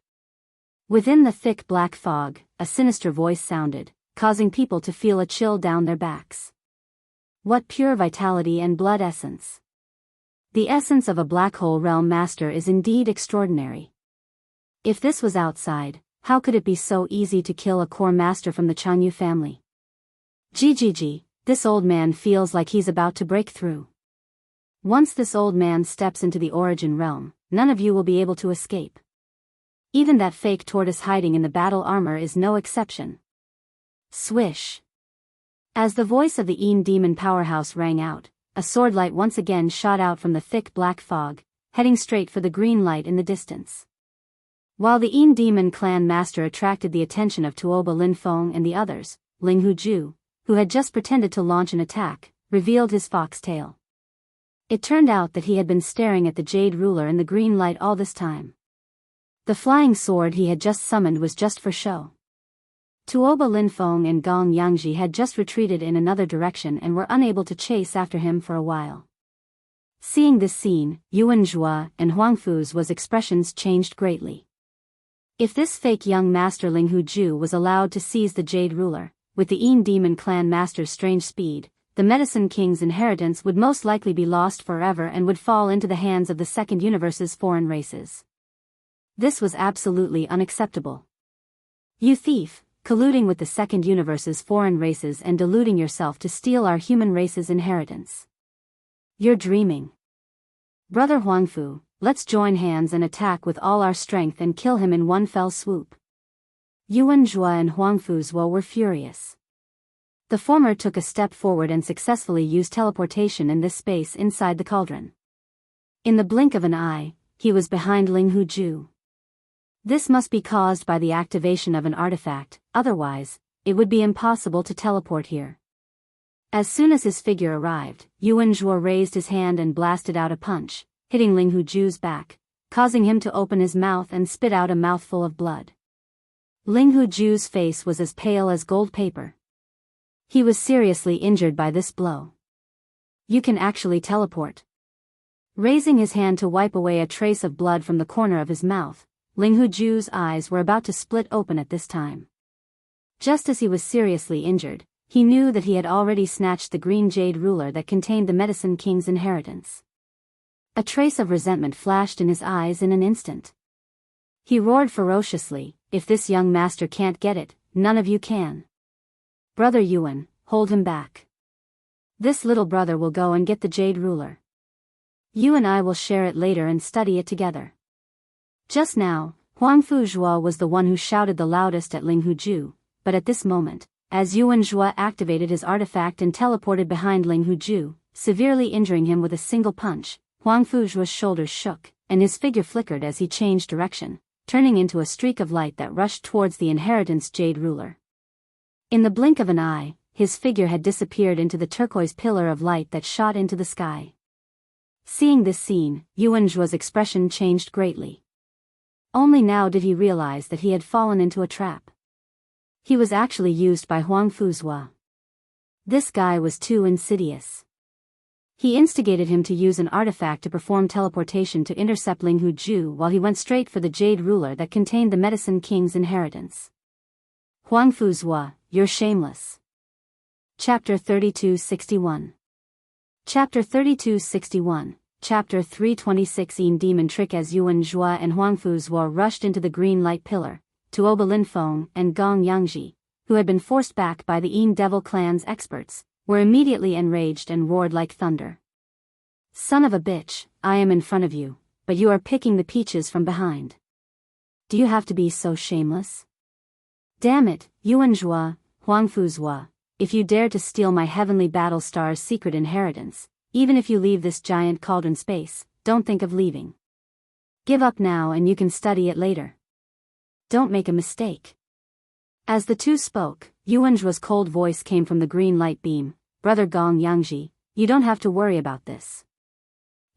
Within the thick black fog, a sinister voice sounded, causing people to feel a chill down their backs. What pure vitality and blood essence! The essence of a Black Hole Realm Master is indeed extraordinary. If this was outside, how could it be so easy to kill a core master from the Jianghu family? GGG, this old man feels like he's about to break through. Once this old man steps into the origin realm, none of you will be able to escape. Even that fake tortoise hiding in the battle armor is no exception. Swish. As the voice of the Yin Demon powerhouse rang out, a sword light once again shot out from the thick black fog, heading straight for the green light in the distance. While the Yin Demon clan master attracted the attention of Tuoba Linfeng and the others, Ling Huju, who had just pretended to launch an attack, revealed his foxtail. It turned out that he had been staring at the Jade Ruler in the green light all this time. The flying sword he had just summoned was just for show. Tuoba Linfeng and Gong Yangji had just retreated in another direction and were unable to chase after him for a while. Seeing this scene, Yuan Zhua and Huang Fu's expressions changed greatly. If this fake young master Ling Huju was allowed to seize the Jade Ruler, with the Yin Demon clan master's strange speed, the Medicine King's inheritance would most likely be lost forever and would fall into the hands of the Second Universe's foreign races. This was absolutely unacceptable. You thief, colluding with the Second Universe's foreign races and deluding yourself to steal our human race's inheritance. You're dreaming. Brother Huangfu, let's join hands and attack with all our strength and kill him in one fell swoop. Yuan Zhua and Huangfu were furious. The former took a step forward and successfully used teleportation in this space inside the cauldron. In the blink of an eye, he was behind Ling Huju. This must be caused by the activation of an artifact, otherwise, it would be impossible to teleport here. As soon as his figure arrived, Yuan Zhuo raised his hand and blasted out a punch, hitting Ling Huju's back, causing him to open his mouth and spit out a mouthful of blood. Ling Huju's face was as pale as gold paper. He was seriously injured by this blow. You can actually teleport. Raising his hand to wipe away a trace of blood from the corner of his mouth, Ling Huju's eyes were about to split open at this time. Just as he was seriously injured, he knew that he had already snatched the green jade ruler that contained the Medicine King's inheritance. A trace of resentment flashed in his eyes in an instant. He roared ferociously, if this young master can't get it, none of you can. Brother Yuan, hold him back. This little brother will go and get the jade ruler. You and I will share it later and study it together. Just now, Huangfu Zhuo was the one who shouted the loudest at Ling Huju, but at this moment, as Yuan Zhuo activated his artifact and teleported behind Ling Huju, severely injuring him with a single punch, Huangfu Zhuo's shoulders shook, and his figure flickered as he changed direction, turning into a streak of light that rushed towards the inheritance jade ruler. In the blink of an eye, his figure had disappeared into the turquoise pillar of light that shot into the sky. Seeing this scene, Yuan Zhuo's expression changed greatly. Only now did he realize that he had fallen into a trap. He was actually used by Huangfu Zhuo. This guy was too insidious. He instigated him to use an artifact to perform teleportation to intercept Ling Huju while he went straight for the jade ruler that contained the Medicine King's inheritance. Huangfu Zhuo, you're shameless. Chapter 3261. Chapter 3261, Chapter 326 Yin Demon Trick. As Yuan Zhua and Huangfu Zhuo rushed into the green light pillar, Tuoba Linfeng and Gong Yangji, who had been forced back by the Yin Devil clan's experts, were immediately enraged and roared like thunder. Son of a bitch, I am in front of you, but you are picking the peaches from behind. Do you have to be so shameless? Damn it, Yuan Zhua, Huangfu Zhuo, if you dare to steal my heavenly battle star's secret inheritance, even if you leave this giant cauldron space, don't think of leaving. Give up now and you can study it later. Don't make a mistake. As the two spoke, Yuan Zhuo's cold voice came from the green light beam. Brother Gong Yangji, you don't have to worry about this.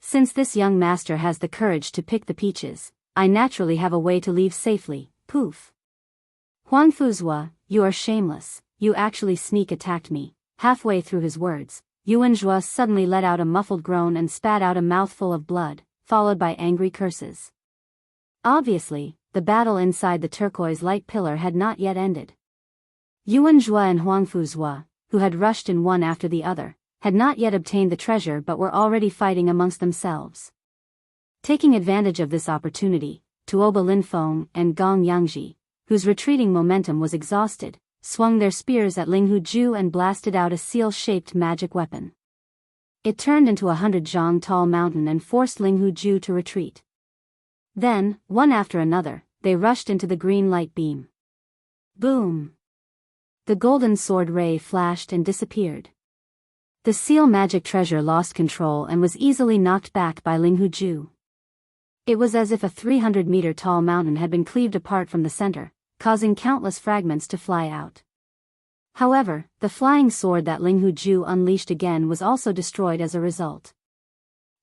Since this young master has the courage to pick the peaches, I naturally have a way to leave safely. Poof. Huangfu Zhuo, you are shameless, you actually sneak attacked me. Halfway through his words, Yuan Zhuo suddenly let out a muffled groan and spat out a mouthful of blood, followed by angry curses. Obviously, the battle inside the turquoise light pillar had not yet ended. Yuan Zhuo and Huangfu Zhuo, who had rushed in one after the other, had not yet obtained the treasure but were already fighting amongst themselves. Taking advantage of this opportunity, Tuoba Linfeng and Gong Yangji, whose retreating momentum was exhausted, swung their spears at Linghu Ju and blasted out a seal-shaped magic weapon. It turned into 100 zhang tall mountain and forced Linghu Ju to retreat. Then, one after another, they rushed into the green light beam. Boom! The golden sword ray flashed and disappeared. The seal magic treasure lost control and was easily knocked back by Linghu Ju. It was as if a 300-meter tall mountain had been cleaved apart from the center, causing countless fragments to fly out. However, the flying sword that Linghu Ju unleashed again was also destroyed as a result.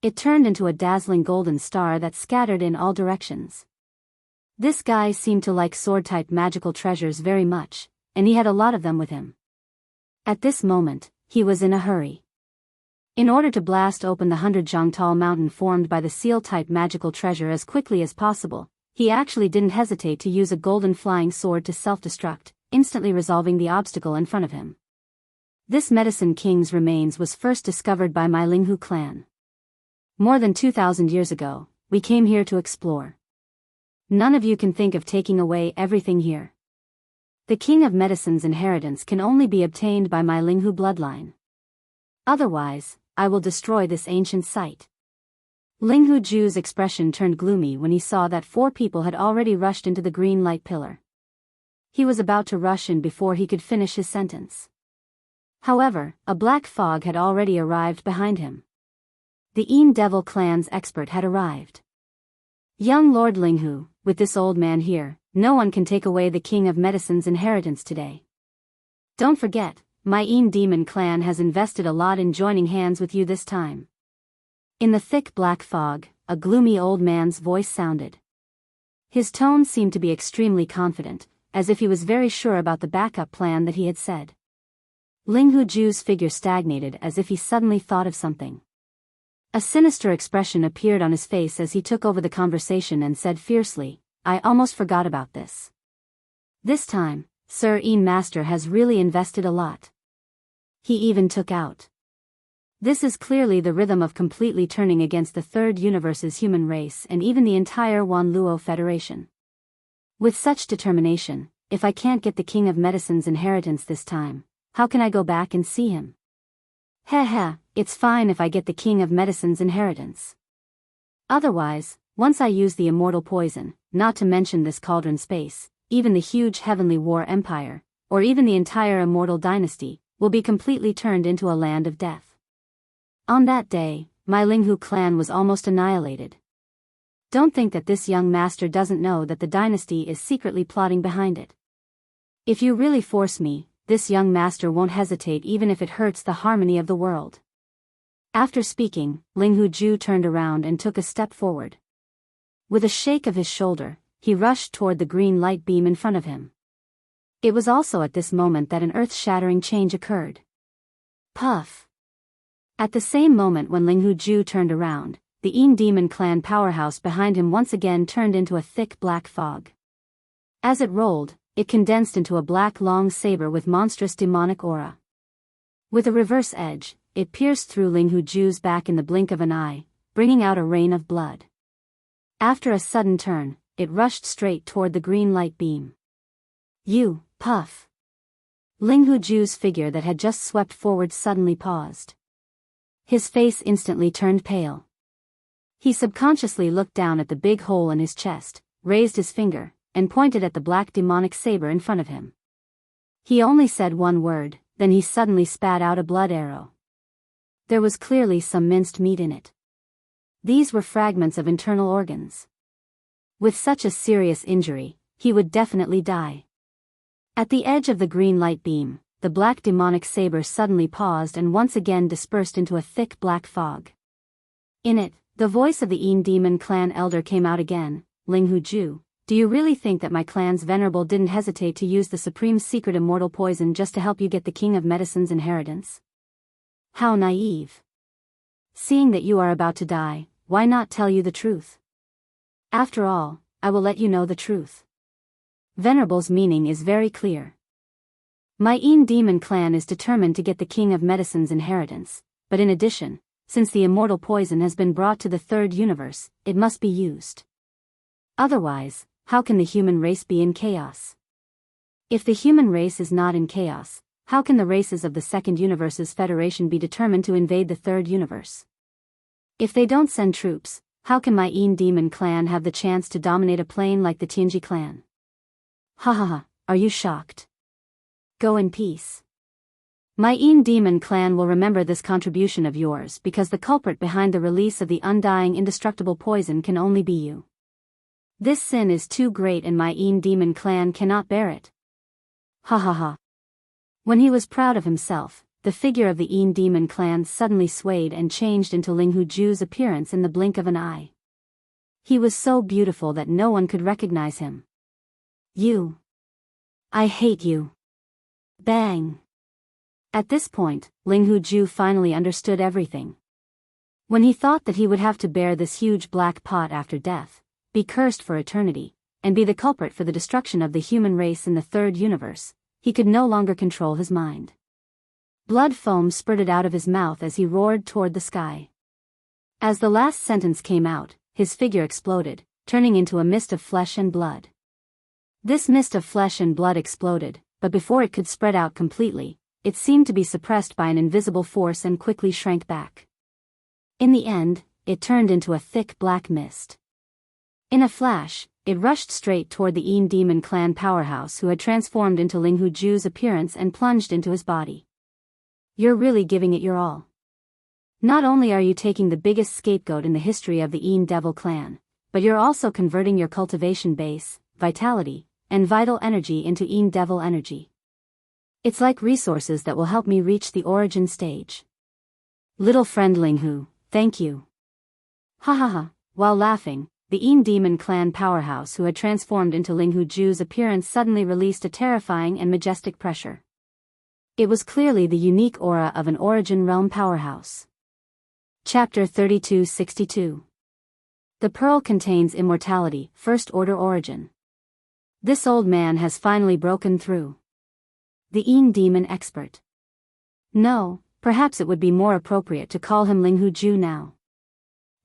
It turned into a dazzling golden star that scattered in all directions. This guy seemed to like sword-type magical treasures very much, and he had a lot of them with him. At this moment, he was in a hurry. In order to blast open the 100 zhang tall mountain formed by the seal-type magical treasure as quickly as possible, he actually didn't hesitate to use a golden flying sword to self-destruct, instantly resolving the obstacle in front of him. This Medicine King's remains was first discovered by my Linghu clan. More than 2,000 years ago, we came here to explore. None of you can think of taking away everything here. The King of Medicine's inheritance can only be obtained by my Linghu bloodline. Otherwise, I will destroy this ancient site. Linghu Ju's expression turned gloomy when he saw that 4 people had already rushed into the green light pillar. He was about to rush in before he could finish his sentence. However, a black fog had already arrived behind him. The Yin Devil clan's expert had arrived. Young Lord Linghu, with this old man here, no one can take away the King of Medicine's inheritance today. Don't forget, my Yin Demon clan has invested a lot in joining hands with you this time. In the thick black fog, a gloomy old man's voice sounded. His tone seemed to be extremely confident, as if he was very sure about the backup plan that he had said. Linghu Ju's figure stagnated as if he suddenly thought of something. A sinister expression appeared on his face as he took over the conversation and said fiercely, I almost forgot about this. This time, Sir Yin Master has really invested a lot. He even took out. This is clearly the rhythm of completely turning against the third universe's human race and even the entire Wanluo Federation. With such determination, if I can't get the King of Medicine's inheritance this time, how can I go back and see him? Heh, it's fine if I get the King of Medicine's inheritance. Otherwise, once I use the immortal poison, not to mention this cauldron space, even the huge heavenly war empire, or even the entire immortal dynasty, will be completely turned into a land of death. On that day, my Linghu clan was almost annihilated. Don't think that this young master doesn't know that the dynasty is secretly plotting behind it. If you really force me, this young master won't hesitate even if it hurts the harmony of the world. After speaking, Linghu Ju turned around and took a step forward. With a shake of his shoulder, he rushed toward the green light beam in front of him. It was also at this moment that an earth-shattering change occurred. Puff! At the same moment when Linghu Ju turned around, the Yin Demon clan powerhouse behind him once again turned into a thick black fog. As it rolled, it condensed into a black long saber with monstrous demonic aura. With a reverse edge, it pierced through Linghu Ju's back in the blink of an eye, bringing out a rain of blood. After a sudden turn, it rushed straight toward the green light beam. You, puff! Ling Huju's figure that had just swept forward suddenly paused. His face instantly turned pale. He subconsciously looked down at the big hole in his chest, raised his finger, and pointed at the black demonic saber in front of him. He only said one word, then he suddenly spat out a blood arrow. There was clearly some minced meat in it. These were fragments of internal organs. With such a serious injury, he would definitely die. At the edge of the green light beam, the black demonic saber suddenly paused and once again dispersed into a thick black fog. In it, the voice of the Yin Demon clan elder came out again. Ling Huju, do you really think that my clan's venerable didn't hesitate to use the supreme secret immortal poison just to help you get the King of Medicine's inheritance? How naive. Seeing that you are about to die, why not tell you the truth? After all, I will let you know the truth. Venerable's meaning is very clear. My Yin Demon clan is determined to get the King of Medicine's inheritance, but in addition, since the immortal poison has been brought to the third universe, it must be used. Otherwise, how can the human race be in chaos? If the human race is not in chaos, how can the races of the second universe's federation be determined to invade the third universe? If they don't send troops, how can my Yin Demon clan have the chance to dominate a plane like the Tianji clan? Ha ha ha, are you shocked? Go in peace. My Yin Demon clan will remember this contribution of yours because the culprit behind the release of the undying indestructible poison can only be you. This sin is too great and my Yin Demon clan cannot bear it. Ha ha ha. When he was proud of himself, the figure of the Yin Demon clan suddenly swayed and changed into Ling Huju's appearance in the blink of an eye. He was so beautiful that no one could recognize him. You. I hate you. Bang. At this point, Ling Huju finally understood everything. When he thought that he would have to bear this huge black pot after death, be cursed for eternity, and be the culprit for the destruction of the human race in the third universe, he could no longer control his mind. Blood foam spurted out of his mouth as he roared toward the sky. As the last sentence came out, his figure exploded, turning into a mist of flesh and blood. This mist of flesh and blood exploded, but before it could spread out completely, it seemed to be suppressed by an invisible force and quickly shrank back. In the end, it turned into a thick black mist. In a flash, it rushed straight toward the Yin Demon clan powerhouse who had transformed into Ling Huju's appearance and plunged into his body. You're really giving it your all. Not only are you taking the biggest scapegoat in the history of the Yin Devil clan, but you're also converting your cultivation base, vitality, and vital energy into Yin Devil energy. It's like resources that will help me reach the origin stage. Little friend Ling Hu, thank you. Ha ha ha. While laughing, the Yin Demon clan powerhouse who had transformed into Ling Huju's appearance suddenly released a terrifying and majestic pressure. It was clearly the unique aura of an Origin Realm powerhouse. Chapter 3262. The pearl contains immortality, first order origin. This old man has finally broken through. The Yin Demon expert. No, perhaps it would be more appropriate to call him Ling Huju now.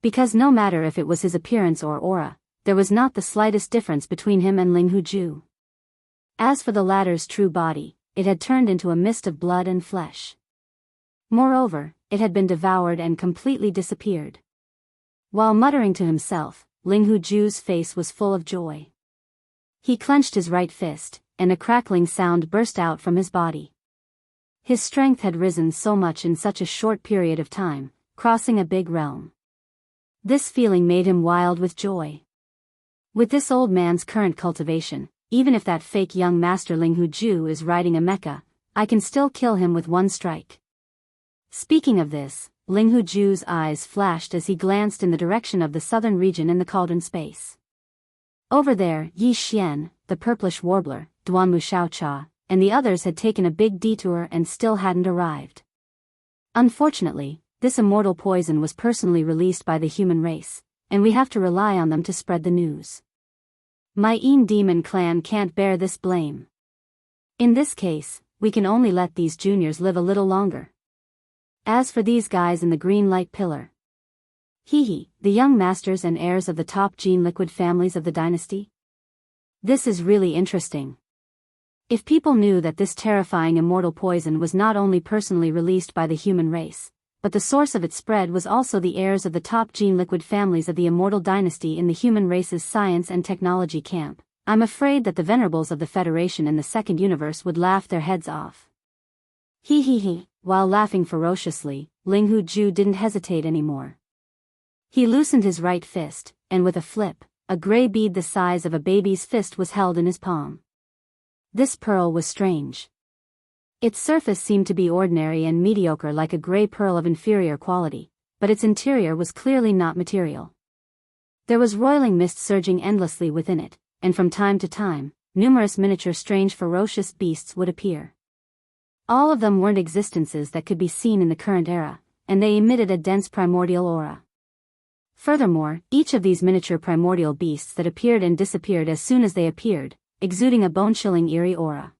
Because no matter if it was his appearance or aura, there was not the slightest difference between him and Ling Huju. As for the latter's true body, it had turned into a mist of blood and flesh. Moreover, it had been devoured and completely disappeared. While muttering to himself, Ling Huju's face was full of joy. He clenched his right fist, and a crackling sound burst out from his body. His strength had risen so much in such a short period of time, crossing a big realm. This feeling made him wild with joy. With this old man's current cultivation, even if that fake young master Ling Huju is riding a mecha, I can still kill him with one strike. Speaking of this, Ling Huju's eyes flashed as he glanced in the direction of the southern region in the cauldron space. Over there, Yi Xian, the purplish warbler, Duanmu Xiaocha, and the others had taken a big detour and still hadn't arrived. Unfortunately, this immortal poison was personally released by the human race, and we have to rely on them to spread the news. My Yin Demon clan can't bear this blame. In this case, we can only let these juniors live a little longer. As for these guys in the green light pillar, The young masters and heirs of the top gene liquid families of the dynasty? This is really interesting. If people knew that this terrifying immortal poison was not only personally released by the human race, but the source of its spread was also the heirs of the top gene liquid families of the immortal dynasty in the human race's science and technology camp, I'm afraid that the venerables of the Federation in the second universe would laugh their heads off. While laughing ferociously, Ling Hujie didn't hesitate anymore. He loosened his right fist, and with a flip, a gray bead the size of a baby's fist was held in his palm. This pearl was strange. Its surface seemed to be ordinary and mediocre, like a gray pearl of inferior quality, but its interior was clearly not material. There was roiling mist surging endlessly within it, and from time to time, numerous miniature strange ferocious beasts would appear. All of them weren't existences that could be seen in the current era, and they emitted a dense primordial aura. Furthermore, each of these miniature primordial beasts that appeared and disappeared as soon as they appeared, exuding a bone-chilling eerie aura.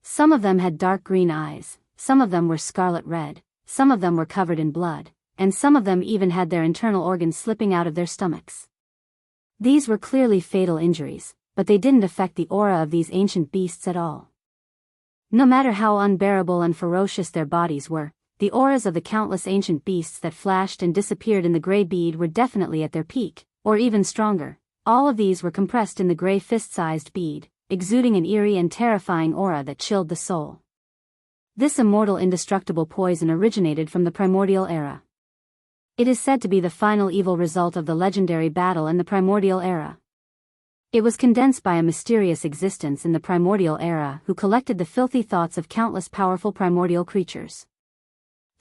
Some of them had dark green eyes, some of them were scarlet red, some of them were covered in blood, and some of them even had their internal organs slipping out of their stomachs. These were clearly fatal injuries, but they didn't affect the aura of these ancient beasts at all. No matter how unbearable and ferocious their bodies were, the auras of the countless ancient beasts that flashed and disappeared in the gray bead were definitely at their peak, or even stronger. All of these were compressed in the gray fist-sized bead, exuding an eerie and terrifying aura that chilled the soul. This immortal indestructible poison originated from the primordial era. It is said to be the final evil result of the legendary battle in the primordial era. It was condensed by a mysterious existence in the primordial era who collected the filthy thoughts of countless powerful primordial creatures.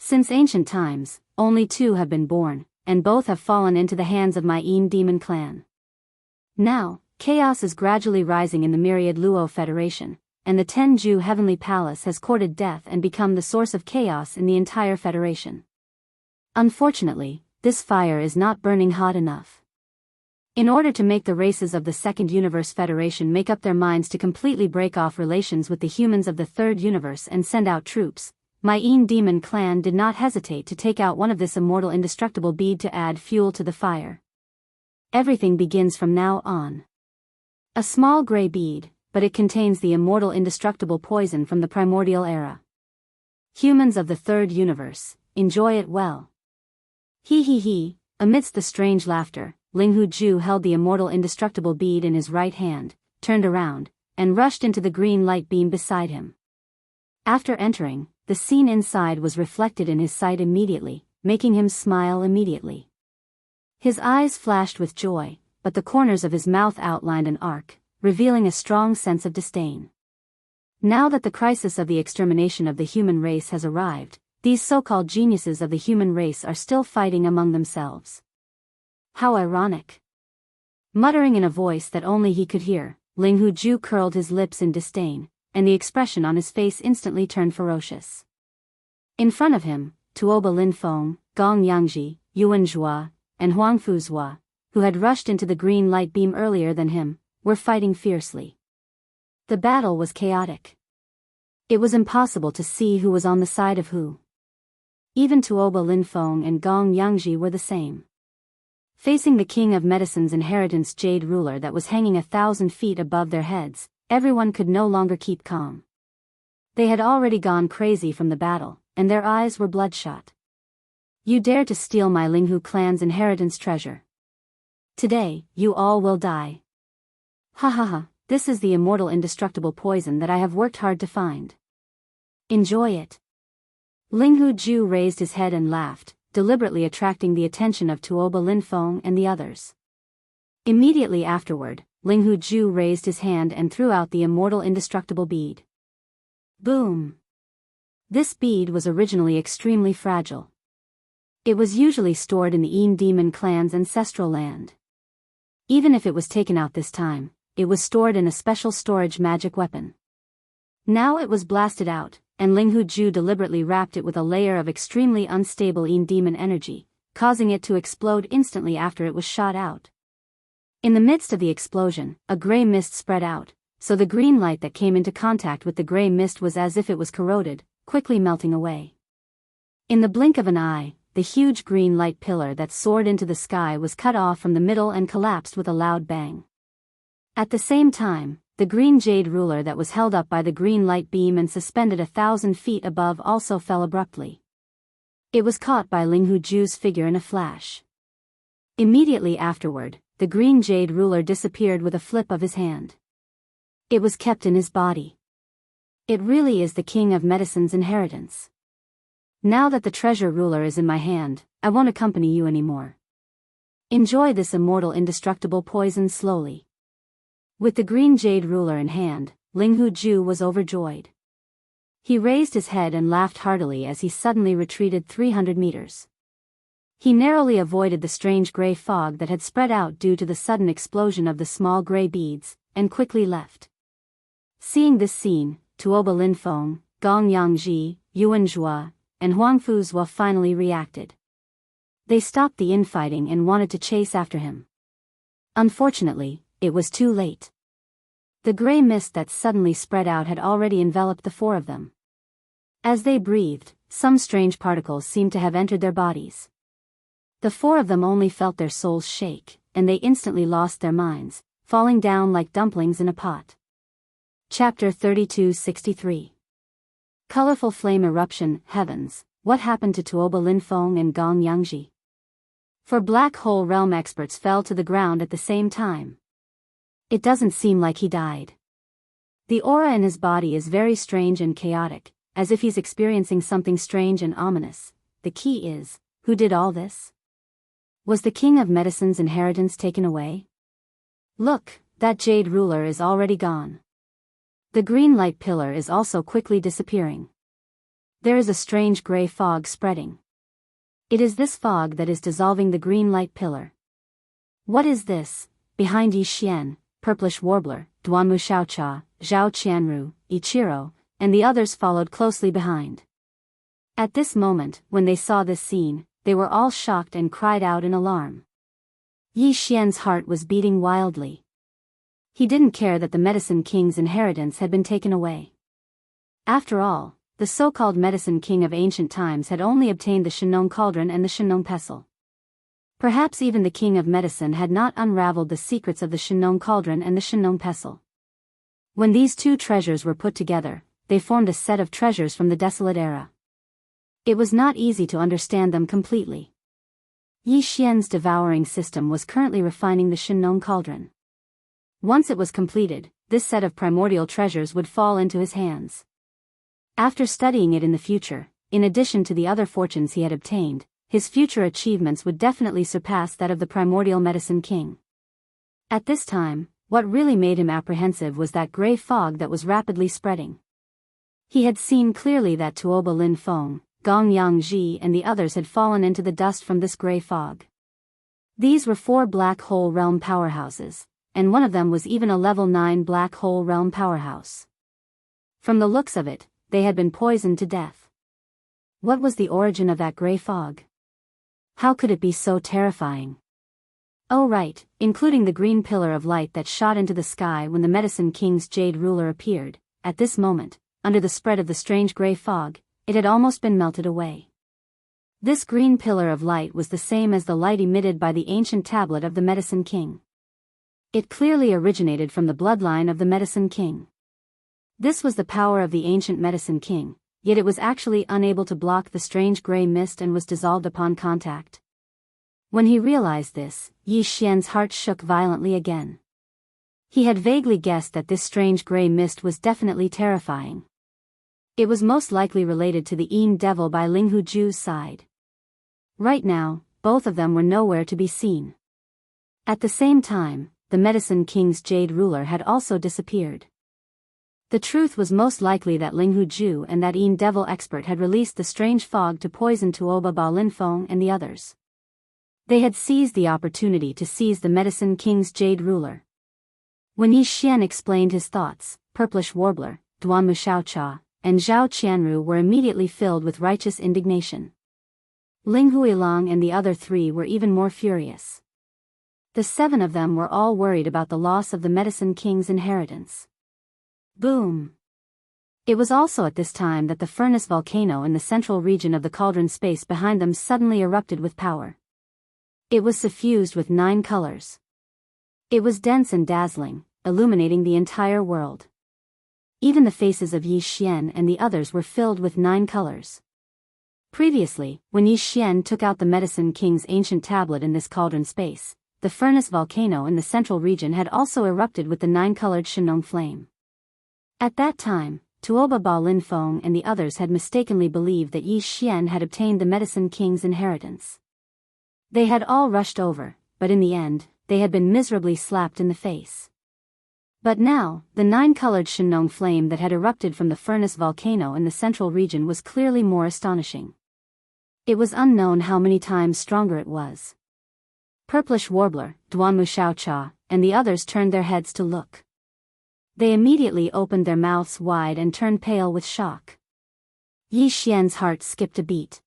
Since ancient times, only two have been born, and both have fallen into the hands of my demon clan. Now, chaos is gradually rising in the myriad Luo Federation, and the Tenju Heavenly Palace has courted death and become the source of chaos in the entire Federation. Unfortunately, this fire is not burning hot enough. In order to make the races of the Second Universe Federation make up their minds to completely break off relations with the humans of the Third Universe and send out troops, my demon clan did not hesitate to take out one of this immortal indestructible bead to add fuel to the fire. Everything begins from now on. A small gray bead, but it contains the immortal indestructible poison from the primordial era. Humans of the Third Universe, enjoy it well. Amidst the strange laughter, Ling Hujie held the immortal indestructible bead in his right hand, turned around, and rushed into the green light beam beside him. After entering, the scene inside was reflected in his sight immediately, making him smile immediately. His eyes flashed with joy, but the corners of his mouth outlined an arc, revealing a strong sense of disdain. Now that the crisis of the extermination of the human race has arrived, these so-called geniuses of the human race are still fighting among themselves. How ironic. Muttering in a voice that only he could hear, Ling Hujie curled his lips in disdain, and the expression on his face instantly turned ferocious. In front of him, Tuoba Linfeng, Gong Yangji, Yuan Zhua, and Huang Fuzhua, who had rushed into the green light beam earlier than him, were fighting fiercely. The battle was chaotic. It was impossible to see who was on the side of who. Even Tuoba Linfeng and Gong Yangji were the same. Facing the King of Medicine's inheritance jade ruler that was hanging 1,000 feet above their heads, everyone could no longer keep calm. They had already gone crazy from the battle, and their eyes were bloodshot. You dare to steal my Linghu clan's inheritance treasure. Today, you all will die. This is the immortal indestructible poison that I have worked hard to find. Enjoy it. Ling Hujie raised his head and laughed, deliberately attracting the attention of Tuoba Linfeng and the others. Immediately afterward, Ling Hujie raised his hand and threw out the immortal indestructible bead. Boom! This bead was originally extremely fragile. It was usually stored in the demon clan's ancestral land. Even if it was taken out this time, it was stored in a special storage magic weapon. Now it was blasted out, and Ling Hujie deliberately wrapped it with a layer of extremely unstable demon energy, causing it to explode instantly after it was shot out. In the midst of the explosion, a gray mist spread out, so the green light that came into contact with the gray mist was as if it was corroded, quickly melting away. In the blink of an eye, the the huge green light pillar that soared into the sky was cut off from the middle and collapsed with a loud bang. At the same time, the green jade ruler that was held up by the green light beam and suspended 1,000 feet above also fell abruptly. It was caught by Ling Huju's figure in a flash. Immediately afterward, the green jade ruler disappeared with a flip of his hand. It was kept in his body. It really is the king of medicine's inheritance. Now that the treasure ruler is in my hand, I won't accompany you anymore. Enjoy this immortal indestructible poison slowly. With the green jade ruler in hand, Ling Huju was overjoyed. He raised his head and laughed heartily as he suddenly retreated 300 meters. He narrowly avoided the strange gray fog that had spread out due to the sudden explosion of the small gray beads, and quickly left. Seeing this scene, Tuoba Linfeng, Gong Yangji, Yuan Zhua, and Huangfu Zhua finally reacted. They stopped the infighting and wanted to chase after him. Unfortunately, it was too late. The gray mist that suddenly spread out had already enveloped the four of them. As they breathed, some strange particles seemed to have entered their bodies. The four of them only felt their souls shake, and they instantly lost their minds, falling down like dumplings in a pot. Chapter 3263. Colorful Flame Eruption. Heavens, what happened to Tuoba Linfeng and Gong Yangji? For black hole realm experts fell to the ground at the same time. It doesn't seem like he died. The aura in his body is very strange and chaotic, as if he's experiencing something strange and ominous. The key is, who did all this? Was the king of medicine's inheritance taken away? Look, that jade ruler is already gone. The green light pillar is also quickly disappearing. There is a strange gray fog spreading. It is this fog that is dissolving the green light pillar. What is this? Behind Yi Xian, Purplish Warbler, Duanmu Xiaocha, Zhao Qianru, Ichiro, and the others followed closely behind. At this moment, when they saw this scene, they were all shocked and cried out in alarm. Yi Xian's heart was beating wildly. He didn't care that the Medicine King's inheritance had been taken away. After all, the so-called Medicine King of ancient times had only obtained the Shenong Cauldron and the Shenong Pestle. Perhaps even the King of Medicine had not unraveled the secrets of the Shenong Cauldron and the Shenong Pestle. When these two treasures were put together, they formed a set of treasures from the desolate era. It was not easy to understand them completely. Yi Xian's devouring system was currently refining the Shenong Cauldron. Once it was completed, this set of primordial treasures would fall into his hands. After studying it in the future, in addition to the other fortunes he had obtained, his future achievements would definitely surpass that of the primordial Medicine King. At this time, what really made him apprehensive was that gray fog that was rapidly spreading. He had seen clearly that Tuoba Linfeng, Gong Yangji and the others had fallen into the dust from this gray fog. These were 4 black hole realm powerhouses, and one of them was even a level 9 black hole realm powerhouse. From the looks of it, they had been poisoned to death. What was the origin of that gray fog? How could it be so terrifying? Oh right, including the green pillar of light that shot into the sky when the Medicine King's jade ruler appeared. At this moment, under the spread of the strange gray fog, it had almost been melted away. This green pillar of light was the same as the light emitted by the ancient tablet of the Medicine King. It clearly originated from the bloodline of the Medicine King. This was the power of the ancient Medicine King, yet it was actually unable to block the strange gray mist and was dissolved upon contact. When he realized this, Yi Xian's heart shook violently again. He had vaguely guessed that this strange gray mist was definitely terrifying. It was most likely related to the Yin Devil by Ling Huju's side. Right now, both of them were nowhere to be seen. At the same time, the Medicine King's jade ruler had also disappeared. The truth was most likely that Ling Huju and that Yin Devil expert had released the strange fog to poison Tuoba Ba Linfeng and the others. They had seized the opportunity to seize the Medicine King's jade ruler. When Yi Xian explained his thoughts, Purplish Warbler, Duanmu Xiaocha, and Zhao Qianru were immediately filled with righteous indignation. Ling Huilong and the other 3 were even more furious. The 7 of them were all worried about the loss of the Medicine King's inheritance. Boom! It was also at this time that the furnace volcano in the central region of the cauldron space behind them suddenly erupted with power. It was suffused with 9 colors. It was dense and dazzling, illuminating the entire world. Even the faces of Yi Xian and the others were filled with 9 colors. Previously, when Yi Xian took out the Medicine King's ancient tablet in this cauldron space, the furnace volcano in the central region had also erupted with the 9-colored Shenong flame. At that time, Tuoba Ba Lin Feng and the others had mistakenly believed that Yi Xian had obtained the Medicine King's inheritance. They had all rushed over, but in the end, they had been miserably slapped in the face. But now, the 9-colored Shenong flame that had erupted from the furnace volcano in the central region was clearly more astonishing. It was unknown how many times stronger it was. Purplish Warbler, Duanmu Xiaocha, and the others turned their heads to look. They immediately opened their mouths wide and turned pale with shock. Yi Xian's heart skipped a beat.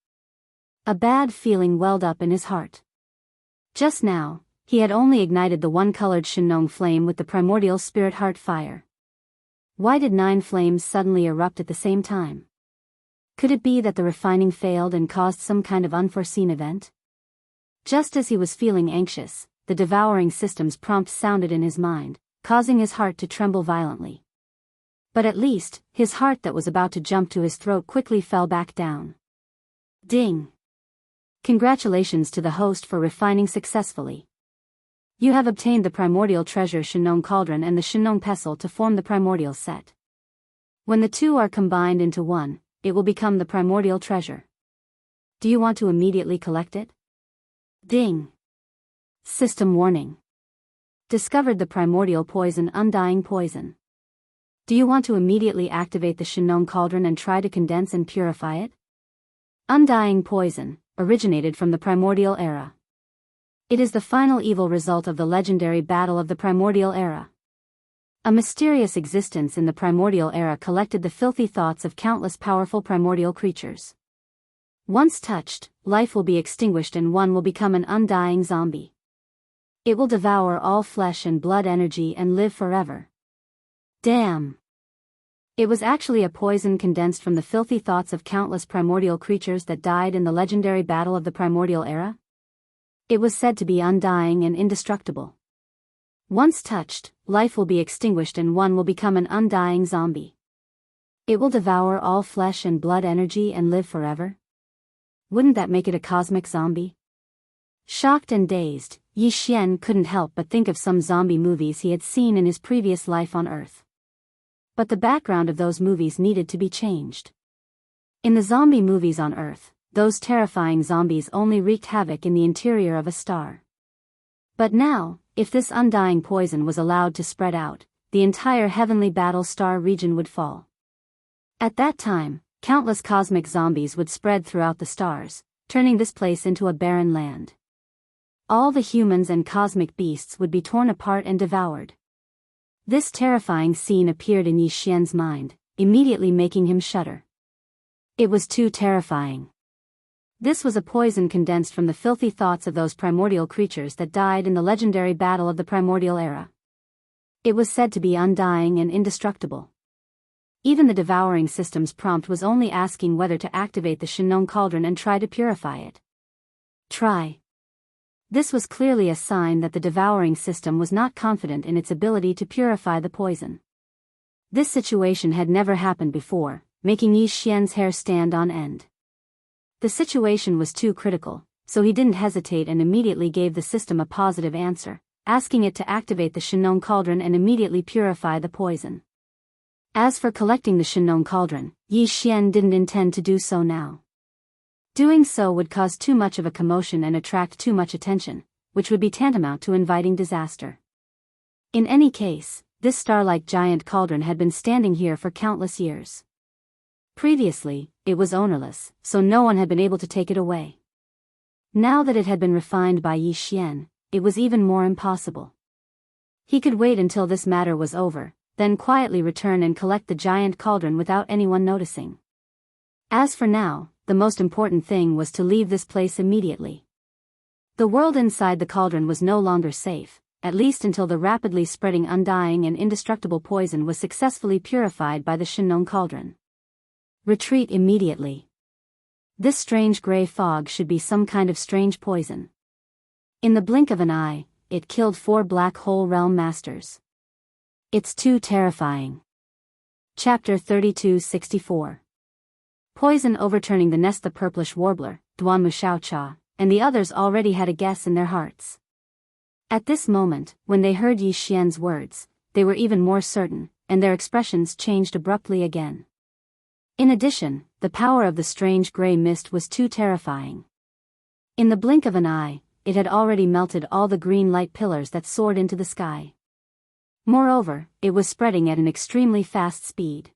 A bad feeling welled up in his heart. Just now, he had only ignited the 1-colored Shenong flame with the primordial spirit heart fire. Why did 9 flames suddenly erupt at the same time? Could it be that the refining failed and caused some kind of unforeseen event? Just as he was feeling anxious, the devouring system's prompt sounded in his mind, causing his heart to tremble violently. But at least, his heart that was about to jump to his throat quickly fell back down. Ding! Congratulations to the host for refining successfully. You have obtained the primordial treasure Shenong Cauldron and the Shenong Pestle to form the primordial set. When the two are combined into one, it will become the primordial treasure. Do you want to immediately collect it? Ding! System warning. Discovered the primordial poison Undying Poison. Do you want to immediately activate the Shenong Cauldron and try to condense and purify it? Undying Poison, originated from the primordial era. It is the final evil result of the legendary battle of the primordial era. A mysterious existence in the primordial era collected the filthy thoughts of countless powerful primordial creatures. Once touched, life will be extinguished and one will become an undying zombie. It will devour all flesh and blood energy and live forever. Damn! It was actually a poison condensed from the filthy thoughts of countless primordial creatures that died in the legendary battle of the primordial era? It was said to be undying and indestructible. Once touched, life will be extinguished and one will become an undying zombie. It will devour all flesh and blood energy and live forever? Wouldn't that make it a cosmic zombie? Shocked and dazed, Yi Xian couldn't help but think of some zombie movies he had seen in his previous life on Earth. But the background of those movies needed to be changed. In the zombie movies on Earth, those terrifying zombies only wreaked havoc in the interior of a star. But now, if this undying poison was allowed to spread out, the entire heavenly battle star region would fall. At that time, countless cosmic zombies would spread throughout the stars, turning this place into a barren land. All the humans and cosmic beasts would be torn apart and devoured. This terrifying scene appeared in Yi Xian's mind, immediately making him shudder. It was too terrifying. This was a poison condensed from the filthy thoughts of those primordial creatures that died in the legendary battle of the primordial era. It was said to be undying and indestructible. Even the devouring system's prompt was only asking whether to activate the Shenong Cauldron and try to purify it. Try. This was clearly a sign that the devouring system was not confident in its ability to purify the poison. This situation had never happened before, making Yi Xian's hair stand on end. The situation was too critical, so he didn't hesitate and immediately gave the system a positive answer, asking it to activate the Shenong Cauldron and immediately purify the poison. As for collecting the Shenong Cauldron, Yi Xian didn't intend to do so now. Doing so would cause too much of a commotion and attract too much attention, which would be tantamount to inviting disaster. In any case, this star-like giant cauldron had been standing here for countless years. Previously, it was ownerless, so no one had been able to take it away. Now that it had been refined by Yi Xian, it was even more impossible. He could wait until this matter was over, then quietly return and collect the giant cauldron without anyone noticing. As for now, the most important thing was to leave this place immediately. The world inside the cauldron was no longer safe, at least until the rapidly spreading undying and indestructible poison was successfully purified by the Shinong cauldron. Retreat immediately. This strange gray fog should be some kind of strange poison. In the blink of an eye, it killed 4 black hole realm masters. It's too terrifying. Chapter 3264. Poison overturning the nest. The purplish warbler, Duan Muxiaocha, and the others already had a guess in their hearts. At this moment, when they heard Yi Xian's words, they were even more certain, and their expressions changed abruptly again. In addition, the power of the strange gray mist was too terrifying. In the blink of an eye, it had already melted all the green light pillars that soared into the sky. Moreover, it was spreading at an extremely fast speed.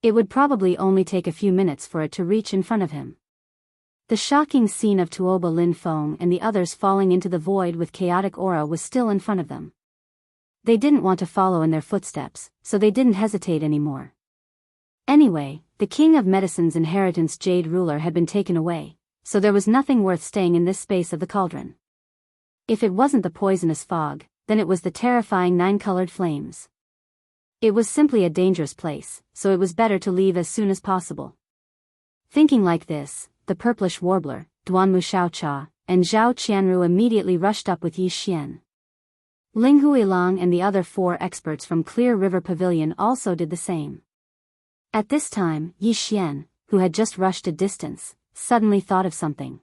It would probably only take a few minutes for it to reach in front of him. The shocking scene of Tuoba Lin Feng and the others falling into the void with chaotic aura was still in front of them. They didn't want to follow in their footsteps, so they didn't hesitate anymore. Anyway, the King of Medicine's inheritance Jade Ruler had been taken away, so there was nothing worth staying in this space of the cauldron. If it wasn't the poisonous fog, then it was the terrifying 9-colored flames. It was simply a dangerous place, so it was better to leave as soon as possible. Thinking like this, the purplish warbler, Duan Muxiaocha, and Zhao Qianru immediately rushed up with Yi Xian. Ling Huilang and the other 4 experts from Clear River Pavilion also did the same. At this time, Yi Xian, who had just rushed a distance, suddenly thought of something.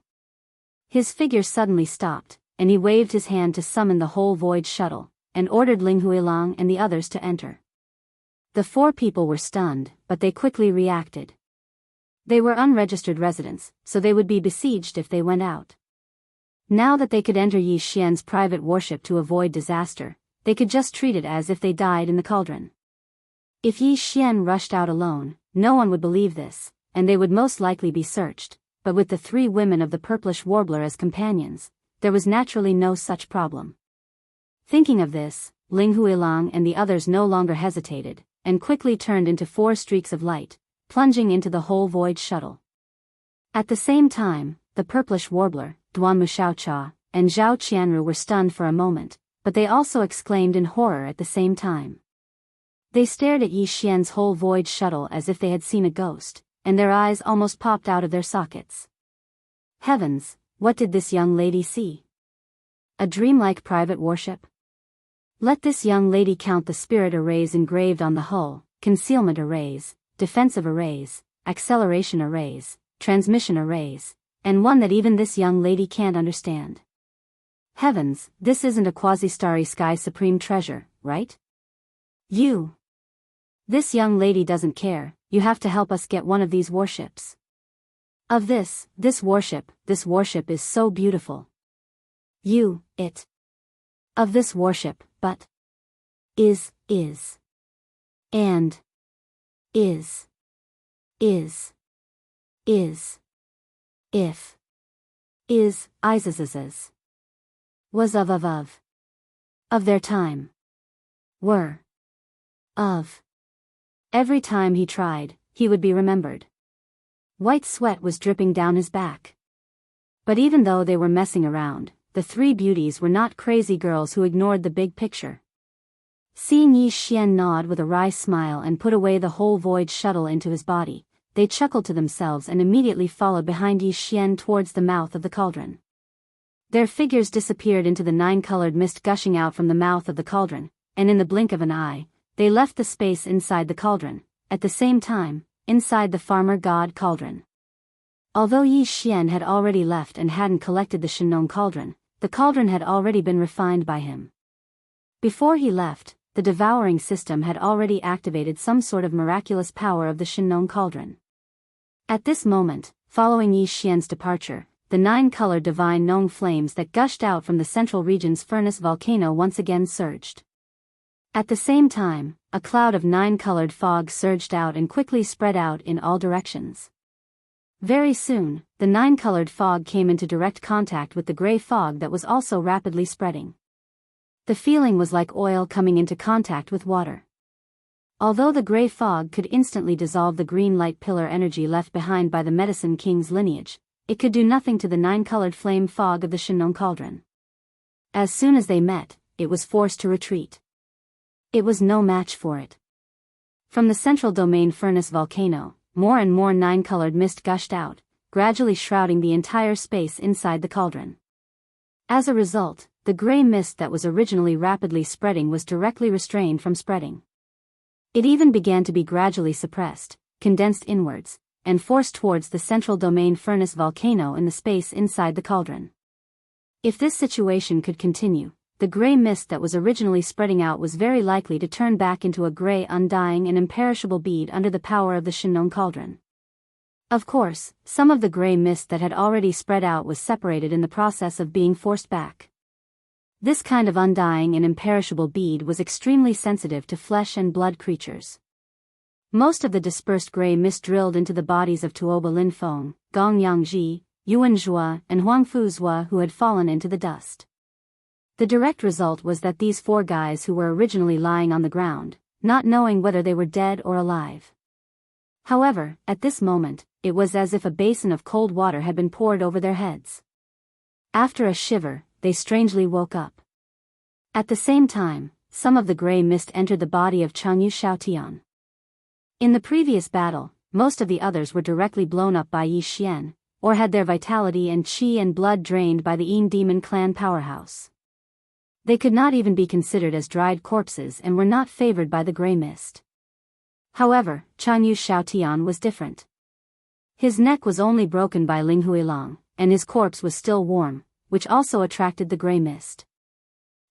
His figure suddenly stopped, and he waved his hand to summon the whole void shuttle, and ordered Ling Huilang and the others to enter. The 4 people were stunned, but they quickly reacted. They were unregistered residents, so they would be besieged if they went out. Now that they could enter Yi Xian's private warship to avoid disaster, they could just treat it as if they died in the cauldron. If Yi Xian rushed out alone, no one would believe this, and they would most likely be searched, but with the 3 women of the purplish warbler as companions, there was naturally no such problem. Thinking of this, Ling Huilang and the others no longer hesitated, and quickly turned into 4 streaks of light, plunging into the whole void shuttle. At the same time, the purplish warbler, Duan Muxiaocha, and Zhao Qianru were stunned for a moment, but they also exclaimed in horror at the same time. They stared at Yi Xian's whole void shuttle as if they had seen a ghost, and their eyes almost popped out of their sockets. Heavens, what did this young lady see? A dreamlike private warship? Let this young lady count the spirit arrays engraved on the hull, concealment arrays, defensive arrays, acceleration arrays, transmission arrays, and one that even this young lady can't understand. Heavens, this isn't a quasi-starry sky supreme treasure, right? This young lady doesn't care, you have to help us get one of these warships. Of this warship is so beautiful. Of this warship, but and if Isis's was of their time, were of. Every time he tried, he would be remembered. White sweat was dripping down his back. But even though they were messing around, the 3 beauties were not crazy girls who ignored the big picture. Seeing Yi Xian nod with a wry smile and put away the whole void shuttle into his body, they chuckled to themselves and immediately followed behind Yi Xian towards the mouth of the cauldron. Their figures disappeared into the 9-colored mist gushing out from the mouth of the cauldron, and in the blink of an eye, they left the space inside the cauldron, at the same time, inside the farmer god cauldron. Although Yi Xian had already left and hadn't collected the Shinong cauldron, the cauldron had already been refined by him. Before he left, the devouring system had already activated some sort of miraculous power of the Shinong cauldron. At this moment, following Yi Xian's departure, the 9-colored divine Nong flames that gushed out from the central region's furnace volcano once again surged. At the same time, a cloud of 9-colored fog surged out and quickly spread out in all directions. Very soon, the 9-colored fog came into direct contact with the gray fog that was also rapidly spreading. The feeling was like oil coming into contact with water. Although the gray fog could instantly dissolve the green light pillar energy left behind by the Medicine King's lineage, it could do nothing to the 9-colored flame fog of the Shinong cauldron. As soon as they met, it was forced to retreat. It was no match for it. From the central domain furnace volcano, more and more nine-colored mist gushed out, gradually shrouding the entire space inside the cauldron. As a result, the gray mist that was originally rapidly spreading was directly restrained from spreading. It even began to be gradually suppressed, condensed inwards, and forced towards the central domain furnace volcano in the space inside the cauldron. If this situation could continue, the gray mist that was originally spreading out was very likely to turn back into a gray, undying and imperishable bead under the power of the Shinong cauldron. Of course, some of the gray mist that had already spread out was separated in the process of being forced back. This kind of undying and imperishable bead was extremely sensitive to flesh and blood creatures. Most of the dispersed gray mist drilled into the bodies of Tuoba Linfeng, Gong Yangji, Yuan Zhua, and Huang Fuzhua who had fallen into the dust. The direct result was that these four guys who were originally lying on the ground, not knowing whether they were dead or alive. However, at this moment, it was as if a basin of cold water had been poured over their heads. After a shiver, they strangely woke up. At the same time, some of the gray mist entered the body of Changyu Xiaotian. In the previous battle, most of the others were directly blown up by Yi Xian, or had their vitality and qi and blood drained by the Yin Demon clan powerhouse. They could not even be considered as dried corpses and were not favored by the gray mist. However, Changyu Xiaotian was different. His neck was only broken by Ling Huilong, and his corpse was still warm, which also attracted the gray mist.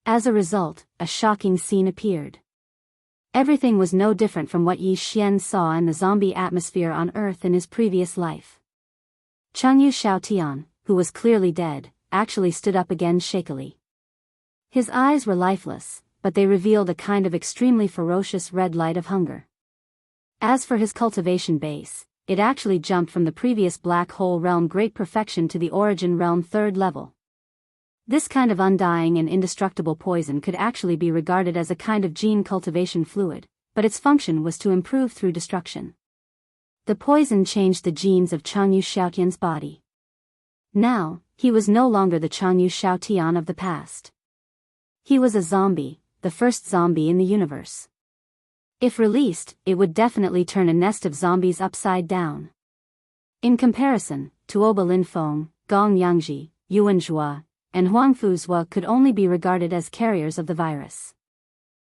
As a result, a shocking scene appeared. Everything was no different from what Yi Xian saw in the zombie atmosphere on Earth in his previous life. Changyu Xiaotian, who was clearly dead, actually stood up again shakily. His eyes were lifeless, but they revealed a kind of extremely ferocious red light of hunger. As for his cultivation base, it actually jumped from the previous black hole realm great perfection to the origin realm 3rd level. This kind of undying and indestructible poison could actually be regarded as a kind of gene cultivation fluid, but its function was to improve through destruction. The poison changed the genes of Changyu Xiaotian's body. Now, he was no longer the Changyu Xiaotian of the past. He was a zombie, the first zombie in the universe. If released, it would definitely turn a nest of zombies upside down. In comparison, Tuoba Linfeng, Gong Yangji, Yuan Zhua, and Huang Fuzhua could only be regarded as carriers of the virus.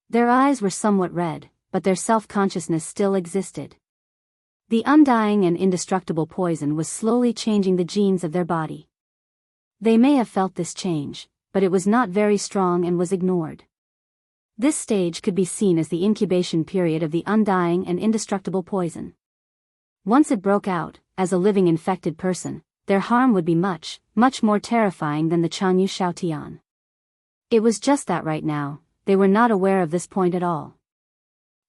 Their eyes were somewhat red, but their self-consciousness still existed. The undying and indestructible poison was slowly changing the genes of their body. They may have felt this change, but it was not very strong and was ignored. This stage could be seen as the incubation period of the undying and indestructible poison. Once it broke out, as a living infected person, their harm would be much, much more terrifying than the Changyu Xiaotian. It was just that right now, they were not aware of this point at all.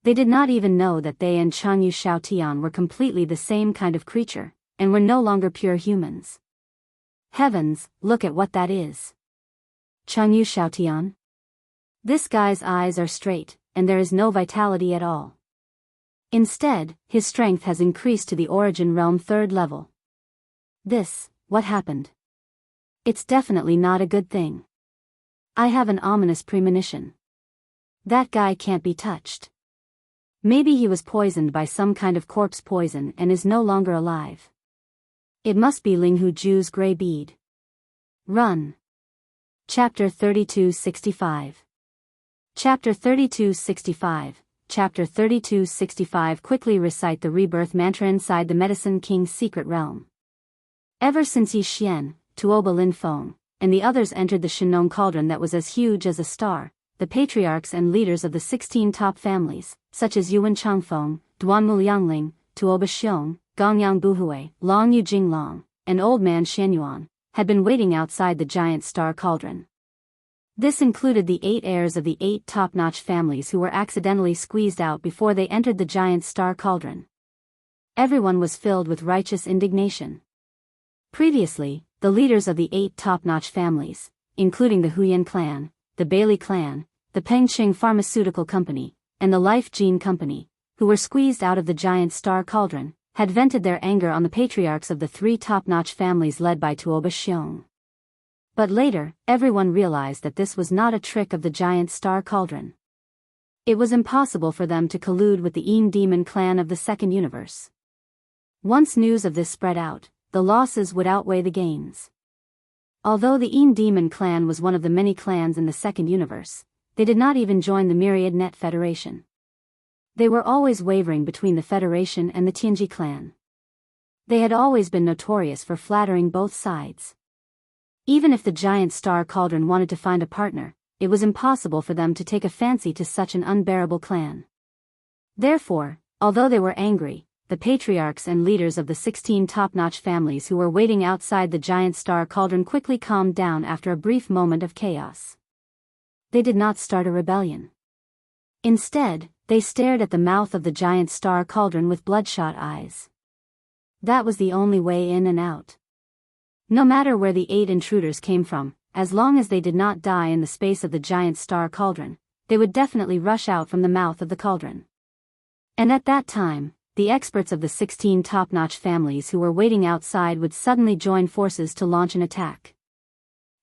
They did not even know that they and Changyu Xiaotian were completely the same kind of creature, and were no longer pure humans. Heavens, look at what that is. Changyu Xiaotian? This guy's eyes are straight, and there is no vitality at all. Instead, his strength has increased to the origin realm 3rd level. What happened? It's definitely not a good thing. I have an ominous premonition. That guy can't be touched. Maybe he was poisoned by some kind of corpse poison and is no longer alive. It must be Ling Huju's gray bead. Run. Chapter 3265. Chapter 3265. Chapter 3265. Quickly recite the rebirth mantra inside the Medicine King's secret realm. Ever since Yi Xian, Tuoba Linfeng, and the others entered the Shinong cauldron that was as huge as a star, the patriarchs and leaders of the 16 top families, such as Yuan Changfeng, Duanmu Liangling, Tuoba Xiong, Gongyang Buhui, Long Yu Jinglong, and Old Man Xianyuan, had been waiting outside the giant star cauldron. This included the 8 heirs of the 8 top-notch families who were accidentally squeezed out before they entered the giant star cauldron. Everyone was filled with righteous indignation. Previously, the leaders of the 8 top-notch families, including the Huyan clan, the Bailey clan, the Pengqing Pharmaceutical Company, and the Life Gene Company, who were squeezed out of the giant star cauldron, had vented their anger on the patriarchs of the 3 top-notch families led by Tuoba Xiong. But later, everyone realized that this was not a trick of the giant star cauldron. It was impossible for them to collude with the demon clan of the second universe. Once news of this spread out, the losses would outweigh the gains. Although the demon clan was one of the many clans in the second universe, they did not even join the Myriad Net Federation. They were always wavering between the Federation and the Tianji clan. They had always been notorious for flattering both sides. Even if the giant star cauldron wanted to find a partner, it was impossible for them to take a fancy to such an unbearable clan. Therefore, although they were angry, the patriarchs and leaders of the 16 top-notch families who were waiting outside the giant star cauldron quickly calmed down after a brief moment of chaos. They did not start a rebellion. Instead, they stared at the mouth of the giant star cauldron with bloodshot eyes. That was the only way in and out. No matter where the 8 intruders came from, as long as they did not die in the space of the giant star cauldron, they would definitely rush out from the mouth of the cauldron. And at that time, the experts of the 16 top-notch families who were waiting outside would suddenly join forces to launch an attack.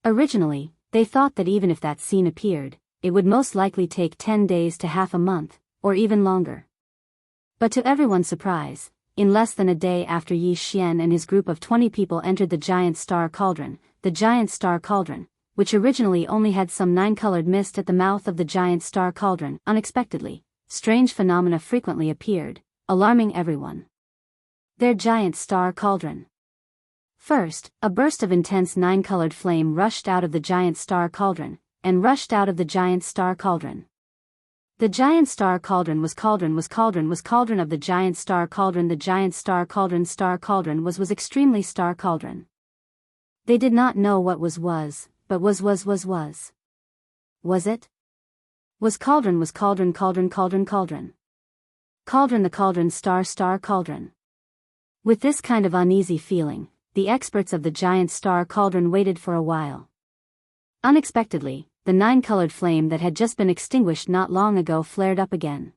Originally, they thought that even if that scene appeared, it would most likely take 10 days to half a month, or even longer. But to everyone's surprise, in less than a day after Yi Xian and his group of 20 people entered the giant star cauldron, which originally only had some 9-colored mist at the mouth of the giant star cauldron, unexpectedly, strange phenomena frequently appeared, alarming everyone. Their giant star cauldron. First, a burst of intense 9-colored flame rushed out of the giant star cauldron, and rushed out of the giant star cauldron. The giant star cauldron was cauldron of the giant star cauldron. The giant star cauldron was extremely star cauldron. They did not know what was, but was. Was it? Was cauldron cauldron the cauldron star cauldron. With this kind of uneasy feeling, the experts of the giant star cauldron waited for a while. Unexpectedly, the 9-colored flame that had just been extinguished not long ago flared up again.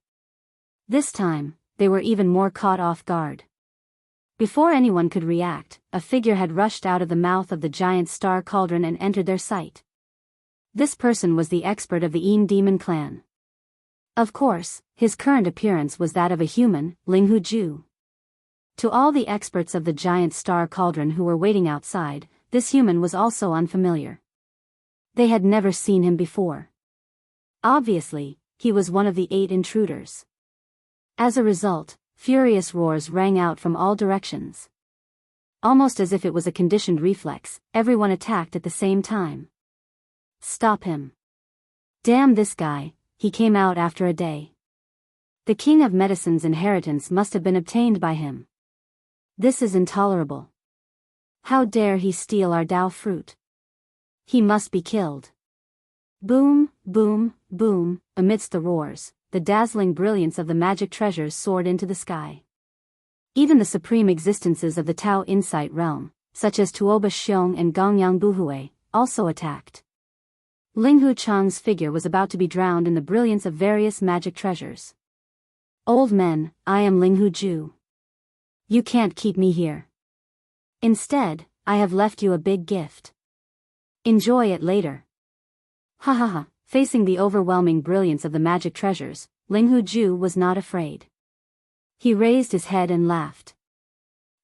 This time, they were even more caught off guard. Before anyone could react, a figure had rushed out of the mouth of the giant star cauldron and entered their sight. This person was the expert of the demon clan. Of course, his current appearance was that of a human, Linghu Ju. To all the experts of the giant star cauldron who were waiting outside, this human was also unfamiliar. They had never seen him before. Obviously, he was one of the 8 intruders. As a result, furious roars rang out from all directions. Almost as if it was a conditioned reflex, everyone attacked at the same time. Stop him. Damn this guy, he came out after a day. The King of Medicine's inheritance must have been obtained by him. This is intolerable. How dare he steal our Dao fruit? He must be killed. Boom, boom, boom, amidst the roars, the dazzling brilliance of the magic treasures soared into the sky. Even the supreme existences of the Tao Insight realm, such as Tuoba Xiong and Gongyang Buhui, also attacked. Linghu Chang's figure was about to be drowned in the brilliance of various magic treasures. Old men, I am Linghu Ju. You can't keep me here. Instead, I have left you a big gift. Enjoy it later. Ha ha ha, facing the overwhelming brilliance of the magic treasures, Linghu Ju was not afraid. He raised his head and laughed.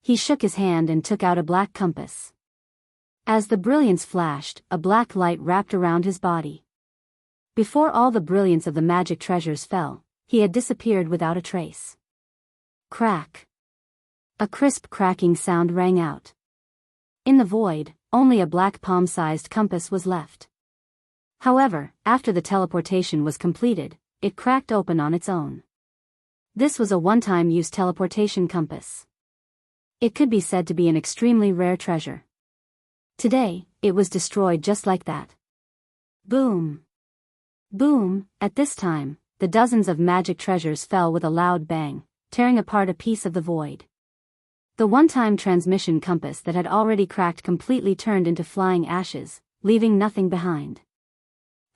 He shook his hand and took out a black compass. As the brilliance flashed, a black light wrapped around his body. Before all the brilliance of the magic treasures fell, he had disappeared without a trace. Crack. A crisp cracking sound rang out. In the void, only a black palm-sized compass was left. However, after the teleportation was completed, it cracked open on its own. This was a one-time use teleportation compass. It could be said to be an extremely rare treasure. Today, it was destroyed just like that. Boom. Boom, at this time, the dozens of magic treasures fell with a loud bang, tearing apart a piece of the void. The one-time transmission compass that had already cracked completely turned into flying ashes, leaving nothing behind.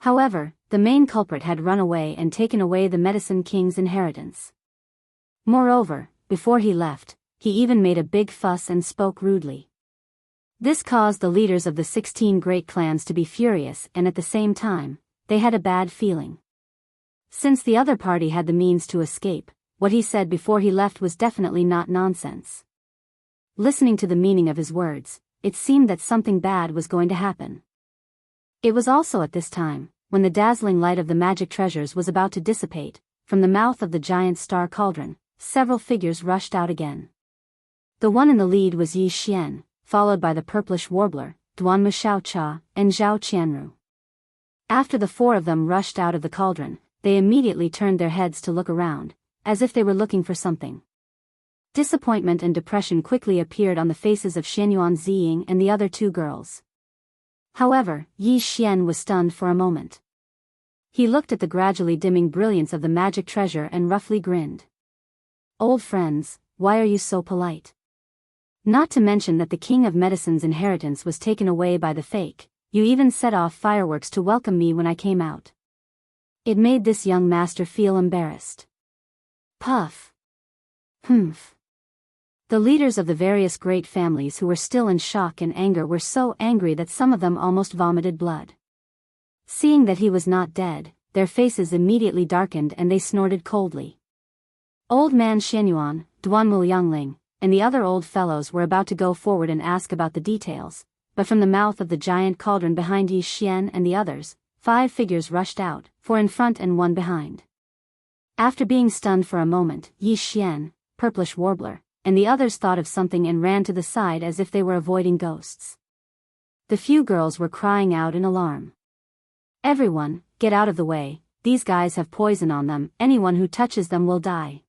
However, the main culprit had run away and taken away the Medicine King's inheritance. Moreover, before he left, he even made a big fuss and spoke rudely. This caused the leaders of the 16 great clans to be furious, and at the same time, they had a bad feeling. Since the other party had the means to escape, what he said before he left was definitely not nonsense. Listening to the meaning of his words, it seemed that something bad was going to happen. It was also at this time, when the dazzling light of the magic treasures was about to dissipate, from the mouth of the giant star cauldron, several figures rushed out again. The one in the lead was Yi Xian, followed by the purplish warbler, Duanmu Xiaocha, and Zhao Qianru. After the four of them rushed out of the cauldron, they immediately turned their heads to look around, as if they were looking for something. Disappointment and depression quickly appeared on the faces of Xianyuan Ziying and the other two girls. However, Yi Xian was stunned for a moment. He looked at the gradually dimming brilliance of the magic treasure and roughly grinned. "Old friends, why are you so polite? Not to mention that the King of Medicine's inheritance was taken away by the fake, you even set off fireworks to welcome me when I came out." It made this young master feel embarrassed. Puff. Humph. The leaders of the various great families who were still in shock and anger were so angry that some of them almost vomited blood. Seeing that he was not dead, their faces immediately darkened and they snorted coldly. Old man Xianyuan, Duanmu Yangling, and the other old fellows were about to go forward and ask about the details, but from the mouth of the giant cauldron behind Yi Xian and the others, 5 figures rushed out, 4 in front and 1 behind. After being stunned for a moment, Yi Xian, purplish warbler, and the others thought of something and ran to the side as if they were avoiding ghosts. The few girls were crying out in alarm. "Everyone, get out of the way, these guys have poison on them, anyone who touches them will die."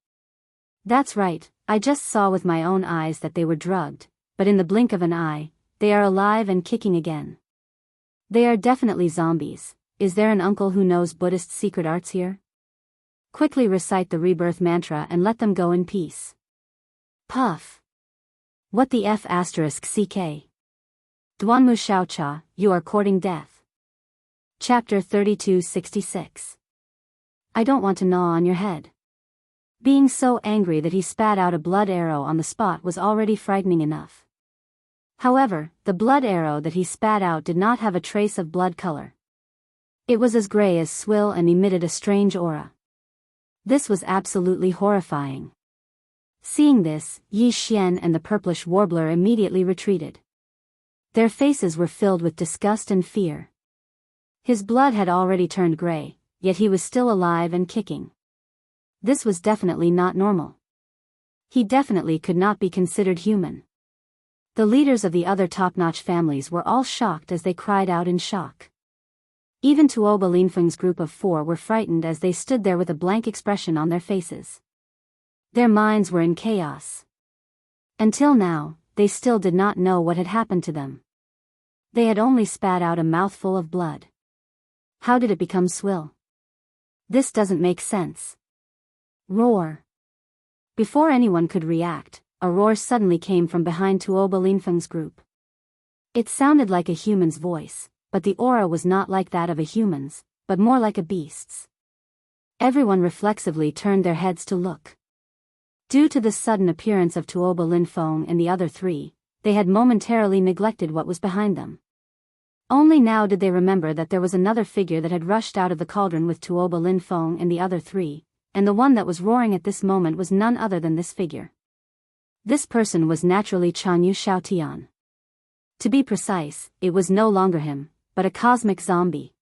"That's right, I just saw with my own eyes that they were drugged, but in the blink of an eye, they are alive and kicking again. They are definitely zombies. Is there an uncle who knows Buddhist secret arts here? Quickly recite the rebirth mantra and let them go in peace." Puff. What the F***? CK. Duanmu Xiaocha, you are courting death. Chapter 3266. I don't want to gnaw on your head. Being so angry that he spat out a blood arrow on the spot was already frightening enough. However, the blood arrow that he spat out did not have a trace of blood color. It was as gray as swill and emitted a strange aura. This was absolutely horrifying. Seeing this, Yi Xian and the purplish warbler immediately retreated. Their faces were filled with disgust and fear. His blood had already turned gray, yet he was still alive and kicking. This was definitely not normal. He definitely could not be considered human. The leaders of the other top-notch families were all shocked as they cried out in shock. Even Tuoba Linfeng's group of 4 were frightened as they stood there with a blank expression on their faces. Their minds were in chaos. Until now, they still did not know what had happened to them. They had only spat out a mouthful of blood. How did it become swill? This doesn't make sense. Roar. Before anyone could react, a roar suddenly came from behind Tuoba Linfeng's group. It sounded like a human's voice, but the aura was not like that of a human's, but more like a beast's. Everyone reflexively turned their heads to look. Due to the sudden appearance of Tuoba Linfeng and the other 3, they had momentarily neglected what was behind them. Only now did they remember that there was another figure that had rushed out of the cauldron with Tuoba Linfeng and the other 3, and the one that was roaring at this moment was none other than this figure. This person was naturally Chanyu Xiaotian. To be precise, it was no longer him, but a cosmic zombie.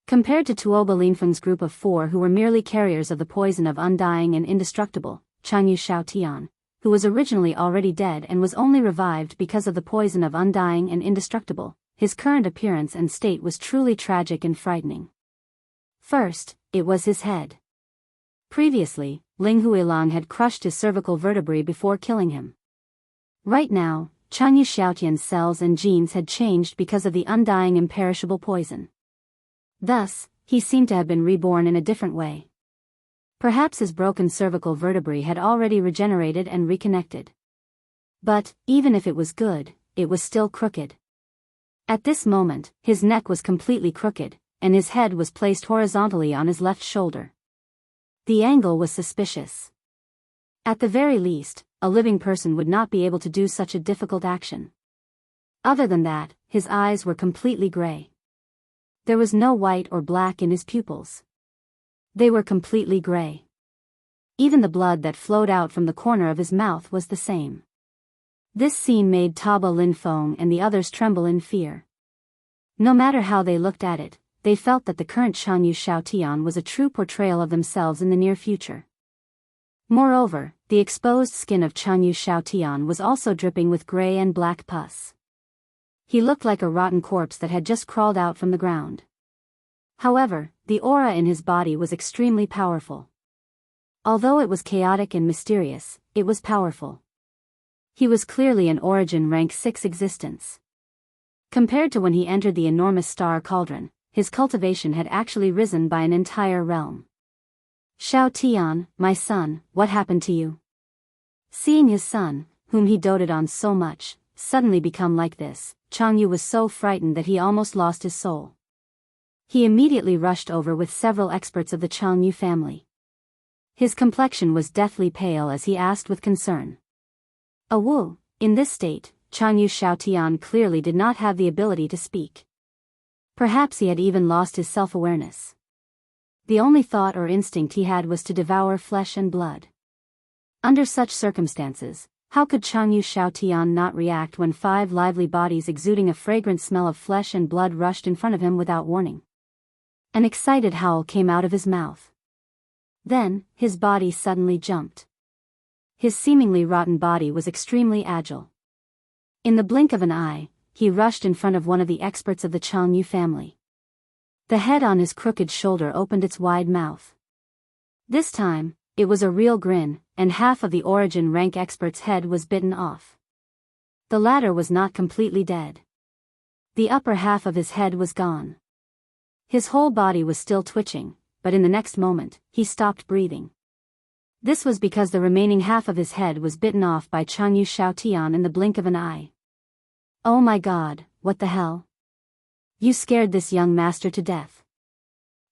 Compared to Tuoba Linfeng's group of 4 who were merely carriers of the poison of undying and indestructible, Chanyu Xiaotian, who was originally already dead and was only revived because of the poison of undying and indestructible, his current appearance and state was truly tragic and frightening. First, it was his head. Previously, Ling Huilang had crushed his cervical vertebrae before killing him. Right now, Chanyu Xiaotian's cells and genes had changed because of the undying imperishable poison. Thus, he seemed to have been reborn in a different way. Perhaps his broken cervical vertebrae had already regenerated and reconnected. But, even if it was good, it was still crooked. At this moment, his neck was completely crooked, and his head was placed horizontally on his left shoulder. The angle was suspicious. At the very least, a living person would not be able to do such a difficult action. Other than that, his eyes were completely gray. There was no white or black in his pupils. They were completely gray. Even the blood that flowed out from the corner of his mouth was the same. This scene made Taba Linfeng and the others tremble in fear. No matter how they looked at it, they felt that the current Changyu Xiaotian was a true portrayal of themselves in the near future. Moreover, the exposed skin of Changyu Xiaotian was also dripping with gray and black pus. He looked like a rotten corpse that had just crawled out from the ground. However, the aura in his body was extremely powerful. Although it was chaotic and mysterious, it was powerful. He was clearly an origin rank 6 existence. Compared to when he entered the enormous star cauldron, his cultivation had actually risen by an entire realm. Xiao Tian, my son, what happened to you? Seeing his son, whom he doted on so much, suddenly become like this, Changyu was so frightened that he almost lost his soul. He immediately rushed over with several experts of the Changyu family. His complexion was deathly pale as he asked with concern. Wu, in this state, Changyu Xiaotian clearly did not have the ability to speak. Perhaps he had even lost his self-awareness. The only thought or instinct he had was to devour flesh and blood. Under such circumstances, how could Changyu Xiaotian not react when 5 lively bodies exuding a fragrant smell of flesh and blood rushed in front of him without warning? An excited howl came out of his mouth. Then, his body suddenly jumped. His seemingly rotten body was extremely agile. In the blink of an eye, he rushed in front of one of the experts of the Changyu family. The head on his crooked shoulder opened its wide mouth. This time, it was a real grin, and half of the origin rank expert's head was bitten off. The latter was not completely dead. The upper half of his head was gone. His whole body was still twitching, but in the next moment, he stopped breathing. This was because the remaining half of his head was bitten off by Changyu Xiaotian in the blink of an eye. Oh my God, what the hell? You scared this young master to death.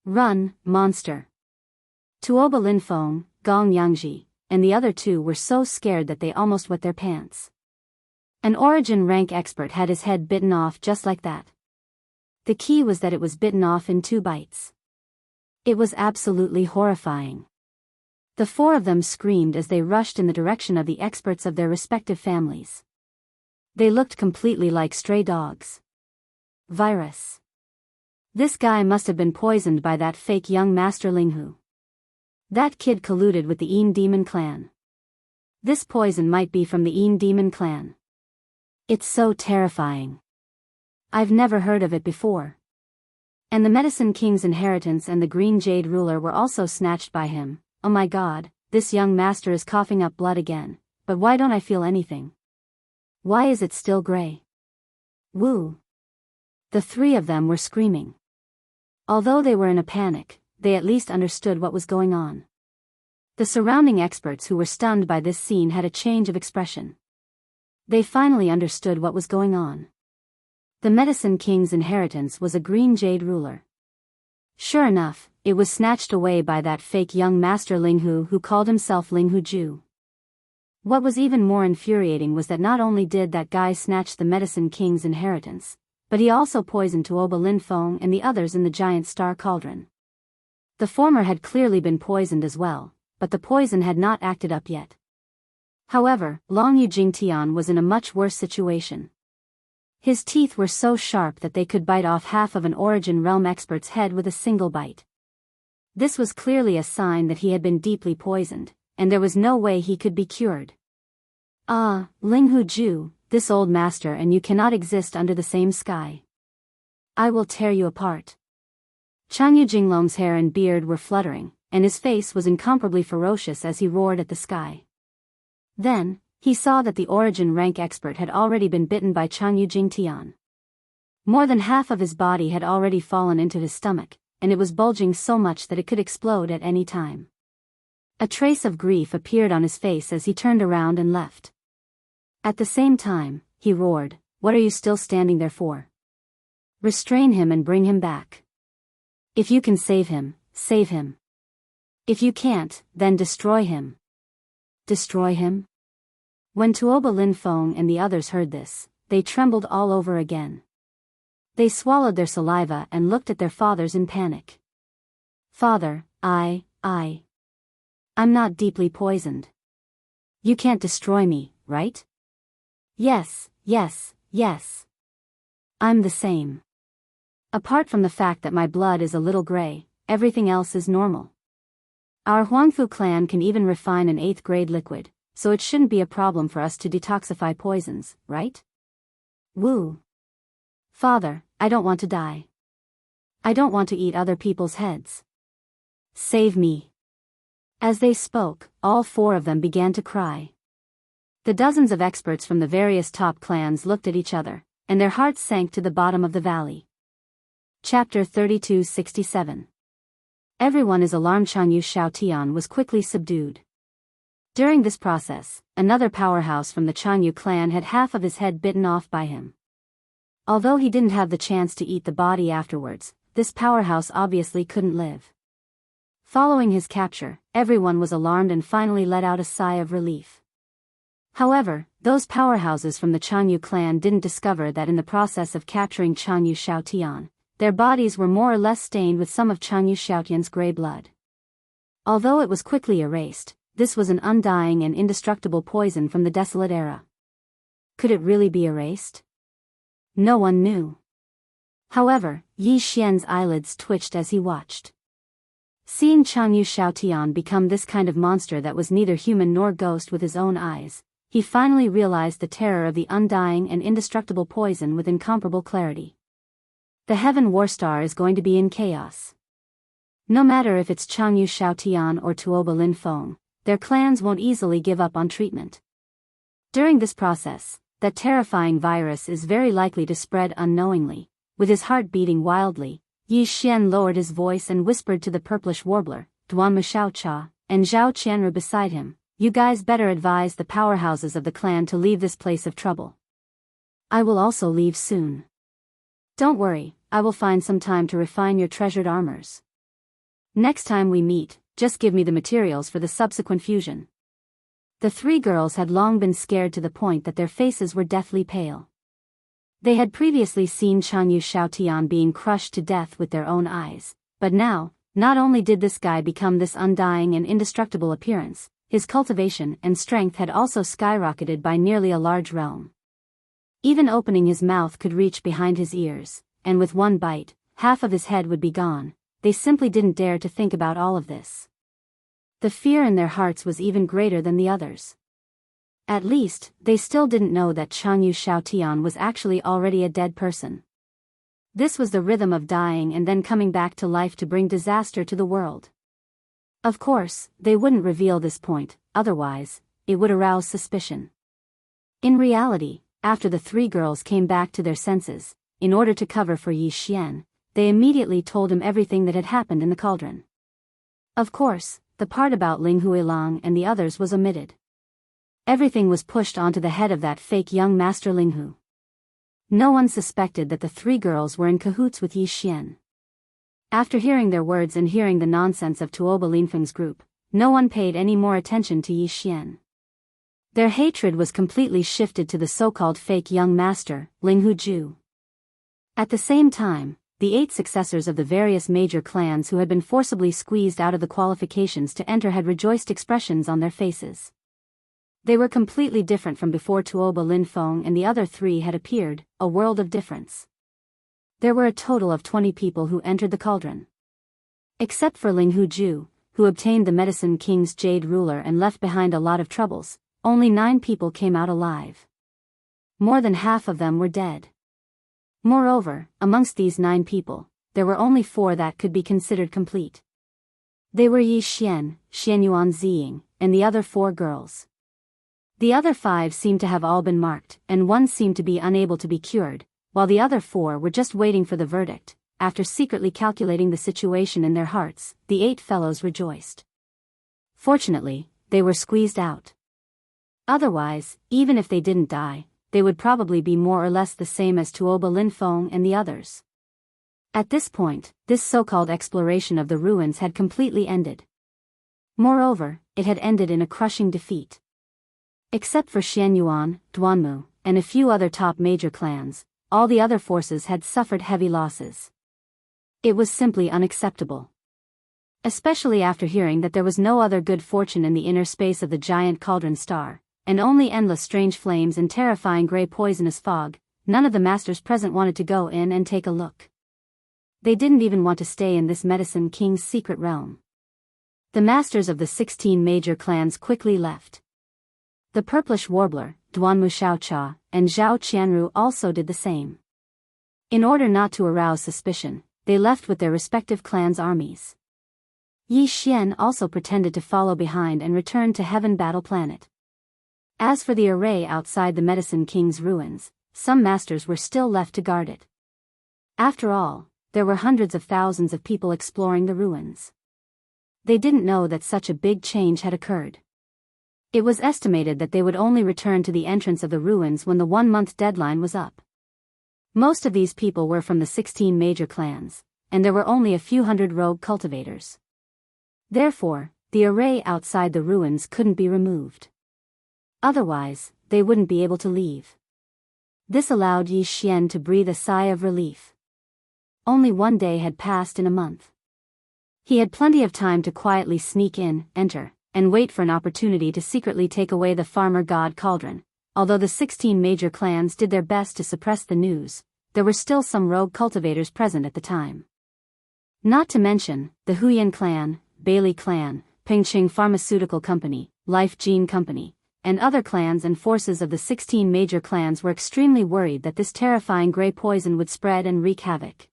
Run, monster. Tuoba Linfeng, Gong Yangji, and the other 2 were so scared that they almost wet their pants. An origin rank expert had his head bitten off just like that. The key was that it was bitten off in 2 bites. It was absolutely horrifying. The 4 of them screamed as they rushed in the direction of the experts of their respective families. They looked completely like stray dogs. Virus. This guy must have been poisoned by that fake young master Linghu. That kid colluded with the Yin Demon clan. This poison might be from the Yin Demon clan. It's so terrifying. I've never heard of it before. And the Medicine King's inheritance and the Green Jade ruler were also snatched by him. Oh my God, this young master is coughing up blood again, but why don't I feel anything? Why is it still gray? Woo! The 3 of them were screaming. Although they were in a panic, they at least understood what was going on. The surrounding experts who were stunned by this scene had a change of expression. They finally understood what was going on. The Medicine King's inheritance was a Green Jade ruler. Sure enough, it was snatched away by that fake young master Linghu who called himself Linghu Ju. What was even more infuriating was that not only did that guy snatch the Medicine King's inheritance, but he also poisoned Tuoba Linfeng and the others in the giant star cauldron. The former had clearly been poisoned as well, but the poison had not acted up yet. However, Long Yu Jingtian was in a much worse situation. His teeth were so sharp that they could bite off half of an origin realm expert's head with a single bite. This was clearly a sign that he had been deeply poisoned, and there was no way he could be cured. Ah, Linghu Ju, this old master and you cannot exist under the same sky. I will tear you apart. Changyu Jinglong's hair and beard were fluttering, and his face was incomparably ferocious as he roared at the sky. Then, he saw that the origin rank expert had already been bitten by Changyu Jingtian. More than half of his body had already fallen into his stomach, and it was bulging so much that it could explode at any time. A trace of grief appeared on his face as he turned around and left. At the same time, he roared, "What are you still standing there for? Restrain him and bring him back. If you can save him, save him. If you can't, then destroy him." Destroy him? When Tuoba Linfeng and the others heard this, they trembled all over again. They swallowed their saliva and looked at their fathers in panic. "Father, I'm not deeply poisoned. You can't destroy me, right?" Yes. I'm the same. Apart from the fact that my blood is a little gray, everything else is normal. Our Huangfu clan can even refine an 8th grade liquid, so it shouldn't be a problem for us to detoxify poisons, right? Wu. Father, I don't want to die. I don't want to eat other people's heads. Save me. As they spoke, all 4 of them began to cry. The dozens of experts from the various top clans looked at each other, and their hearts sank to the bottom of the valley. Chapter 3267. Everyone is alarmed. Jianghu Xiaotian was quickly subdued. During this process, another powerhouse from the Jianghu clan had half of his head bitten off by him. Although he didn't have the chance to eat the body afterwards, this powerhouse obviously couldn't live. Following his capture, everyone was alarmed and finally let out a sigh of relief. However, those powerhouses from the Jianghu clan didn't discover that in the process of capturing Jianghu Xiaotian, their bodies were more or less stained with some of Jianghu Xiaotian's gray blood. Although it was quickly erased, this was an undying and indestructible poison from the desolate era. Could it really be erased? No one knew. However, Yi Xian's eyelids twitched as he watched. Seeing Jianghu Xiaotian become this kind of monster that was neither human nor ghost with his own eyes, he finally realized the terror of the undying and indestructible poison with incomparable clarity. The Heaven Warstar is going to be in chaos. No matter if it's Jianghu Xiaotian or Tuoba Linfeng, their clans won't easily give up on treatment. During this process, that terrifying virus is very likely to spread unknowingly. With his heart beating wildly, Yi Xian lowered his voice and whispered to the purplish warbler, Duanmu Xiaocha, and Zhao Qianru beside him, "You guys better advise the powerhouses of the clan to leave this place of trouble. I will also leave soon. Don't worry, I will find some time to refine your treasured armors. Next time we meet, just give me the materials for the subsequent fusion." The 3 girls had long been scared to the point that their faces were deathly pale. They had previously seen Jianghu Xiaotian being crushed to death with their own eyes, but now, not only did this guy become this undying and indestructible appearance, his cultivation and strength had also skyrocketed by nearly a large realm. Even opening his mouth could reach behind his ears, and with one bite, half of his head would be gone. They simply didn't dare to think about all of this. The fear in their hearts was even greater than the others. At least, they still didn't know that Jianghu Xiaotian was actually already a dead person. This was the rhythm of dying and then coming back to life to bring disaster to the world. Of course, they wouldn't reveal this point, otherwise, it would arouse suspicion. In reality, after the 3 girls came back to their senses, in order to cover for Yi Xian, they immediately told him everything that had happened in the cauldron. Of course, the part about Ling Huilang and the others was omitted. Everything was pushed onto the head of that fake young master Ling Hu. No one suspected that the 3 girls were in cahoots with Yi Xian. After hearing their words and hearing the nonsense of Tuoba Linfeng's group, no one paid any more attention to Yi Xian. Their hatred was completely shifted to the so-called fake young master, Ling Hu Ju. At the same time, the 8 successors of the various major clans who had been forcibly squeezed out of the qualifications to enter had rejoiced expressions on their faces. They were completely different from before Tuoba Linfeng and the other 3 had appeared, a world of difference. There were a total of 20 people who entered the cauldron. Except for Ling Hu Ju, who obtained the Medicine King's Jade Ruler and left behind a lot of troubles, only 9 people came out alive. More than half of them were dead. Moreover, amongst these 9 people, there were only 4 that could be considered complete. They were Yi Xian, Xianyuan Ziying, and the other 4 girls. The other 5 seemed to have all been marked, and 1 seemed to be unable to be cured, while the other 4 were just waiting for the verdict. After secretly calculating the situation in their hearts, the 8 fellows rejoiced. Fortunately, they were squeezed out. Otherwise, even if they didn't die, they would probably be more or less the same as Tuoba Linfeng and the others. At this point, this so-called exploration of the ruins had completely ended. Moreover, it had ended in a crushing defeat. Except for Xianyuan, Duanmu, and a few other top major clans, all the other forces had suffered heavy losses. It was simply unacceptable. Especially after hearing that there was no other good fortune in the inner space of the giant cauldron star, and only endless strange flames and terrifying grey poisonous fog, none of the masters present wanted to go in and take a look. They didn't even want to stay in this Medicine King's secret realm. The masters of the 16 major clans quickly left. The purplish warbler, Duanmu Xiaocha, and Zhao Qianru also did the same. In order not to arouse suspicion, they left with their respective clans' armies. Yi Xian also pretended to follow behind and returned to Heaven Battle Planet. As for the array outside the Medicine King's ruins, some masters were still left to guard it. After all, there were hundreds of thousands of people exploring the ruins. They didn't know that such a big change had occurred. It was estimated that they would only return to the entrance of the ruins when the 1-month deadline was up. Most of these people were from the 16 major clans, and there were only a few hundred rogue cultivators. Therefore, the array outside the ruins couldn't be removed. Otherwise, they wouldn't be able to leave. This allowed Yi Xian to breathe a sigh of relief. Only 1 day had passed in a month. He had plenty of time to quietly sneak in, enter, and wait for an opportunity to secretly take away the farmer god cauldron. Although the 16 major clans did their best to suppress the news, there were still some rogue cultivators present at the time. Not to mention, the Huyan clan, Bailey clan, Pengqing Pharmaceutical Company, Life Gene Company, and other clans and forces of the 16 major clans were extremely worried that this terrifying grey poison would spread and wreak havoc.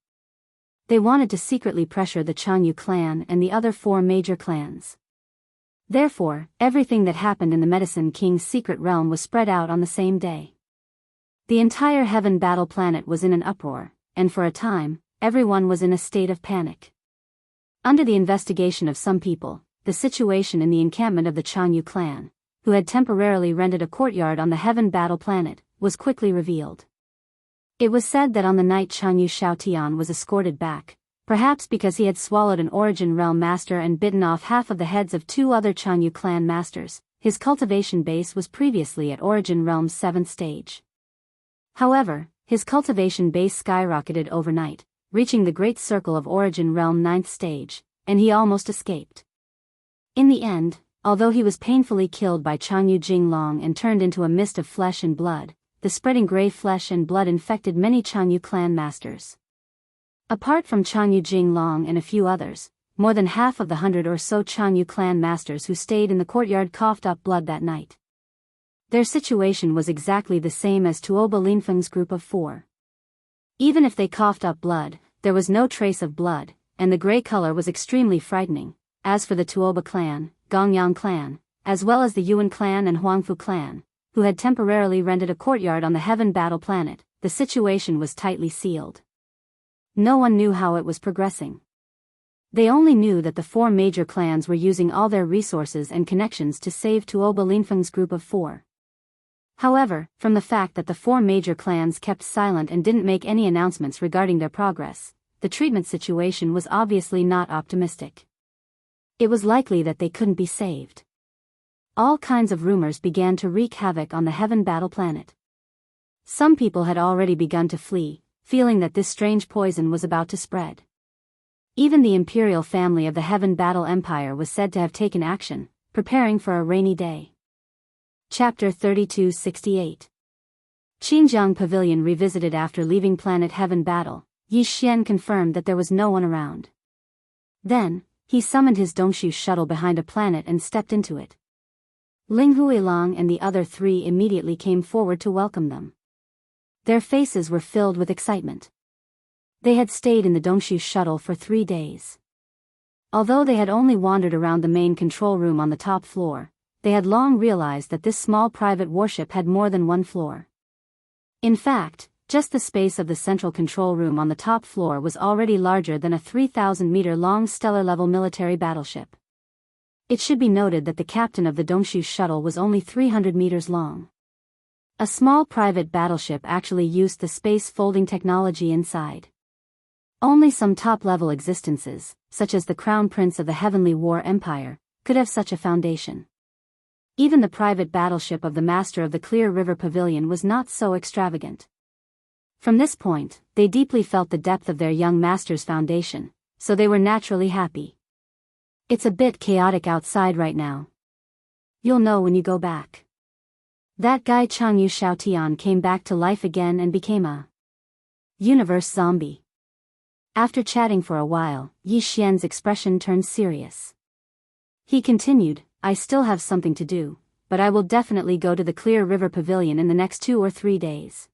They wanted to secretly pressure the Jianghu clan and the other 4 major clans. Therefore, everything that happened in the Medicine King's secret realm was spread out on the same day. The entire Heaven Battle Planet was in an uproar, and for a time, everyone was in a state of panic. Under the investigation of some people, the situation in the encampment of the Jianghu clan, who had temporarily rented a courtyard on the Heaven Battle Planet, was quickly revealed. It was said that on the night Jianghu Xiaotian was escorted back, perhaps because he had swallowed an Origin Realm master and bitten off half of the heads of 2 other Jianghu clan masters, his cultivation base was previously at Origin Realm's 7th stage. However, his cultivation base skyrocketed overnight, reaching the Great Circle of Origin Realm 9th stage, and he almost escaped. In the end, although he was painfully killed by Jianghu Jinglong and turned into a mist of flesh and blood, the spreading grey flesh and blood infected many Jianghu clan masters. Apart from Jianghu Jinglong and a few others, more than half of the 100 or so Jianghu clan masters who stayed in the courtyard coughed up blood that night. Their situation was exactly the same as Tuoba Linfeng's group of 4. Even if they coughed up blood, there was no trace of blood, and the grey color was extremely frightening. As for the Tuoba clan, Gongyang clan, as well as the Yuan clan and Huangfu clan, who had temporarily rented a courtyard on the Heaven Battle Planet, the situation was tightly sealed. No one knew how it was progressing. They only knew that the 4 major clans were using all their resources and connections to save Tuoba Linfeng's group of 4. However, from the fact that the 4 major clans kept silent and didn't make any announcements regarding their progress, the treatment situation was obviously not optimistic. It was likely that they couldn't be saved. All kinds of rumors began to wreak havoc on the Heaven Battle Planet. Some people had already begun to flee, feeling that this strange poison was about to spread. Even the imperial family of the Heaven Battle Empire was said to have taken action, preparing for a rainy day. Chapter 3268. Xinjiang Pavilion revisited. After leaving planet Heaven Battle, Yi Xian confirmed that there was no one around. Then, he summoned his Dongshu shuttle behind a planet and stepped into it. Ling Huilong and the other 3 immediately came forward to welcome them. Their faces were filled with excitement. They had stayed in the Dongshu shuttle for 3 days. Although they had only wandered around the main control room on the top floor, they had long realized that this small private warship had more than 1 floor. In fact, just the space of the central control room on the top floor was already larger than a 3,000-meter-long stellar-level military battleship. It should be noted that the captain of the Dongshu shuttle was only 300 meters long. A small private battleship actually used the space-folding technology inside. Only some top-level existences, such as the Crown Prince of the Heavenly War Empire, could have such a foundation. Even the private battleship of the master of the Clear River Pavilion was not so extravagant. From this point, they deeply felt the depth of their young master's foundation, so they were naturally happy. It's a bit chaotic outside right now. You'll know when you go back. That guy Jianghu Xiaotian came back to life again and became a universe zombie. After chatting for a while, Yi Xian's expression turned serious. He continued, I still have something to do, but I will definitely go to the Clear River Pavilion in the next 2 or 3 days.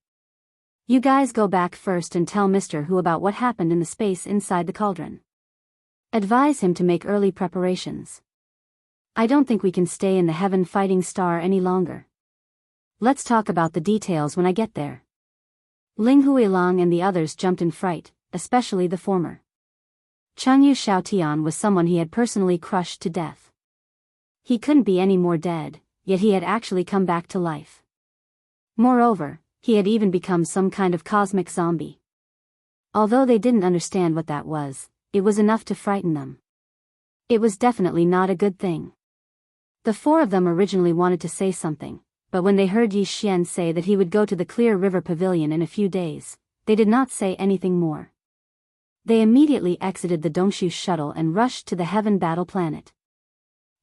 You guys go back first and tell Mr. Hu about what happened in the space inside the cauldron. Advise him to make early preparations. I don't think we can stay in the Heaven Fighting Star any longer. Let's talk about the details when I get there. Ling Huilong and the others jumped in fright, especially the former. Jianghu Xiaotian was someone he had personally crushed to death. He couldn't be any more dead, yet he had actually come back to life. Moreover, he had even become some kind of cosmic zombie. Although they didn't understand what that was, it was enough to frighten them. It was definitely not a good thing. The 4 of them originally wanted to say something, but when they heard Yi Xian say that he would go to the Clear River Pavilion in a few days, they did not say anything more. They immediately exited the Dongshu shuttle and rushed to the Heaven Battle Planet.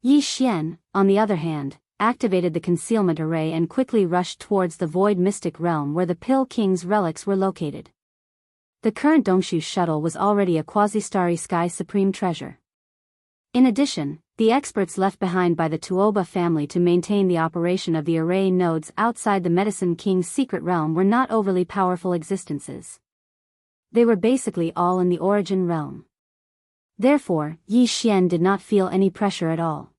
Yi Xian, on the other hand, activated the concealment array and quickly rushed towards the Void Mystic Realm where the Pill King's relics were located. The current Dongshu shuttle was already a quasi-starry sky supreme treasure. In addition, the experts left behind by the Tuoba family to maintain the operation of the array nodes outside the Medicine King's secret realm were not overly powerful existences. They were basically all in the origin realm. Therefore, Yi Xian did not feel any pressure at all.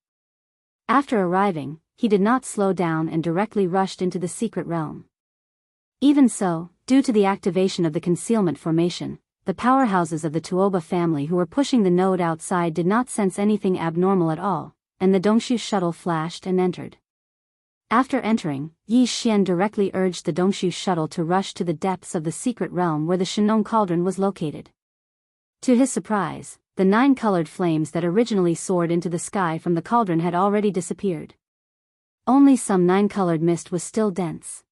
After arriving, he did not slow down and directly rushed into the secret realm. Even so, due to the activation of the concealment formation, the powerhouses of the Tuoba family who were pushing the node outside did not sense anything abnormal at all, and the Dongshu shuttle flashed and entered. After entering, Yi Xian directly urged the Dongshu shuttle to rush to the depths of the secret realm where the Shenong cauldron was located. To his surprise, the 9 colored flames that originally soared into the sky from the cauldron had already disappeared. Only some 9-colored mist was still dense.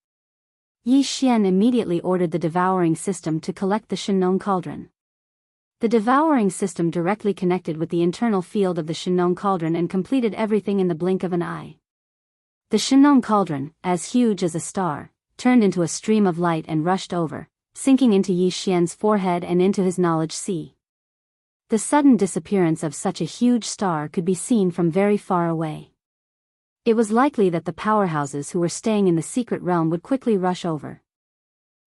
Yi Xian immediately ordered the devouring system to collect the Shenong cauldron. The devouring system directly connected with the internal field of the Shenong cauldron and completed everything in the blink of an eye. The Shenong cauldron, as huge as a star, turned into a stream of light and rushed over, sinking into Yi Xian's forehead and into his knowledge sea. The sudden disappearance of such a huge star could be seen from very far away. It was likely that the powerhouses who were staying in the secret realm would quickly rush over.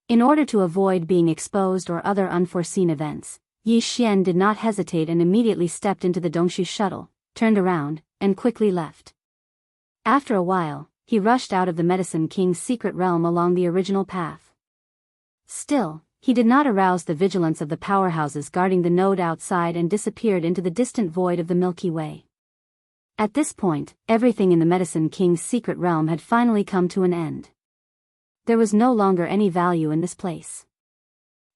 In order to avoid being exposed or other unforeseen events, Yi Xian did not hesitate and immediately stepped into the Dongshu shuttle, turned around, and quickly left. After a while, he rushed out of the Medicine King's secret realm along the original path. Still, he did not arouse the vigilance of the powerhouses guarding the node outside and disappeared into the distant void of the Milky Way. At this point, everything in the Medicine King's secret realm had finally come to an end. There was no longer any value in this place.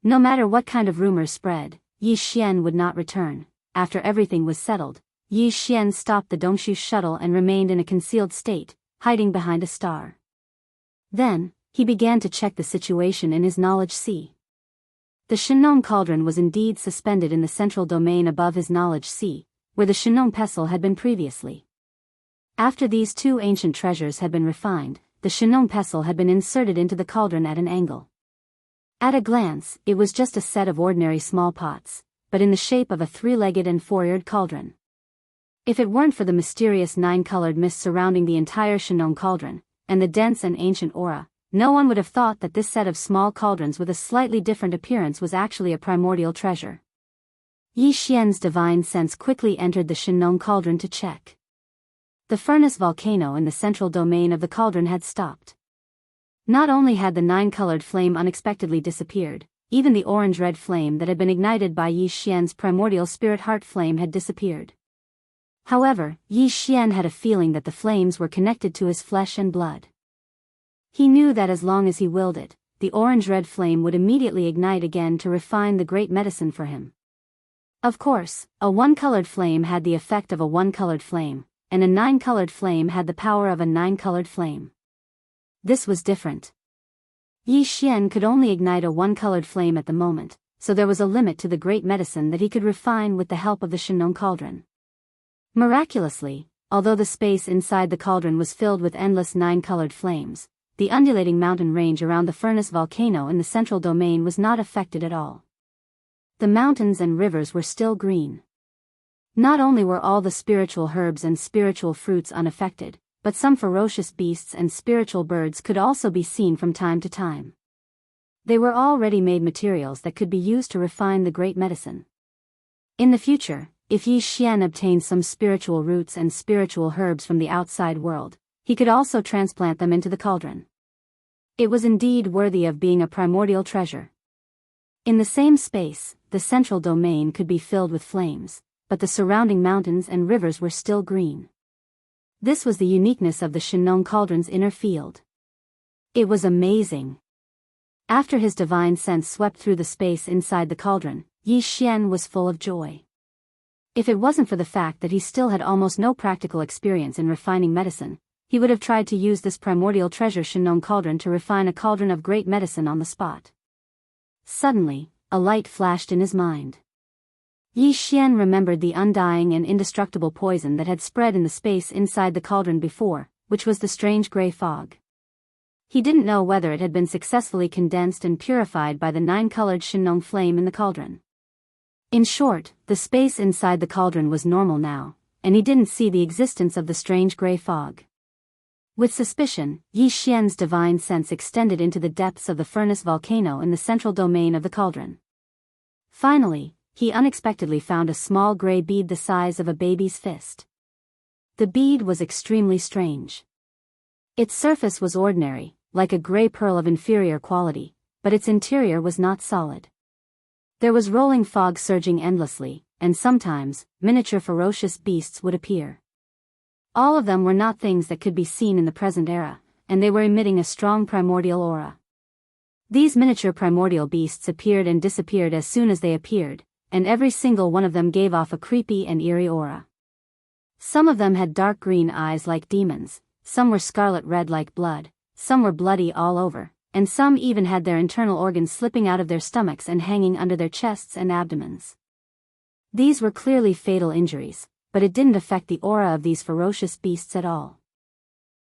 No matter what kind of rumors spread, Yi Xian would not return. After everything was settled, Yi Xian stopped the Dongshu shuttle and remained in a concealed state, hiding behind a star. Then, he began to check the situation in his knowledge sea. The Shenong cauldron was indeed suspended in the central domain above his knowledge sea, where the Shenong pestle had been previously. After these 2 ancient treasures had been refined, the Shenong pestle had been inserted into the cauldron at an angle. At a glance, it was just a set of ordinary small pots, but in the shape of a 3-legged and 4-eared cauldron. If it weren't for the mysterious 9-colored mist surrounding the entire Shenong cauldron, and the dense and ancient aura, no one would have thought that this set of small cauldrons with a slightly different appearance was actually a primordial treasure. Yi Xian's divine sense quickly entered the Shenong cauldron to check. The furnace volcano in the central domain of the cauldron had stopped. Not only had the 9-colored flame unexpectedly disappeared, even the orange-red flame that had been ignited by Yi Xian's primordial spirit heart flame had disappeared. However, Yi Xian had a feeling that the flames were connected to his flesh and blood. He knew that as long as he willed it, the orange-red flame would immediately ignite again to refine the great medicine for him. Of course, a 1-colored flame had the effect of a 1-colored flame, and a 9-colored flame had the power of a 9-colored flame. This was different. Yi Xian could only ignite a 1-colored flame at the moment, so there was a limit to the great medicine that he could refine with the help of the Shenong cauldron. Miraculously, although the space inside the cauldron was filled with endless 9-colored flames, the undulating mountain range around the furnace volcano in the central domain was not affected at all. The mountains and rivers were still green. Not only were all the spiritual herbs and spiritual fruits unaffected, but some ferocious beasts and spiritual birds could also be seen from time to time. They were all ready-made materials that could be used to refine the great medicine. In the future, if Yi Xian obtained some spiritual roots and spiritual herbs from the outside world, he could also transplant them into the cauldron. It was indeed worthy of being a primordial treasure. In the same space, the central domain could be filled with flames, but the surrounding mountains and rivers were still green. This was the uniqueness of the Shenong cauldron's inner field. It was amazing. After his divine sense swept through the space inside the cauldron, Yi Xian was full of joy. If it wasn't for the fact that he still had almost no practical experience in refining medicine, he would have tried to use this primordial treasure Shenong cauldron to refine a cauldron of great medicine on the spot. Suddenly, a light flashed in his mind. Yi Xian remembered the undying and indestructible poison that had spread in the space inside the cauldron before, which was the strange gray fog. He didn't know whether it had been successfully condensed and purified by the 9-colored Shenong flame in the cauldron. In short, the space inside the cauldron was normal now, and he didn't see the existence of the strange gray fog. With suspicion, Yi Xian's divine sense extended into the depths of the furnace volcano in the central domain of the cauldron. Finally, he unexpectedly found a small gray bead the size of a baby's fist. The bead was extremely strange. Its surface was ordinary, like a gray pearl of inferior quality, but its interior was not solid. There was rolling fog surging endlessly, and sometimes, miniature ferocious beasts would appear. All of them were not things that could be seen in the present era, and they were emitting a strong primordial aura. These miniature primordial beasts appeared and disappeared as soon as they appeared, and every single one of them gave off a creepy and eerie aura. Some of them had dark green eyes like demons, some were scarlet red like blood, some were bloody all over, and some even had their internal organs slipping out of their stomachs and hanging under their chests and abdomens. These were clearly fatal injuries, but it didn't affect the aura of these ferocious beasts at all.